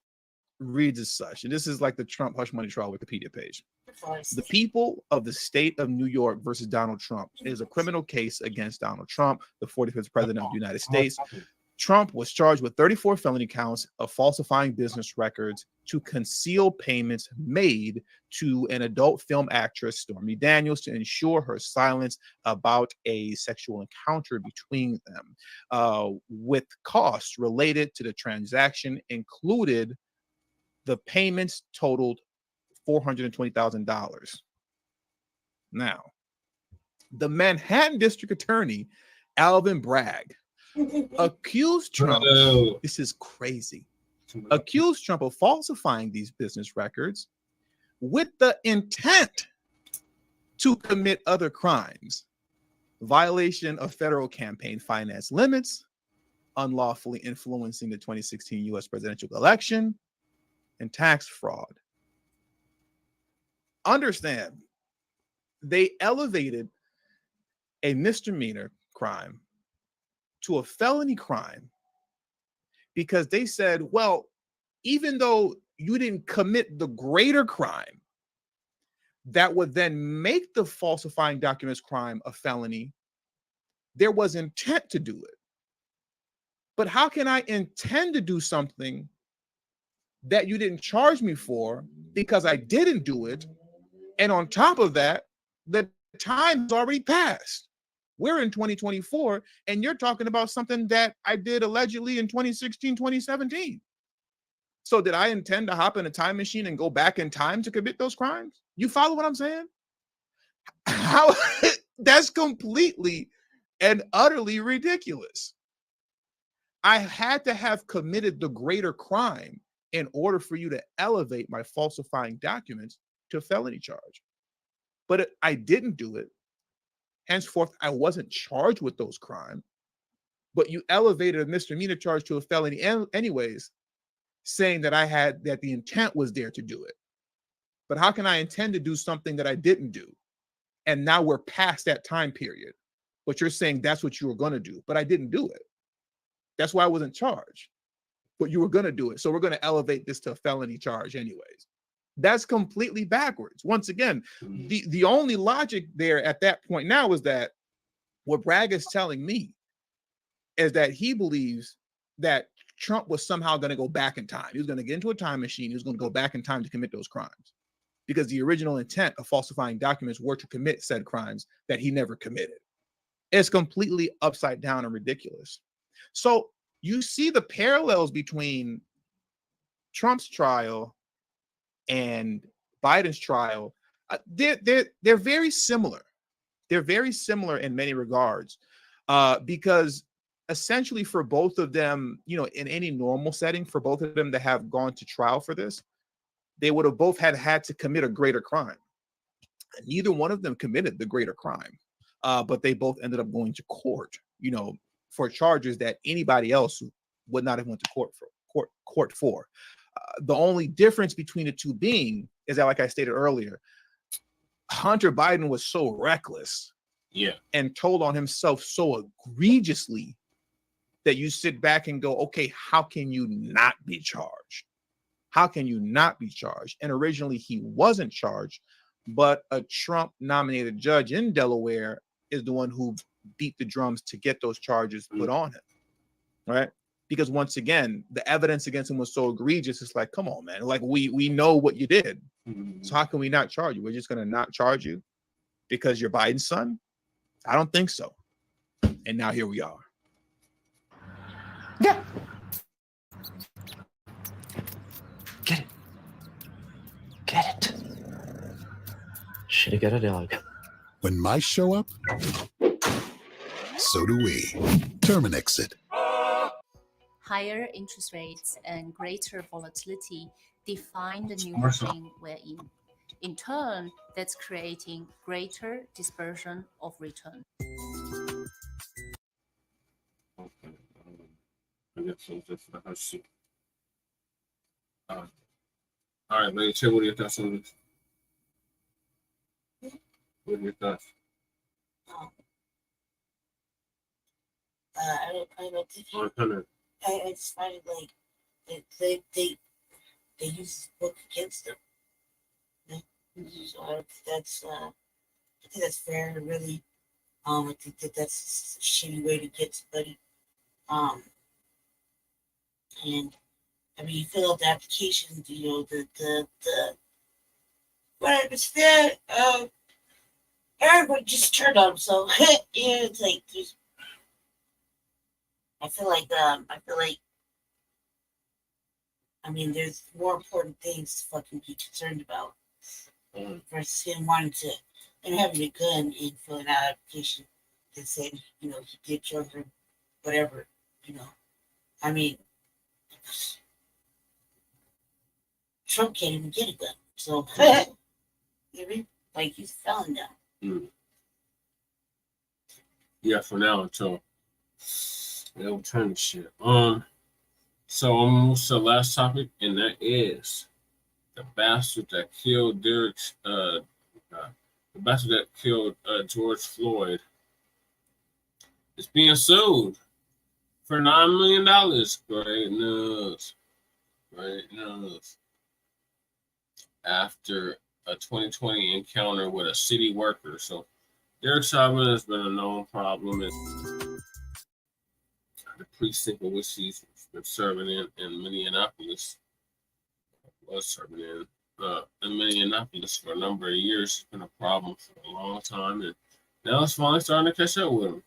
Speaker 7: reads as such, and this is like the Trump hush money trial Wikipedia page. The people of the state of New York versus Donald Trump is a criminal case against Donald Trump, the 45th president of the United States. Trump was charged with 34 felony counts of falsifying business records to conceal payments made to an adult film actress, Stormy Daniels, to ensure her silence about a sexual encounter between them, with costs related to the transaction included. The payments totaled $420,000. Now, the Manhattan District Attorney, Alvin Bragg, accused Trump, this is crazy, accused Trump of falsifying these business records with the intent to commit other crimes, violation of federal campaign finance limits, unlawfully influencing the 2016 U.S. presidential election, and tax fraud. Understand, they elevated a misdemeanor crime to a felony crime because they said, well, even though you didn't commit the greater crime that would then make the falsifying documents crime a felony, there was intent to do it. But how can I intend to do something that you didn't charge me for because I didn't do it? And on top of that, the time has already passed. We're in 2024, and you're talking about something that I did allegedly in 2016, 2017. So did I intend to hop in a time machine and go back in time to commit those crimes? You follow what I'm saying? How that's completely and utterly ridiculous. I had to have committed the greater crime in order for you to elevate my falsifying documents to a felony charge. But I didn't do it. Henceforth, I wasn't charged with those crimes, but you elevated a misdemeanor charge to a felony anyways, saying that that the intent was there to do it. But how can I intend to do something that I didn't do? And now we're past that time period, but you're saying that's what you were going to do, but I didn't do it. That's why I wasn't charged, but you were going to do it. So we're going to elevate this to a felony charge anyways. That's completely backwards. Once again, the only logic there at that point now is that what Bragg is telling me is that he believes that Trump was somehow going to go back in time. He was going to get into a time machine. He was going to go back in time to commit those crimes because the original intent of falsifying documents were to commit said crimes that he never committed. It's completely upside down and ridiculous. So you see the parallels between Trump's trial and Biden's trial. They're very similar. They're very similar in many regards because essentially for both of them, you know, in any normal setting, for both of them to have gone to trial for this, they would have both had to commit a greater crime. Neither one of them committed the greater crime, but they both ended up going to court, you know, for charges that anybody else would not have went to court for. The only difference between the two being is that, like I stated earlier, Hunter Biden was so reckless, and told on himself so egregiously that you sit back and go, okay, how can you not be charged? How can you not be charged? And originally he wasn't charged, but a Trump nominated judge in Delaware is the one who beat the drums to get those charges put on him, right? Because once again, the evidence against him was so egregious. It's like, come on, man. Like we know what you did. So how can we not charge you? We're just going to not charge you because you're Biden's son? I don't think so. And now here we are.
Speaker 8: Yeah. Get it. Should have got a dog.
Speaker 12: When mice show up, so do we. Terminix it.
Speaker 11: Higher interest rates and greater volatility define the new
Speaker 4: Commercial.
Speaker 11: regime we're in. In turn, that's creating greater dispersion of return.
Speaker 4: All right, lady, Chill, what are your thoughts on this? What are your thoughts?
Speaker 16: I don't think I just find it like they use this book against them. So I don't think that's I think that's fair. Really, I think that's a shitty way to get somebody. And I mean, you fill out the application, you know, the whatever it's there. Everybody just turned on them, so yeah, it's like there's. I feel like I mean, there's more important things to fucking be concerned about versus him wanting to and having a gun and filling out an application that said, you know, he did drugs or whatever, you know. I mean, Trump can't even get a gun, so you know what I mean? Like he's a felon now.
Speaker 4: Yeah, for now until they'll turn the shit. So I'm gonna move to the last topic, and that is the bastard that killed George Floyd is being sued for $9 million. Great news. Great news. After a 2020 encounter with a city worker. So Derek Chauvin has been a known problem in the precinct in which he's been serving in Minneapolis. Was serving in Minneapolis for a number of years. It's been a problem for a long time, and now it's finally starting to catch up with him.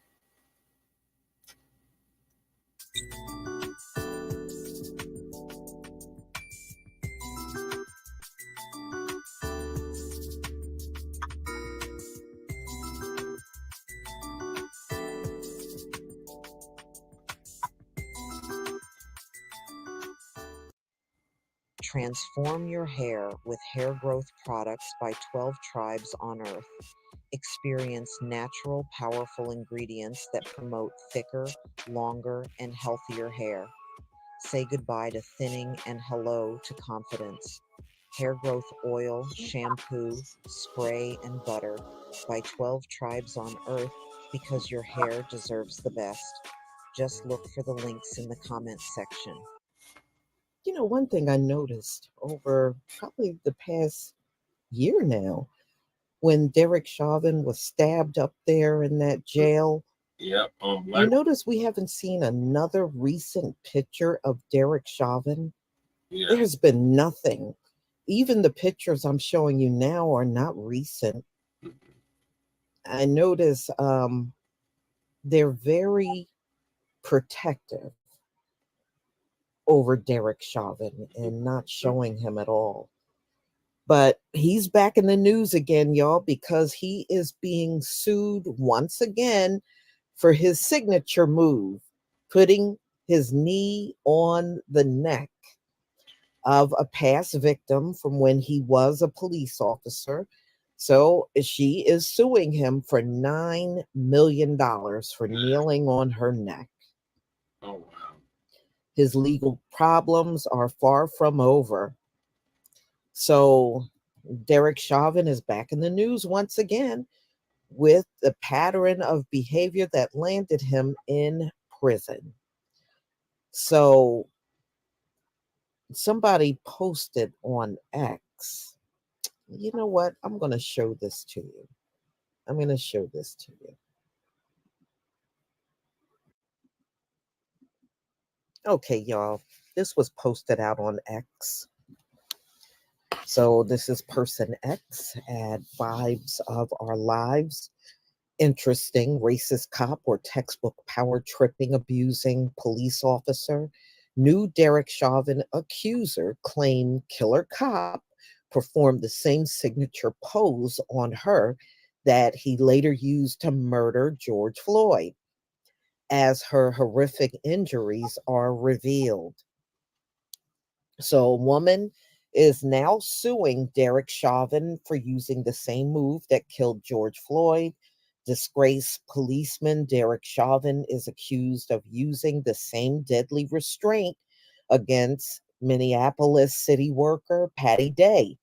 Speaker 21: Transform your hair with hair growth products by 12 tribes on Earth. Experience natural, powerful ingredients that promote thicker, longer, and healthier hair. Say goodbye to thinning and hello to confidence. Hair growth oil, shampoo, spray, and butter by 12 tribes on Earth because your hair deserves the best. Just look for the links in the comments section.
Speaker 15: You know, one thing I noticed over probably the past year now, when Derek Chauvin was stabbed up there in that jail,
Speaker 4: Yep.
Speaker 15: you notice we haven't seen another recent picture of Derek Chauvin.
Speaker 4: Yeah.
Speaker 15: There's been nothing. Even the pictures I'm showing you now are not recent. I notice they're very protective over Derek Chauvin and not showing him at all. But he's back in the news again, y'all, because he is being sued once again for his signature move, putting his knee on the neck of a past victim from when he was a police officer. So she is suing him for $9 million for kneeling on her neck.
Speaker 4: Oh, wow.
Speaker 15: His legal problems are far from over. So Derek Chauvin is back in the news once again with the pattern of behavior that landed him in prison. So somebody posted on X, you know what? I'm going to show this to you. I'm going to show this to you. Okay, y'all, this was posted out on X. So this is person X at Vibes of Our Lives. Interesting racist cop or textbook power tripping, abusing police officer. New Derek Chauvin accuser claimed killer cop performed the same signature pose on her that he later used to murder George Floyd, as her horrific injuries are revealed. So a woman is now suing Derek Chauvin for using the same move that killed George Floyd. Disgraced policeman Derek Chauvin is accused of using the same deadly restraint against Minneapolis city worker Patty Day.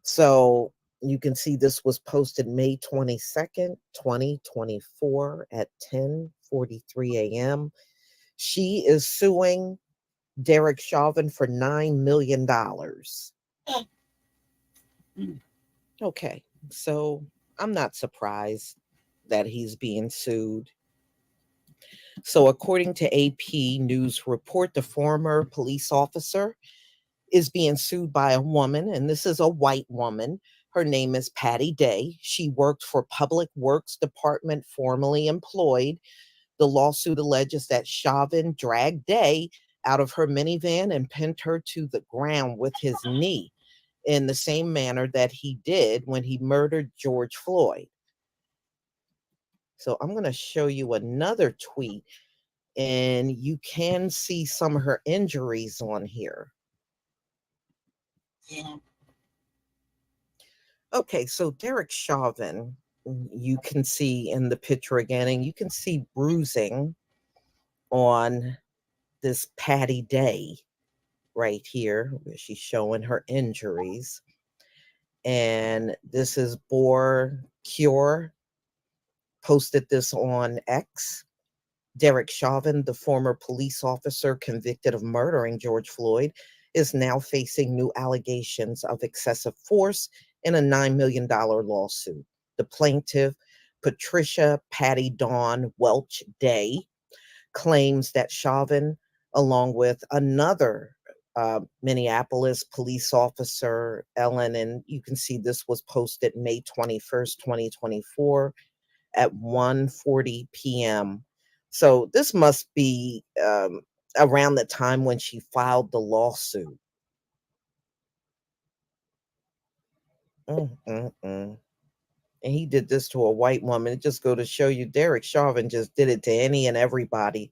Speaker 15: So you can see this was posted May 22nd, 2024 at 10:43 a.m. She is suing Derek Chauvin for $9 million. Okay, so I'm not surprised that he's being sued. So according to AP News report, the former police officer is being sued by a woman, and this is a white woman. Her name is Patty Day. She worked for Public Works Department, formerly employed. The lawsuit alleges that Chauvin dragged Day out of her minivan and pinned her to the ground with his knee in the same manner that he did when he murdered George Floyd. So I'm going to show you another tweet, and you can see some of her injuries on here.
Speaker 16: Yeah.
Speaker 15: Okay, so Derek Chauvin, you can see in the picture again, and you can see bruising on this Patty Day right here, where she's showing her injuries. And this is Bor Cure, posted this on X. Derek Chauvin, the former police officer convicted of murdering George Floyd, is now facing new allegations of excessive force in a $9 million lawsuit. The plaintiff, Patricia Patty Dawn Welch Day, claims that Chauvin, along with another Minneapolis police officer, Ellen, and you can see this was posted May 21st, 2024 at 1:40 p.m. So this must be around the time when she filed the lawsuit. And he did this to a white woman. It just go to show you Derek Chauvin just did it to any and everybody.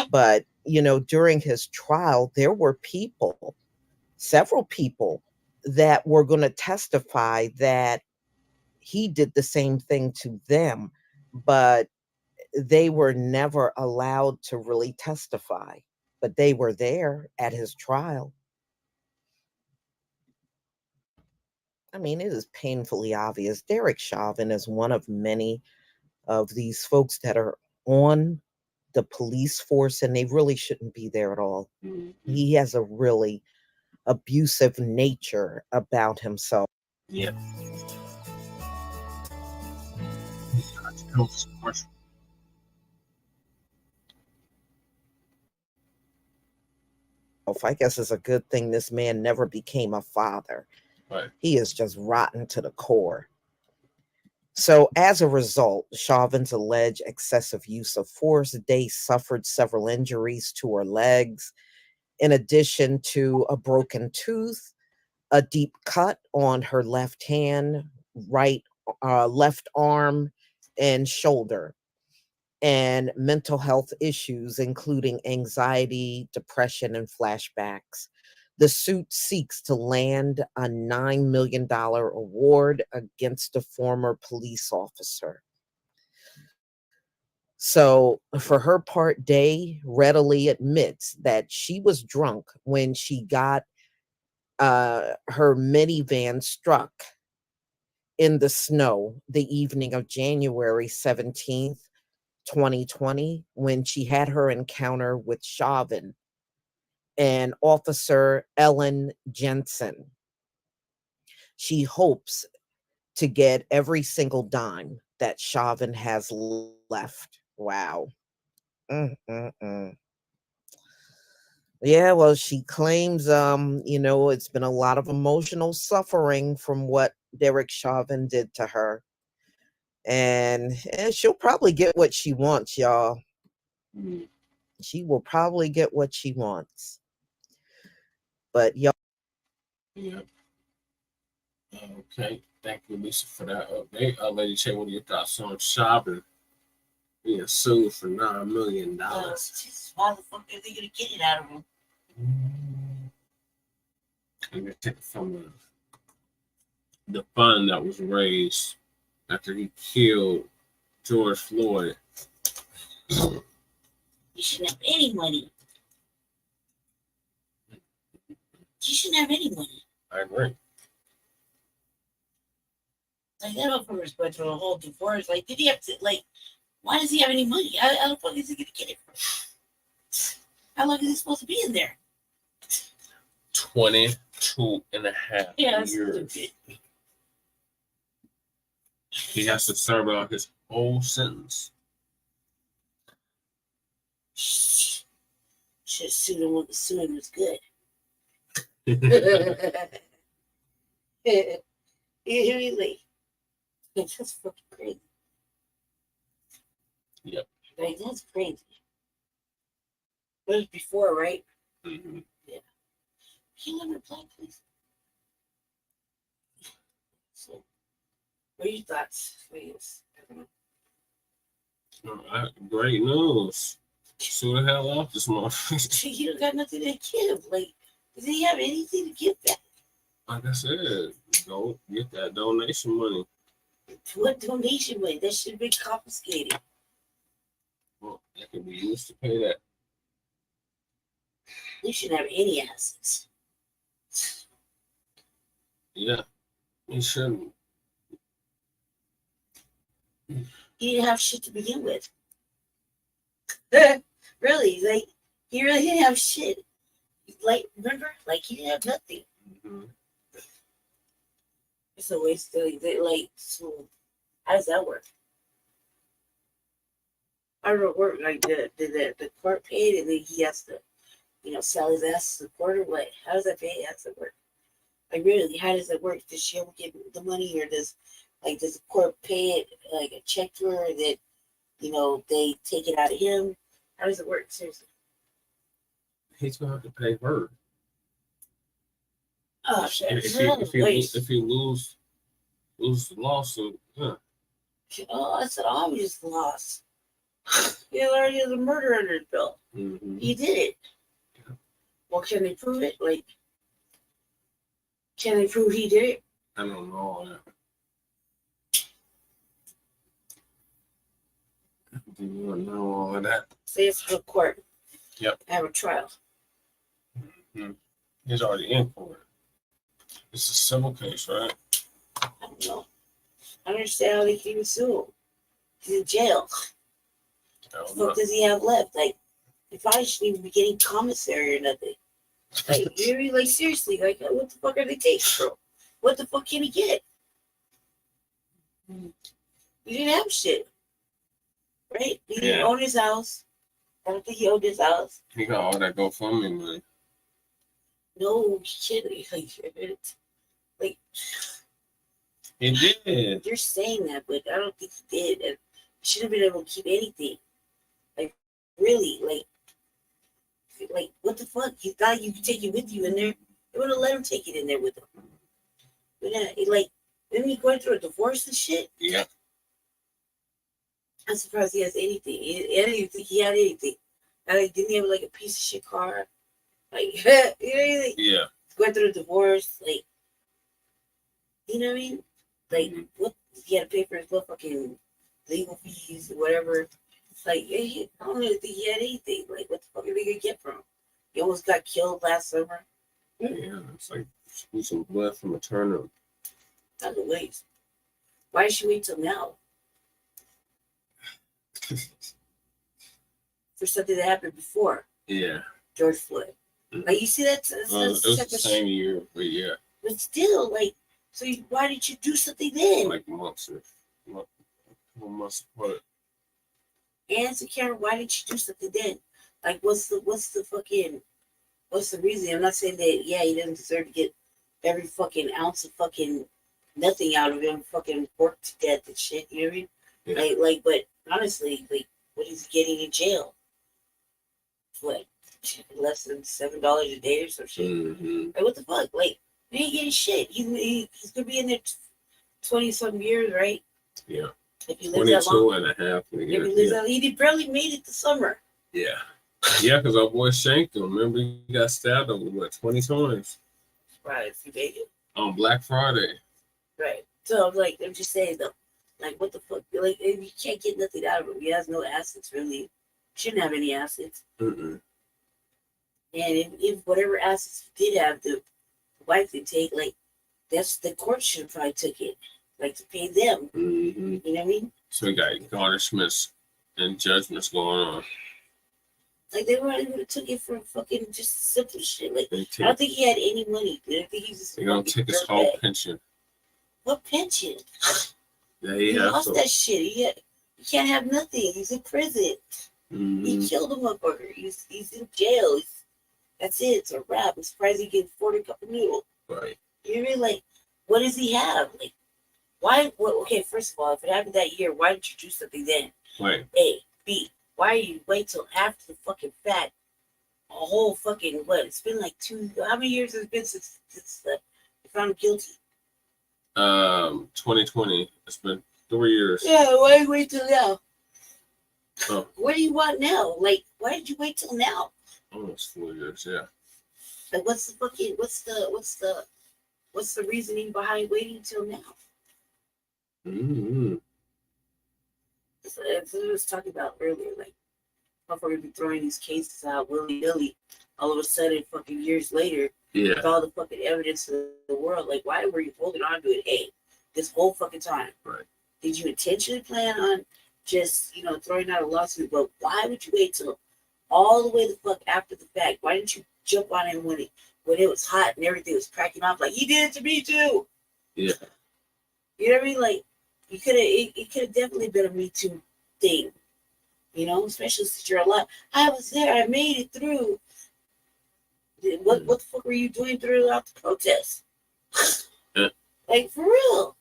Speaker 15: But, you know, during his trial, there were people, several people that were going to testify that he did the same thing to them, but they were never allowed to really testify. But they were there at his trial. I mean, it is painfully obvious. Derek Chauvin is one of many of these folks that are on the police force, and they really shouldn't be there at all.
Speaker 16: Mm-hmm.
Speaker 15: He has a really abusive nature about himself.
Speaker 4: Yeah.
Speaker 15: I guess it's a good thing this man never became a father.
Speaker 4: Right.
Speaker 15: He is just rotten to the core. So as a result, Chauvin's alleged excessive use of force, Day suffered several injuries to her legs, in addition to a broken tooth, a deep cut on her left hand, left arm, and shoulder, and mental health issues, including anxiety, depression, and flashbacks. The suit seeks to land a $9 million award against a former police officer. So, for her part, Day readily admits that she was drunk when she got her minivan struck in the snow the evening of January 17th, 2020, when she had her encounter with Chauvin and Officer Ellen Jensen. She hopes to get every single dime that Chauvin has left. Wow. Yeah, well, she claims, it's been a lot of emotional suffering from what Derek Chauvin did to her.
Speaker 21: And she'll probably get what she wants, y'all. She will probably get what she wants. But y'all.
Speaker 4: Yeah. Okay. Thank you, Lisa, for that update. Lady Che, what are your thoughts on Chauvin being sued for $9 million?
Speaker 16: Jesus, why the fuck are they gonna get it out of him?
Speaker 4: And they take it from the fund that was raised after he killed George Floyd.
Speaker 16: You shouldn't have any money. You shouldn't have any money.
Speaker 4: I agree.
Speaker 16: Like, I don't respect for the whole divorce. Like, did he have to, like, why does he have any money? How the fuck is he gonna get it from? How long is he supposed to be in there?
Speaker 4: 22 and a half years.
Speaker 16: Stupid.
Speaker 4: He has to serve out his whole sentence.
Speaker 16: Should have sued him when the suing was good. Really? That's fucking crazy.
Speaker 4: Yep.
Speaker 16: Like, that's crazy. It was before, right?
Speaker 4: Mm-hmm.
Speaker 16: Yeah. Can you let me play, please? So, what are your thoughts? Please.
Speaker 4: Great news. Sue the hell off this motherfucker.
Speaker 16: You don't got nothing to give. Like, does he have anything to give back?
Speaker 4: Like I said, go get that donation money.
Speaker 16: What donation money? That should be confiscated.
Speaker 4: Well, that can be used to pay that.
Speaker 16: You shouldn't have any assets.
Speaker 4: Yeah, he shouldn't.
Speaker 16: He didn't have shit to begin with. Really, like, he really didn't have shit. Like, remember? Like, he didn't have nothing.
Speaker 4: Mm-hmm.
Speaker 16: It's a waste of, like, so how does that work? How does it work? Like, the court paid and then he has to, sell his ass to the court or what? How does that pay? How does that work? Like, really, how does it work? Does she ever get the money, or does the court pay it, like, a check to her that, they take it out of him? How does it work? Seriously.
Speaker 4: He's going to have to pay her.
Speaker 16: Oh, shit.
Speaker 4: If he lose the lawsuit, yeah.
Speaker 16: Oh, that's an obvious loss. He already has a murder under his belt.
Speaker 4: Mm-hmm.
Speaker 16: He did it.
Speaker 4: Yeah.
Speaker 16: Well, can they prove it? Like, can they prove he did it?
Speaker 4: I don't know all that. Do you want to know all of that?
Speaker 16: Say it's for court.
Speaker 4: Yep.
Speaker 16: Have a trial.
Speaker 4: Mm-hmm. He's already in court. It's a civil case, right?
Speaker 16: I don't know. I don't understand how they can even sue him. He's in jail. What does he have left? Like, he probably shouldn't even be getting commissary or nothing. Like, like, seriously, like, what the fuck are they taking, bro? What the fuck can he get? He didn't have shit. Right? He didn't own his house. I don't think he owned his house.
Speaker 4: He got all that GoFundMe money.
Speaker 16: No kidding. Like,
Speaker 4: he did.
Speaker 16: You're saying that, but I don't think he did. And he shouldn't have been able to keep anything. Like, really, like what the fuck? You thought you could take it with you in there? You would have let him take it in there with him. But like, isn't he going through a divorce and shit?
Speaker 4: Yeah.
Speaker 16: I'm surprised he has anything. I didn't even think he had anything. Like, didn't he have like a piece of shit car? Like,
Speaker 4: Yeah.
Speaker 16: Going through a divorce, like, you know what I mean? Like, what he had to pay for his fucking legal fees or whatever. Like, I don't even think he had anything. Like, what the fuck are they gonna get from him? He almost got killed last summer.
Speaker 4: Yeah, it's like squeezing blood from a turnip.
Speaker 16: Not the waste. Why did she wait till now? For something that happened before.
Speaker 4: Yeah.
Speaker 16: George Floyd. Like, you see that?
Speaker 4: It was the same year, but yeah.
Speaker 16: But still, like, so why did you do something then?
Speaker 4: Like months apart.
Speaker 16: Answer, Karen, why did you do something then? Like, what's the reason? I'm not saying that, yeah, he doesn't deserve to get every fucking ounce of fucking nothing out of him, fucking worked to death and shit, you know what I mean?
Speaker 4: Yeah.
Speaker 16: But honestly, like, what is he getting in jail? What, less than $7 a day or some shit? Like, what the fuck? Like, he ain't getting shit. He's gonna be in there 20-something years, right?
Speaker 4: Yeah.
Speaker 16: If he lives that
Speaker 4: 22
Speaker 16: long.
Speaker 4: and a half.
Speaker 16: If he lives that, he barely made it this summer.
Speaker 4: Yeah. Yeah, because our boy shanked him. Remember, he got stabbed over, 20 times?
Speaker 16: Right, if he made it.
Speaker 4: On Black Friday.
Speaker 16: Right. So, like, I'm just saying, though, like, what the fuck? Like, if you can't get nothing out of him. He has no assets, really. Shouldn't have any assets.
Speaker 4: Mm-mm.
Speaker 16: And if whatever assets he did have, the wife could take, like, that's the court should have probably took it, like, to pay them.
Speaker 4: Mm-hmm.
Speaker 16: You know what I mean?
Speaker 4: So we got garnishments and judgments going on.
Speaker 16: Like, they would have took it for fucking just simple shit. Like, I don't think he had any money. I think he's just.
Speaker 4: They're gonna take his whole pension.
Speaker 16: What pension?
Speaker 4: Yeah,
Speaker 16: He
Speaker 4: has
Speaker 16: lost
Speaker 4: to.
Speaker 16: that shit. He can't have nothing. He's in prison.
Speaker 4: Mm-hmm.
Speaker 16: He killed a motherfucker. He's in jail. That's it. It's a wrap. I'm surprised he gets 40 cup of noodle.
Speaker 4: Right.
Speaker 16: You know what I mean? Like, what does he have? Like, why? Well, okay, first of all, if it happened that year, why didn't you do something then?
Speaker 4: Right.
Speaker 16: A, B, why you wait till after the fucking fact? A whole fucking what? It's been like how many years has it been since they found him guilty?
Speaker 4: 2020. It's been 3 years.
Speaker 16: Yeah, why wait till now?
Speaker 4: Oh,
Speaker 16: What do you want now? Like, why did you wait till now?
Speaker 4: almost 4 years. Yeah.
Speaker 16: Like, what's the reasoning behind waiting till now?
Speaker 4: Mm-hmm.
Speaker 16: That's what I was talking about earlier. Like, motherfuckers be throwing these cases out willy-nilly. All of a sudden, fucking years later,
Speaker 4: Yeah.
Speaker 16: with all the fucking evidence in the world, like, why were you holding on to it? This whole fucking time?
Speaker 4: Right.
Speaker 16: Did you intentionally plan on just, throwing out a lawsuit? But why would you wait till all the way the fuck after the fact? Why didn't you jump on him when it was hot and everything was cracking off? Like, he did it to me too.
Speaker 4: Yeah.
Speaker 16: You know what I mean? Like, you could have. It could have definitely been a Me Too thing. Especially since you're alive. I was there. I made it through. What the fuck were you doing throughout the protest?
Speaker 4: Yeah.
Speaker 16: Like, for real.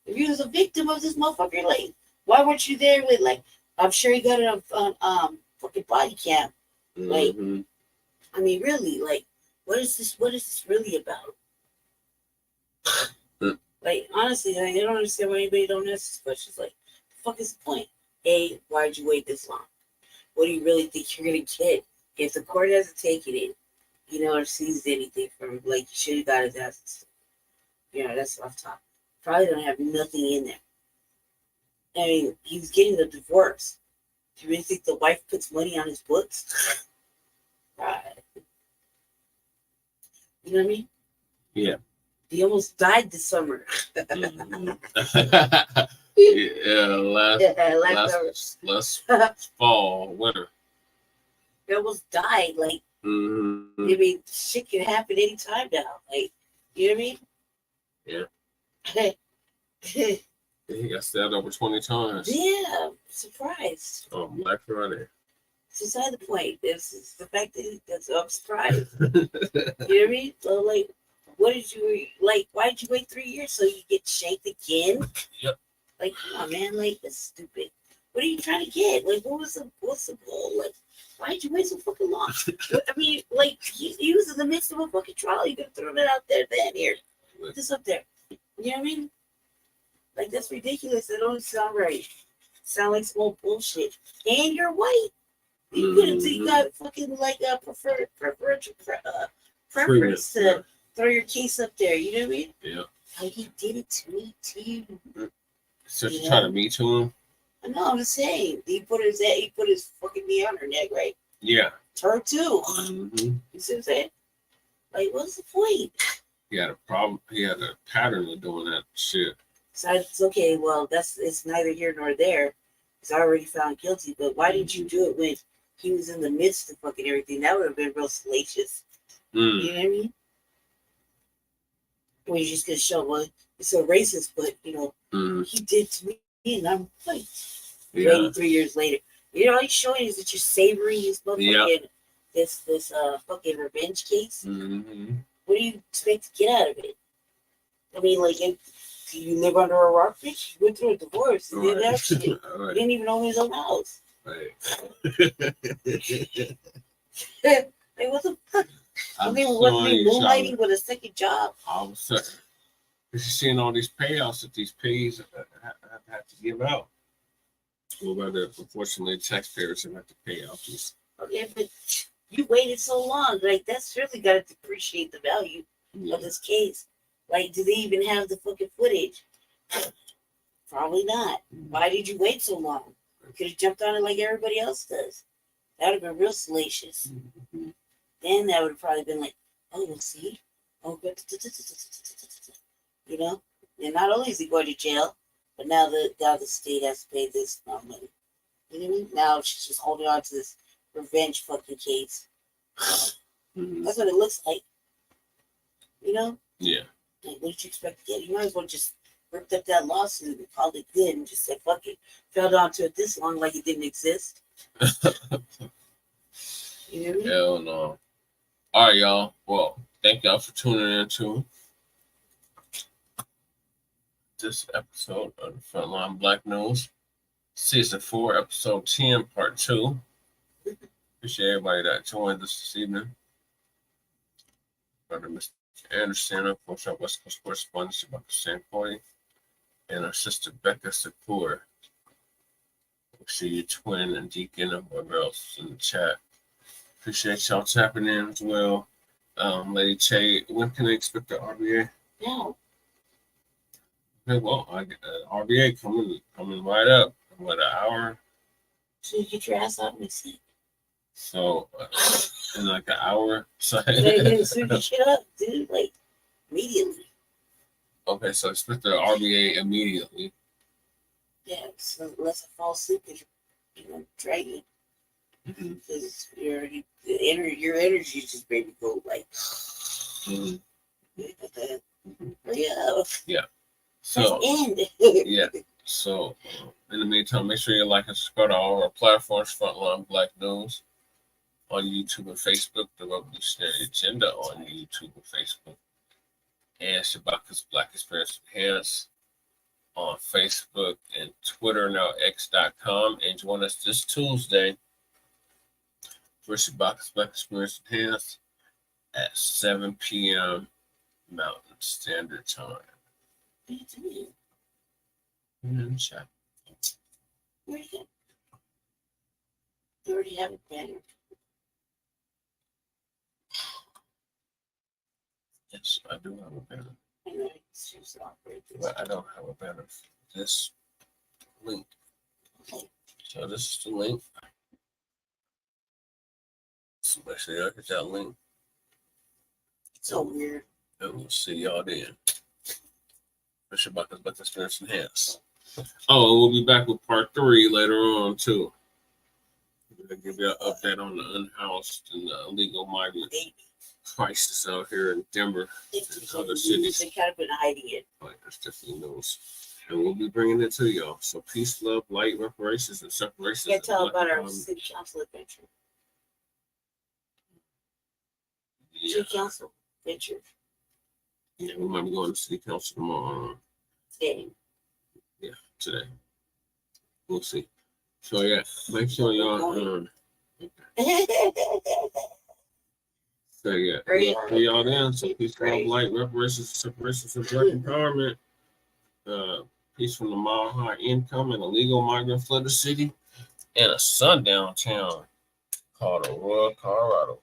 Speaker 16: If you was a victim of this motherfucker, like, why weren't you there with, like, I'm sure he got it on fucking body cam. Like,
Speaker 4: Mm-hmm.
Speaker 16: I mean, really, like, what is this really about? Like, honestly, like, I don't understand why anybody don't ask these questions. Like, the fuck is the point? A, why'd you wait this long? What do you really think you're gonna get if the court hasn't taken it, or seized anything from him? Like, you should have got his assets. That's off top. Probably don't have nothing in there. I mean, he was getting a divorce. Do you really think the wife puts money on his books? Right. You know what I mean?
Speaker 4: Yeah.
Speaker 16: He almost died this summer.
Speaker 4: Last fall, winter.
Speaker 16: He almost died. Like,
Speaker 4: Mm-hmm.
Speaker 16: I mean, shit can happen anytime now. Like, you know what I mean?
Speaker 4: Yeah. He got stabbed over 20 times.
Speaker 16: Yeah, I'm surprised.
Speaker 4: On Black Friday.
Speaker 16: It's beside the point. This is the fact that I'm surprised. You know what I mean? So, like, why did you wait 3 years so you get shanked again?
Speaker 4: Yep.
Speaker 16: Like, come on, man. Like, that's stupid. What are you trying to get? Like, what's the goal? Like, why did you wait so fucking long? I mean, like, he was in the midst of a fucking trial. You could have thrown it out there then. Here, put this up there. You know what I mean? Like, that's ridiculous. That don't sound right. Sound like some old bullshit. And you're white. You could have got fucking, like, a preference to throw your case up there. You know what I mean?
Speaker 4: Yeah.
Speaker 16: Like, he did it to me too.
Speaker 4: So you're trying to Me Too him?
Speaker 16: I know, I'm just saying. He put his fucking knee on her neck, right?
Speaker 4: Yeah.
Speaker 16: Her too.
Speaker 4: Mm-hmm.
Speaker 16: You see what I'm saying? Like, what's the point?
Speaker 4: He had a problem. He had a pattern of doing that shit.
Speaker 16: So it's okay. Well, it's neither here nor there. He's already found guilty. But why didn't you do it when he was in the midst of fucking everything? That would have been real salacious.
Speaker 4: Mm.
Speaker 16: You know what I mean? When you're just gonna show, well, it's a racist, but he did to me, and I'm white.
Speaker 4: Yeah.
Speaker 16: Waiting 3 years later. All you're showing is that you're savoring this motherfucking this fucking revenge case.
Speaker 4: Mm-hmm.
Speaker 16: What do you expect to get out of it? I mean, like, You live under a rock, bitch. You went through a divorce. You did that shit.
Speaker 4: Right.
Speaker 16: You didn't even own his own house.
Speaker 4: Right.
Speaker 16: Like, what the fuck? I mean, wasn't he moonlighting with a second job?
Speaker 4: All of a sudden, you're seeing all these payouts that these pays have to give out. Well, rather, unfortunately, taxpayers have to pay out these.
Speaker 16: Okay, but you waited so long. Like, that's really got to depreciate the value of this case. Like, do they even have the fucking footage? Probably not. Why did you wait so long? You could have jumped on it like everybody else does. That would have been real salacious. Then that would have probably been like, oh, we'll see. Oh, you know? And not only is he going to jail, but now the state has to pay this amount of money. You know what I mean? Now she's just holding on to this revenge fucking case. That's what it looks like. You know?
Speaker 4: Yeah.
Speaker 16: Like, what did you expect to get? You might as well just ripped up that lawsuit and called it good and just said, fuck it. Held on to it this long like it didn't exist. You know what I mean?
Speaker 4: Hell no. All right, y'all. Well, thank y'all for tuning in to this episode of the Frontline Black News, Season 4, Episode 10, Part 2. Appreciate everybody that joined us this evening. Brother Mr. Anderson, of course, our West Coast correspondent, about the same point, and our sister Becca Sapur. We'll see you, Twin and Deacon, and whoever else in the chat. Appreciate y'all tapping in as well. Lady Che, when can I expect the RBA?
Speaker 16: No.
Speaker 4: Okay, well, RBA coming right up. What, an hour?
Speaker 16: So you get your ass out and sleep.
Speaker 4: So, in like an hour? So
Speaker 16: You sweep your shit up, dude, like, immediately.
Speaker 4: Okay, so expect the RBA immediately.
Speaker 16: Yeah, so unless I fall asleep because you're dragging. Because your energy just baby go like.
Speaker 4: Yeah. So yeah. So in the meantime, make sure you like and subscribe to all our platforms, Frontline Black News, on YouTube and Facebook, The Revolutionary Agenda on YouTube and Facebook, and Shabaka's Black Experience Enhanced on Facebook and Twitter, now X.com, and join us this Tuesday for Shabaka's Black Experience Enhanced at 7 p.m. Mountain Standard Time.
Speaker 16: What are you doing?
Speaker 4: In the chat.
Speaker 16: Where are you going? You already have a banner.
Speaker 4: Yes, I do have a banner.
Speaker 16: I know it's just operate this.
Speaker 4: But I don't have a banner for this link.
Speaker 16: Okay.
Speaker 4: So this is the link. So make sure y'all get that link.
Speaker 16: It's so weird.
Speaker 4: And we'll see y'all then. For Shabaka's Black Experience Enhanced. Oh, and we'll be back with part 3 later on too. We're gonna give you an update on the unhoused and the illegal migrant crisis out here in Denver and other cities.
Speaker 16: They kind of been hiding it.
Speaker 4: Like, that's definitely news. And we'll be bringing it to y'all. So peace, love, light, reparations, and separations.
Speaker 16: You gotta tell about our city council adventure.
Speaker 4: Yeah.
Speaker 16: City council adventure.
Speaker 4: Yeah, we might be going to city council tomorrow.
Speaker 16: Today.
Speaker 4: Yeah, today. We'll see. So yeah, make sure y'all so yeah, see y'all then. So peace, love, light, reparations, separations, and black empowerment. Peace from the mile high income and illegal migrant flooded city, and a sundown town called Aurora, Colorado.